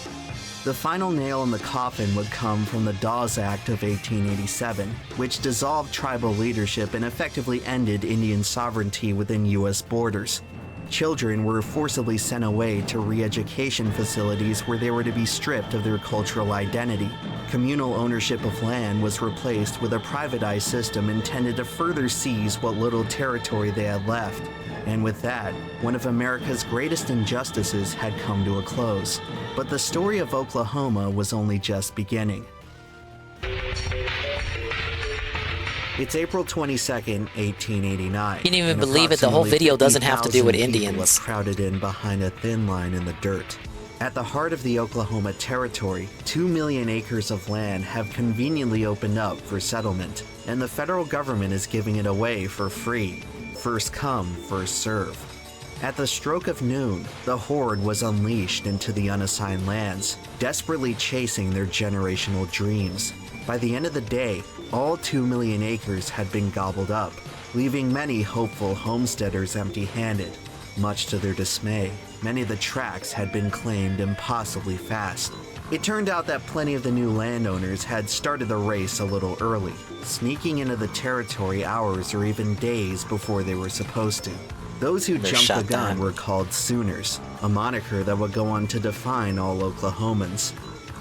The final nail in the coffin would come from the Dawes Act of 1887, which dissolved tribal leadership and effectively ended Indian sovereignty within U.S. borders. Children were forcibly sent away to re-education facilities where they were to be stripped of their cultural identity. Communal ownership of land was replaced with a privatized system intended to further seize what little territory they had left. And with that, one of America's greatest injustices had come to a close. But the story of Oklahoma was only just beginning. It's April 22nd, 1889. Can't even and believe it, the whole approximately video doesn't have to do with 50,000 people Indians. have crowded in behind a thin line in the dirt. At the heart of the Oklahoma Territory, 2 million acres of land have conveniently opened up for settlement, and the federal government is giving it away for free. First come, first serve. At the stroke of noon, the horde was unleashed into the unassigned lands, desperately chasing their generational dreams. By the end of the day, all 2 million acres had been gobbled up, leaving many hopeful homesteaders empty-handed. Much to their dismay, many of the tracts had been claimed impossibly fast. It turned out that plenty of the new landowners had started the race a little early, sneaking into the territory hours or even days before they were supposed to. Those who They're jumped the shut gun down. were called Sooners, a moniker that would go on to define all Oklahomans.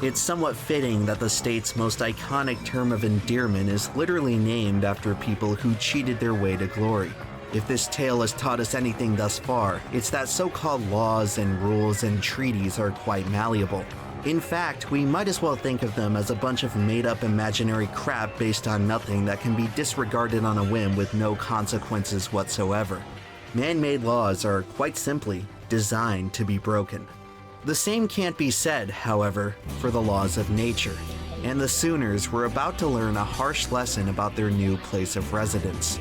It's somewhat fitting that the state's most iconic term of endearment is literally named after people who cheated their way to glory. If this tale has taught us anything thus far, it's that so-called laws and rules and treaties are quite malleable. In fact, we might as well think of them as a bunch of made-up imaginary crap based on nothing that can be disregarded on a whim with no consequences whatsoever. Man-made laws are, quite simply, designed to be broken. The same can't be said, however, for the laws of nature, and the Sooners were about to learn a harsh lesson about their new place of residence.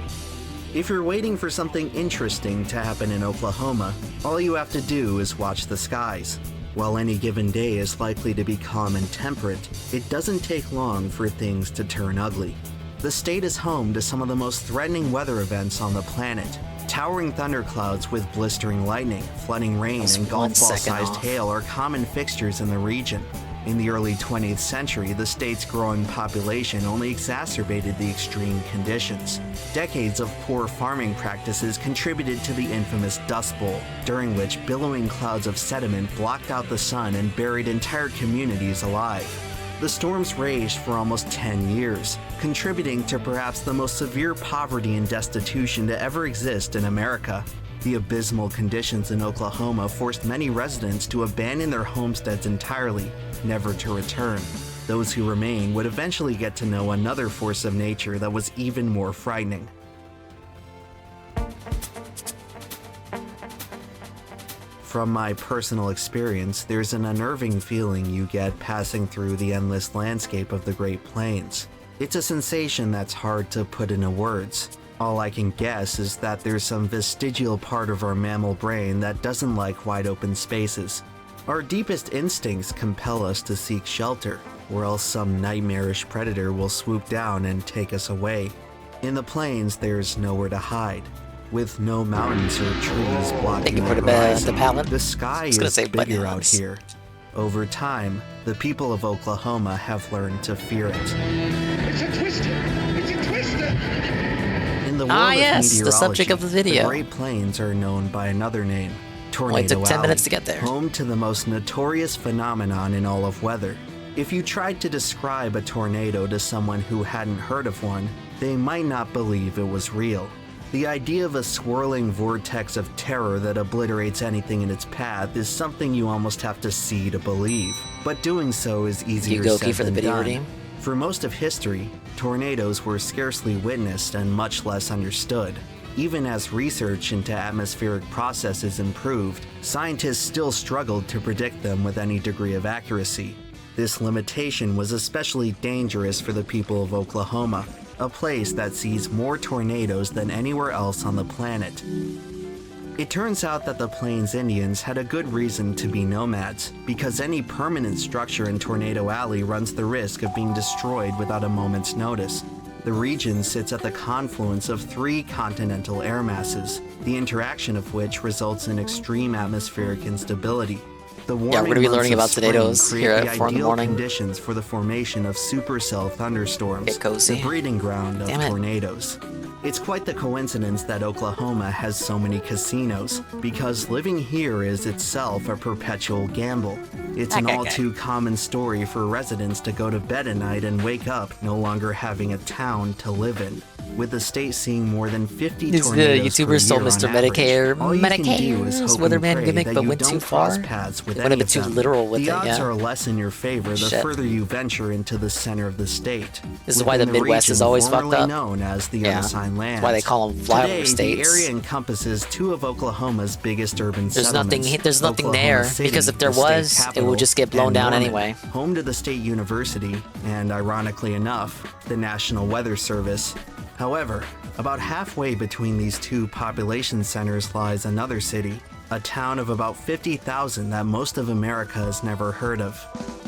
If you're waiting for something interesting to happen in Oklahoma, all you have to do is watch the skies. While any given day is likely to be calm and temperate, it doesn't take long for things to turn ugly. The state is home to some of the most threatening weather events on the planet. Towering thunderclouds with blistering lightning, flooding rain, That's and 1 golf second ball-sized off. hail are common fixtures in the region. In the early 20th century, the state's growing population only exacerbated the extreme conditions. Decades of poor farming practices contributed to the infamous Dust Bowl, during which billowing clouds of sediment blocked out the sun and buried entire communities alive. The storms raged for almost 10 years, contributing to perhaps the most severe poverty and destitution to ever exist in America. The abysmal conditions in Oklahoma forced many residents to abandon their homesteads entirely, never to return. Those who remained would eventually get to know another force of nature that was even more frightening. From my personal experience, there's an unnerving feeling you get passing through the endless landscape of the Great Plains. It's a sensation that's hard to put into words. All I can guess is that there's some vestigial part of our mammal brain that doesn't like wide open spaces. Our deepest instincts compel us to seek shelter, or else some nightmarish predator will swoop down and take us away. In the plains, there's nowhere to hide. With no mountains or trees blocking the horizon, the sky is bigger out here. Over time, the people of Oklahoma have learned to fear it. It's a twister! It's a twister! In the world of yes, the subject of the video. The Great Plains are known by another name, Tornado Only took 10 Alley, minutes to get there. home to the most notorious phenomenon in all of weather. If you tried to describe a tornado to someone who hadn't heard of one, they might not believe it was real. The idea of a swirling vortex of terror that obliterates anything in its path is something you almost have to see to believe, but doing so is easier Yugoki said for the than video done. redeem? For most of history, tornadoes were scarcely witnessed and much less understood. Even as research into atmospheric processes improved, scientists still struggled to predict them with any degree of accuracy. This limitation was especially dangerous for the people of Oklahoma, a place that sees more tornadoes than anywhere else on the planet. It turns out that the Plains Indians had a good reason to be nomads, because any permanent structure in Tornado Alley runs the risk of being destroyed without a moment's notice. The region sits at the confluence of 3 continental air masses, the interaction of which results in extreme atmospheric instability. The Yeah, we're gonna be warming learning about months of spring tornadoes create here the at 4 in the ideal morning. conditions for the formation of supercell thunderstorms, Get cozy. the breeding ground of Damn it. tornadoes. It's quite the coincidence that Oklahoma has so many casinos, because living here is itself a perpetual gamble. It's an all too common story for residents to go to bed at night and wake up no longer having a town to live in. With the state seeing more than 50 This tornadoes per YouTuber stole year Mr. on average, Medicare. all you can do is hope and Weatherman pray gimmick, that but you went too don't far. cross paths with It went a any bit of too them. literal with the it, odds yeah. are less in your favor the Shit. further you venture into the center of the state. This is why the Within Midwest is region always fucked formerly up. known as the Yeah. unassigned lands. That's why they call them flyover Today, states. the area encompasses two of Oklahoma's biggest urban There's settlements. nothing Oklahoma there, City, because if there the state was, it capital, would just get blown and down Norman, anyway. home to the state university, and ironically enough, the National Weather Service. However, about halfway between these two population centers lies another city, a town of about 50,000 that most of America has never heard of.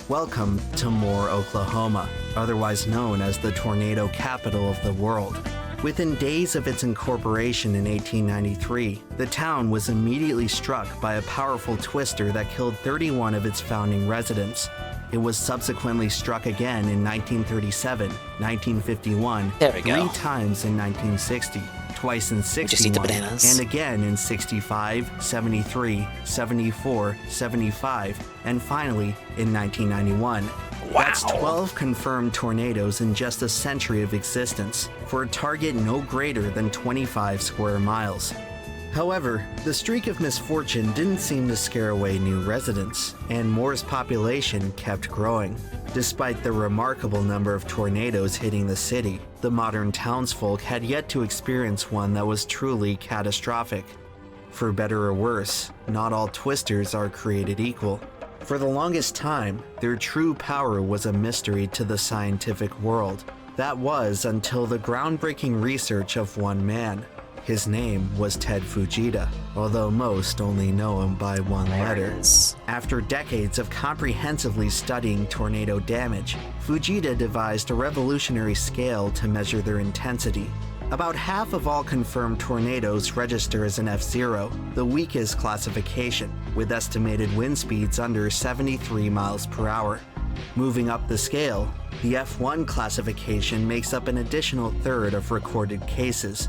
Welcome to Moore, Oklahoma, otherwise known as the tornado capital of the world. Within days of its incorporation in 1893, the town was immediately struck by a powerful twister that killed 31 of its founding residents. It was subsequently struck again in 1937, 1951, There we go. 3 times in 1960, twice in just eat the 61, bananas. and again in 65, 73, 74, 75, and finally in 1991. That's 12 confirmed tornadoes in just a century of existence, for a target no greater than 25 square miles. However, the streak of misfortune didn't seem to scare away new residents, and Moore's population kept growing. Despite the remarkable number of tornadoes hitting the city, the modern townsfolk had yet to experience one that was truly catastrophic. For better or worse, not all twisters are created equal. For the longest time, their true power was a mystery to the scientific world. That was until the groundbreaking research of one man. His name was Ted Fujita, although most only know him by one letter. After decades of comprehensively studying tornado damage, Fujita devised a revolutionary scale to measure their intensity. About half of all confirmed tornadoes register as an F0, the weakest classification, with estimated wind speeds under 73 miles per hour. Moving up the scale, the F1 classification makes up an additional third of recorded cases.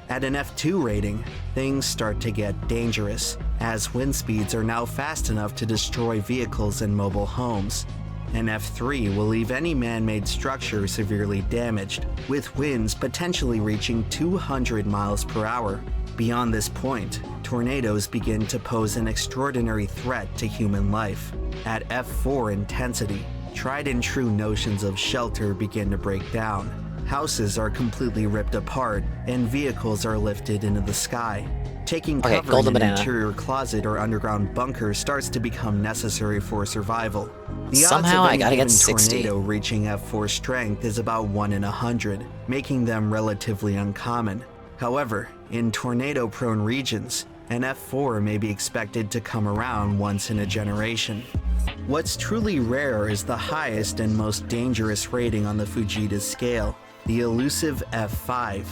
At an F2 rating, things start to get dangerous, as wind speeds are now fast enough to destroy vehicles and mobile homes. An F3 will leave any man-made structure severely damaged, with winds potentially reaching 200 miles per hour. Beyond this point, tornadoes begin to pose an extraordinary threat to human life. At F4 intensity, tried and true notions of shelter begin to break down. Houses are completely ripped apart, and vehicles are lifted into the sky. Taking Okay, cover golden in an banana. interior closet or underground bunker starts to become necessary for survival. The Somehow odds I of gotta any get given 60. tornado reaching F4 strength is about 1 in 100, making them relatively uncommon. However, in tornado-prone regions, an F4 may be expected to come around once in a generation. What's truly rare is the highest and most dangerous rating on the Fujita scale, the elusive F5.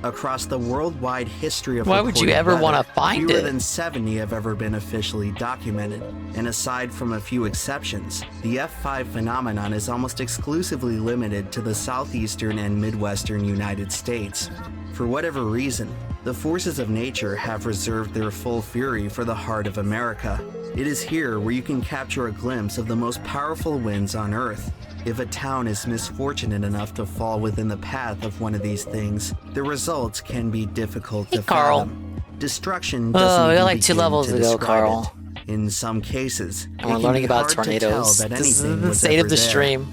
Across the worldwide history of Why would you recorded ever weather, wanna find fewer it? than 70 have ever been officially documented, and aside from a few exceptions, the F5 phenomenon is almost exclusively limited to the southeastern and midwestern United States. For whatever reason, the forces of nature have reserved their full fury for the heart of America. It is here where you can capture a glimpse of the most powerful winds on Earth. If a town is misfortunate enough to fall within the path of one of these things, the results can be difficult to Carl. fathom. Destruction Oh, doesn't we got even like 2 begin levels to to go, describe Carl. it. In some cases, And it we're can learning be about hard to tell tornadoes. that This is anything the was state of ever the there. stream.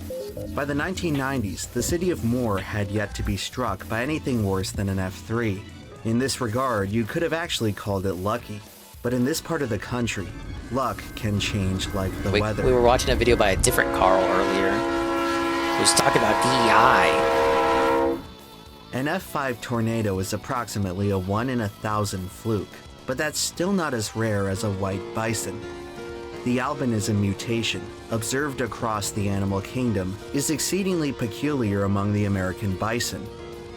By the 1990s, the city of Moore had yet to be struck by anything worse than an F3. In this regard, you could have actually called it lucky. But in this part of the country, luck can change like the weather. We were watching a video by a different Carl earlier. He was talking about DEI. An F5 tornado is approximately a 1 in 1,000 fluke, but that's still not as rare as a white bison. The albinism mutation, observed across the animal kingdom, is exceedingly peculiar among the American bison.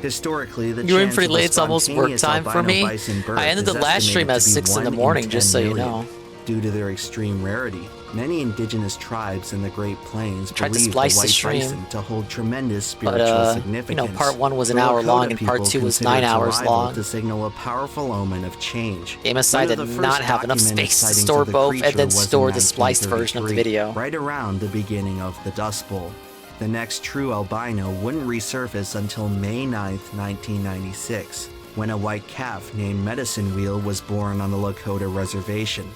Historically, the You're in chance pretty of a late, it's almost work spontaneous time for albino me. bison birth I ended is the last stream estimated at to be 6 in the 1 morning, 10 just so you million. know. Due to their extreme rarity, many indigenous tribes in the Great Plains Tried to believe the splice the white stream. bison to hold tremendous spiritual But, significance. you know, part 1 was an The hour Lakota long and part people 2 was consider 9 its hours arrival long. to signal a powerful omen of change. GameSide One of did the not first have enough documented space to sightings store of the both and creature then was in store the spliced version of the 1933, video. right around the beginning of the Dust Bowl. The next true albino wouldn't resurface until May 9th, 1996, when a white calf named Medicine Wheel was born on the Lakota reservation.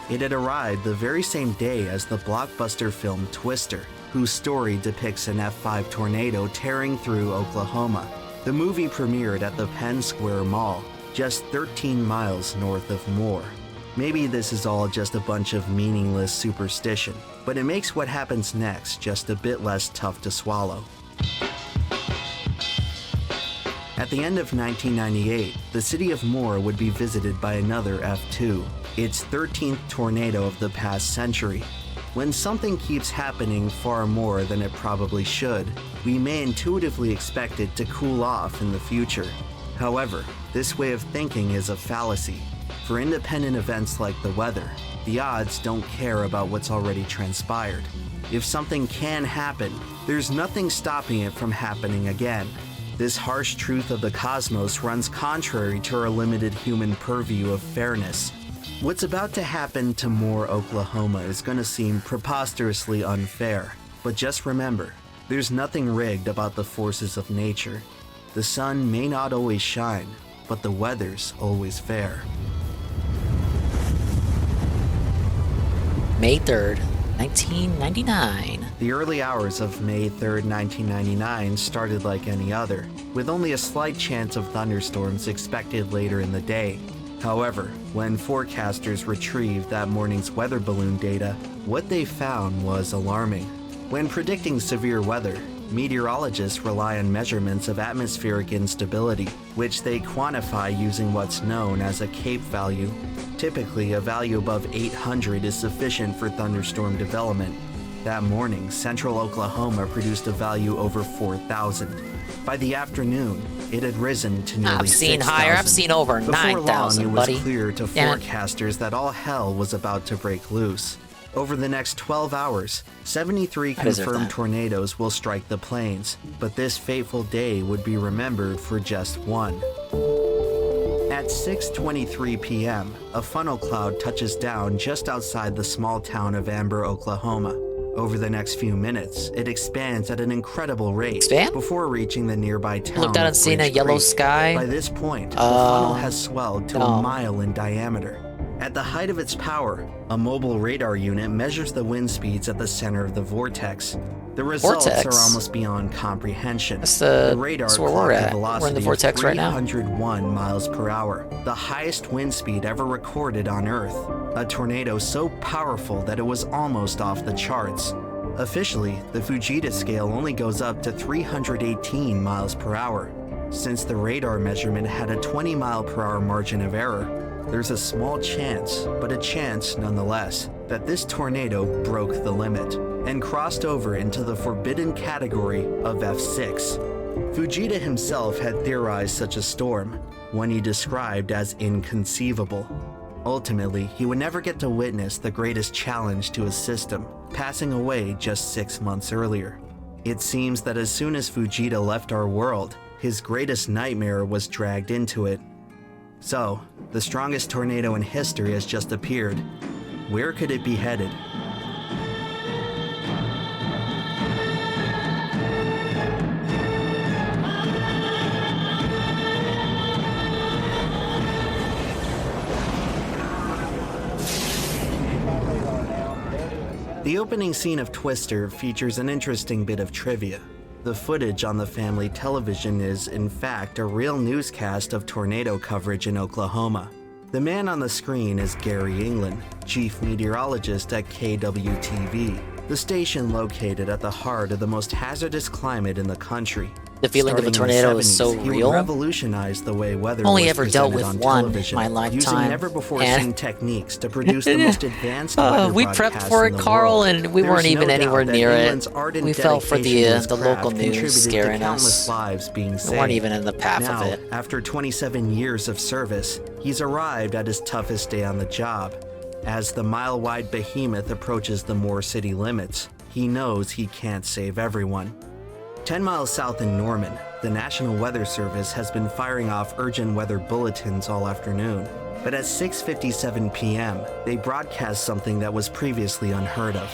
It had arrived the very same day as the blockbuster film Twister, whose story depicts an F5 tornado tearing through Oklahoma. The movie premiered at the Penn Square Mall, just 13 miles north of Moore. Maybe this is all just a bunch of meaningless superstition, but it makes what happens next just a bit less tough to swallow. At the end of 1998, the city of Moore would be visited by another F2, its 13th tornado of the past century. When something keeps happening far more than it probably should, we may intuitively expect it to cool off in the future. However, this way of thinking is a fallacy. For independent events like the weather, the odds don't care about what's already transpired. If something can happen, there's nothing stopping it from happening again. This harsh truth of the cosmos runs contrary to our limited human purview of fairness. What's about to happen to Moore, Oklahoma is going to seem preposterously unfair, but just remember, there's nothing rigged about the forces of nature. The sun may not always shine, but the weather's always fair. May 3rd, 1999. The early hours of May 3rd, 1999 started like any other, with only a slight chance of thunderstorms expected later in the day. However, when forecasters retrieved that morning's weather balloon data, what they found was alarming. When predicting severe weather, meteorologists rely on measurements of atmospheric instability, which they quantify using what's known as a CAPE value. Typically, a value above 800 is sufficient for thunderstorm development. That morning, central Oklahoma produced a value over 4,000. By the afternoon, it had risen to nearly 6,000. I've seen higher, I've seen over 9,000, Before long, buddy. it was clear to Damn it. forecasters that all hell was about to break loose. Over the next 12 hours, 73 I deserve confirmed that. tornadoes will strike the plains, but this fateful day would be remembered for just one. At 6:23 p.m., a funnel cloud touches down just outside the small town of Amber, Oklahoma. Over the next few minutes, it expands at an incredible rate before reaching the nearby town Looked out of and seen a Bridge yellow Creek. sky. By this point, the funnel has Oh, swelled to no. a mile in diameter. At the height of its power, a mobile radar unit measures the wind speeds at the center of the vortex. The results Vortex? are almost beyond comprehension. That's the radar that's where we're clocked a at. We're in velocity the vortex of right now. 301 miles per hour, the highest wind speed ever recorded on Earth. A tornado so powerful that it was almost off the charts. Officially, the Fujita scale only goes up to 318 miles per hour. Since the radar measurement had a 20 mile per hour margin of error, there's a small chance, but a chance nonetheless, that this tornado broke the limit and crossed over into the forbidden category of F6. Fujita himself had theorized such a storm, one he described as inconceivable. Ultimately, he would never get to witness the greatest challenge to his system, passing away just 6 months earlier. It seems that as soon as Fujita left our world, his greatest nightmare was dragged into it. So, the strongest tornado in history has just appeared. Where could it be headed? The opening scene of Twister features an interesting bit of trivia. The footage on the family television is, in fact, a real newscast of tornado coverage in Oklahoma. The man on the screen is Gary England, chief meteorologist at KWTV, the station located at the heart of the most hazardous climate in the country. The feeling of a Starting in the tornado is so 70s, he real. would revolutionize the way weather Only was ever dealt presented with on one television, in my using lifetime, never-before-seen and- techniques to produce the most advanced weather we prepped broadcasts for in it, the Carl, world. and we There's weren't even no doubt anywhere that near England's it. ardent We fell for dedication to the his local craft news contributed to scaring countless us. lives being We saved. weren't even in the path now, of it. after 27 years of service, he's arrived at his toughest day on the job. As the mile-wide behemoth approaches the Moore city limits, he knows he can't save everyone. 10 miles south in Norman, the National Weather Service has been firing off urgent weather bulletins all afternoon. But at 6:57 p.m., they broadcast something that was previously unheard of.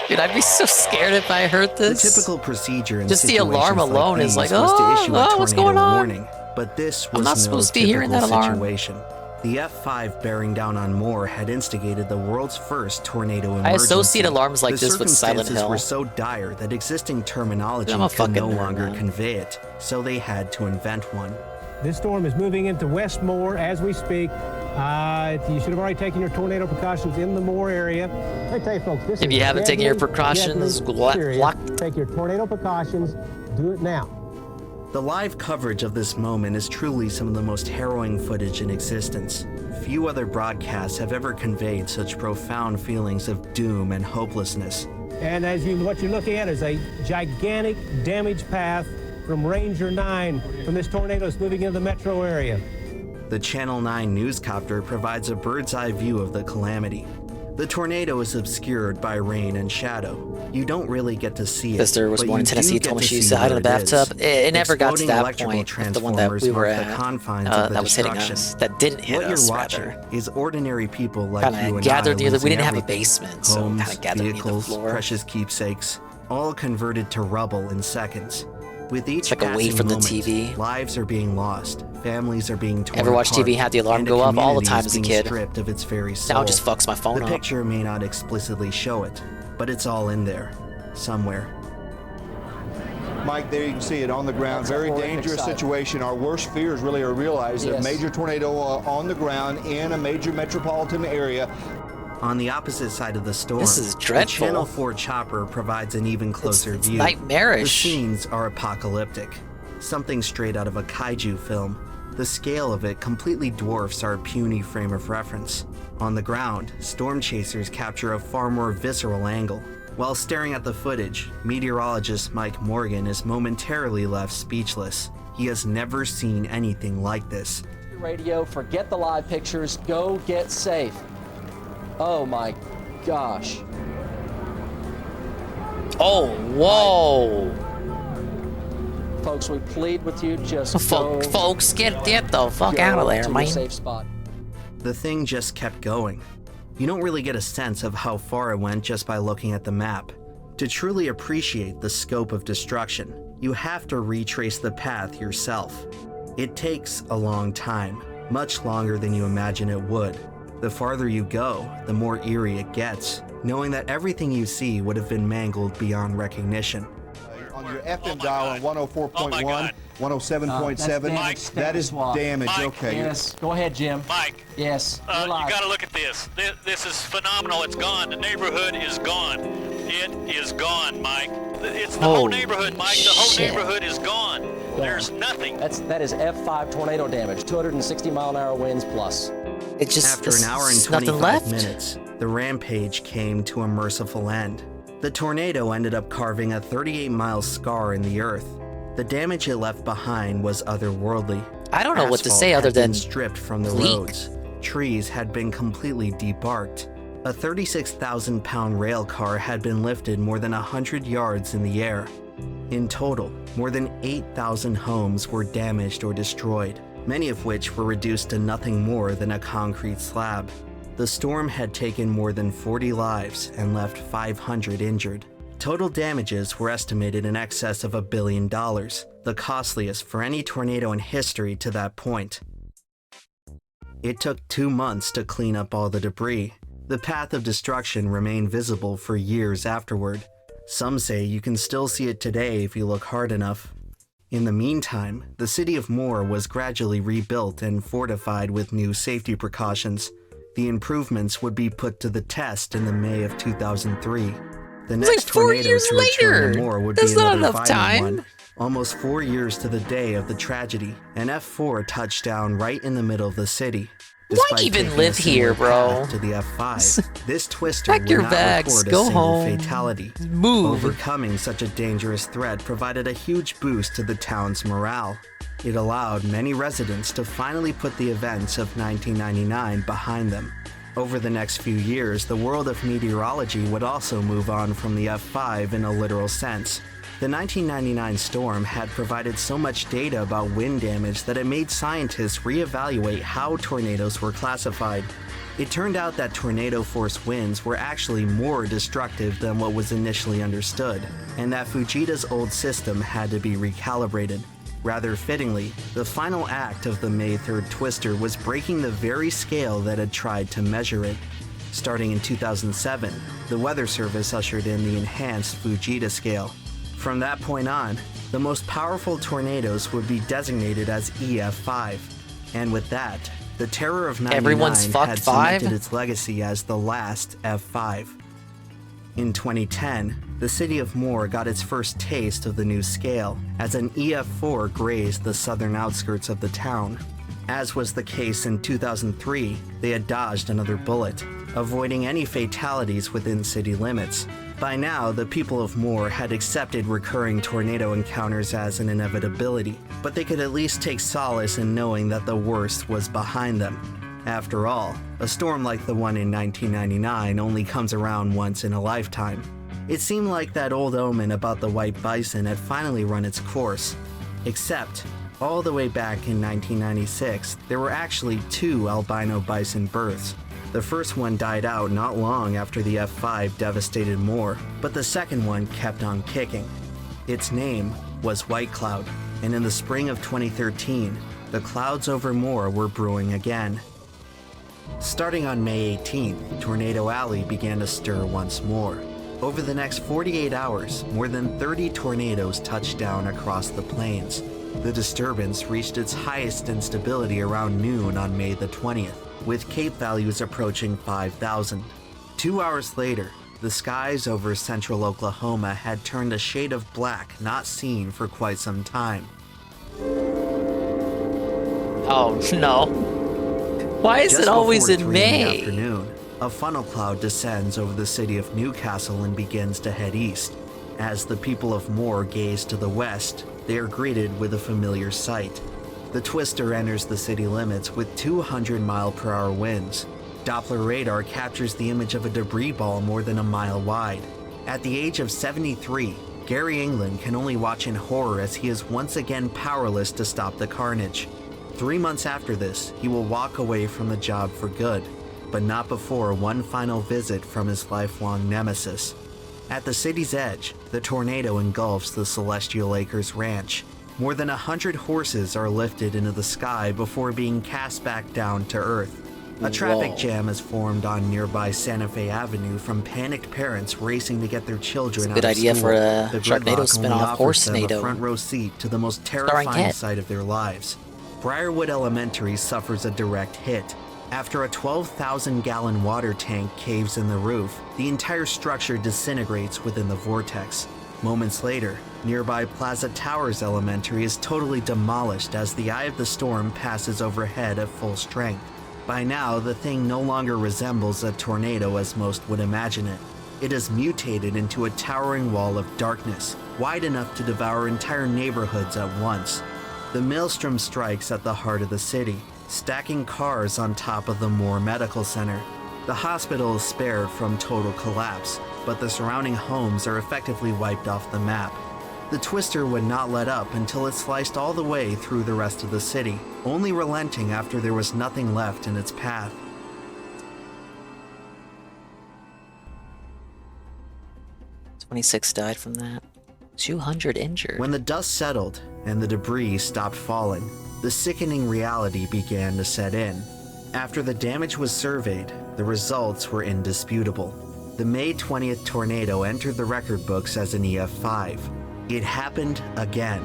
Dude, I'd be so scared if I heard this. The typical procedure in just the alarm situations alone like is like, these was to issue a what's tornado going on? warning, but this was I'm not no supposed to be hearing that typical alarm. situation. The F5 bearing down on Moore had instigated the world's first tornado I emergency. associate alarms like The this with Silent circumstances Hill. were so dire that existing terminology I'm a could no fucking nerd, longer man. convey it, so they had to invent one. This storm is moving into West Moore as we speak. You should have already taken your tornado precautions in the Moore area. I tell you, folks, this If is you haven't taken your deadly, precautions, deadly what? serious. Take your tornado precautions. Do it now. The live coverage of this moment is truly some of the most harrowing footage in existence. Few other broadcasts have ever conveyed such profound feelings of doom and hopelessness. And what you're looking at is a gigantic damage path from Ranger 9 from this tornado that's moving into the metro area. The Channel 9 newscopter provides a bird's eye view of the calamity. The tornado is obscured by rain and shadow. You don't really get to see it. Sister was but born in you Tennessee, do get told me to she used see to hide in what the it is. bathtub. It never got to Exploding that electrical point with the one that we transformers were mark the at, confines of the that was hitting destruction. us, that didn't hit what us, you're watching rather. is ordinary people like Kinda you and gathered I near the- we losing didn't have a everything. basement, so Homes, kinda gathered near the vehicles, floor. precious keepsakes, all converted to rubble in seconds. With each like away passing from the moment, TV. lives are being lost, families are being torn Ever watch apart, TV, had the alarm and go up all the community time is as a being kid. stripped of its very soul. Now it just fucks my phone the up. picture may not explicitly show it, but it's all in there, somewhere. Mike, there you can see it on the ground. That's a Very horrific dangerous sight. situation. Our worst fears really are realized. Yes. A major tornado on the ground in a major metropolitan area. On the opposite side of the storm, This is the dreadful. Channel 4 chopper provides an even closer it's view. nightmarish. The scenes are apocalyptic, something straight out of a kaiju film. The scale of it completely dwarfs our puny frame of reference. On the ground, storm chasers capture a far more visceral angle. While staring at the footage, meteorologist Mike Morgan is momentarily left speechless. He has never seen anything like this. Radio, forget the live pictures, go get safe. Oh my gosh. Oh, whoa. Folks, we plead with you, just go Folks, get the fuck out of there, to man. your safe spot. The thing just kept going. You don't really get a sense of how far it went just by looking at the map. To truly appreciate the scope of destruction, you have to retrace the path yourself. It takes a long time, much longer than you imagine it would. The farther you go, the more eerie it gets, knowing that everything you see would have been mangled beyond recognition. On your FM dial on 104.1, 107.7. That is damage. Okay. Yes, go ahead, Jim. Mike. Yes. You got to look at this. This is phenomenal. It's gone. The neighborhood is gone. It is gone, Mike. It's the whole neighborhood, Mike. The whole neighborhood is gone. There's nothing. That is F5 tornado damage, 260 mile an hour winds plus. It just After an hour and there's nothing 25 left. minutes, the rampage came to a merciful end. The tornado ended up carving a 38-mile scar in the earth. The damage it left behind was otherworldly. I don't know what to Asphalt say other had been than stripped from the bleak. roads. Trees had been completely debarked. A 36,000-pound rail car had been lifted more than 100 yards in the air. In total, more than 8,000 homes were damaged or destroyed, many of which were reduced to nothing more than a concrete slab. The storm had taken more than 40 lives and left 500 injured. Total damages were estimated in excess of $1 billion, the costliest for any tornado in history to that point. It took 2 months to clean up all the debris. The path of destruction remained visible for years afterward. Some say you can still see it today if you look hard enough. In the meantime, the city of Moore was gradually rebuilt and fortified with new safety precautions. The improvements would be put to the test in the May of 2003. The It's next like 4 tornado years to return later. to Moore would That's be not another enough violent time. one. Almost 4 years to the day of the tragedy, an F4 touched down right in the middle of the city. Despite even taking live a similar here, bro? path to the F5, this Twister Pack would your not bags, record a go single home, fatality. move. Overcoming such a dangerous threat provided a huge boost to the town's morale. It allowed many residents to finally put the events of 1999 behind them. Over the next few years, the world of meteorology would also move on from the F5 in a literal sense. The 1999 storm had provided so much data about wind damage that it made scientists reevaluate how tornadoes were classified. It turned out that tornado-force winds were actually more destructive than what was initially understood, and that Fujita's old system had to be recalibrated. Rather fittingly, the final act of the May 3rd Twister was breaking the very scale that had tried to measure it. Starting in 2007, the Weather Service ushered in the enhanced Fujita scale. From that point on, the most powerful tornadoes would be designated as EF5, and with that, the terror of 99 Everyone's fucked had 5? cemented its legacy as the last F5. In 2010, the city of Moore got its first taste of the new scale as an EF4 grazed the southern outskirts of the town. As was the case in 2003, they had dodged another bullet, avoiding any fatalities within city limits. By now, the people of Moore had accepted recurring tornado encounters as an inevitability, but they could at least take solace in knowing that the worst was behind them. After all, a storm like the one in 1999 only comes around once in a lifetime. It seemed like that old omen about the white bison had finally run its course. Except, all the way back in 1996, there were actually 2 albino bison births. The first one died out not long after the F5 devastated Moore, but the second one kept on kicking. Its name was White Cloud, and in the spring of 2013, the clouds over Moore were brewing again. Starting on May 18th, Tornado Alley began to stir once more. Over the next 48 hours, more than 30 tornadoes touched down across the plains. The disturbance reached its highest instability around noon on May the 20th, with Cape values approaching 5,000. 2 hours later, the skies over central Oklahoma had turned a shade of black not seen for quite some time. Oh no. Why is Just it always before in 3 in the May? afternoon, a funnel cloud descends over the city of Newcastle and begins to head east. As the people of Moore gaze to the west, they are greeted with a familiar sight. The Twister enters the city limits with 200-mile-per-hour winds. Doppler radar captures the image of a debris ball more than a mile wide. At the age of 73, Gary England can only watch in horror as he is once again powerless to stop the carnage. 3 months after this, he will walk away from the job for good, but not before one final visit from his lifelong nemesis. At the city's edge, the tornado engulfs the Celestial Acres Ranch. More than 100 horses are lifted into the sky before being cast back down to earth. A traffic jam is formed on nearby Santa Fe Avenue from panicked parents racing to get their children out of school. Good idea for a The Sharknado gridlock only spin-off, offers them a Horsenado. front row seat to the most Starring terrifying Cat. sight of their lives. Briarwood Elementary suffers a direct hit. After a 12,000-gallon water tank caves in the roof, the entire structure disintegrates within the vortex. Moments later, nearby Plaza Towers Elementary is totally demolished as the eye of the storm passes overhead at full strength. By now, the thing no longer resembles a tornado as most would imagine it. It has mutated into a towering wall of darkness, wide enough to devour entire neighborhoods at once. The maelstrom strikes at the heart of the city, stacking cars on top of the Moore Medical Center. The hospital is spared from total collapse, but the surrounding homes are effectively wiped off the map. The Twister would not let up until it sliced all the way through the rest of the city, only relenting after there was nothing left in its path. 26 died from that. 200 injured. When the dust settled and the debris stopped falling, the sickening reality began to set in. After the damage was surveyed, the results were indisputable. The May 20th tornado entered the record books as an EF5. It happened again.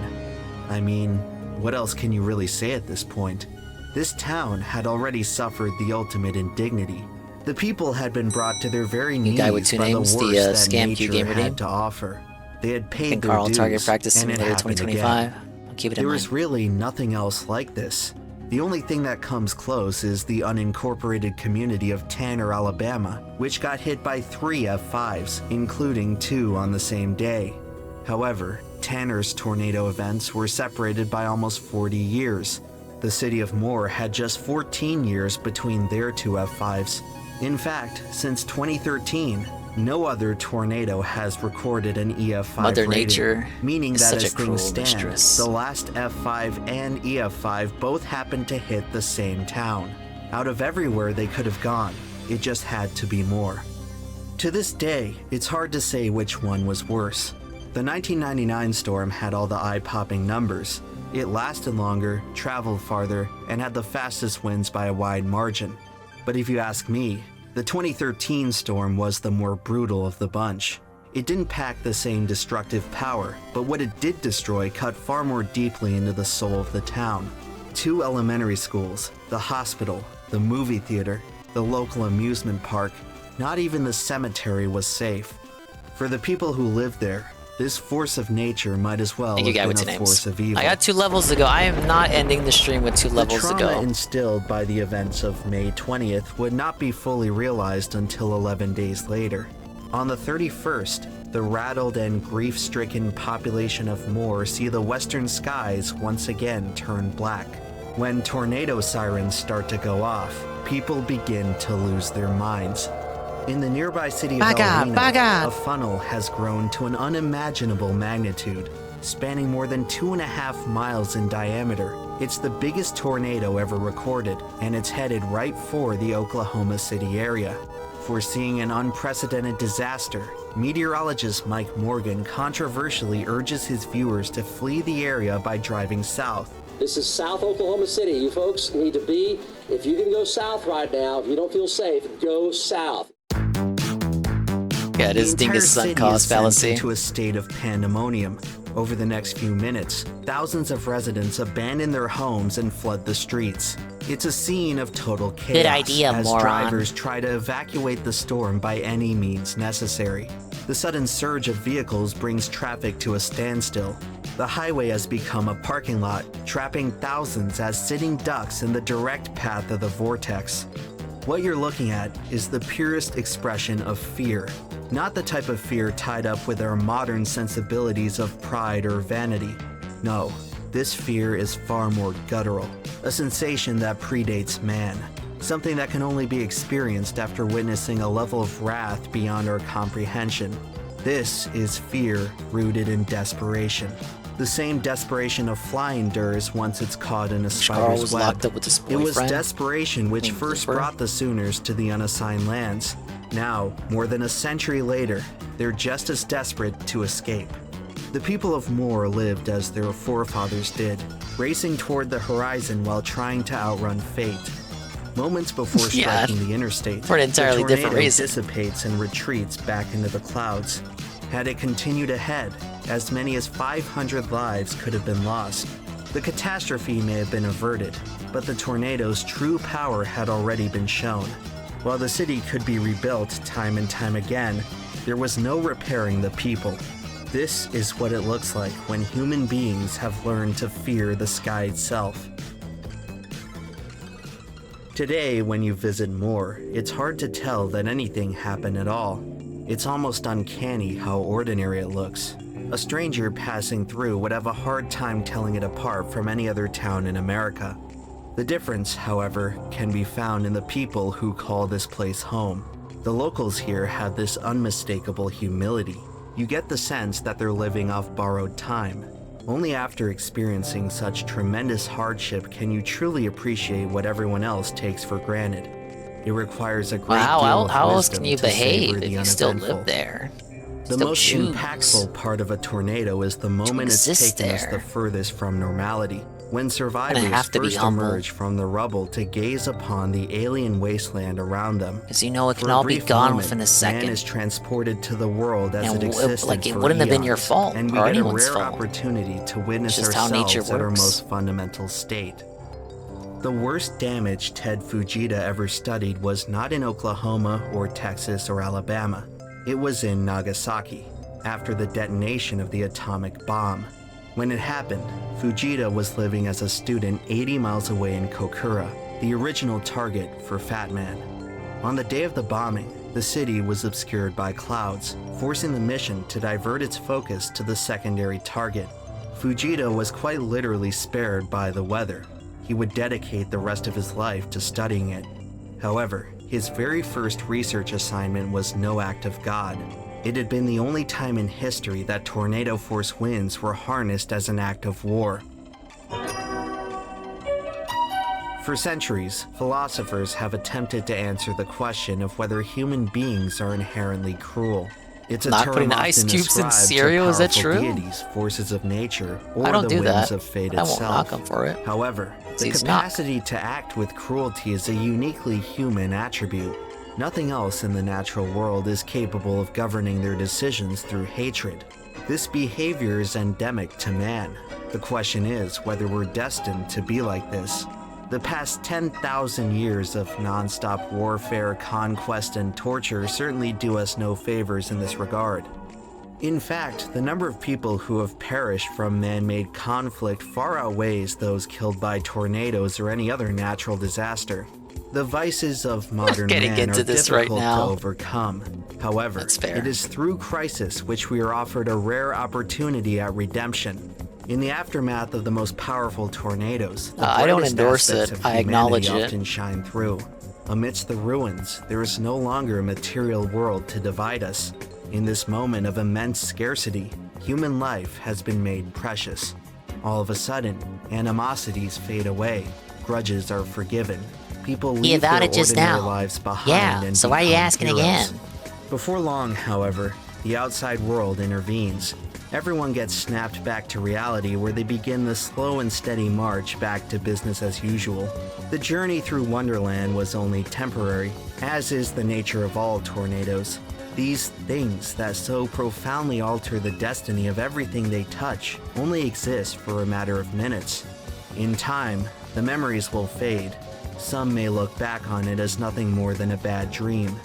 I mean, what else can you really say at this point? This town had already suffered the ultimate indignity. The people had been brought to their very knees guy with two by names, the the, worst that Scam nature Q gamer had name. to offer. They had paid think their Carl dues, Target Practice and it Simulator happened 2025. again. I'll keep it in There mind. was really nothing else like this. The only thing that comes close is the unincorporated community of Tanner, Alabama, which got hit by 3 F5s, including 2 on the same day. However, Tanner's tornado events were separated by almost 40 years. The city of Moore had just 14 years between their 2 F5s. In fact, since 2013, no other tornado has recorded an EF5 Mother rating, Nature meaning is that such as a cruel things stand, mistress. the last F5 and EF5 both happened to hit the same town. Out of everywhere they could have gone, it just had to be Moore. To this day, it's hard to say which one was worse. The 1999 storm had all the eye-popping numbers. It lasted longer, traveled farther, and had the fastest winds by a wide margin. But if you ask me, the 2013 storm was the more brutal of the bunch. It didn't pack the same destructive power, but what it did destroy cut far more deeply into the soul of the town. 2 elementary schools, the hospital, the movie theater, the local amusement park, not even the cemetery was safe. For the people who lived there, this force of nature might as well have been a force of evil. I got 2 levels to go. I am not ending the stream with 2 levels to The trauma go. instilled by the events of May 20th would not be fully realized until 11 days later. On the 31st, the rattled and grief-stricken population of Moore see the western skies once again turn black. When tornado sirens start to go off, people begin to lose their minds. In the nearby city of Alena, a funnel has grown to an unimaginable magnitude, spanning more than 2.5 miles in diameter. It's the biggest tornado ever recorded, and it's headed right for the Oklahoma City area. Foreseeing an unprecedented disaster, meteorologist Mike Morgan controversially urges his viewers to flee the area by driving south. This is South Oklahoma City. You folks need to be, if you can go south right now, if you don't feel safe, go south. Yeah, it is Dingus sunk cost fallacy. Into a state of pandemonium. Over the next few minutes, thousands of residents abandon their homes and flood the streets. It's a scene of total chaos. Good idea, as moron. drivers try to evacuate the storm by any means necessary. The sudden surge of vehicles brings traffic to a standstill. The highway has become a parking lot, trapping thousands as sitting ducks in the direct path of the vortex. What you're looking at is the purest expression of fear, not the type of fear tied up with our modern sensibilities of pride or vanity. No, this fear is far more guttural, a sensation that predates man, something that can only be experienced after witnessing a level of wrath beyond our comprehension. This is fear rooted in desperation. The same desperation a fly endures once it's caught in a spider's was web. locked up with his It was boyfriend. desperation which first brought the Sooners to the unassigned lands. Now, more than a century later, they're just as desperate to escape. The people of Moore lived as their forefathers did, racing toward the horizon while trying to outrun fate. Moments before Yeah, striking the interstate, for an entirely the different tornado reason. dissipates and retreats back into the clouds. Had it continued ahead, as many as 500 lives could have been lost. The catastrophe may have been averted, but the tornado's true power had already been shown. While the city could be rebuilt time and time again, there was no repairing the people. This is what it looks like when human beings have learned to fear the sky itself. Today, when you visit Moore, it's hard to tell that anything happened at all. It's almost uncanny how ordinary it looks. A stranger passing through would have a hard time telling it apart from any other town in America. The difference, however, can be found in the people who call this place home. The locals here have this unmistakable humility. You get the sense that they're living off borrowed time. Only after experiencing such tremendous hardship can you truly appreciate what everyone else takes for granted. It requires a great deal of how else wisdom can you to savor behave the if you still uneventful. live there? The Still most choose impactful part of a tornado is the moment it's exist taken us there. the furthest from normality, when survivors have to be first humble. emerge from the rubble to gaze upon the alien wasteland around them. Because you know it can For a all be brief gone moment, within a Man second. is transported to the world as And it existed like, it for wouldn't have been your eons, fault and we or get a anyone's rare fault. opportunity to witness It's just how ourselves nature at our works. most fundamental state. The worst damage Ted Fujita ever studied was not in Oklahoma or Texas or Alabama. It was in Nagasaki, after the detonation of the atomic bomb. When it happened, Fujita was living as a student 80 miles away in Kokura, the original target for Fat Man. On the day of the bombing, the city was obscured by clouds, forcing the mission to divert its focus to the secondary target. Fujita was quite literally spared by the weather. He would dedicate the rest of his life to studying it. However, his very first research assignment was no act of God. It had been the only time in history that tornado force winds were harnessed as an act of war. For centuries, philosophers have attempted to answer the question of whether human beings are inherently cruel. It's a Not term putting often ice cubes in ascribed cereal, to is that powerful true? deities, forces of nature, or I don't the do whims that. of fate I won't itself. knock him for it. However, the He's not. capacity to act with cruelty is a uniquely human attribute. Nothing else in the natural world is capable of governing their decisions through hatred. This behavior is endemic to man. The question is whether we're destined to be like this. The past 10,000 years of non-stop warfare, conquest, and torture certainly do us no favors in this regard. In fact, the number of people who have perished from man-made conflict far outweighs those killed by tornadoes or any other natural disaster. The vices of modern Getting man into are this right difficult now. to overcome. However, it is through crisis which we are offered a rare opportunity at redemption. In the aftermath of the most powerful tornadoes, the I don't brightest endorse aspects it. of I acknowledge humanity it. often shine through. Amidst the ruins, there is no longer a material world to divide us. In this moment of immense scarcity, human life has been made precious. All of a sudden, animosities fade away, grudges are forgiven. People He leave their avowed it just ordinary now. lives behind Yeah, and so why are you become asking heroes. again? Before long, however, the outside world intervenes. Everyone gets snapped back to reality where they begin the slow and steady march back to business as usual. The journey through Wonderland was only temporary, as is the nature of all tornadoes. These things that so profoundly alter the destiny of everything they touch only exist for a matter of minutes. In time, the memories will fade. Some may look back on it as nothing more than a bad dream.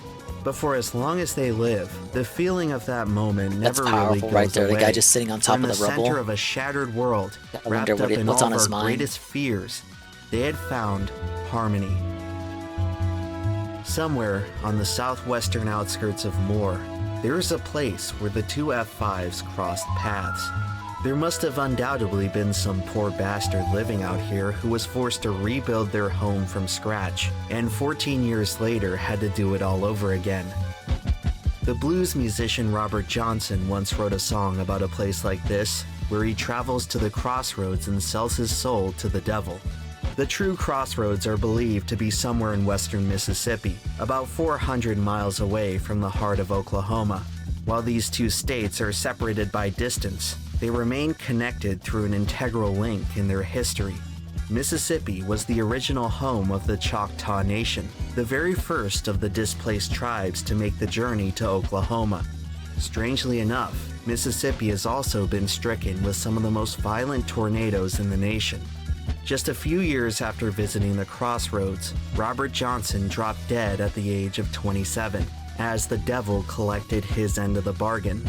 But for as long as they live, the feeling of that moment That's never really powerful goes right there, the away. guy just sitting on top We're in of the rubble. center of a shattered world, I wrapped wonder up in what's all on of his our mind. greatest fears. They had found harmony. Somewhere on the southwestern outskirts of Moore, there is a place where the two F5s crossed paths. There must have undoubtedly been some poor bastard living out here who was forced to rebuild their home from scratch, and 14 years later had to do it all over again. The blues musician Robert Johnson once wrote a song about a place like this, where he travels to the crossroads and sells his soul to the devil. The true crossroads are believed to be somewhere in western Mississippi, about 400 miles away from the heart of Oklahoma. While these two states are separated by distance, they remain connected through an integral link in their history. Mississippi was the original home of the Choctaw Nation, the very first of the displaced tribes to make the journey to Oklahoma. Strangely enough, Mississippi has also been stricken with some of the most violent tornadoes in the nation. Just a few years after visiting the crossroads, Robert Johnson dropped dead at the age of 27, as the devil collected his end of the bargain.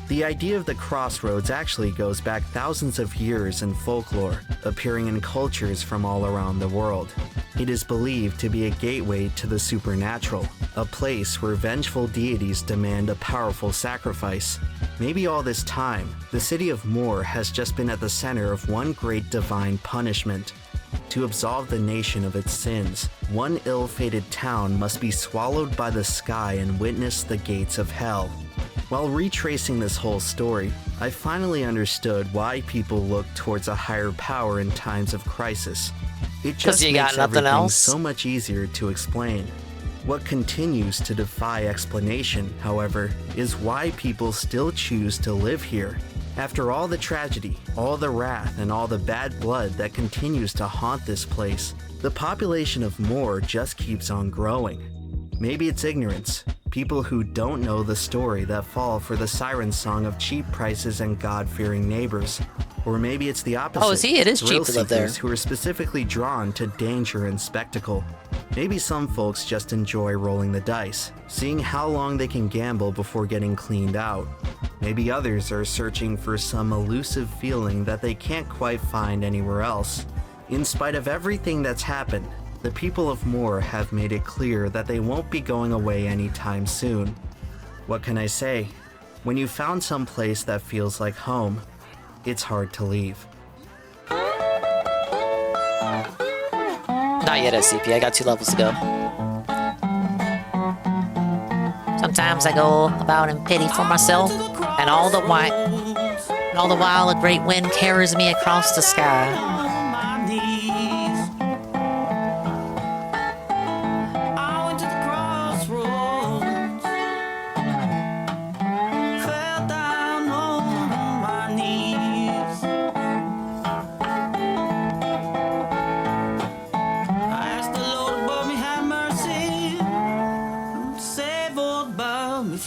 The idea of the crossroads actually goes back thousands of years in folklore, appearing in cultures from all around the world. It is believed to be a gateway to the supernatural, a place where vengeful deities demand a powerful sacrifice. Maybe all this time, the city of Moore has just been at the center of one great divine punishment. To absolve the nation of its sins, one ill-fated town must be swallowed by the sky and witness the gates of hell. While retracing this whole story, I finally understood why people look towards a higher power in times of crisis. It just you got makes nothing everything else? so much easier to explain. What continues to defy explanation, however, is why people still choose to live here. After all the tragedy, all the wrath, and all the bad blood that continues to haunt this place, the population of Moore just keeps on growing. Maybe it's ignorance. People who don't know the story that fall for the siren song of cheap prices and God-fearing neighbors. Or maybe it's the opposite. Oh, see, it is Thrill cheap to live there. seekers who are specifically drawn to danger and spectacle. Maybe some folks just enjoy rolling the dice, seeing how long they can gamble before getting cleaned out. Maybe others are searching for some elusive feeling that they can't quite find anywhere else. In spite of everything that's happened, the people of Moore have made it clear that they won't be going away anytime soon. What can I say? When you found some place that feels like home, it's hard to leave. Not yet, SCP. I got 2 levels to go. Sometimes I go about in pity for myself, and all the while a great wind carries me across the sky.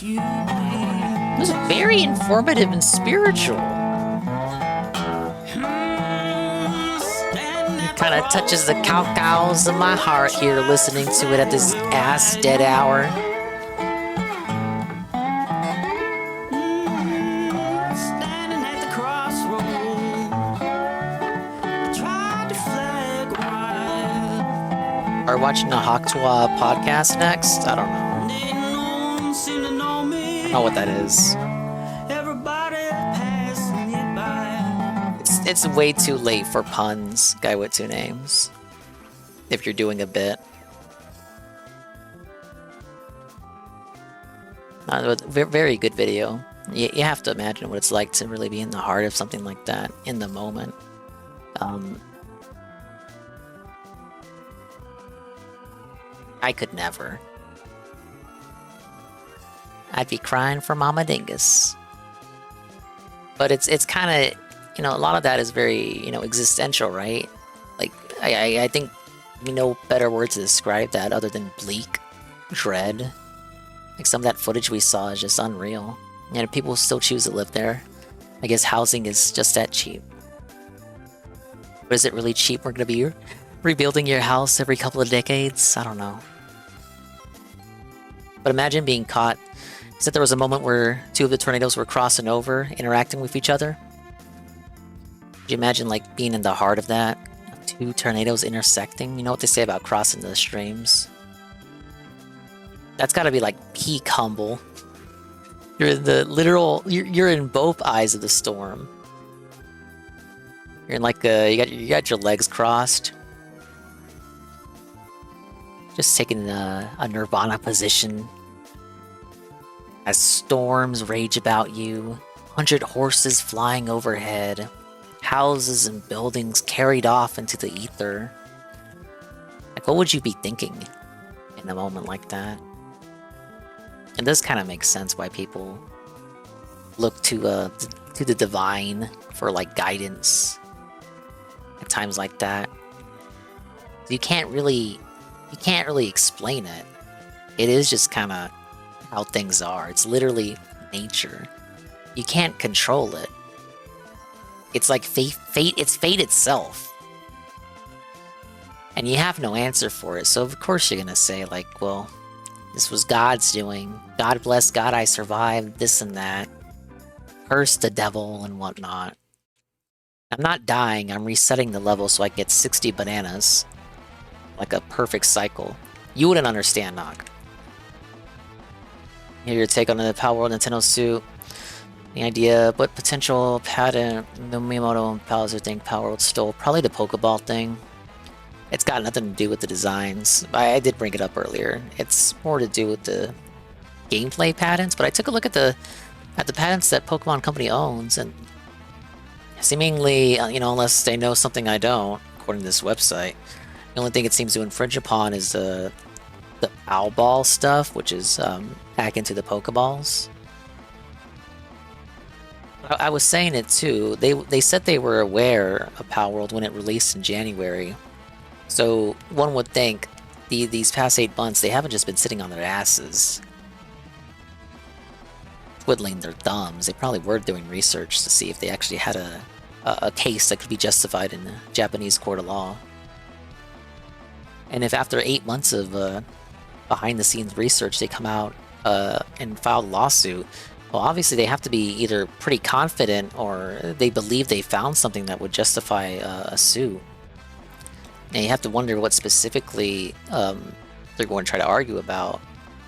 It was very informative and spiritual. It kind of touches the cows of my heart here, listening to it at this ass dead hour. Are we watching the Haktwa podcast next? I don't know. I don't know what that is. It's way too late for puns, guy with 2 names. If you're doing a bit. Very good video. You have to imagine what it's like to really be in the heart of something like that in the moment. I could never. I'd be crying for Mama Dingus. But it's kind of, you know, a lot of that is very, you know, existential, right? Like, I think we know better words to describe that other than bleak, dread. Like, some of that footage we saw is just unreal. And people still choose to live there. I guess housing is just that cheap. But is it really cheap? We're going to be rebuilding your house every couple of decades? I don't know. But imagine being caught. Said there was a moment where 2 of the tornadoes were crossing over, interacting with each other. Could you imagine, like, being in the heart of that? 2 tornadoes intersecting? You know what they say about crossing the streams? That's gotta be, like, peak humble. You're in the literal... You're in both eyes of the storm. You're in, like, you got your legs crossed. Just taking a nirvana position. As storms rage about you, 100 horses flying overhead, houses and buildings carried off into the ether. Like, what would you be thinking in a moment like that? It does kind of make sense why people look to the divine for, like, guidance at times like that. You can't really explain it. It is just kind of how things are. It's literally nature. You can't control it. It's like fate. It's fate itself. And you have no answer for it. So of course you're gonna say, like, well, this was God's doing. God bless God, I survived this and that. Curse the devil and whatnot. I'm not dying. I'm resetting the level so I get 60 bananas. Like a perfect cycle. You wouldn't understand, Nog. Here, your take on the Power World Nintendo suit. The idea, what potential patent the Miyamoto and Bowser think Power World stole? Probably the Pokeball thing. It's got nothing to do with the designs. I did bring it up earlier. It's more to do with the gameplay patents, but I took a look at the patents that Pokemon Company owns, and seemingly, you know, unless they know something I don't, according to this website, the only thing it seems to infringe upon is the Owl Ball stuff, which is hack into the Pokeballs. I was saying it too. They said they were aware of Power World when it released in January. So one would think these past 8 months they haven't just been sitting on their asses, twiddling their thumbs. They probably were doing research to see if they actually had a a case that could be justified in the Japanese court of law. And if after 8 months of behind-the-scenes research they come out and file a lawsuit, well, obviously they have to be either pretty confident or they believe they found something that would justify a suit. And you have to wonder what specifically they're going to try to argue about.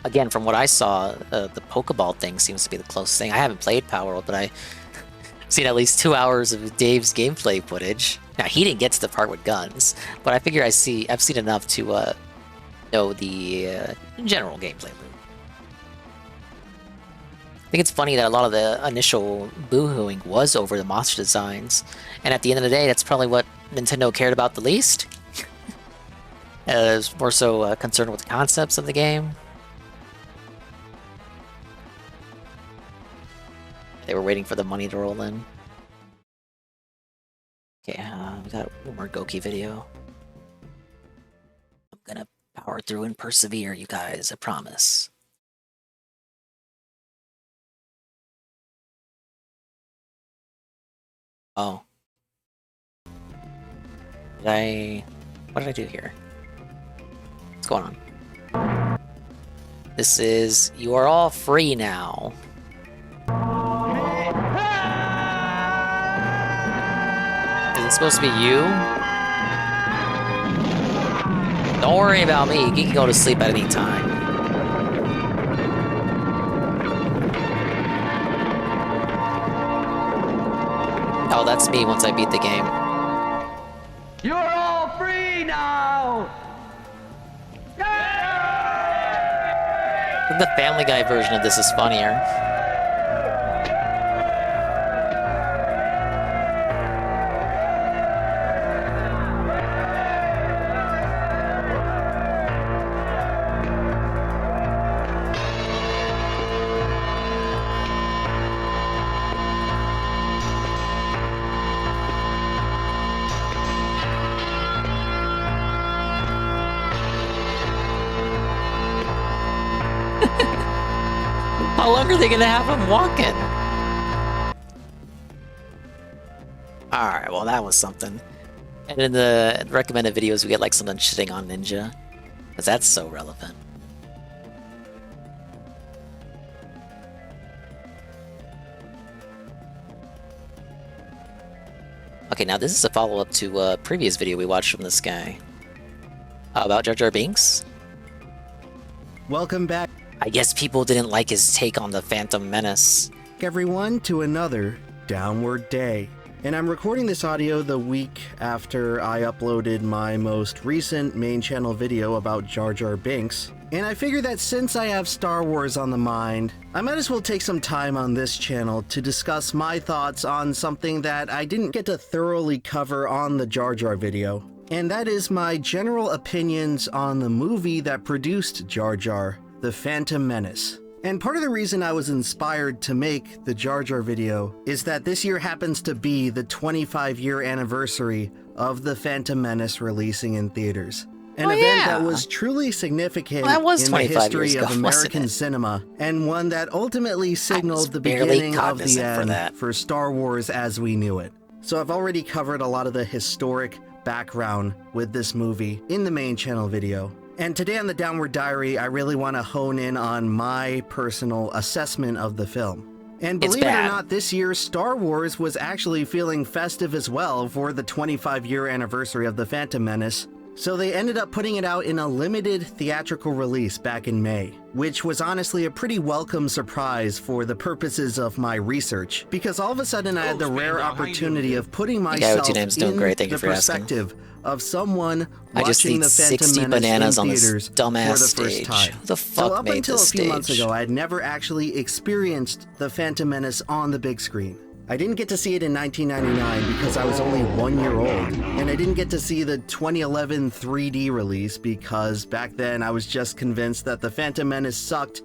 Again, from what I saw, the Pokeball thing seems to be the closest thing. I haven't played Palworld, but I've seen at least 2 hours of Dave's gameplay footage. Now, he didn't get to the part with guns, but I figure I've seen enough to know the general gameplay loop. I think it's funny that a lot of the initial boo-hooing was over the monster designs, and at the end of the day, that's probably what Nintendo cared about the least. It was more so concerned with the concepts of the game. They were waiting for the money to roll in. Okay, we got one more Goki video. I'm gonna power through and persevere, you guys, I promise. Oh. What did I do here? What's going on? This is, you are all free now. Is it supposed to be you? Don't worry about me, you can go to sleep at any time. Oh, that's me once I beat the game. You're all free now! The Family Guy version of this is funnier. How long are they gonna have him walking? Alright, well that was something. And in the recommended videos we get like someone shitting on Ninja. Because that's so relevant. Okay, now this is a follow-up to a previous video we watched from this guy. About Jar Jar Binks. Welcome back. I guess people didn't like his take on the Phantom Menace. Everyone to another Downward Day. And I'm recording this audio the week after I uploaded my most recent main channel video about Jar Jar Binks. And I figured that since I have Star Wars on the mind, I might as well take some time on this channel to discuss my thoughts on something that I didn't get to thoroughly cover on the Jar Jar video. And that is my general opinions on the movie that produced Jar Jar, The Phantom Menace. And part of the reason I was inspired to make the Jar Jar video is that this year happens to be the 25-year anniversary of The Phantom Menace releasing in theaters. An event that was truly significant in the history of American cinema, and one that ultimately signaled the beginning of the end for Star Wars as we knew it. So I've already covered a lot of the historic background with this movie in the main channel video. And today on the Downward Diary, I really want to hone in on my personal assessment of the film. And believe it or not, this year Star Wars was actually feeling festive as well for the 25-year anniversary of The Phantom Menace. So they ended up putting it out in a limited theatrical release back in May, which was honestly a pretty welcome surprise for the purposes of my research, because all of a sudden I had the rare opportunity of putting myself in the perspective of someone watching The Phantom Menace in theaters for the first time. So up until a few months ago, I had never actually experienced The Phantom Menace on the big screen. I didn't get to see it in 1999 because I was only 1 year old, and I didn't get to see the 2011 3D release because back then I was just convinced that The Phantom Menace sucked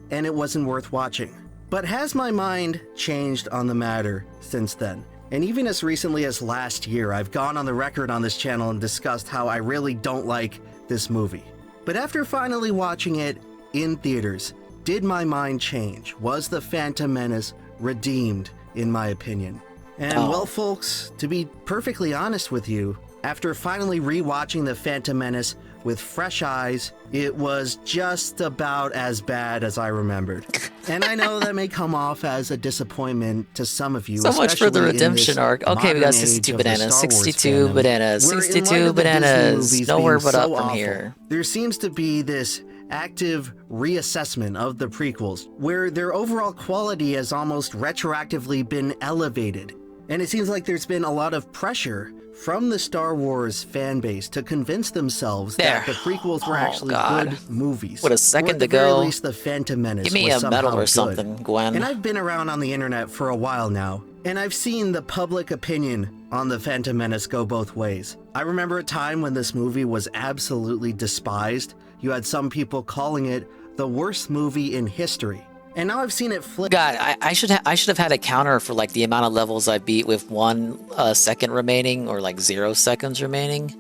and it wasn't worth watching. But has my mind changed on the matter since then? And even as recently as last year, I've gone on the record on this channel and discussed how I really don't like this movie. But after finally watching it in theaters, did my mind change? Was The Phantom Menace redeemed, in my opinion? And well, folks, to be perfectly honest with you, after finally rewatching The Phantom Menace with fresh eyes, it was just about as bad as I remembered. And I know that may come off as a disappointment to some of you. So much for the especially in redemption this arc. Okay, we got modern 62 age of the bananas, Star Wars 62 fandom, bananas, where in light 62 of the Disney bananas. movies Nowhere being but so up from awful, here. there seems to be this active reassessment of the prequels, where their overall quality has almost retroactively been elevated. And it seems like there's been a lot of pressure from the Star Wars fan base to convince themselves that the prequels were actually good movies. What, a Or second at the to very go? least, The Phantom Menace Give me was a medal somehow or good. something, Gwen. And I've been around on the internet for a while now, and I've seen the public opinion on The Phantom Menace go both ways. I remember a time when this movie was absolutely despised. You had some people calling it the worst movie in history. And now I've seen it flip. God, I should have had a counter for like the amount of levels I beat with 1 second remaining, or like 0 seconds remaining.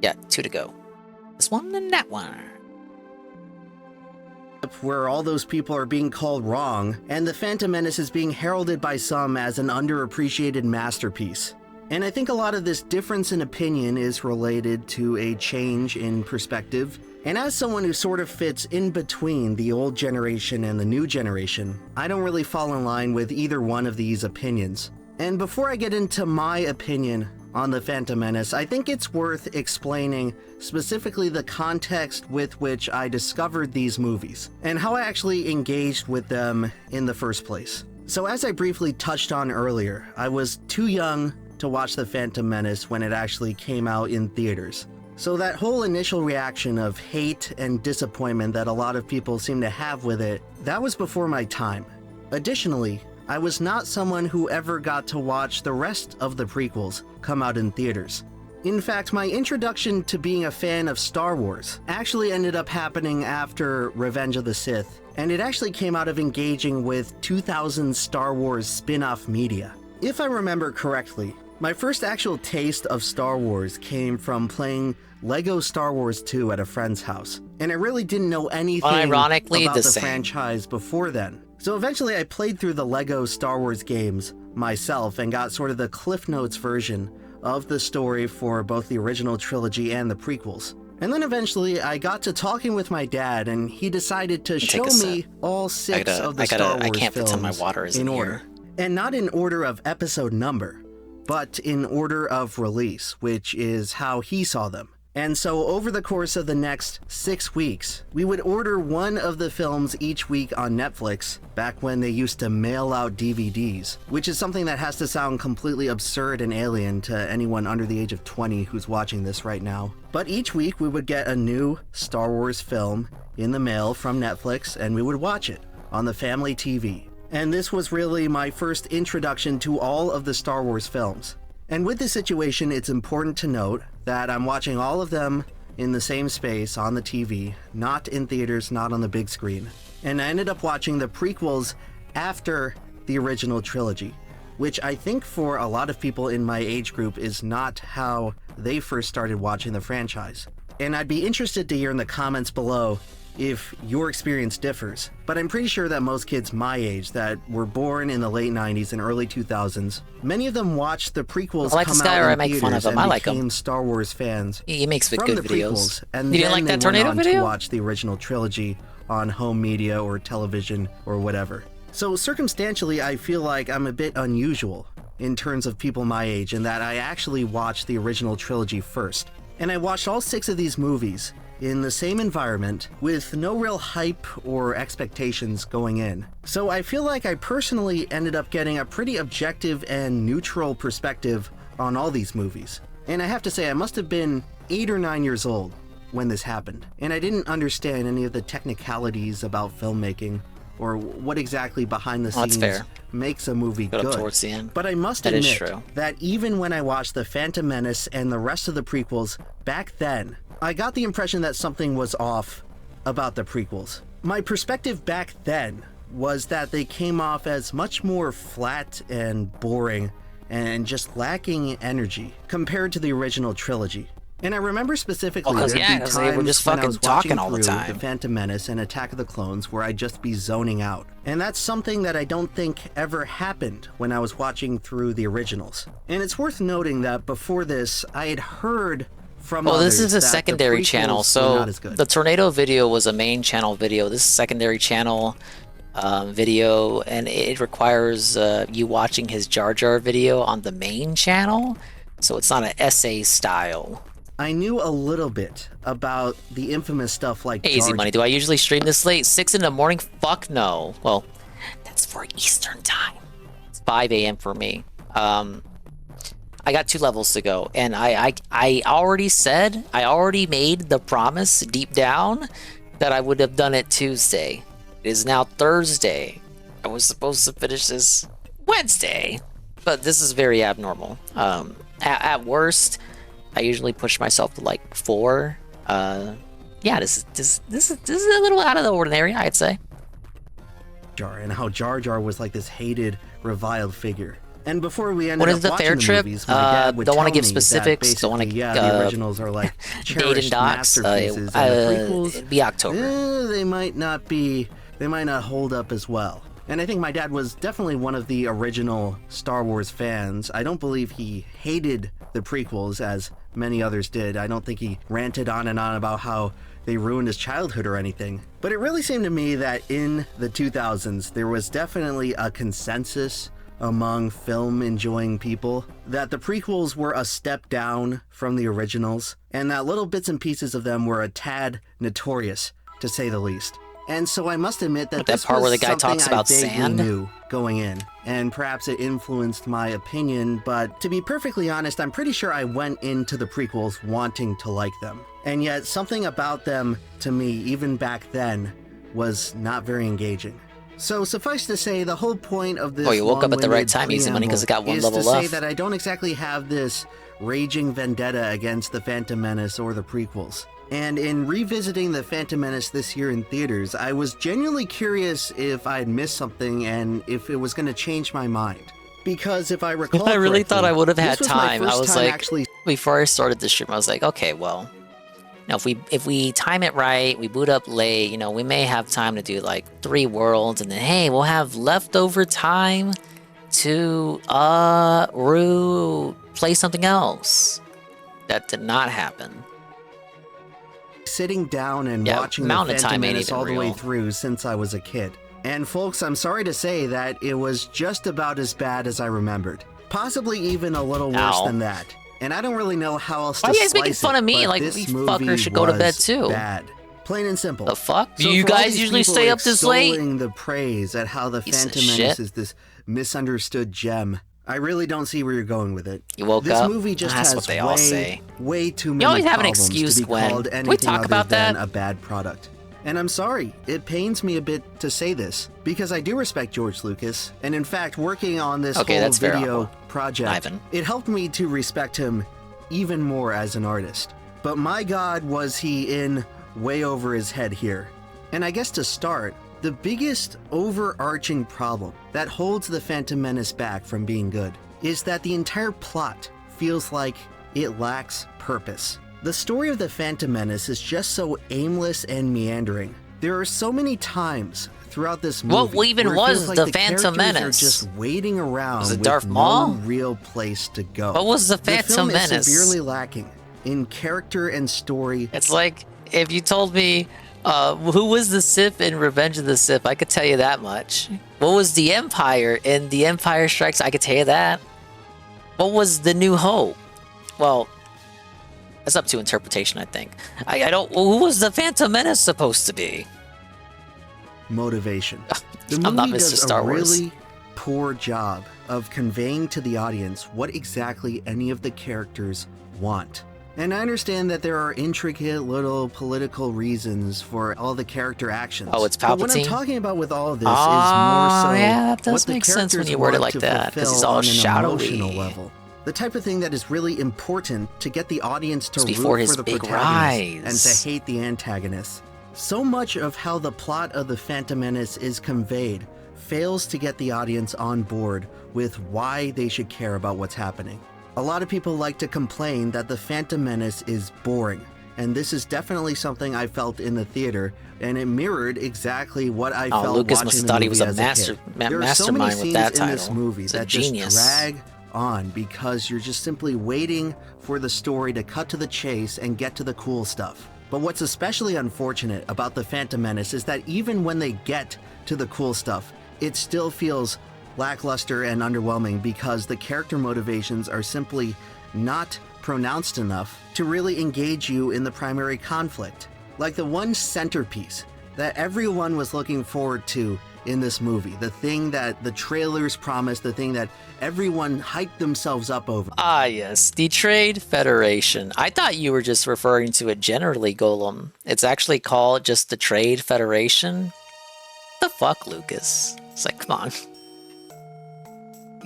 Yeah, 2 to go. This one and that one. Where all those people are being called wrong, and The Phantom Menace is being heralded by some as an underappreciated masterpiece. And I think a lot of this difference in opinion is related to a change in perspective. And as someone who sort of fits in between the old generation and the new generation, I don't really fall in line with either one of these opinions. And before I get into my opinion on The Phantom Menace, I think it's worth explaining specifically the context with which I discovered these movies, and how I actually engaged with them in the first place. So as I briefly touched on earlier, I was too young to watch The Phantom Menace when it actually came out in theaters. So that whole initial reaction of hate and disappointment that a lot of people seem to have with it, that was before my time. Additionally, I was not someone who ever got to watch the rest of the prequels come out in theaters. In fact, my introduction to being a fan of Star Wars actually ended up happening after Revenge of the Sith, and it actually came out of engaging with 2000 Star Wars spin-off media. If I remember correctly, my first actual taste of Star Wars came from playing Lego Star Wars 2 at a friend's house, and I really didn't know anything Unironically, about the the same. franchise before then. So eventually I played through the Lego Star Wars games myself and got sort of the Cliff Notes version of the story for both the original trilogy and the prequels. And then eventually I got to talking with my dad, and he decided to show me all 6 of the Star Wars I can't films pretend my water is in in order. here. And not in order of episode number, but in order of release, which is how he saw them. And so over the course of the next 6 weeks, we would order one of the films each week on Netflix, back when they used to mail out DVDs, which is something that has to sound completely absurd and alien to anyone under the age of 20 who's watching this right now. But each week we would get a new Star Wars film in the mail from Netflix, and we would watch it on the family TV. And this was really my first introduction to all of the Star Wars films. And with this situation, it's important to note that I'm watching all of them in the same space on the TV, not in theaters, not on the big screen. And I ended up watching the prequels after the original trilogy, which I think for a lot of people in my age group is not how they first started watching the franchise. And I'd be interested to hear in the comments below if your experience differs, but I'm pretty sure that most kids my age that were born in the late 90s and early 2000s, many of them watched the prequels I like come this guy, out or I in make fun theaters of him. and I like him. became Star Wars fans. He makes from good the videos. prequels, and You didn't then like that they tornado went on video? to watch the original trilogy on home media or television or whatever. So circumstantially, I feel like I'm a bit unusual in terms of people my age in that I actually watched the original trilogy first. And I watched all 6 of these movies in the same environment with no real hype or expectations going in. So I feel like I personally ended up getting a pretty objective and neutral perspective on all these movies. And I have to say, I must have been 8 or 9 years old when this happened, and I didn't understand any of the technicalities about filmmaking or what exactly behind the That's scenes fair. makes a movie Go good. towards the end. But I must That is admit true. that even when I watched The Phantom Menace and the rest of the prequels back then, I got the impression that something was off about the prequels. My perspective back then was that they came off as much more flat and boring and just lacking energy compared to the original trilogy. And I remember specifically Well, 'cause, there'd yeah, be 'cause they were times just when I fucking was talking watching all the through time. The Phantom Menace and Attack of the Clones where I'd just be zoning out. And that's something that I don't think ever happened when I was watching through the originals. And it's worth noting that before this, I had heard from Well, others this is a that the secondary prequels channel, were so not as good. the Tornado video was a main channel video. This is a secondary channel video, and it requires you watching his Jar Jar video on the main channel, so it's not an essay style. I knew a little bit about the infamous stuff like Hey, Easy Jar Money, do I usually stream this late? 6 in the morning? Fuck no. Well, that's for Eastern time. It's 5 a.m. for me. I got 2 levels to go, and I already made the promise deep down that I would have done it Tuesday. It is now Thursday. I was supposed to finish this Wednesday, but this is very abnormal. At worst, I usually push myself to like 4. Yeah, this is a little out of the ordinary, I'd say. Jar and how Jar Jar was like this hated, reviled figure. And before we ended What up is the watching fair the trip? movies, my dad would Don't want to tell give me specifics. that Don't want to. basically, the originals are like date and cherished docs. masterpieces, and the prequels, It'd be October. they might not hold up as well. And I think my dad was definitely one of the original Star Wars fans. I don't believe he hated the prequels as many others did. I don't think he ranted on and on about how they ruined his childhood or anything. But it really seemed to me that in the 2000s, there was definitely a consensus among film-enjoying people that the prequels were a step down from the originals, and that little bits and pieces of them were a tad notorious, to say the least. And so I must admit that That this part was where the guy talks something I about vaguely sand? knew going in, and perhaps it influenced my opinion, but to be perfectly honest, I'm pretty sure I went into the prequels wanting to like them. And yet something about them, to me, even back then, was not very engaging. So suffice to say, the whole point of this Oh, you woke up at the right long-winded time, Easy Money, 'cause it got one is level to say left. that I don't exactly have this raging vendetta against the Phantom Menace or the prequels. And in revisiting the Phantom Menace this year in theaters, I was genuinely curious if I'd missed something and if it was going to change my mind. Because if I recall I really thought correctly, I would have had this was my time. I first was time like, actually before I started the stream, I was like, okay, well, you know, if we time it right, we boot up late, you know, we may have time to do like 3 worlds, and then hey, we'll have leftover time to play something else. That did not happen. sitting down and Yeah, watching the Mountain Phantom Time ain't Menace even all the way real. through since I was a kid. And folks, I'm sorry to say that it was just about as bad as I remembered. Possibly even a little worse Ow. than that. And I don't really know how else Why to are you guys making slice fun it, of me? but Like, this these movie fuckers should go to bed was too. Bad. Plain and simple. The fuck? Do So you for all guys these usually people stay up this late? extolling the praise at how the Piece of Phantom Menace shit. is this misunderstood gem, I really don't see where you're going with it. You woke this up? movie just That's has what they all say. way too many You always have an problems excuse, to be Gwen. called Can we anything talk other about than that? a bad product. And I'm sorry, it pains me a bit to say this, because I do respect George Lucas, and in fact, working on this Okay, whole that's fair, video Uncle project, Ivan. it helped me to respect him even more as an artist. But my God, was he in way over his head here. And I guess to start, the biggest overarching problem that holds the Phantom Menace back from being good is that the entire plot feels like it lacks purpose. The story of the Phantom Menace is just so aimless and meandering. There are so many times throughout this movie What even where it was feels like the the Phantom characters Menace? are just waiting around Was it with Darth no Maul? real place to go. What was the Phantom film Menace? is severely lacking in character and story. It's like if you told me who was the Sith in Revenge of the Sith, I could tell you that much. What was the Empire in The Empire Strikes? I could tell you that. What was the New Hope? Well, that's up to interpretation, I think. I don't. Who was the Phantom Menace supposed to be? Motivation. The I'm not movie Mr. does Star a Wars. really poor job of conveying to the audience what exactly any of the characters want. And I understand that there are intricate little political reasons for all the character actions. Oh, it's But what I'm Palpatine? talking about with all of this Oh, is more so yeah, that does what the make sense when characters you word it want like to that, 'cause he's fulfill all on an shadowy. emotional level. The type of thing that is really important to get the audience to It's root before for his the big protagonist and rise. to hate the antagonist. So much of how the plot of the Phantom Menace is conveyed fails to get the audience on board with why they should care about what's happening. A lot of people like to complain that The Phantom Menace is boring, and this is definitely something I felt in the theater, and it mirrored exactly what I felt Lucas watching must have the thought he movie was a as master- kid. ma- There are so many mastermind with scenes that in this title. movie He's a that genius. just drag on because you're just simply waiting for the story to cut to the chase and get to the cool stuff. But what's especially unfortunate about The Phantom Menace is that even when they get to the cool stuff, it still feels lackluster and underwhelming because the character motivations are simply not pronounced enough to really engage you in the primary conflict. Like the one centerpiece that everyone was looking forward to in this movie, the thing that the trailers promised, the thing that everyone hyped themselves up over. Ah, yes, the Trade Federation. I thought you were just referring to it generally, Golem. It's actually called just the Trade Federation? The fuck, Lucas? It's like, come on.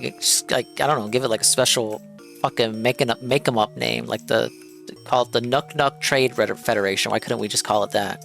Just, like, I don't know, give it like a special fucking make 'em up name, like call it the Nuk Nuk Trade Federation. Why couldn't we just call it that?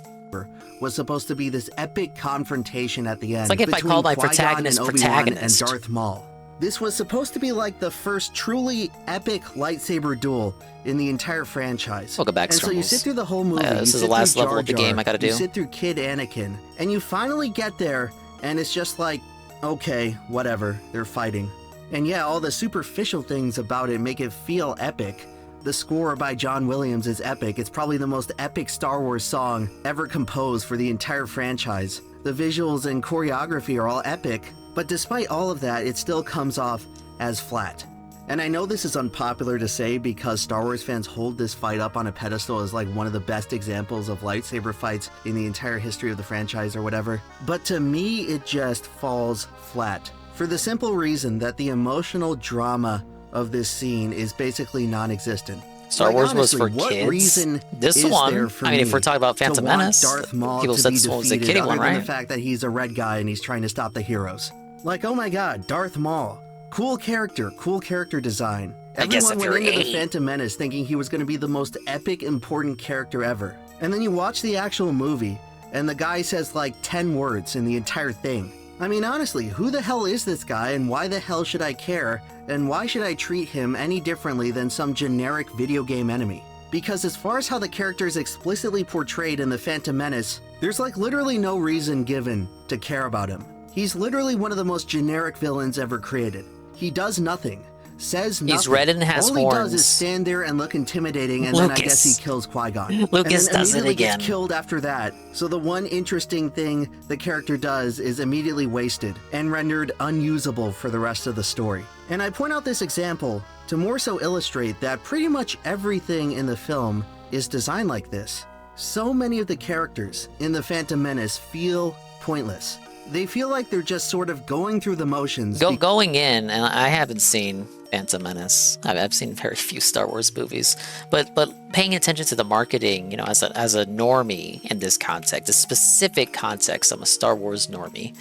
Was supposed to be this epic confrontation at the end. It's like if I between called my Qui-Gon protagonist and Obi-Wan protagonist. and Darth Maul. This was supposed to be like the first truly epic lightsaber duel in the entire franchise. Welcome back, And so you Strumbles. sit through the whole movie. Yeah, this you is sit the last through level of the Jar Jar, game I gotta do. You sit through Kid Anakin, and you finally get there, and it's just like, okay, whatever, they're fighting. And yeah, all the superficial things about it make it feel epic. The score by John Williams is epic. It's probably the most epic Star Wars song ever composed for the entire franchise. The visuals and choreography are all epic, but despite all of that, it still comes off as flat. And I know this is unpopular to say because Star Wars fans hold this fight up on a pedestal as like one of the best examples of lightsaber fights in the entire history of the franchise or whatever, but to me, it just falls flat. For the simple reason that the emotional drama of this scene is basically non-existent. Star Wars was for what kids. Reason This is one, there for I mean, if me we're talking about to Phantom want Menace, Darth Maul people to said be this one was a defeated kiddie one, other than right? the fact that he's a red guy and he's trying to stop the heroes. Like, oh my god, Darth Maul. Cool character design. I guess Everyone if went you're into The 8. Phantom Menace thinking he was going to be the most epic, important character ever. And then you watch the actual movie, and the guy says like 10 words in the entire thing. I mean, honestly, who the hell is this guy, and why the hell should I care, and why should I treat him any differently than some generic video game enemy? Because as far as how the character is explicitly portrayed in The Phantom Menace, there's like literally no reason given to care about him. He's literally one of the most generic villains ever created. He does nothing, says nothing. He's red and has All he does is horns. stand there and look intimidating, and then I guess Lucas. he kills Qui-Gon. Lucas and then does it immediately again. gets killed after that. So the one interesting thing the character does is immediately wasted and rendered unusable for the rest of the story. And I point out this example to more so illustrate that pretty much everything in the film is designed like this. So many of the characters in The Phantom Menace feel pointless. They feel like they're just sort of going through the motions. Going in, and I haven't seen Phantom Menace. I've seen very few Star Wars movies, but paying attention to the marketing, you know, as a normie in this context, a specific context, I'm a Star Wars normie.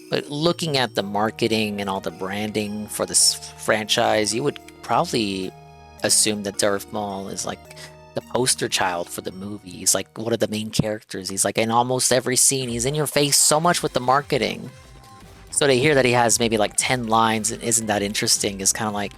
But looking at the marketing and all the branding for this franchise, you would probably assume that Darth Maul is like the poster child for the movie. He's like one of the main characters. He's like in almost every scene. He's in your face so much with the marketing. So to hear that he has maybe like 10 lines and isn't that interesting is kind of like,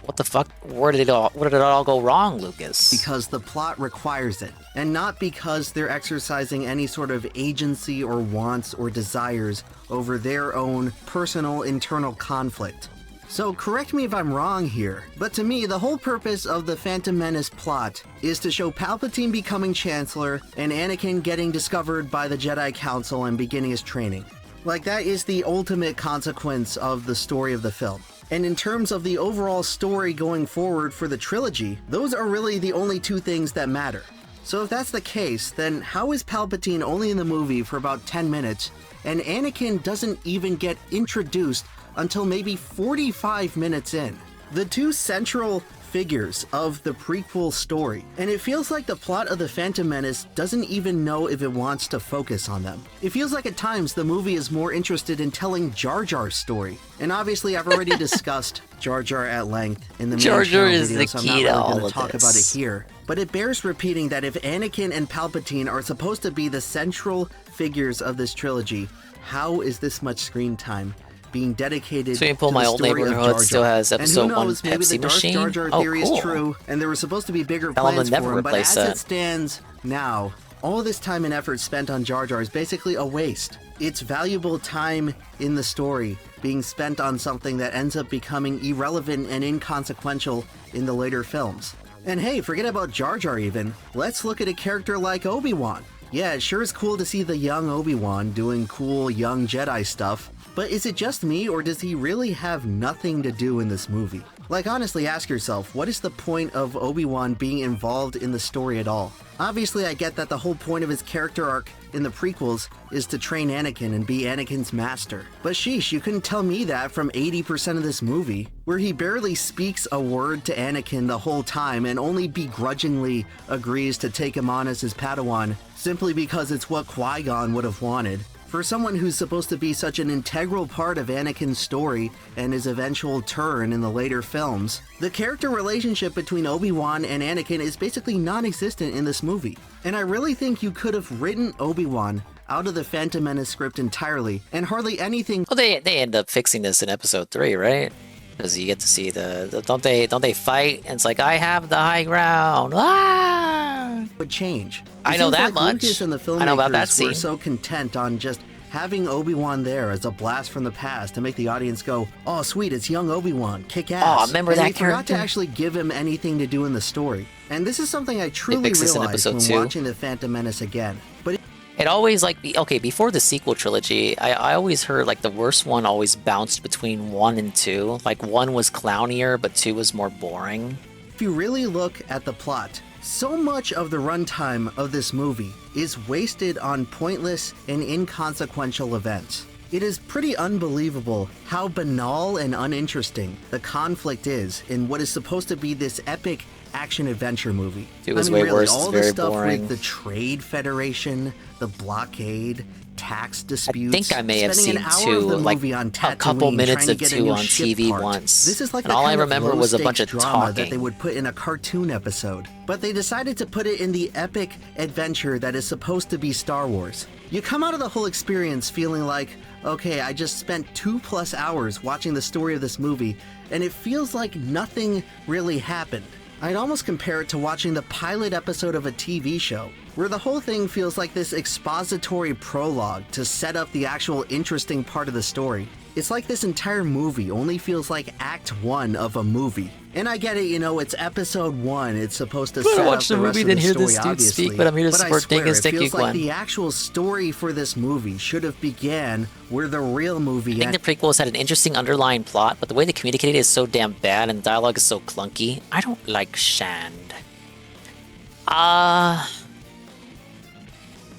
what the fuck? Where did it all go wrong, Lucas? Because the plot requires it, and not because they're exercising any sort of agency or wants or desires over their own personal internal conflict. So correct me if I'm wrong here, but to me, the whole purpose of the Phantom Menace plot is to show Palpatine becoming Chancellor and Anakin getting discovered by the Jedi Council and beginning his training. Like, that is the ultimate consequence of the story of the film. And in terms of the overall story going forward for the trilogy, those are really the only two things that matter. So if that's the case, then how is Palpatine only in the movie for about 10 minutes, and Anakin doesn't even get introduced until maybe 45 minutes in? The two central figures of the prequel story, and it feels like the plot of The Phantom Menace doesn't even know if it wants to focus on them. It feels like at times the movie is more interested in telling Jar Jar's story. And obviously I've already discussed Jar Jar at length in the main Jar Jar channel is video, the so I'm key not to really all going to of talk this. about it here. But it bears repeating that if Anakin and Palpatine are supposed to be the central figures of this trilogy, how is this much screen time being dedicated Swimming pool, to my the old story of neighborhood Jar still Jar. has And episode who 1 knows, maybe Pepsi the Darth machine. Jar Jar Oh, theory cool. is true, and there were supposed to be bigger Tell 'em plans to never for him, but replace as that. it stands now, all this time and effort spent on Jar Jar is basically a waste. It's valuable time in the story being spent on something that ends up becoming irrelevant and inconsequential in the later films. And hey, forget about Jar Jar even. Let's look at a character like Obi-Wan. Yeah, it sure is cool to see the young Obi-Wan doing cool young Jedi stuff, but is it just me, or does he really have nothing to do in this movie? Like, honestly, ask yourself, what is the point of Obi-Wan being involved in the story at all? Obviously, I get that the whole point of his character arc in the prequels is to train Anakin and be Anakin's master. But sheesh, you couldn't tell me that from 80% of this movie, where he barely speaks a word to Anakin the whole time and only begrudgingly agrees to take him on as his Padawan simply because it's what Qui-Gon would have wanted. For someone who's supposed to be such an integral part of Anakin's story and his eventual turn in the later films, the character relationship between Obi-Wan and Anakin is basically non-existent in this movie. And I really think you could have written Obi-Wan out of the Phantom Menace script entirely, and hardly anything. Well, they end up fixing this in episode 3, right? Because you get to see the don't they fight? And it's like, I have the high ground. Ah! Would change. I know seems that like much. Lucas and the filmmakers I know about that were scene. so content on just having Obi-Wan there as a blast from the past to make the audience go, oh sweet, it's young Obi-Wan, kick ass. Oh, remember and that they forgot character? to actually give him anything to do in the story. And this is something I truly fixed this in realized episode when 2. watching The Phantom Menace again. But It always, like, okay, before the sequel trilogy, I always heard, like, the worst one always bounced between 1 and 2. Like, 1 was clownier, but 2 was more boring. if you really look at the plot, so much of the runtime of this movie is wasted on pointless and inconsequential events. It is pretty unbelievable how banal and uninteresting the conflict is in what is supposed to be this epic action-adventure movie. It was way worse, all it's the very stuff boring. with the Trade Federation, the blockade, tax I disputes. think I may have spending seen an hour of 2, the like, movie on a couple Tatooine minutes trying of to get a 2 new on ship TV part. once. This is like And the all I kind of remember was a bunch of low-stakes drama that talking. they would put in a cartoon episode, but they decided to put it in the epic adventure that is supposed to be Star Wars. You come out of the whole experience feeling like, okay, I just spent 2+ hours watching the story of this movie, and it feels like nothing really happened. I'd almost compare it to watching the pilot episode of a TV show, where the whole thing feels like this expository prologue to set up the actual interesting part of the story. It's like this entire movie only feels like Act 1 of a movie. And I get it, you know, it's episode 1, it's supposed to But I set up watched the the rest movie, of then the hear story, this dude obviously. speak, but I'm here to But I support swear, Dingus. it Thank you, feels like Glenn. the actual story for this movie should have began where the real movie I think the prequels had an interesting underlying plot, but the way they communicated it is so damn bad and the dialogue is so clunky. I don't like Shand.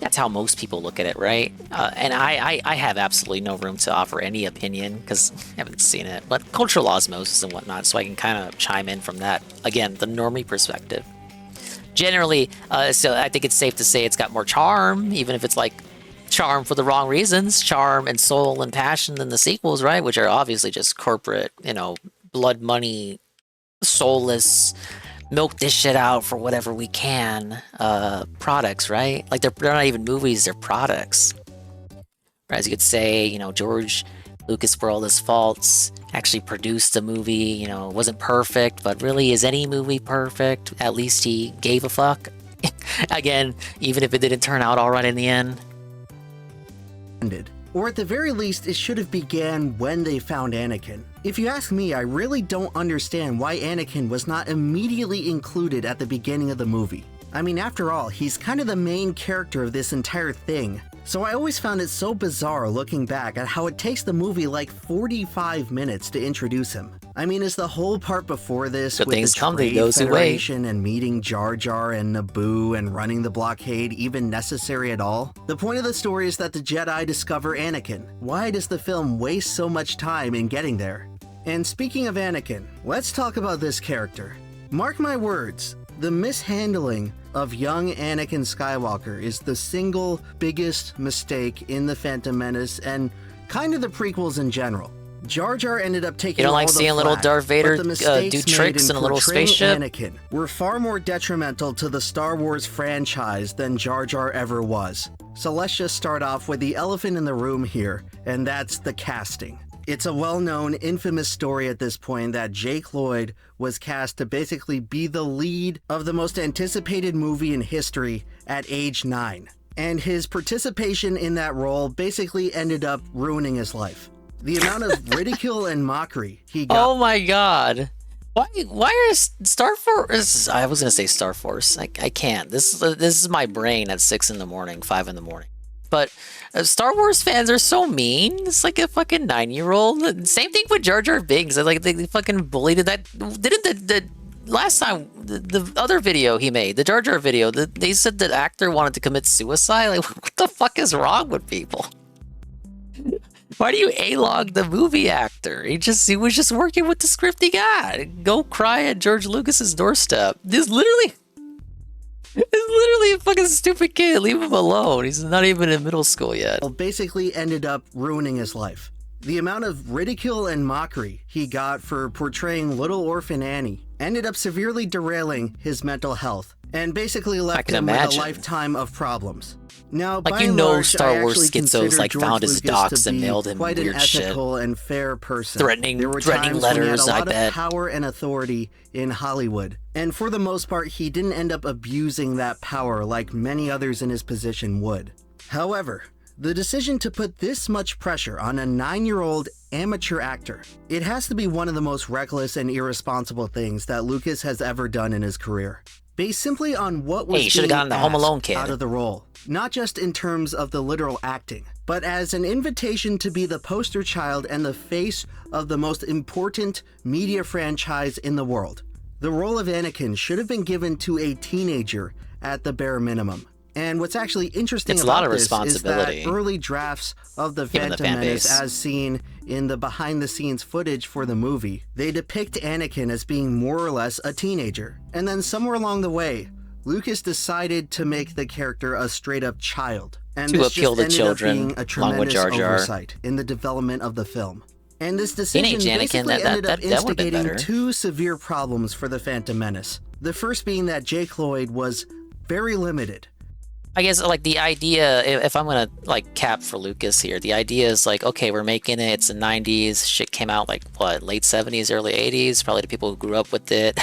That's how most people look at it, right? And I have absolutely no room to offer any opinion because I haven't seen it. But cultural osmosis and whatnot, so I can kind of chime in from that. Again, the normie perspective. Generally, so I think it's safe to say it's got more charm, even if it's like charm for the wrong reasons. Charm and soul and passion than the sequels, right? Which are obviously just corporate, you know, blood money, soulless, milk this shit out for whatever we can products, right? Like they're not even movies, they're products. As you could say, you know, George Lucas, for all his faults, actually produced a movie, you know, it wasn't perfect, but really, is any movie perfect? At least he gave a fuck. Again, even if it didn't turn out all right in the end. Or at the very least, it should have began when they found Anakin. If you ask me, I really don't understand why Anakin was not immediately included at the beginning of the movie. I mean, after all, he's kind of the main character of this entire thing. So I always found it so bizarre looking back at how it takes the movie like 45 minutes to introduce him. I mean, is the whole part before this Good with things the come to Trade those who wait. Federation and meeting Jar Jar and Naboo and running the blockade even necessary at all? The point of the story is that the Jedi discover Anakin. Why does the film waste so much time in getting there? And speaking of Anakin, let's talk about this character. Mark my words, the mishandling of young Anakin Skywalker is the single biggest mistake in The Phantom Menace and kind of the prequels in general. Jar Jar ended up taking You don't like all the seeing little flack, Darth Vader but the do mistakes tricks made in a little portraying spaceship? Anakin were far more detrimental to the Star Wars franchise than Jar Jar ever was. So let's just start off with the elephant in the room here, and that's the casting. It's a well-known, infamous story at this point that Jake Lloyd was cast to basically be the lead of the most anticipated movie in history at age 9. And his participation in that role basically ended up ruining his life. The amount of ridicule and mockery he got... Oh my god. Why are Star Force... I was gonna say Star Force. I can't. This is my brain at 6 in the morning, 5 in the morning. But Star Wars fans are so mean. It's like a fucking 9-year-old. Same thing with Jar Jar Binks. Like they fucking bullied that. Didn't the last time the other video he made, the Jar Jar video, they said the actor wanted to commit suicide? Like, what the fuck is wrong with people? Why do you A-log the movie actor? He was just working with the script he got. Go cry at George Lucas's doorstep. It's literally a fucking stupid kid. Leave him alone. He's not even in middle school yet. Basically ended up ruining his life. The amount of ridicule and mockery he got for portraying Little Orphan Annie ended up severely derailing his mental health and basically left him with a lifetime of problems. Now, like, by you and know, large, Star I Wars actually schizos consider like George found his Lucas docs to and be mailed him quite weird an shit. ethical and fair person. Threatening There were letters, times when he had a I lot bet. of power and authority in Hollywood, and for the most part, he didn't end up abusing that power like many others in his position would. However, the decision to put this much pressure on a 9-year-old amateur actor, it has to be one of the most reckless and irresponsible things that Lucas has ever done in his career. Based simply on what was Hey, you should've being gotten the Home Alone asked kid. out of the role, not just in terms of the literal acting, but as an invitation to be the poster child and the face of the most important media franchise in the world. The role of Anakin should have been given to a teenager at the bare minimum. And what's actually interesting It's a lot about of this is responsibility. that early drafts of the Given the Phantom fan Menace, base. as seen in the behind-the-scenes footage for the movie, they depict Anakin as being more or less a teenager. And then somewhere along the way, Lucas decided to make the character a straight-up child. And To this appeal just to ended up children, being a along with tremendous Jar Jar. oversight in the development of the film. And this decision Teenage Anakin, basically ended up that would've been instigating better. 2 severe problems for the Phantom Menace. The first being that Jake Lloyd was very limited. I guess, like, the idea, if I'm gonna, like, cap for Lucas here, the idea is, like, okay, we're making it, it's the 90s, shit came out, like, what, late 70s, early 80s, probably the people who grew up with it.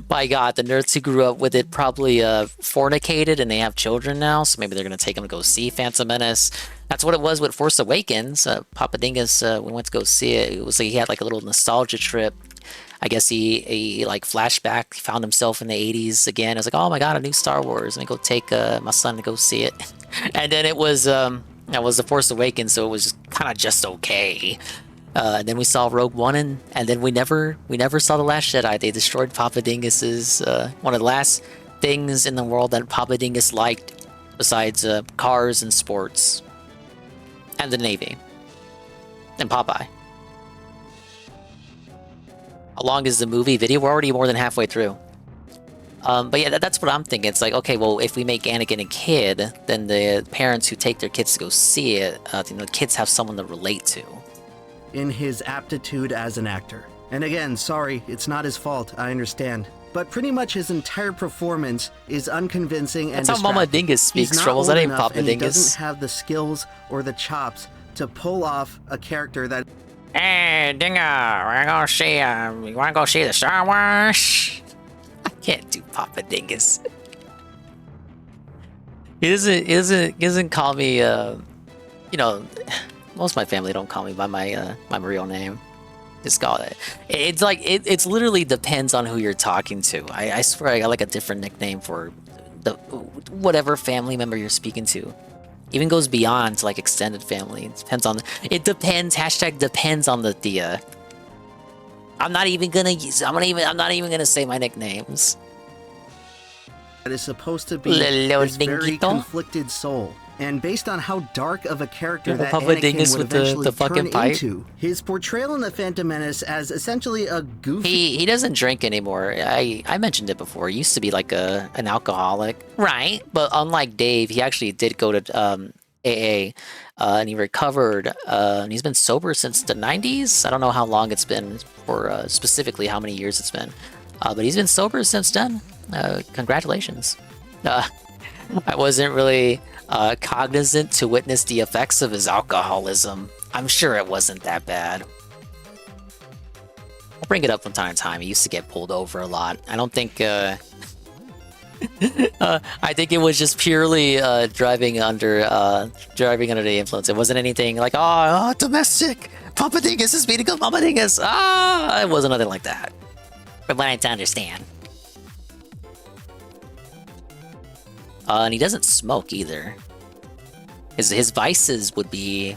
By God, the nerds who grew up with it probably fornicated and they have children now, so maybe they're gonna take them to go see Phantom Menace. That's what it was with Force Awakens. Papa Dingus, we went to go see it. It was like he had, like, a little nostalgia trip. I guess he like flashback, found himself in the 80s again. I was like, oh my god, a new Star Wars. Let me go take my son to go see it. And then it was The Force Awakens, so it was kind of just okay. And then we saw Rogue One, and then we never saw The Last Jedi. They destroyed Papa Dingus's one of the last things in the world that Papa Dingus liked, besides cars and sports, and the Navy, and Popeye. How long is the movie video? We're already more than halfway through. But yeah, that's what I'm thinking. It's like, okay, well, if we make Anakin a kid, then the parents who take their kids to go see it, the kids have someone to relate to. In his aptitude as an actor. And again, sorry, it's not his fault, I understand. But pretty much his entire performance is unconvincing and That's how Mama distracting. Dingus speaks, He's not Troubles. old That ain't enough, Papa and he Dingus. doesn't have the skills or the chops to pull off a character that... Hey, Dinger, we're gonna see, you wanna go see the Star Wars? I can't do Papa Dingus. He doesn't call me, most of my family don't call me by my real name. Just call it. It's like, it's literally depends on who you're talking to. I swear I got like a different nickname for whatever family member you're speaking to. Even goes beyond to like extended family. It depends. Hashtag depends on the. I'm not even gonna say my nicknames. that is supposed to be Little this very Dinguito? conflicted soul. And based on how dark of a character Yeah, that Papa Anakin Dingus would with the eventually fucking turn pipe. into, his portrayal in The Phantom Menace as essentially a goofy... He doesn't drink anymore. I mentioned it before. He used to be like an alcoholic, right? But unlike Dave, he actually did go to AA, and he recovered. And he's been sober since the 90s. I don't know how long it's been, or specifically how many years it's been, but he's been sober since then. Congratulations. I wasn't really cognizant to witness the effects of his alcoholism. I'm sure it wasn't that bad. I'll bring it up from time to time. He used to get pulled over a lot. I don't think I think it was just purely driving under the influence. It wasn't anything like domestic Papa Dingus is beating up Mama Dingus. It wasn't nothing like that. From what I to understand. And he doesn't smoke either. His vices would be.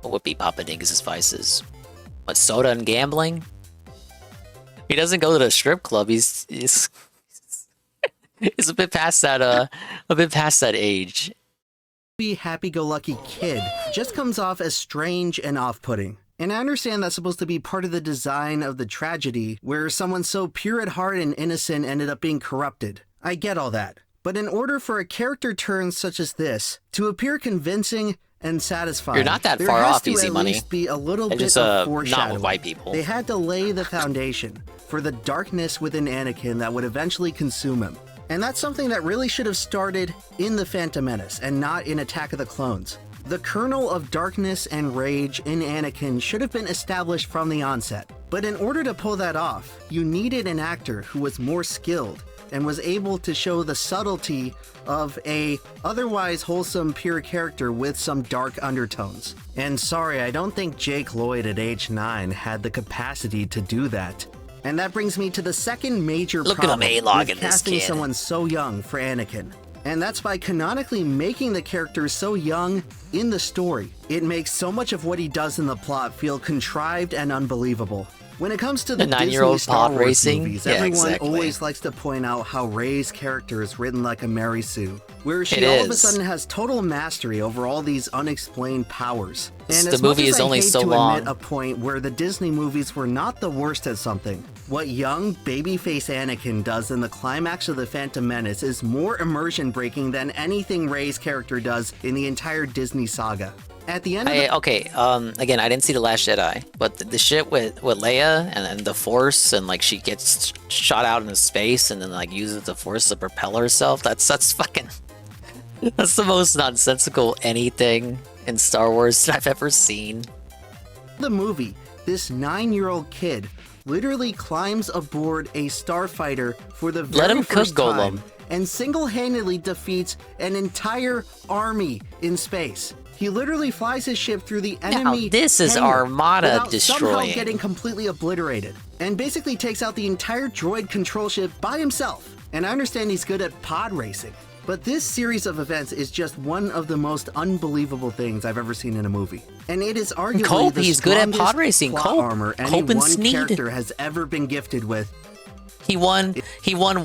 What would be Papa Dingus's vices? What, soda and gambling? He doesn't go to the strip club. He's a bit past that age. Be happy-go-lucky kid just comes off as strange and off-putting. And I understand that's supposed to be part of the design of the tragedy, where someone so pure at heart and innocent ended up being corrupted. I get all that. But in order for a character turn such as this to appear convincing and satisfying, you're not that far off, Easy Money. There has to at least be a little bit just, of foreshadowing. not with white people. They had to lay the foundation for the darkness within Anakin that would eventually consume him. And that's something that really should have started in The Phantom Menace and not in Attack of the Clones. The kernel of darkness and rage in Anakin should have been established from the onset. But in order to pull that off, you needed an actor who was more skilled and was able to show the subtlety of a otherwise wholesome, pure character with some dark undertones. And sorry, I don't think Jake Lloyd at age 9 had the capacity to do that. And that brings me to the second major problem with casting someone so young for Anakin. And that's by canonically making the character so young in the story. It makes so much of what he does in the plot feel contrived and unbelievable. When it comes to the Disney Star Wars racing movies, everyone always likes to point out how Rey's character is written like a Mary Sue, where she all of a sudden has total mastery over all these unexplained powers. And the movie is only so long. Admit a point where the Disney movies were not the worst at something. What young babyface Anakin does in the climax of The Phantom Menace is more immersion breaking than anything Rey's character does in the entire Disney saga. At the end of again, I didn't see The Last Jedi, but the shit with Leia and the Force, and like she gets shot out into space and then like uses the Force to propel herself, that's fucking that's the most nonsensical anything in Star Wars that I've ever seen. The movie, this 9-year-old kid literally climbs aboard a starfighter for the very first time and single-handedly defeats an entire army in space. He literally flies his ship through the enemy. Now this is Armada without destroying. Somehow getting completely obliterated, and basically takes out the entire droid control ship by himself. And I understand he's good at pod racing, but this series of events is just one of the most unbelievable things I've ever seen in a movie. And it is arguably the he's good at pod racing. plot armor any one character has ever been gifted with. He won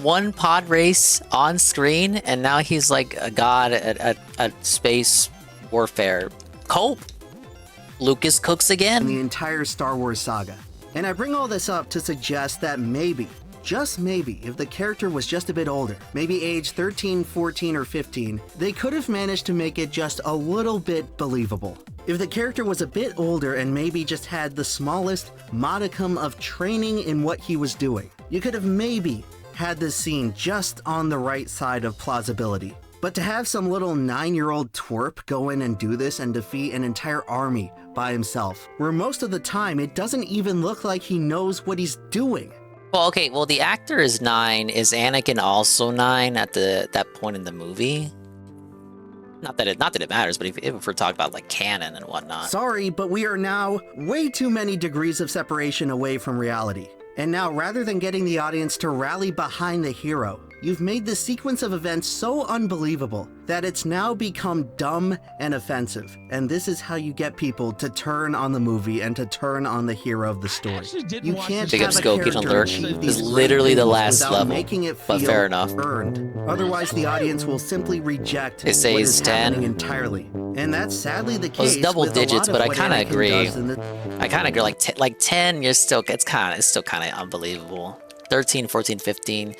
one pod race on screen, and now he's like a god at space warfare. Cope. Lucas cooks again. The entire Star Wars saga. And I bring all this up to suggest that maybe, just maybe, if the character was just a bit older, maybe age 13, 14, or 15, they could have managed to make it just a little bit believable. If the character was a bit older and maybe just had the smallest modicum of training in what he was doing, you could have maybe had this scene just on the right side of plausibility. But to have some little 9-year-old twerp go in and do this and defeat an entire army by himself, where most of the time it doesn't even look like he knows what he's doing. Well, okay, well the actor is 9. Is Anakin also 9 at that point in the movie? Not that it matters, but if we're talking about like canon and whatnot. Sorry, but we are now way too many degrees of separation away from reality. And now, rather than getting the audience to rally behind the hero, you've made the sequence of events so unbelievable that it's now become dumb and offensive. And this is how you get people to turn on the movie and to turn on the hero of the story. You can't have a character achieve these literally the last without level, making it feel but fair enough. earned. Otherwise, the audience will simply reject It says what is 10. happening entirely. And that's sadly the Well, case. it's double with a lot digits, of but I what kind of Anakin agree. does in the I kind of agree. Like 10, it's still kind of unbelievable. 13, 14, 15.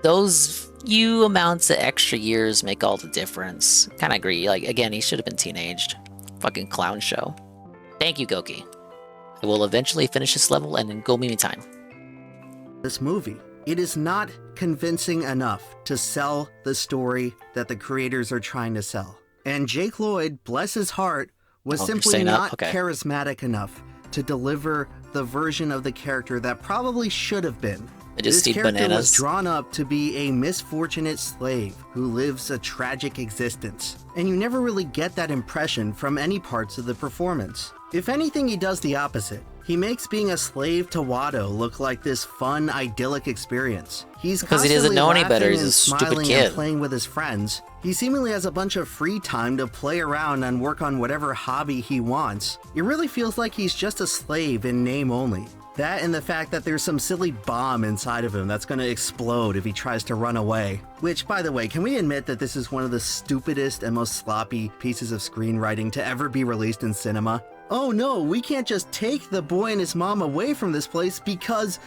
Those few amounts of extra years make all the difference. Kind of agree. Like, again, he should have been teenaged. Fucking clown show. Thank you, Goki. I will eventually finish this level and then go Mimi time. This movie, it is not convincing enough to sell the story that the creators are trying to sell. And Jake Lloyd, bless his heart, was Oh, you're simply staying up? not Okay. charismatic enough to deliver the version of the character that probably should have been. I just This eat character bananas. was drawn up to be a misfortunate slave who lives a tragic existence, and you never really get that impression from any parts of the performance. If anything, he does the opposite. He makes being a slave to Watto look like this fun, idyllic experience. He's Because he doesn't constantly know any better, laughing he's a and stupid smiling kid. and playing with his friends. He seemingly has a bunch of free time to play around and work on whatever hobby he wants. It really feels like he's just a slave in name only. That and the fact that there's some silly bomb inside of him that's going to explode if he tries to run away. Which, by the way, can we admit that this is one of the stupidest and most sloppy pieces of screenwriting to ever be released in cinema? Oh no, we can't just take the boy and his mom away from this place because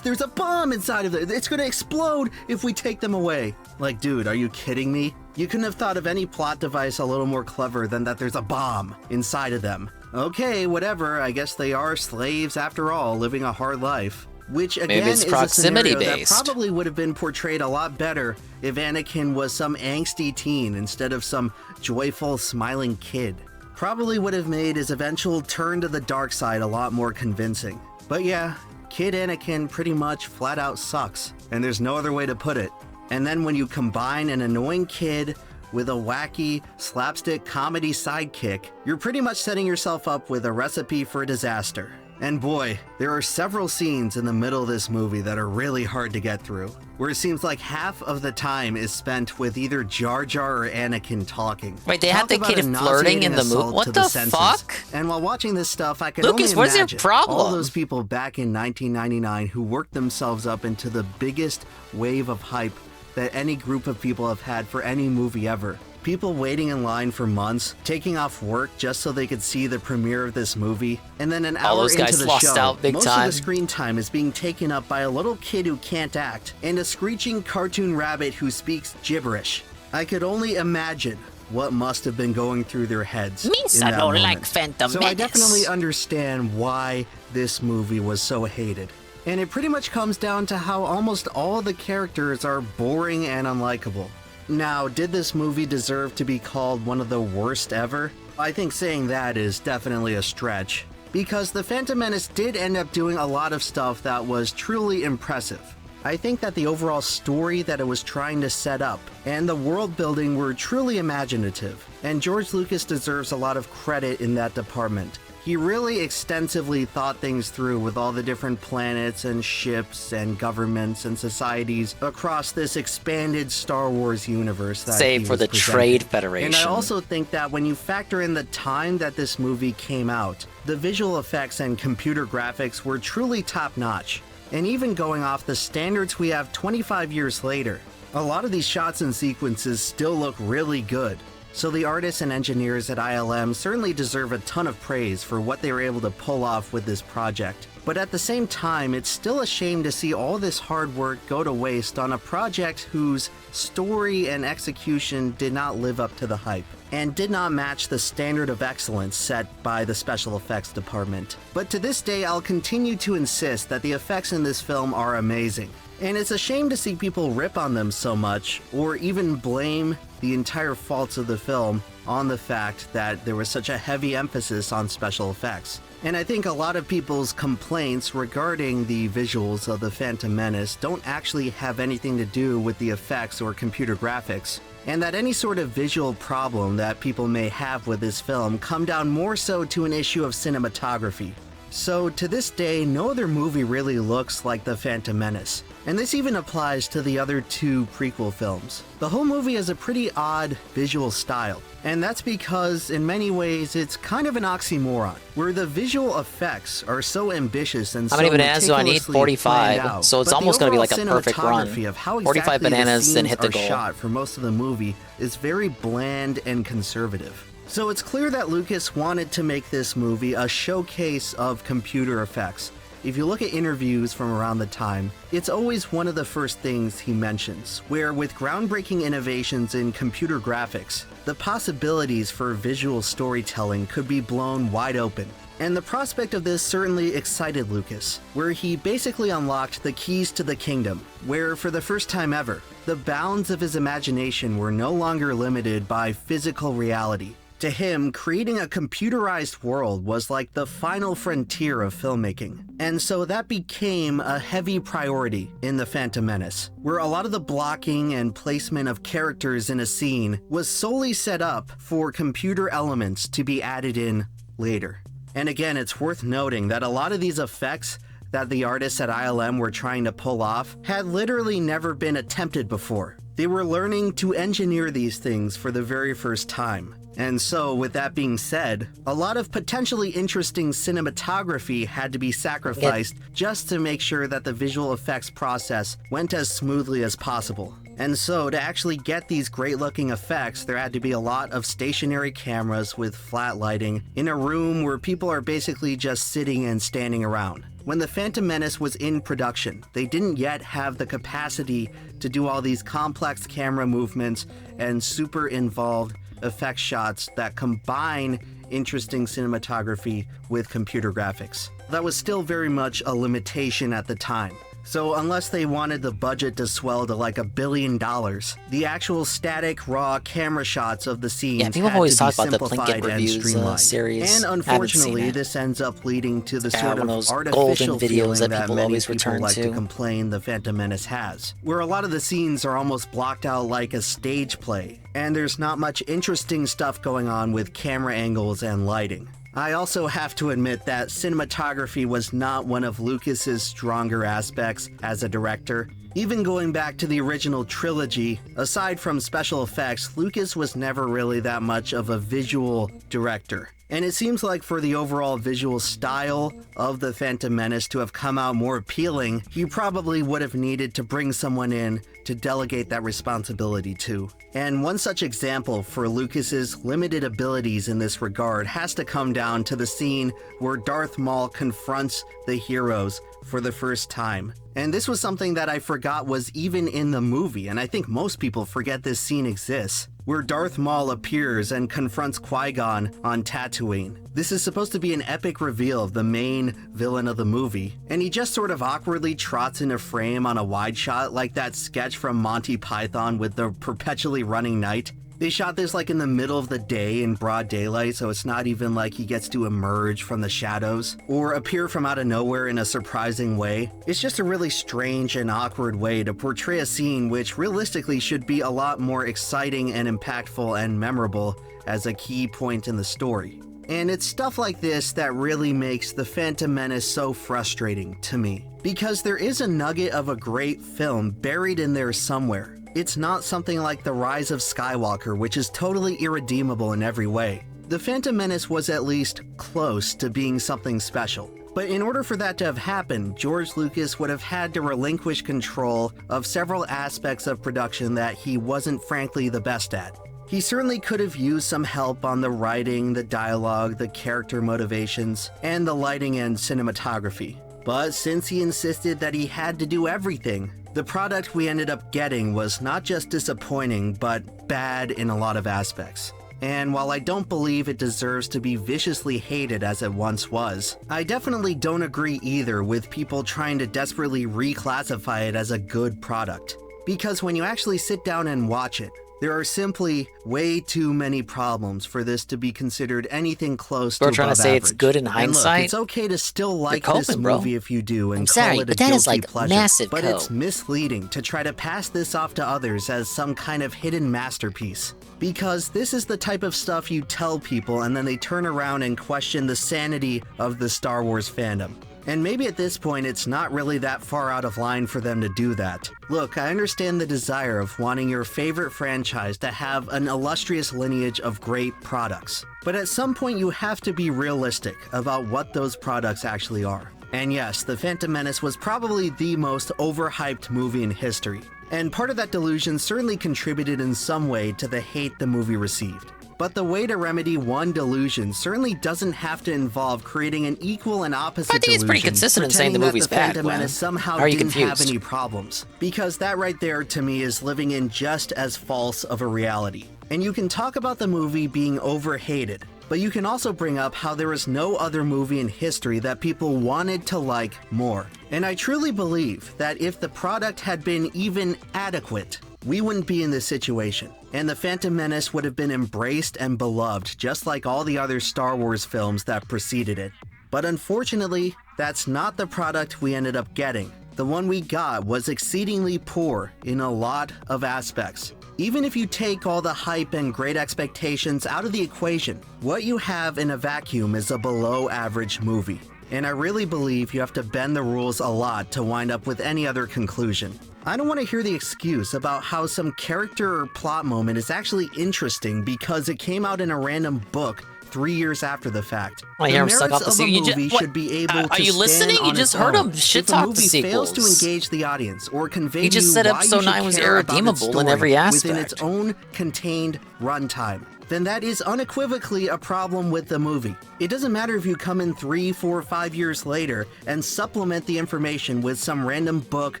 there's a bomb inside of it. It's going to explode if we take them away. Like, dude, are you kidding me? You couldn't have thought of any plot device a little more clever than that there's a bomb inside of them. Okay, whatever, I guess they are slaves after all, living a hard life. Which again Maybe it's is proximity a scenario based. that probably would have been portrayed a lot better if Anakin was some angsty teen instead of some joyful, smiling kid. Probably would have made his eventual turn to the dark side a lot more convincing. But yeah, Kid Anakin pretty much flat out sucks, and there's no other way to put it. And then when you combine an annoying kid with a wacky, slapstick comedy sidekick, you're pretty much setting yourself up with a recipe for disaster. And boy, there are several scenes in the middle of this movie that are really hard to get through, where it seems like half of the time is spent with either Jar Jar or Anakin talking. Wait, they had Talk the about kid a flirting in nauseating the movie? assault What to the senses. fuck? And while watching this stuff, I can Lucas, only what's your imagine problem? all those people back in 1999 who worked themselves up into the biggest wave of hype that any group of people have had for any movie ever. People waiting in line for months, taking off work just so they could see the premiere of this movie, and then an All hour those into guys the lost show, out big most time. of the screen time is being taken up by a little kid who can't act, and a screeching cartoon rabbit who speaks gibberish. I could only imagine what must have been going through their heads in Misa that don't moment. like Phantom So I Menace. definitely understand why this movie was so hated. And it pretty much comes down to how almost all the characters are boring and unlikable. Now, did this movie deserve to be called one of the worst ever? I think saying that is definitely a stretch, because The Phantom Menace did end up doing a lot of stuff that was truly impressive. I think that the overall story that it was trying to set up and the world building were truly imaginative, and George Lucas deserves a lot of credit in that department. He really extensively thought things through with all the different planets and ships and governments and societies across this expanded Star Wars universe that Save he for was the presenting. Trade Federation. And I also think that when you factor in the time that this movie came out, the visual effects and computer graphics were truly top-notch. And even going off the standards we have 25 years later, a lot of these shots and sequences still look really good. So the artists and engineers at ILM certainly deserve a ton of praise for what they were able to pull off with this project. But at the same time, it's still a shame to see all this hard work go to waste on a project whose story and execution did not live up to the hype, and did not match the standard of excellence set by the special effects department. But to this day, I'll continue to insist that the effects in this film are amazing. And it's a shame to see people rip on them so much, or even blame the entire faults of the film on the fact that there was such a heavy emphasis on special effects. And I think a lot of people's complaints regarding the visuals of The Phantom Menace don't actually have anything to do with the effects or computer graphics, and that any sort of visual problem that people may have with this film come down more so to an issue of cinematography. So to this day, no other movie really looks like The Phantom Menace. And this even applies to the other two prequel films. The whole movie has a pretty odd visual style, and that's because in many ways it's kind of an oxymoron, where the visual effects are so ambitious and How so many bananas do I need? meticulously 45. planned out, So it's but the almost gonna be overall like a perfect run. cinematography of how 45 exactly bananas, the then scenes hit the are goal. shot for most of the movie is very bland and conservative. So it's clear that Lucas wanted to make this movie a showcase of computer effects. If you look at interviews from around the time, it's always one of the first things he mentions, where with groundbreaking innovations in computer graphics, the possibilities for visual storytelling could be blown wide open. And the prospect of this certainly excited Lucas, where he basically unlocked the keys to the kingdom, where for the first time ever, the bounds of his imagination were no longer limited by physical reality. To him, creating a computerized world was like the final frontier of filmmaking. And so that became a heavy priority in The Phantom Menace, where a lot of the blocking and placement of characters in a scene was solely set up for computer elements to be added in later. And again, it's worth noting that a lot of these effects that the artists at ILM were trying to pull off had literally never been attempted before. They were learning to engineer these things for the very first time. And so, with that being said, a lot of potentially interesting cinematography had to be sacrificed just to make sure that the visual effects process went as smoothly as possible. And so, to actually get these great-looking effects, there had to be a lot of stationary cameras with flat lighting in a room where people are basically just sitting and standing around. When The Phantom Menace was in production, they didn't yet have the capacity to do all these complex camera movements and super involved effect shots that combine interesting cinematography with computer graphics. That was still very much a limitation at the time. So unless they wanted the budget to swell to like $1 billion, the actual static, raw camera shots of the scenes people had always to be talk about the simplified Plinkett and Reviews streamlined. series. And unfortunately, this ends up leading to the sort one of of those artificial golden videos feeling that that people many always people return like to. to complain The Phantom Menace has, where a lot of the scenes are almost blocked out like a stage play, and there's not much interesting stuff going on with camera angles and lighting. I also have to admit that cinematography was not one of Lucas's stronger aspects as a director. Even going back to the original trilogy, aside from special effects, Lucas was never really that much of a visual director. And it seems like for the overall visual style of The Phantom Menace to have come out more appealing, he probably would have needed to bring someone in to delegate that responsibility to. And one such example for Lucas's limited abilities in this regard has to come down to the scene where Darth Maul confronts the heroes for the first time. And this was something that I forgot was even in the movie, and I think most people forget this scene exists, where Darth Maul appears and confronts Qui-Gon on Tatooine. This is supposed to be an epic reveal of the main villain of the movie, and he just sort of awkwardly trots in a frame on a wide shot like that sketch from Monty Python with the perpetually running knight. They shot this like in the middle of the day in broad daylight, so it's not even like he gets to emerge from the shadows or appear from out of nowhere in a surprising way. It's just a really strange and awkward way to portray a scene which realistically should be a lot more exciting and impactful and memorable as a key point in the story. And it's stuff like this that really makes The Phantom Menace so frustrating to me, because there is a nugget of a great film buried in there somewhere. It's not something like The Rise of Skywalker, which is totally irredeemable in every way. The Phantom Menace was at least close to being something special. But in order for that to have happened, George Lucas would have had to relinquish control of several aspects of production that he wasn't frankly the best at. He certainly could have used some help on the writing, the dialogue, the character motivations, and the lighting and cinematography. But since he insisted that he had to do everything, the product we ended up getting was not just disappointing, but bad in a lot of aspects. And while I don't believe it deserves to be viciously hated as it once was, I definitely don't agree either with people trying to desperately reclassify it as a good product. Because when you actually sit down and watch it, there are simply way too many problems for this to be considered anything close to above average. We're trying to say it's good in And hindsight. look, it's okay to still like coping, this bro. movie if you do and I'm call sorry, it a but that is, guilty like, pleasure. massive But cope. it's misleading to try to pass this off to others as some kind of hidden masterpiece. Because this is the type of stuff you tell people and then they turn around and question the sanity of the Star Wars fandom. And maybe at this point it's not really that far out of line for them to do that. Look, I understand the desire of wanting your favorite franchise to have an illustrious lineage of great products. But at some point you have to be realistic about what those products actually are. And yes, The Phantom Menace was probably the most overhyped movie in history. And part of that delusion certainly contributed in some way to the hate the movie received. But the way to remedy one delusion certainly doesn't have to involve creating an equal and opposite I think it's pretty delusion, consistent in saying the pretending movie's that bad, Phantom Glenn. Menace somehow How are you didn't have confused? any problems. Because that right there, to me, is living in just as false of a reality. And you can talk about the movie being overhated, but you can also bring up how there is no other movie in history that people wanted to like more. And I truly believe that if the product had been even adequate, we wouldn't be in this situation, and The Phantom Menace would have been embraced and beloved just like all the other Star Wars films that preceded it. But unfortunately, that's not the product we ended up getting. The one we got was exceedingly poor in a lot of aspects. Even if you take all the hype and great expectations out of the equation, what you have in a vacuum is a below average movie. And I really believe you have to bend the rules a lot to wind up with any other conclusion. I don't want to hear the excuse about how some character or plot moment is actually interesting because it came out in a random book 3 years after the fact. I hear him suck off the The merits of a movie sequel. should be able Are to you listening? stand You on just its heard own. him shit If a talk the movie fails to sequels. engage the audience or convey He just you said why episode you should 9 was care about its irredeemable in story every within aspect. its own contained runtime, then that is unequivocally a problem with the movie. It doesn't matter if you come in 3, 4, 5 years later and supplement the information with some random book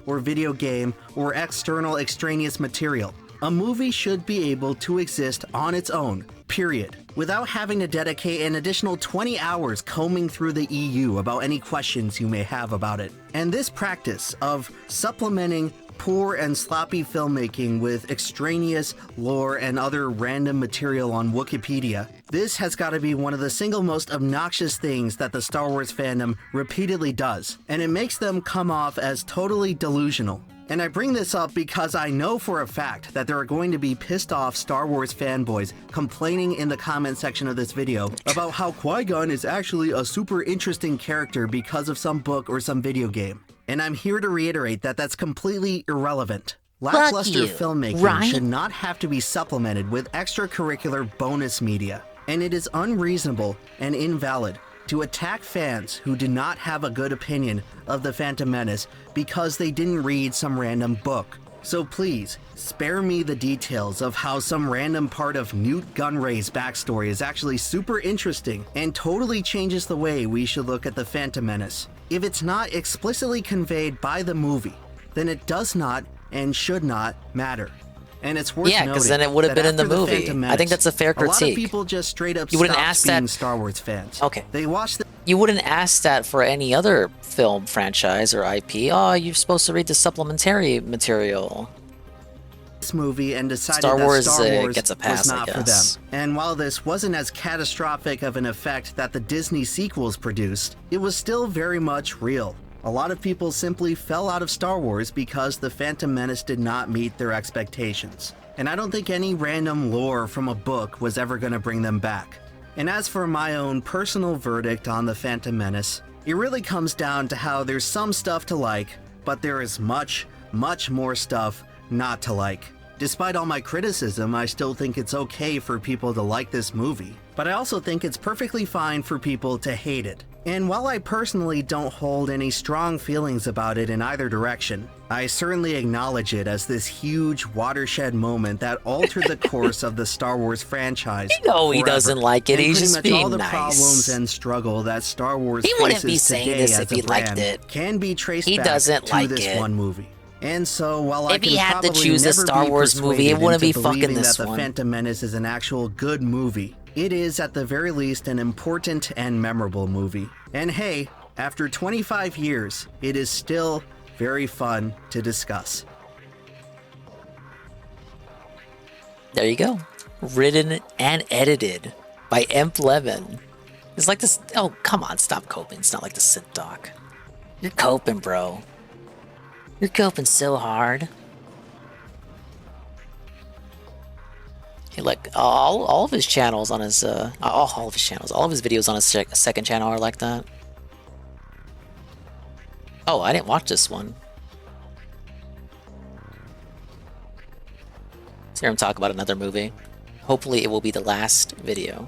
or video game or external extraneous material. A movie should be able to exist on its own, period, without having to dedicate an additional 20 hours combing through the EU about any questions you may have about it. And this practice of supplementing poor and sloppy filmmaking with extraneous lore and other random material on Wikipedia, this has got to be one of the single most obnoxious things that the Star Wars fandom repeatedly does, and it makes them come off as totally delusional. And I bring this up because I know for a fact that there are going to be pissed off Star Wars fanboys complaining in the comment section of this video about how Qui-Gon is actually a super interesting character because of some book or some video game. And I'm here to reiterate that that's completely irrelevant. Lackluster you, filmmaking Ryan. should not have to be supplemented with extracurricular bonus media. And it is unreasonable and invalid to attack fans who do not have a good opinion of The Phantom Menace because they didn't read some random book. So please, spare me the details of how some random part of Newt Gunray's backstory is actually super interesting and totally changes the way we should look at The Phantom Menace. If it's not explicitly conveyed by the movie, then it does not and should not matter. And it's worth Yeah, because noting then it would have that been in the after movie. Phantom I think Menace, that's a fair A lot of critique. people just straight up You wouldn't stopped ask being that- Star Wars fans. Okay. They watched the You wouldn't ask that for any other film franchise or IP. Oh, you're supposed to read the supplementary material. this movie and decided Star Wars, that Star Wars gets a pass, was I not for them. guess. And while this wasn't as catastrophic of an effect that the Disney sequels produced, it was still very much real. A lot of people simply fell out of Star Wars because The Phantom Menace did not meet their expectations. And I don't think any random lore from a book was ever going to bring them back. And as for my own personal verdict on The Phantom Menace, it really comes down to how there's some stuff to like, but there is much, much more stuff not to like. Despite all my criticism, I still think it's okay for people to like this movie, but I also think it's perfectly fine for people to hate it. And while I personally don't hold any strong feelings about it in either direction, I certainly acknowledge it as this huge watershed moment that altered the course of the Star Wars franchise. No, he forever. doesn't like it. And He's pretty just much being all the nice. problems and struggle that Star Wars He wouldn't faces be saying today this as if a he liked brand it. can be traced He back doesn't to like this it. one movie. And so, while I If can he had to probably choose a never Star be Wars movie, it persuaded wouldn't be into fucking believing this that The one. Phantom Menace is an actual good movie, it is at the very least an important and memorable movie. And hey, after 25 years, it is still very fun to discuss. There you go. Written and edited by Emp Lemon. It's like this. Oh, come on, stop coping. It's not like the synth doc. You're coping, bro. You're coping so hard. He like all of his channels on his all of his channels, all of his videos on his second channel are like that. Oh, I didn't watch this one. Let's hear him talk about another movie. Hopefully it will be the last video.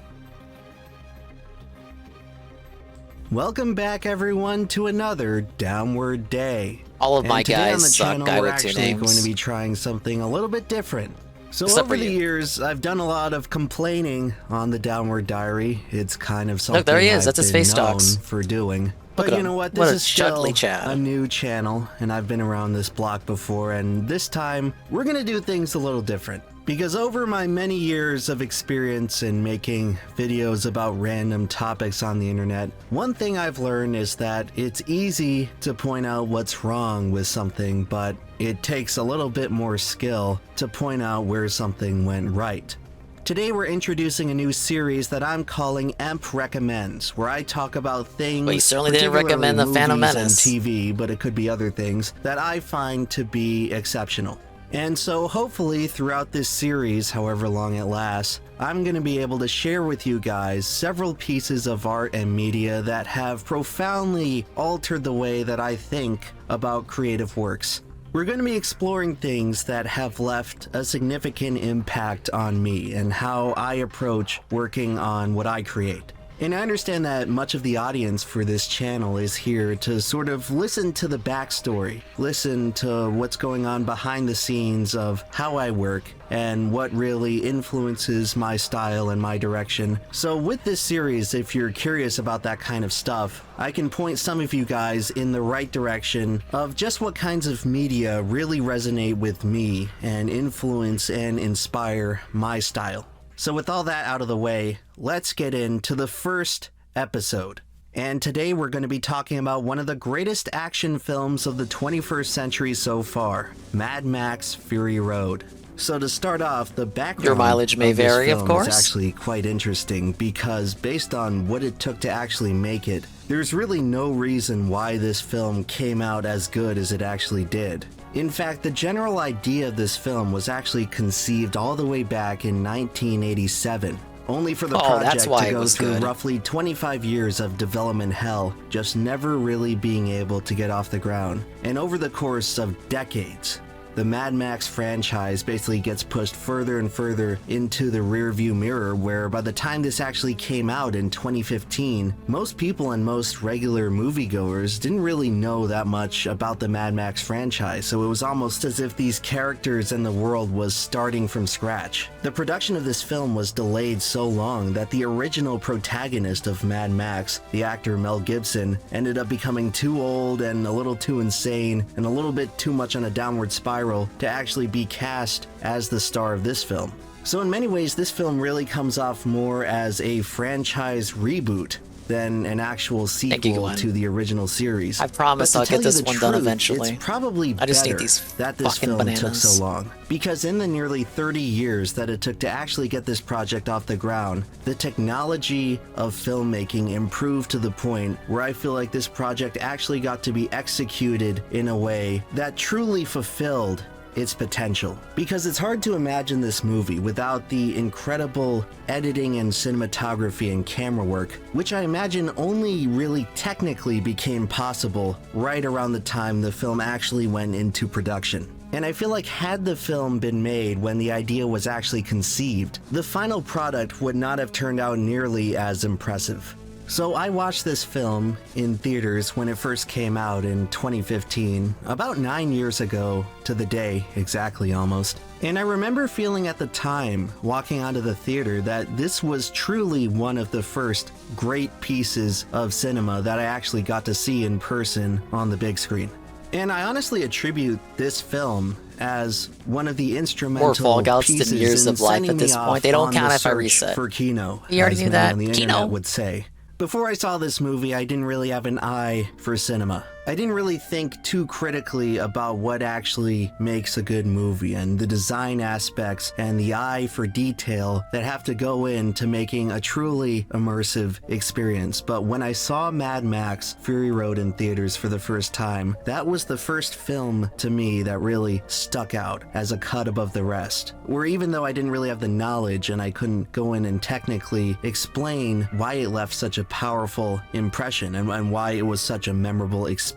Welcome back, everyone, to another Downward Day. All of And my today on guys the suck. channel, Guy we're with two actually names. going to be trying something a little bit different. So Except over for the you. years, I've done a lot of complaining on the Downward Diary. It's kind of something Look, there he is. I've That's his been face known docs. for doing. Look But at you him. know what? What This a is still Chutley Chad. a new channel, and I've been around this block before, and this time, we're going to do things a little different. Because over my many years of experience in making videos about random topics on the internet, one thing I've learned is that it's easy to point out what's wrong with something, but it takes a little bit more skill to point out where something went right. Today we're introducing a new series that I'm calling EMP Recommends, where I talk about things, well, you certainly didn't recommend The Phantom Menace and TV, but it could be other things that I find to be exceptional. And so hopefully throughout this series, however long it lasts, I'm going to be able to share with you guys several pieces of art and media that have profoundly altered the way that I think about creative works. We're going to be exploring things that have left a significant impact on me and how I approach working on what I create. And I understand that much of the audience for this channel is here to sort of listen to the backstory, listen to what's going on behind the scenes of how I work and what really influences my style and my direction. So with this series, if you're curious about that kind of stuff, I can point some of you guys in the right direction of just what kinds of media really resonate with me and influence and inspire my style. So with all that out of the way, let's get into the first episode. And today we're going to be talking about one of the greatest action films of the 21st century so far, Mad Max Fury Road. So to start off, the background Your mileage may of this vary, film of course. is actually quite interesting because based on what it took to actually make it, there's really no reason why this film came out as good as it actually did. In fact, the general idea of this film was actually conceived all the way back in 1987, only for the project to go through roughly 25 years of development hell, just never really being able to get off the ground. And over the course of decades, the Mad Max franchise basically gets pushed further and further into the rearview mirror, where by the time this actually came out in 2015, most people and most regular moviegoers didn't really know that much about the Mad Max franchise, so it was almost as if these characters and the world was starting from scratch. The production of this film was delayed so long that the original protagonist of Mad Max, the actor Mel Gibson, ended up becoming too old and a little too insane and a little bit too much on a downward spiral to actually be cast as the star of this film. So in many ways, this film really comes off more as a franchise reboot than an actual sequel to the original series. I promise I'll get this one done eventually. It's probably I just need better these that this fucking film bananas. took so long, because in the nearly 30 years that it took to actually get this project off the ground, the technology of filmmaking improved to the point where I feel like this project actually got to be executed in a way that truly fulfilled its potential. Because it's hard to imagine this movie without the incredible editing and cinematography and camera work, which I imagine only really technically became possible right around the time the film actually went into production. And I feel like had the film been made when the idea was actually conceived, the final product would not have turned out nearly as impressive. So I watched this film in theaters when it first came out in 2015, about 9 years ago to the day, exactly almost. And I remember feeling at the time, walking onto the theater, that this was truly one of the first great pieces of cinema that I actually got to see in person on the big screen. And I honestly attribute this film as one of the instrumental pieces in years of life sending at this me point. off They don't on count the if I search reset. for Kino, You already as knew many that. on the Kino. internet would say. Before I saw this movie, I didn't really have an eye for cinema. I didn't really think too critically about what actually makes a good movie and the design aspects and the eye for detail that have to go into making a truly immersive experience. But when I saw Mad Max Fury Road in theaters for the first time, that was the first film to me that really stuck out as a cut above the rest. Where even though I didn't really have the knowledge and I couldn't go in and technically explain why it left such a powerful impression and why it was such a memorable experience,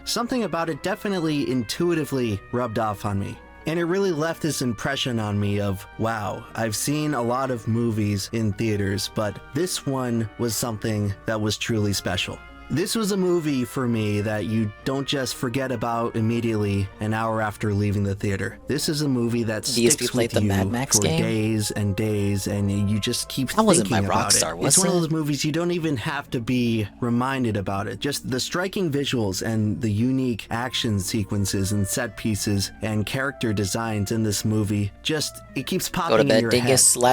something about it definitely intuitively rubbed off on me. And it really left this impression on me of, wow, I've seen a lot of movies in theaters, but this one was something that was truly special. This was a movie for me that you don't just forget about immediately an hour after leaving the theater. This is a movie that sticks with you for days and days, and you just keep thinking about it. It's one of those movies you don't even have to be reminded about it. Just the striking visuals and the unique action sequences and set pieces and character designs in this movie, just, it keeps popping in your head.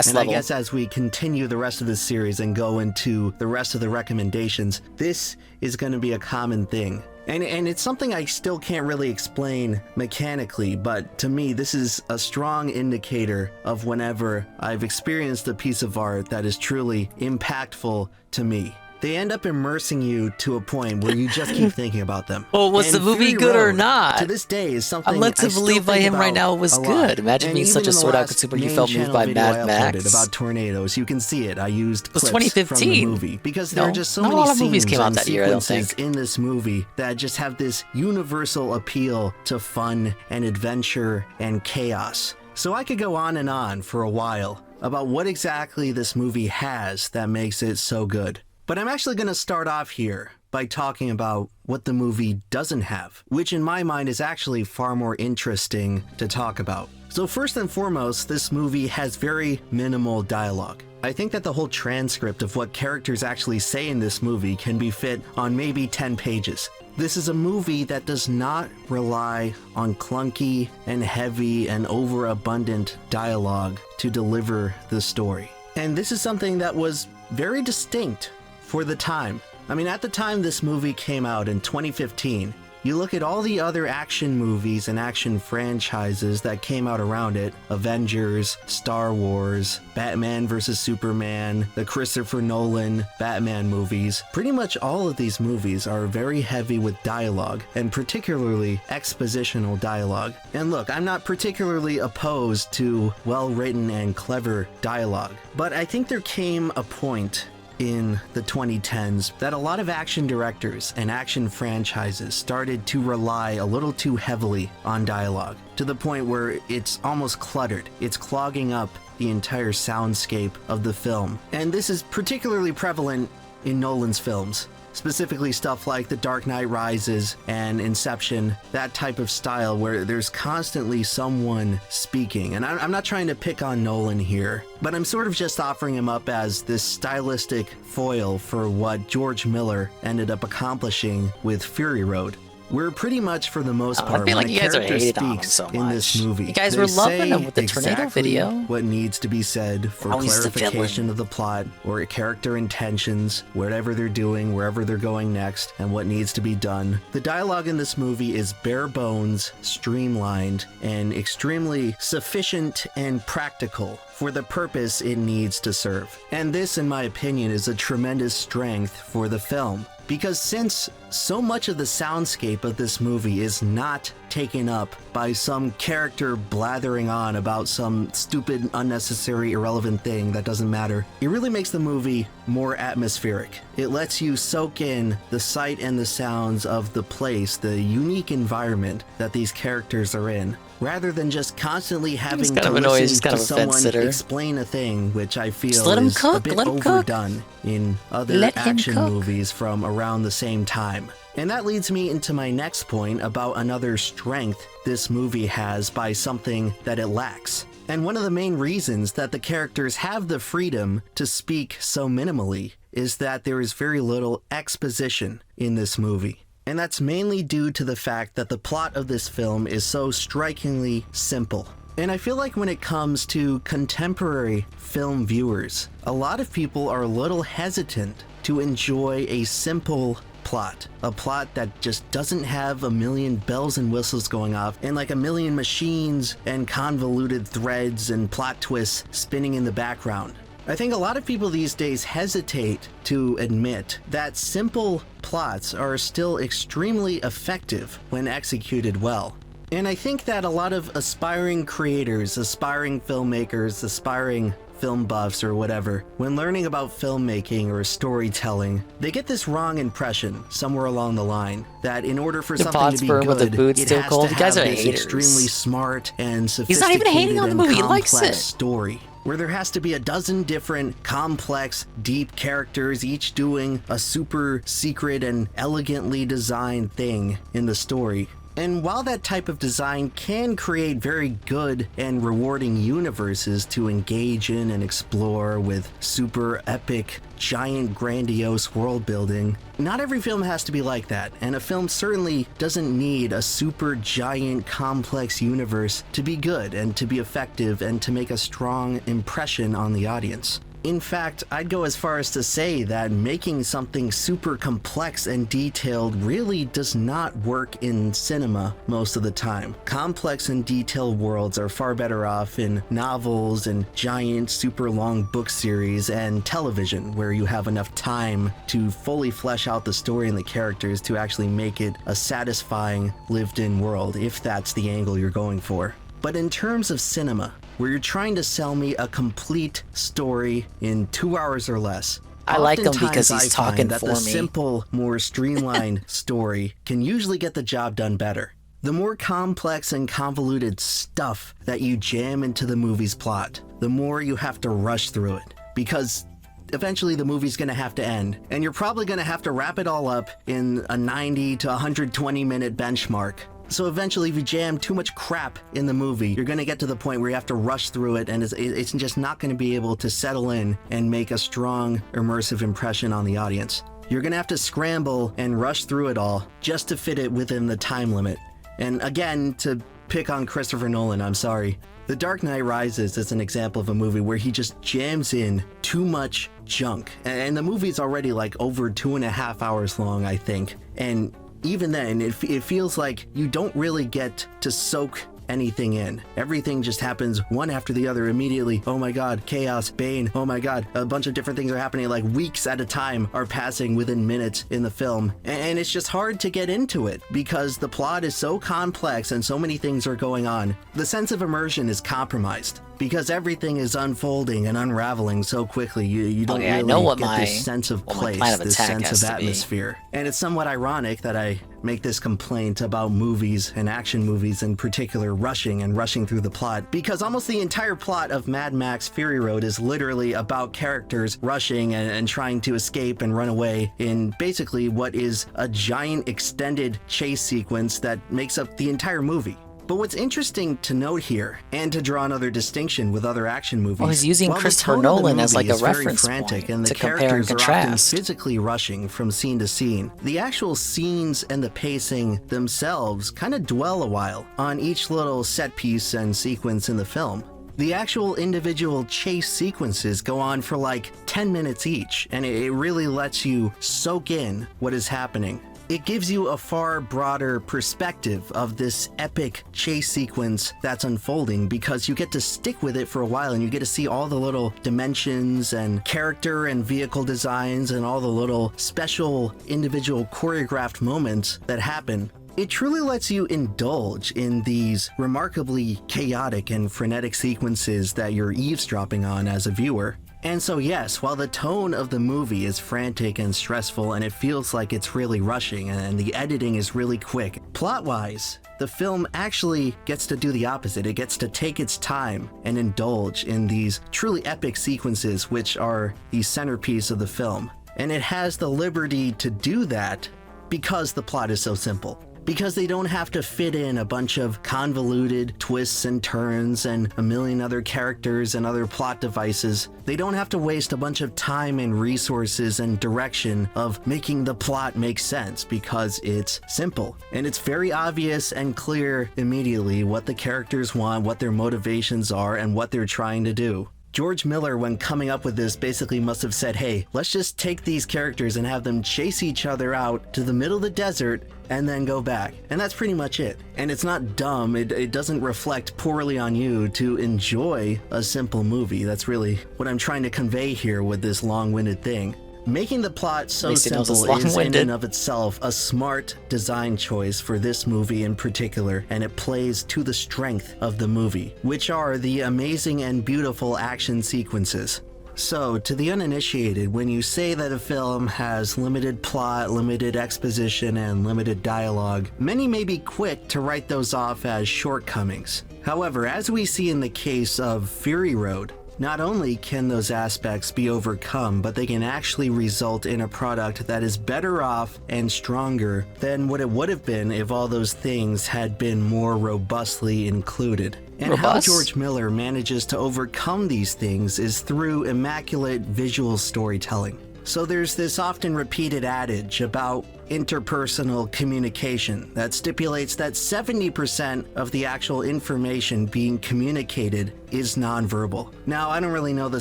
And I guess as we continue the rest of this series and go into the rest of the recommendations, this is going to be a common thing. And it's something I still can't really explain mechanically, but to me, this is a strong indicator of whenever I've experienced a piece of art that is truly impactful to me. They end up immersing you to a point where you just keep thinking about them. Well, was the movie good or not? To this day is something I'm led to believe by him right now it was good. Imagine being such a Sword-Out consumer, you felt moved by Mad Max. About tornadoes, you can see it. I used clips 2015. from the movie because there are just so many scenes came out and that year, I don't sequences think. in this movie that just have this universal appeal to fun and adventure and chaos. So I could go on and on for a while about what exactly this movie has that makes it so good. But I'm actually going to start off here by talking about what the movie doesn't have, which in my mind is actually far more interesting to talk about. So first and foremost, this movie has very minimal dialogue. I think that the whole transcript of what characters actually say in this movie can be fit on maybe 10 pages. This is a movie that does not rely on clunky and heavy and overabundant dialogue to deliver the story. And this is something that was very distinct for the time. I mean, at the time this movie came out in 2015, you look at all the other action movies and action franchises that came out around it, Avengers, Star Wars, Batman vs. Superman, the Christopher Nolan Batman movies. Pretty much all of these movies are very heavy with dialogue, and particularly expositional dialogue. And look, I'm not particularly opposed to well-written and clever dialogue, but I think there came a point in the 2010s that a lot of action directors and action franchises started to rely a little too heavily on dialogue, to the point where it's almost cluttered. It's clogging up the entire soundscape of the film. And this is particularly prevalent in Nolan's films. Specifically stuff like The Dark Knight Rises and Inception, that type of style where there's constantly someone speaking. And I'm not trying to pick on Nolan here, but I'm sort of just offering him up as this stylistic foil for what George Miller ended up accomplishing with Fury Road. We're pretty much, for the most part, I feel like when you a guys are character hating on him speaks so in this much. movie, You guys they were loving say him with the tornado exactly video. what needs to be said for Oh, he's the clarification of the plot or character intentions, whatever they're doing, wherever they're going next, and what needs to be done. The dialogue in this movie is bare bones, streamlined, and extremely sufficient and practical for the purpose it needs to serve. And this, in my opinion, is a tremendous strength for the film. Because since so much of the soundscape of this movie is not taken up by some character blathering on about some stupid, unnecessary, irrelevant thing that doesn't matter, it really makes the movie more atmospheric. It lets you soak in the sight and the sounds of the place, the unique environment that these characters are in, rather than just constantly having to listen to someone explain a thing, which I feel is a bit overdone in other action movies from around the same time. And that leads me into my next point about another strength this movie has by something that it lacks. And one of the main reasons that the characters have the freedom to speak so minimally is that there is very little exposition in this movie. And that's mainly due to the fact that the plot of this film is so strikingly simple. And I feel like when it comes to contemporary film viewers, a lot of people are a little hesitant to enjoy a simple plot. A plot that just doesn't have a million bells and whistles going off and like a million machines and convoluted threads and plot twists spinning in the background. I think a lot of people these days hesitate to admit that simple plots are still extremely effective when executed well. And I think that a lot of aspiring creators, aspiring filmmakers, aspiring film buffs or whatever, when learning about filmmaking or storytelling, they get this wrong impression somewhere along the line that in order for something to be good, it has to have this extremely smart and sophisticated and complex story. where there has to be a dozen different complex, deep characters, each doing a super secret and elegantly designed thing in the story. And while that type of design can create very good and rewarding universes to engage in and explore with super epic, giant, grandiose world building, not every film has to be like that, and a film certainly doesn't need a super giant, complex universe to be good and to be effective and to make a strong impression on the audience. In fact, I'd go as far as to say that making something super complex and detailed really does not work in cinema most of the time. Complex and detailed worlds are far better off in novels and giant, super long book series and television, where you have enough time to fully flesh out the story and the characters to actually make it a satisfying, lived-in world, if that's the angle you're going for. But in terms of cinema, where you're trying to sell me a complete story in 2 hours or less, I like him because oftentimes he's I find talking that for the me. simple, more streamlined story can usually get the job done better. The more complex and convoluted stuff that you jam into the movie's plot, the more you have to rush through it, because eventually the movie's going to have to end, and you're probably going to have to wrap it all up in a 90 to 120 minute benchmark. So eventually, if you jam too much crap in the movie, you're going to get to the point where you have to rush through it, and it's just not going to be able to settle in and make a strong, immersive impression on the audience. You're going to have to scramble and rush through it all just to fit it within the time limit. And again, to pick on Christopher Nolan, I'm sorry. The Dark Knight Rises is an example of a movie where he just jams in too much junk. And the movie's already like over 2.5 hours long, I think. And even then, it feels like you don't really get to soak anything in. Everything just happens one after the other immediately. Oh my god, chaos, Bane, oh my god, a bunch of different things are happening, like weeks at a time are passing within minutes in the film. And it's just hard to get into it because the plot is so complex and so many things are going on. The sense of immersion is compromised because everything is unfolding and unraveling so quickly. You don't really get this sense of place, this sense of atmosphere. And it's somewhat ironic that I make this complaint about movies and action movies in particular rushing through the plot, because almost the entire plot of Mad Max Fury Road is literally about characters rushing and trying to escape and run away in basically what is a giant extended chase sequence that makes up the entire movie. But what's interesting to note here, and to draw another distinction with other action movies, Well, he's using while the Christopher tone of the Nolan as movie like a is very reference frantic point and the to compare and characters are often contrast. physically rushing from scene to scene, the actual scenes and the pacing themselves kind of dwell a while on each little set piece and sequence in the film. The actual individual chase sequences go on for like 10 minutes each, and it really lets you soak in what is happening. It gives you a far broader perspective of this epic chase sequence that's unfolding because you get to stick with it for a while and you get to see all the little dimensions and character and vehicle designs and all the little special individual choreographed moments that happen. It truly lets you indulge in these remarkably chaotic and frenetic sequences that you're eavesdropping on as a viewer. And so yes, while the tone of the movie is frantic and stressful and it feels like it's really rushing and the editing is really quick, plot-wise, the film actually gets to do the opposite. It gets to take its time and indulge in these truly epic sequences which are the centerpiece of the film. And it has the liberty to do that because the plot is so simple. Because they don't have to fit in a bunch of convoluted twists and turns and a million other characters and other plot devices. They don't have to waste a bunch of time and resources and direction of making the plot make sense because it's simple. And it's very obvious and clear immediately what the characters want, what their motivations are, and what they're trying to do. George Miller, when coming up with this, basically must have said, hey, let's just take these characters and have them chase each other out to the middle of the desert and then go back. And that's pretty much it. And it's not dumb. It doesn't reflect poorly on you to enjoy a simple movie. That's really what I'm trying to convey here with this long-winded thing. Making the plot so simple is in and of itself a smart design choice for this movie in particular, and it plays to the strength of the movie, which are the amazing and beautiful action sequences. So, to the uninitiated, when you say that a film has limited plot, limited exposition, and limited dialogue, many may be quick to write those off as shortcomings. However, as we see in the case of Fury Road, not only can those aspects be overcome, but they can actually result in a product that is better off and stronger than what it would have been if all those things had been more robustly included. And Robust? how George Miller manages to overcome these things is through immaculate visual storytelling. So there's this often repeated adage about interpersonal communication that stipulates that 70% of the actual information being communicated is nonverbal. Now, I don't really know the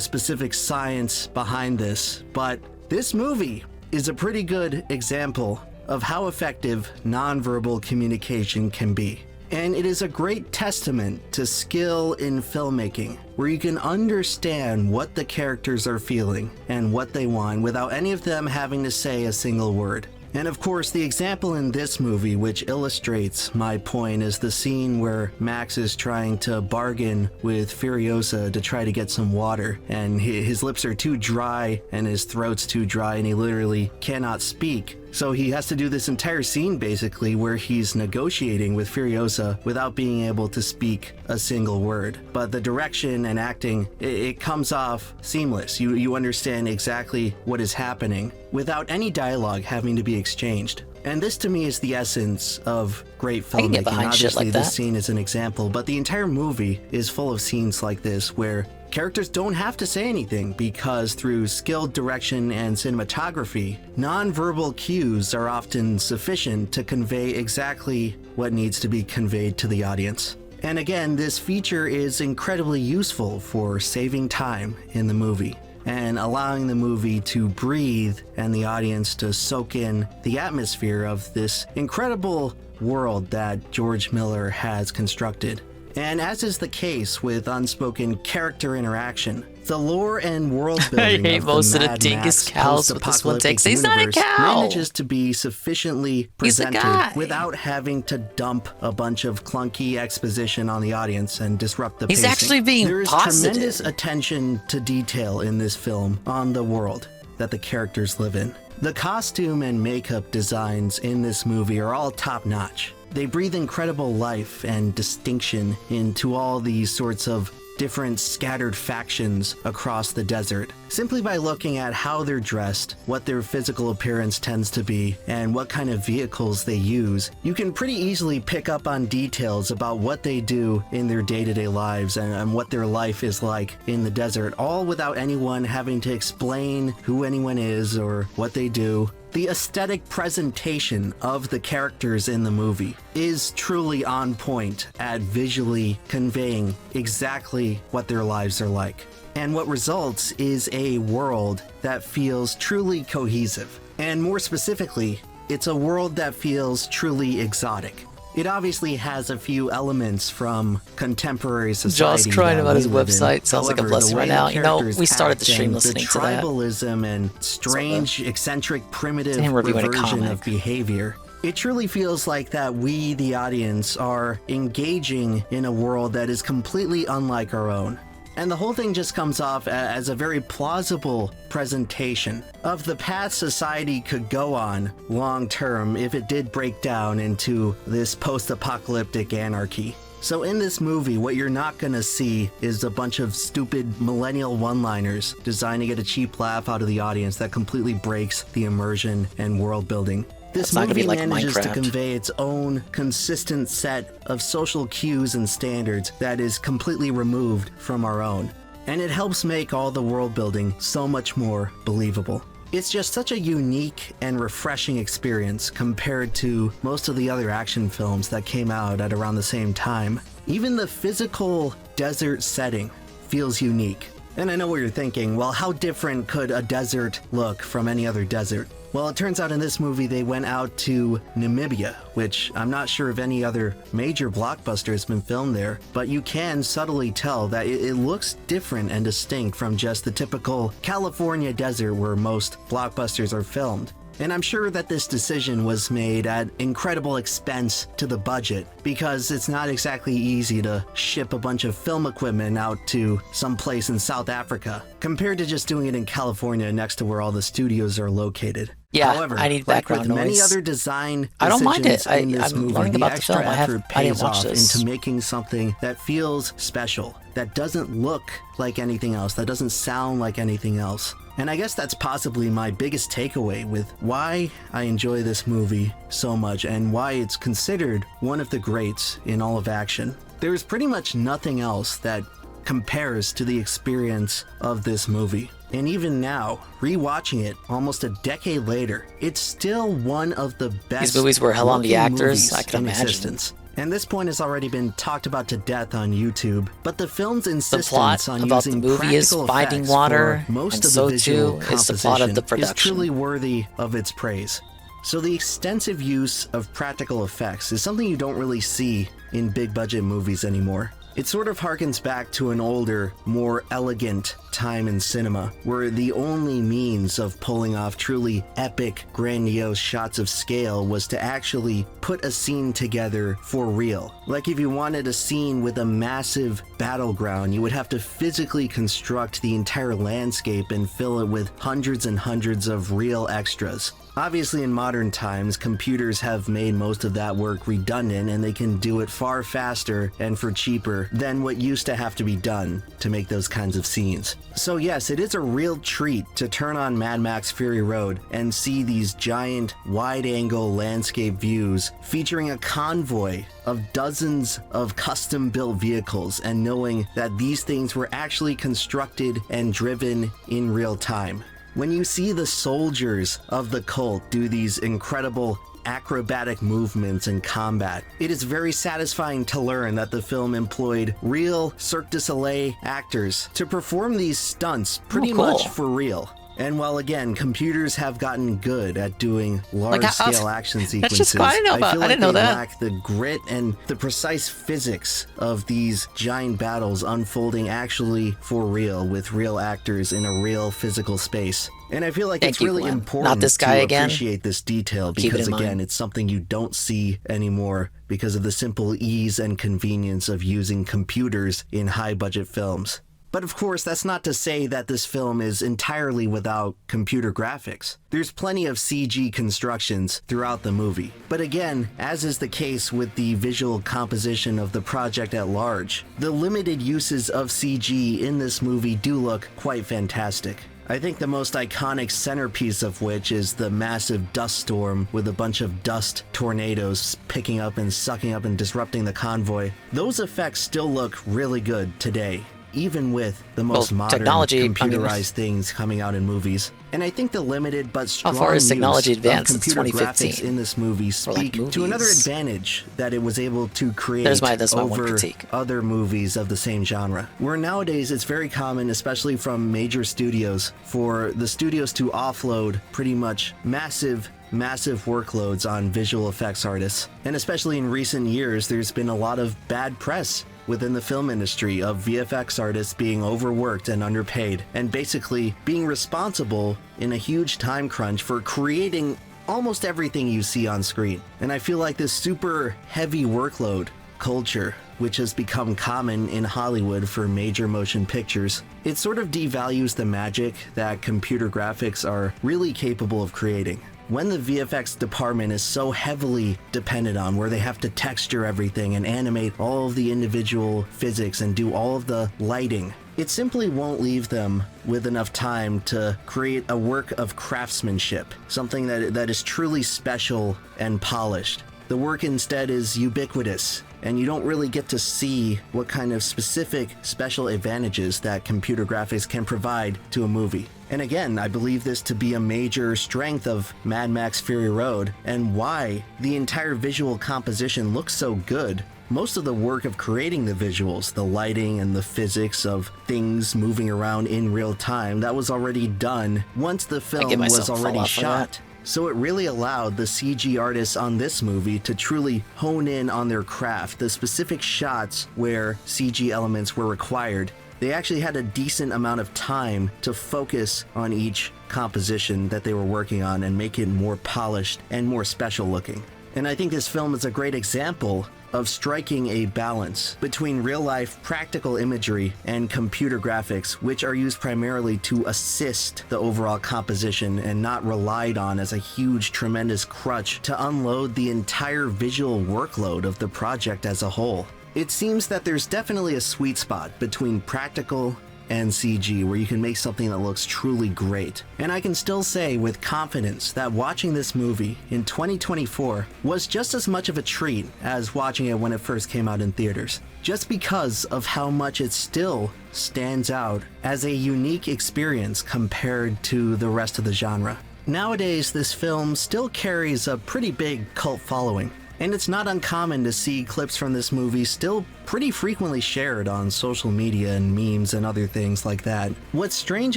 specific science behind this, but this movie is a pretty good example of how effective nonverbal communication can be. And it is a great testament to skill in filmmaking, where you can understand what the characters are feeling and what they want without any of them having to say a single word. And of course, the example in this movie which illustrates my point is the scene where Max is trying to bargain with Furiosa to try to get some water, and his lips are too dry and his throat's too dry and he literally cannot speak. So he has to do this entire scene basically where he's negotiating with Furiosa without being able to speak a single word. But the direction and acting, it comes off seamless. You understand exactly what is happening without any dialogue having to be exchanged. And this to me is the essence of great I can get filmmaking. behind shit Obviously, like this that. scene is an example, but the entire movie is full of scenes like this where characters don't have to say anything because through skilled direction and cinematography, nonverbal cues are often sufficient to convey exactly what needs to be conveyed to the audience. And again, this feature is incredibly useful for saving time in the movie and allowing the movie to breathe and the audience to soak in the atmosphere of this incredible world that George Miller has constructed. And as is the case with unspoken character interaction, the lore and world building I hate of most the of the Mad dingus Max cows with this one post-apocalyptic takes. He's not a universe cow! manages to be sufficiently He's a presented guy! without having to dump a bunch of clunky exposition on the audience and disrupt the He's pacing. actually being There is positive. tremendous attention to detail in this film on the world that the characters live in. The costume and makeup designs in this movie are all top-notch. They breathe incredible life and distinction into all these sorts of different scattered factions across the desert, simply by looking at how they're dressed, what their physical appearance tends to be, and what kind of vehicles they use. You can pretty easily pick up on details about what they do in their day-to-day lives and what their life is like in the desert, all without anyone having to explain who anyone is or what they do. The aesthetic presentation of the characters in the movie is truly on point at visually conveying exactly what their lives are like. And what results is a world that feels truly cohesive. And more specifically, it's a world that feels truly exotic. It obviously has a few elements from contemporary society. Josh crying that about we his live in. website. Sounds like a However, blessing the right way now. the You know, characters we started the act stream and listening to that. The tribalism and strange, eccentric, primitive him reviewing a reversion comic. of behavior. It truly feels like that we, the audience, are engaging in a world that is completely unlike our own. And the whole thing just comes off as a very plausible presentation of the path society could go on long term if it did break down into this post-apocalyptic anarchy. So in this movie, what you're not gonna see is a bunch of stupid millennial one-liners designed to get a cheap laugh out of the audience that completely breaks the immersion and world building. This It's not gonna movie be like manages to Minecraft. convey its own consistent set of social cues and standards that is completely removed from our own. And it helps make all the world building so much more believable. It's just such a unique and refreshing experience compared to most of the other action films that came out at around the same time. Even the physical desert setting feels unique. And I know what you're thinking, well, how different could a desert look from any other desert? Well, it turns out in this movie they went out to Namibia, which I'm not sure if any other major blockbuster has been filmed there, but you can subtly tell that it looks different and distinct from just the typical California desert where most blockbusters are filmed. And I'm sure that this decision was made at incredible expense to the budget, because it's not exactly easy to ship a bunch of film equipment out to some place in South Africa, compared to just doing it in California next to where all the studios are located. Yeah, However, I need like background with many noise. other design I don't mind it. decisions in this I'm movie, learning the about the extra film. I effort didn't pays watch off this. into making something that feels special, that doesn't look like anything else, that doesn't sound like anything else. And I guess that's possibly my biggest takeaway with why I enjoy this movie so much and why it's considered one of the greats in all of action. There's pretty much nothing else that compares to the experience of this movie. And even now, rewatching it almost a decade later, it's still one of the best. These movies were hell on the looking actors, movies I can in imagine. existence. And this point has already been talked about to death on YouTube, but the film's The insistence plot on about the using movie is practical finding effects water, for most and of so the visual too is the plot of the composition is production. truly worthy of its praise. So the extensive use of practical effects is something you don't really see in big budget movies anymore. It sort of harkens back to an older, more elegant time in cinema, where the only means of pulling off truly epic, grandiose shots of scale was to actually put a scene together for real. Like if you wanted a scene with a massive battleground, you would have to physically construct the entire landscape and fill it with hundreds and hundreds of real extras. Obviously, in modern times, computers have made most of that work redundant, and they can do it far faster and for cheaper than what used to have to be done to make those kinds of scenes. So yes, it is a real treat to turn on Mad Max Fury Road and see these giant, wide-angle landscape views featuring a convoy of dozens of custom-built vehicles, and knowing that these things were actually constructed and driven in real time. When you see the soldiers of the cult do these incredible acrobatic movements in combat, it is very satisfying to learn that the film employed real Cirque du Soleil actors to perform these stunts pretty cool. much for real. And while again, computers have gotten good at doing large-scale action That's sequences, just what I didn't know about. feel I like didn't know they that. lack the grit and the precise physics of these giant battles unfolding actually for real with real actors in a real physical space. And I feel like Thank it's you, really Glenn. important Not this guy to again. appreciate this detail, Keep it because in again, mind. it's something you don't see anymore because of the simple ease and convenience of using computers in high-budget films. But of course, that's not to say that this film is entirely without computer graphics. There's plenty of CG constructions throughout the movie. But again, as is the case with the visual composition of the project at large, the limited uses of CG in this movie do look quite fantastic. I think the most iconic centerpiece of which is the massive dust storm with a bunch of dust tornadoes picking up and sucking up and disrupting the convoy. Those effects still look really good today, even with the most modern technology, computerized things coming out in movies. And I think the limited but strong far has use technology of advanced since computer 2015? graphics in this movie speak to another movies. advantage that it was able to create That's my one over critique. other movies of the same genre. Where nowadays it's very common, especially from major studios, for the studios to offload pretty much massive workloads on visual effects artists. And especially in recent years, there's been a lot of bad press within the film industry of VFX artists being overworked and underpaid, and basically being responsible in a huge time crunch for creating almost everything you see on screen. And I feel like this super heavy workload culture, which has become common in Hollywood for major motion pictures, it sort of devalues the magic that computer graphics are really capable of creating. When the VFX department is so heavily dependent on, where they have to texture everything and animate all of the individual physics and do all of the lighting, it simply won't leave them with enough time to create a work of craftsmanship, something that is truly special and polished. The work instead is ubiquitous, and you don't really get to see what kind of specific special advantages that computer graphics can provide to a movie. And again, I believe this to be a major strength of Mad Max Fury Road, and why the entire visual composition looks so good. Most of the work of creating the visuals, the lighting and the physics of things moving around in real time, that was already done once the film was already shot. So it really allowed the CG artists on this movie to truly hone in on their craft, the specific shots where CG elements were required, They actually had a decent amount of time to focus on each composition that they were working on and make it more polished and more special looking. And I think this film is a great example of striking a balance between real-life practical imagery and computer graphics, which are used primarily to assist the overall composition and not relied on as a huge, tremendous crutch to unload the entire visual workload of the project as a whole. It seems that there's definitely a sweet spot between practical and CG where you can make something that looks truly great. And I can still say with confidence that watching this movie in 2024 was just as much of a treat as watching it when it first came out in theaters, just because of how much it still stands out as a unique experience compared to the rest of the genre. Nowadays, this film still carries a pretty big cult following, and it's not uncommon to see clips from this movie still pretty frequently shared on social media and memes and other things like that. What's strange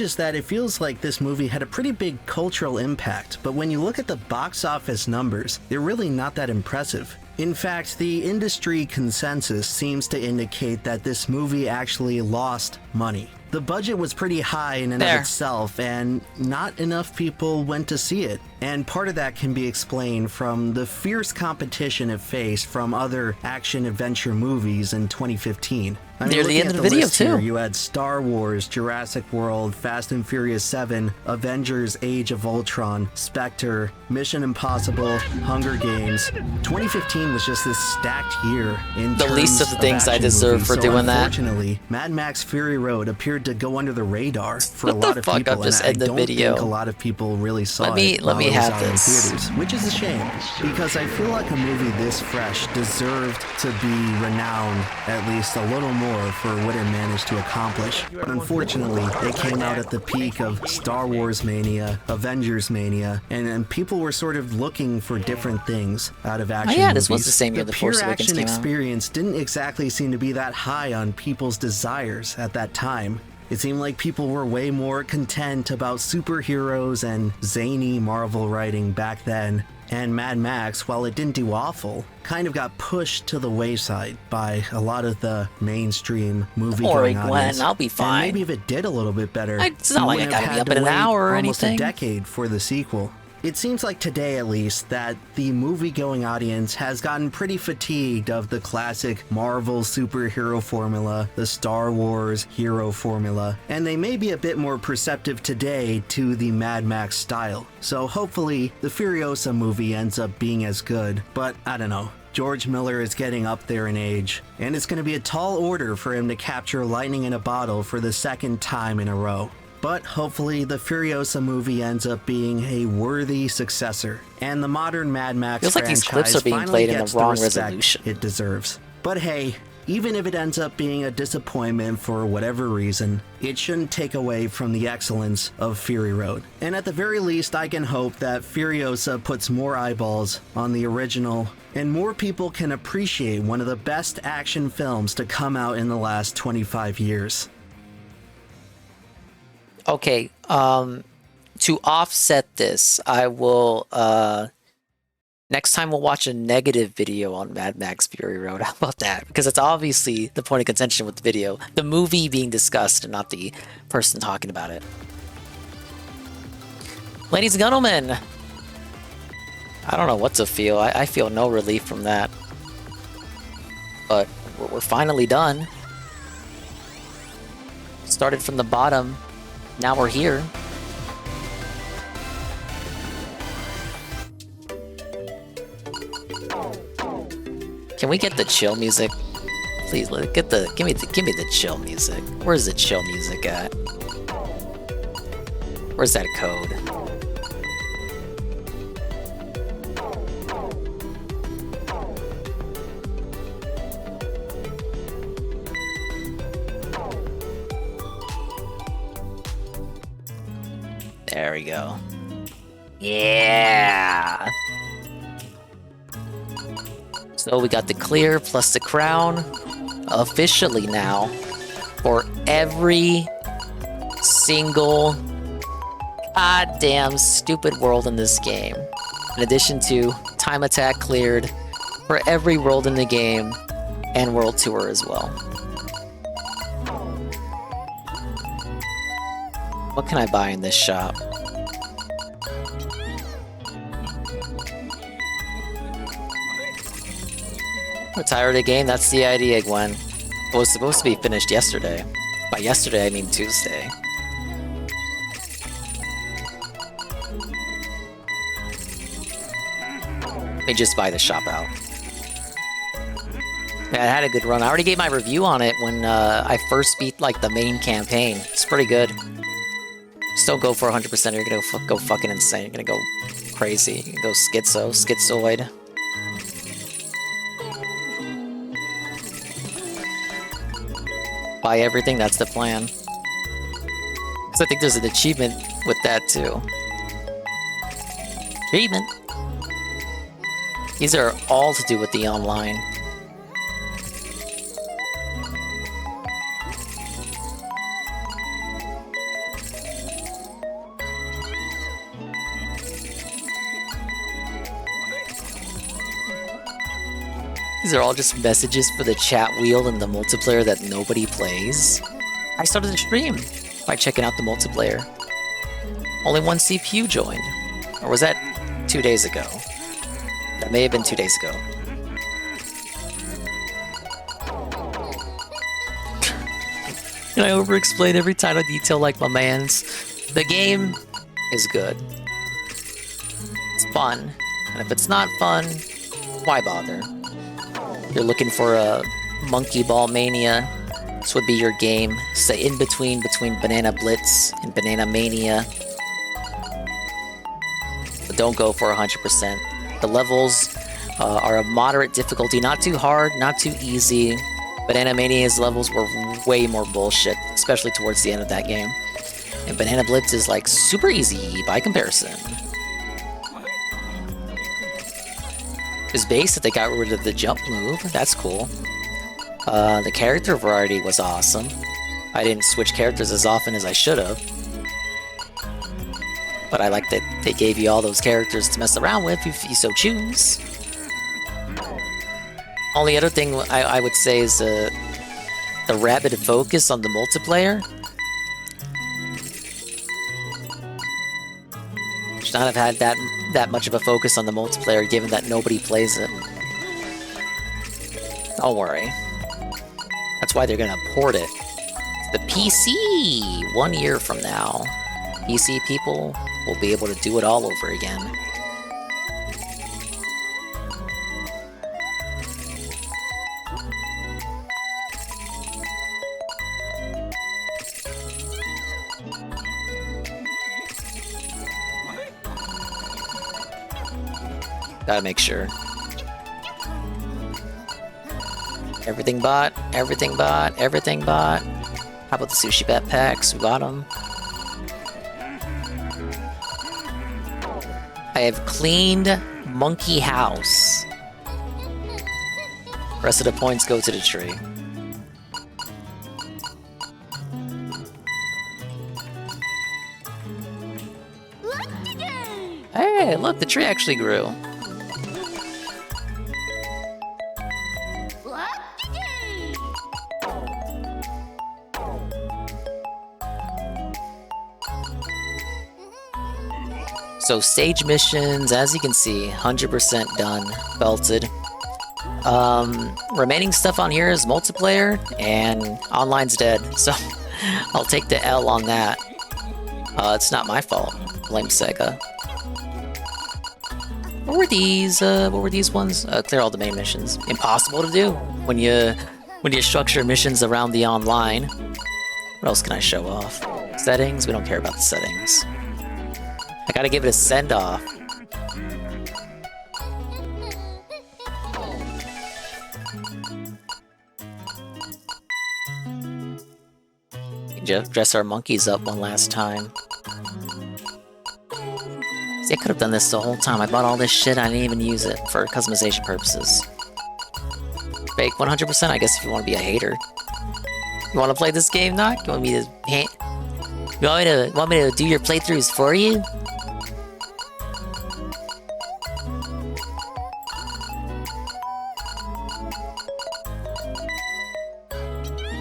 is that it feels like this movie had a pretty big cultural impact, but when you look at the box office numbers, they're really not that impressive. In fact, the industry consensus seems to indicate that this movie actually lost money. The budget was pretty high in and of itself, and not enough people went to see it. And part of that can be explained from the fierce competition it faced from other action-adventure movies in 2015. I mean, near the end of the video, too. You had Star Wars, Jurassic World, Fast and Furious 7, Avengers Age of Ultron, Spectre, Mission Impossible, Hunger Games. 2015 was just this stacked year in the least of the things I deserve for doing that. Unfortunately, Mad Max Fury Road appeared to go under the radar for a lot of people, I'll just and end I the don't video. think a lot of people really saw it Let me while it was have out in this. theaters, which is a shame, because I feel like a movie this fresh deserved to be renowned at least a little more for what it managed to accomplish. But unfortunately, it came out at the peak of Star Wars mania, Avengers mania, and people were sort of looking for different things out of action movies. This was the same year the Force pure Awakens action came out. experience didn't exactly seem to be that high on people's desires at that time. It seemed like people were way more content about superheroes and zany Marvel writing back then. And Mad Max, while it didn't do awful, kind of got pushed to the wayside by a lot of the mainstream movie-going audience. I'll be fine. And maybe if it did a little bit better, It's not like I wouldn't gotta have be had up to in an wait hour or almost anything. a decade for the sequel. It seems like today, at least, that the movie-going audience has gotten pretty fatigued of the classic Marvel superhero formula, the Star Wars hero formula, and they may be a bit more perceptive today to the Mad Max style. So hopefully, the Furiosa movie ends up being as good, but I don't know. George Miller is getting up there in age, and it's going to be a tall order for him to capture lightning in a bottle for the second time in a row. But hopefully the Furiosa movie ends up being a worthy successor, and the modern Mad Max Feels like these clips are being finally played in the gets wrong respect resolution. it deserves. But hey, even if it ends up being a disappointment for whatever reason, it shouldn't take away from the excellence of Fury Road. And at the very least, I can hope that Furiosa puts more eyeballs on the original, and more people can appreciate one of the best action films to come out in the last 25 years. Okay, to offset this, I will, next time we'll watch a negative video on Mad Max Fury Road. How about that? Because it's obviously the point of contention with the video. The movie being discussed and not the person talking about it. Ladies and gentlemen, I don't know what to feel. I feel no relief from that. But we're finally done. Started from the bottom. Now we're here. Can we get the chill music? Please, give me the chill music. Where's the chill music at? Where's that code? There we go. Yeah! So we got the clear plus the crown officially now for every single goddamn stupid world in this game. In addition to time attack cleared for every world in the game and world tour as well. What can I buy in this shop? Retire the game? That's the idea, Gwen. It was supposed to be finished yesterday. By yesterday, I mean Tuesday. Let me just buy the shop out. Yeah, I had a good run. I already gave my review on it when I first beat, like, the main campaign. It's pretty good. Just don't go for 100%, you're gonna go fucking insane. You're gonna go crazy. You can go schizoid. Buy everything, that's the plan. Because I think there's an achievement with that, too. Achievement! These are all to do with the online. These are all just messages for the chat wheel and the multiplayer that nobody plays. I started the stream by checking out the multiplayer. Only one CPU joined. Or was that 2 days ago? That may have been 2 days ago. And I over-explain every tiny detail like my mans. The game is good. It's fun. And if it's not fun, why bother? You're looking for a Monkey Ball Mania. This would be your game. Say in between Banana Blitz and Banana Mania. But don't go for 100%. The levels are of moderate difficulty, not too hard, not too easy. Banana Mania's levels were way more bullshit, especially towards the end of that game. And Banana Blitz is like super easy by comparison. It's based that they got rid of the jump move. That's cool. The character variety was awesome. I didn't switch characters as often as I should have. But I like that they gave you all those characters to mess around with if you so choose. Only other thing I would say is the rapid focus on the multiplayer. Should not have had that much of a focus on the multiplayer, given that nobody plays it. Don't worry. That's why they're gonna port it to the PC 1 year from now. PC people will be able to do it all over again. Gotta make sure. Everything bought, everything bought, everything bought. How about the sushi backpacks? We got them. I have cleaned Monkey House. Rest of the points go to the tree. Hey, look, the tree actually grew. So stage missions, as you can see, 100% done, belted. Remaining stuff on here is multiplayer, and online's dead, so I'll take the L on that. It's not my fault. Blame Sega. What were these? What were these ones? Clear all the main missions. Impossible to do when you structure missions around the online. What else can I show off? Settings? We don't care about the settings. I gotta give it a send-off. Dress our monkeys up one last time. See, I could have done this the whole time. I bought all this shit, I didn't even use it for customization purposes. Fake 100%, I guess, if you want to be a hater. You want to play this game, Knock? You want me to want me to do your playthroughs for you?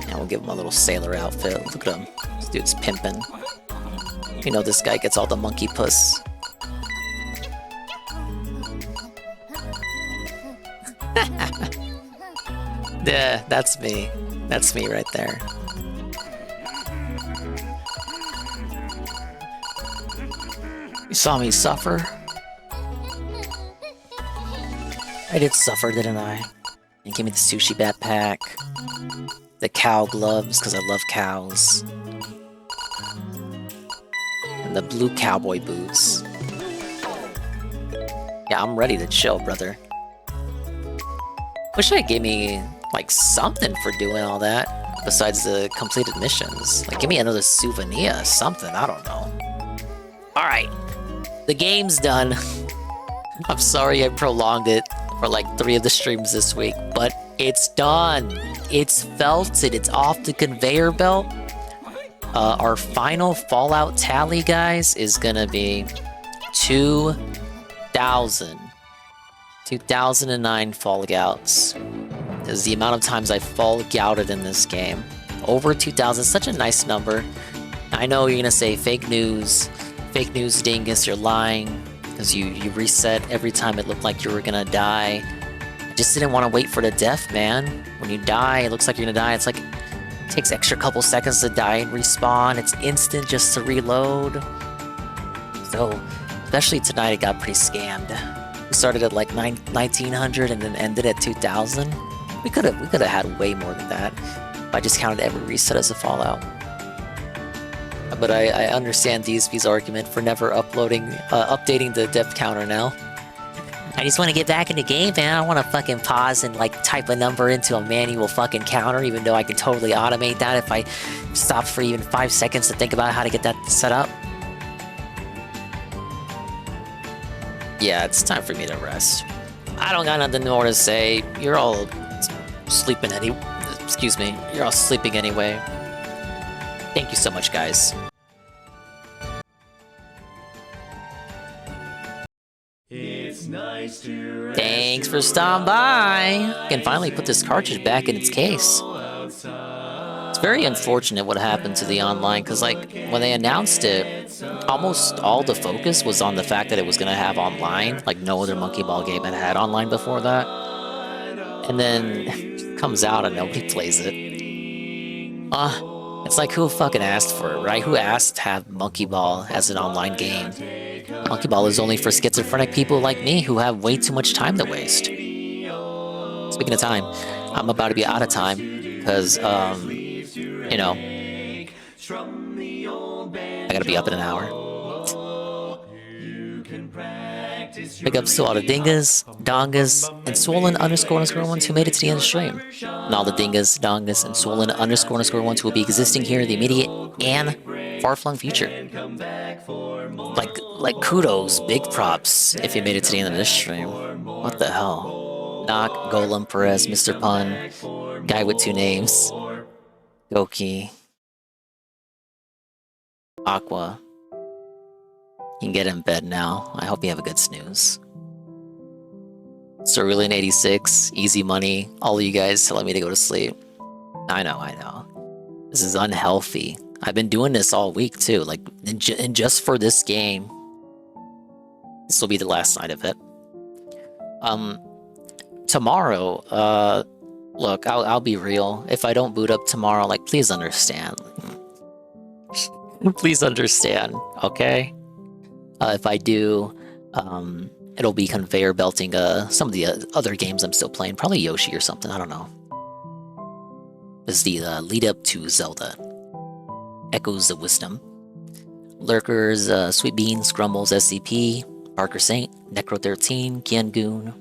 And we'll give him a little sailor outfit. Look at him. This dude's pimping. You know this guy gets all the monkey puss. Yeah, that's me. That's me right there. You saw me suffer? I did suffer, didn't I? And give me the sushi backpack. The cow gloves, because I love cows. And the blue cowboy boots. Yeah, I'm ready to chill, brother. Wish they gave me, like, something for doing all that, besides the completed missions. Like, give me another souvenir, something, I don't know. Alright, the game's done. I'm sorry I prolonged it for like 3 of the streams this week, but it's done. It's felted, it's off the conveyor belt. Our final Fallout tally, guys, is gonna be 2,000. 2009 Fallouts. Is the amount of times I Fallouted in this game. Over 2,000, such a nice number. I know you're gonna say fake news, dingus, you're lying, because you reset every time it looked like you were gonna die. I just didn't want to wait for the death, man. When you die, it looks like you're gonna die. It's like, it takes extra couple seconds to die and respawn. It's instant just to reload. So, especially tonight, it got pretty scammed. We started at like 1900 and then ended at 2000. We could have had way more than that. If I just counted every reset as a Fallout. But I understand DSP's argument for never updating the death counter now. I just want to get back in the game, man. I don't want to fucking pause and like type a number into a manual fucking counter, even though I can totally automate that if I stop for even 5 seconds to think about how to get that set up. Yeah, it's time for me to rest. I don't got nothing more to say. You're all sleeping excuse me. You're all sleeping anyway. Thank you so much, guys. It's nice to Thanks for stopping by. I can finally put this cartridge back in its case. It's very unfortunate what happened to the online, because like when they announced it, almost all the focus was on the fact that it was going to have online. Like no other Monkey Ball game had online before that. And then it comes out and nobody plays it. It's like, who fucking asked for it, right? Who asked to have Monkey Ball as an online game? Monkey Ball is only for schizophrenic people like me who have way too much time to waste. Speaking of time, I'm about to be out of time because, you know, I gotta be up in an hour. Big ups to all the dingas, dongas, and swollen__ones who made it to the end of the stream. And all the dingas, dongas, and swollen__ones who will be existing here in the immediate and far-flung future. Like kudos, big props if you made it to the end of this stream. What the hell? Knock, Golem, Perez, Mr. Pun, guy with 2 names, Goki, Aqua. You can get in bed now. I hope you have a good snooze. Cerulean 86, Easy Money, all of you guys telling me to go to sleep. I know. This is unhealthy. I've been doing this all week too, like, and just for this game. This will be the last night of it. Tomorrow, look, I'll be real. If I don't boot up tomorrow, like, please understand. Please understand, okay? If I do, it'll be conveyor belting some of the other games I'm still playing. Probably Yoshi or something, I don't know. This is the lead up to Zelda. Echoes of Wisdom. Lurkers, Sweet Beans, Grumbles, SCP, Parker Saint, Necro13, Kiangoon,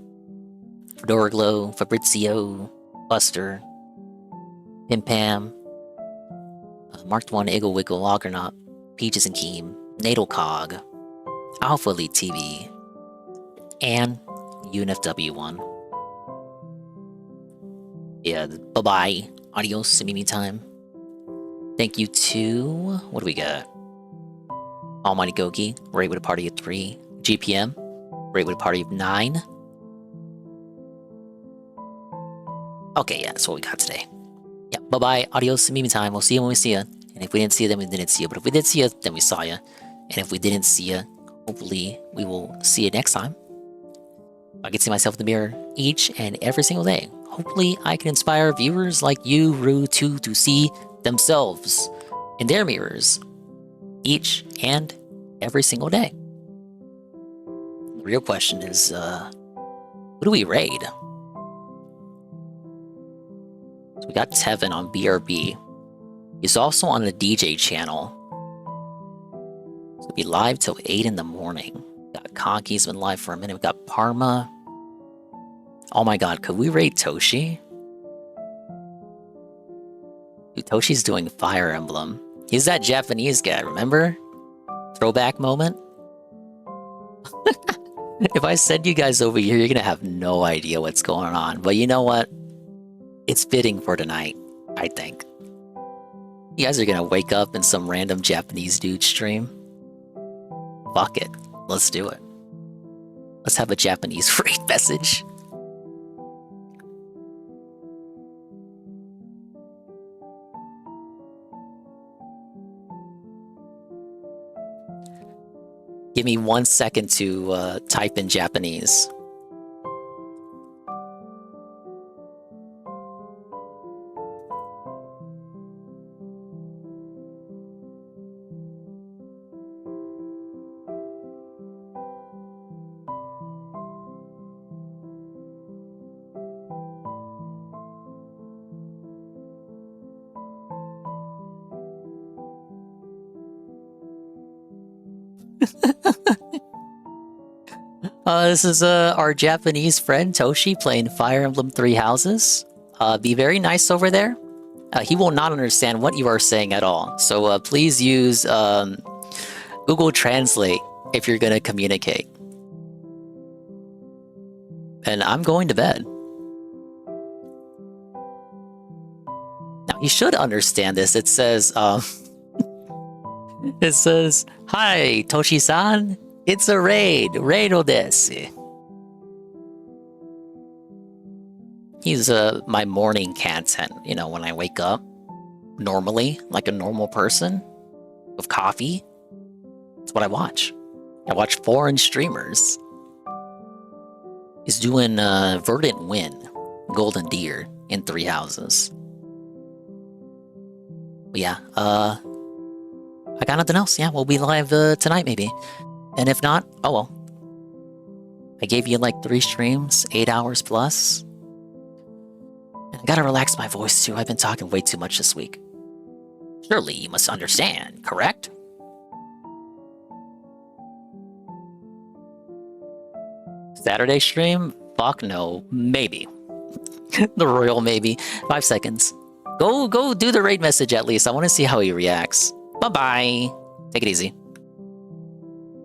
Fedora Glow, Fabrizio, Buster, Pim Pam, Marked One, Iggle Wiggle, Loggernaut, Peaches and Keem, Natal Cog, Alpha Elite TV, and UNFW1. Yeah, bye-bye. Adios, Mimi time. Thank you to... what do we got? Almighty Goki, rate with a party of 3. GPM, rate with a party of 9. Okay, yeah, that's what we got today. Yeah, bye-bye. Adios, Mimi time. We'll see you when we see you. And if we didn't see you, then we didn't see you. But if we did see you, then we saw you. And if we didn't see you, hopefully we will see you next time. I can see myself in the mirror each and every single day. Hopefully I can inspire viewers like you, Rue, to see themselves in their mirrors each and every single day. The real question is, who do we raid? So we got Tevin on BRB. He's also on the DJ channel. So he'll be live till 8 in the morning. Got Conky's been live for a minute. We got Parma. Oh my god, could we raid Toshi? Dude, Toshi's doing Fire Emblem. He's that Japanese guy, remember? Throwback moment? If I send you guys over here, you're gonna have no idea what's going on. But you know what? It's fitting for tonight, I think. You guys are gonna wake up in some random Japanese dude stream. Fuck it. Let's do it. Let's have a Japanese raid message. Give me 1 second to type in Japanese. This is our Japanese friend Toshi playing Fire Emblem Three Houses. Be very nice over there. He will not understand what you are saying at all. So please use Google Translate if you're going to communicate. And I'm going to bed. Now, you should understand this. It says, it says, "Hi, Toshi-san. It's a raid. Raido desu." He's my morning content, you know, when I wake up, normally, like a normal person, with coffee. That's what I watch. I watch foreign streamers. He's doing Verdant Win, Golden Deer, in Three Houses. But yeah, I got nothing else. Yeah, we'll be live tonight, maybe. And if not, oh well. I gave you like 3 streams, 8 hours plus. And I gotta relax my voice too. I've been talking way too much this week. Surely you must understand, correct? Saturday stream? Fuck no. Maybe. The royal maybe. 5 seconds. Go do the raid message at least. I want to see how he reacts. Bye-bye. Take it easy.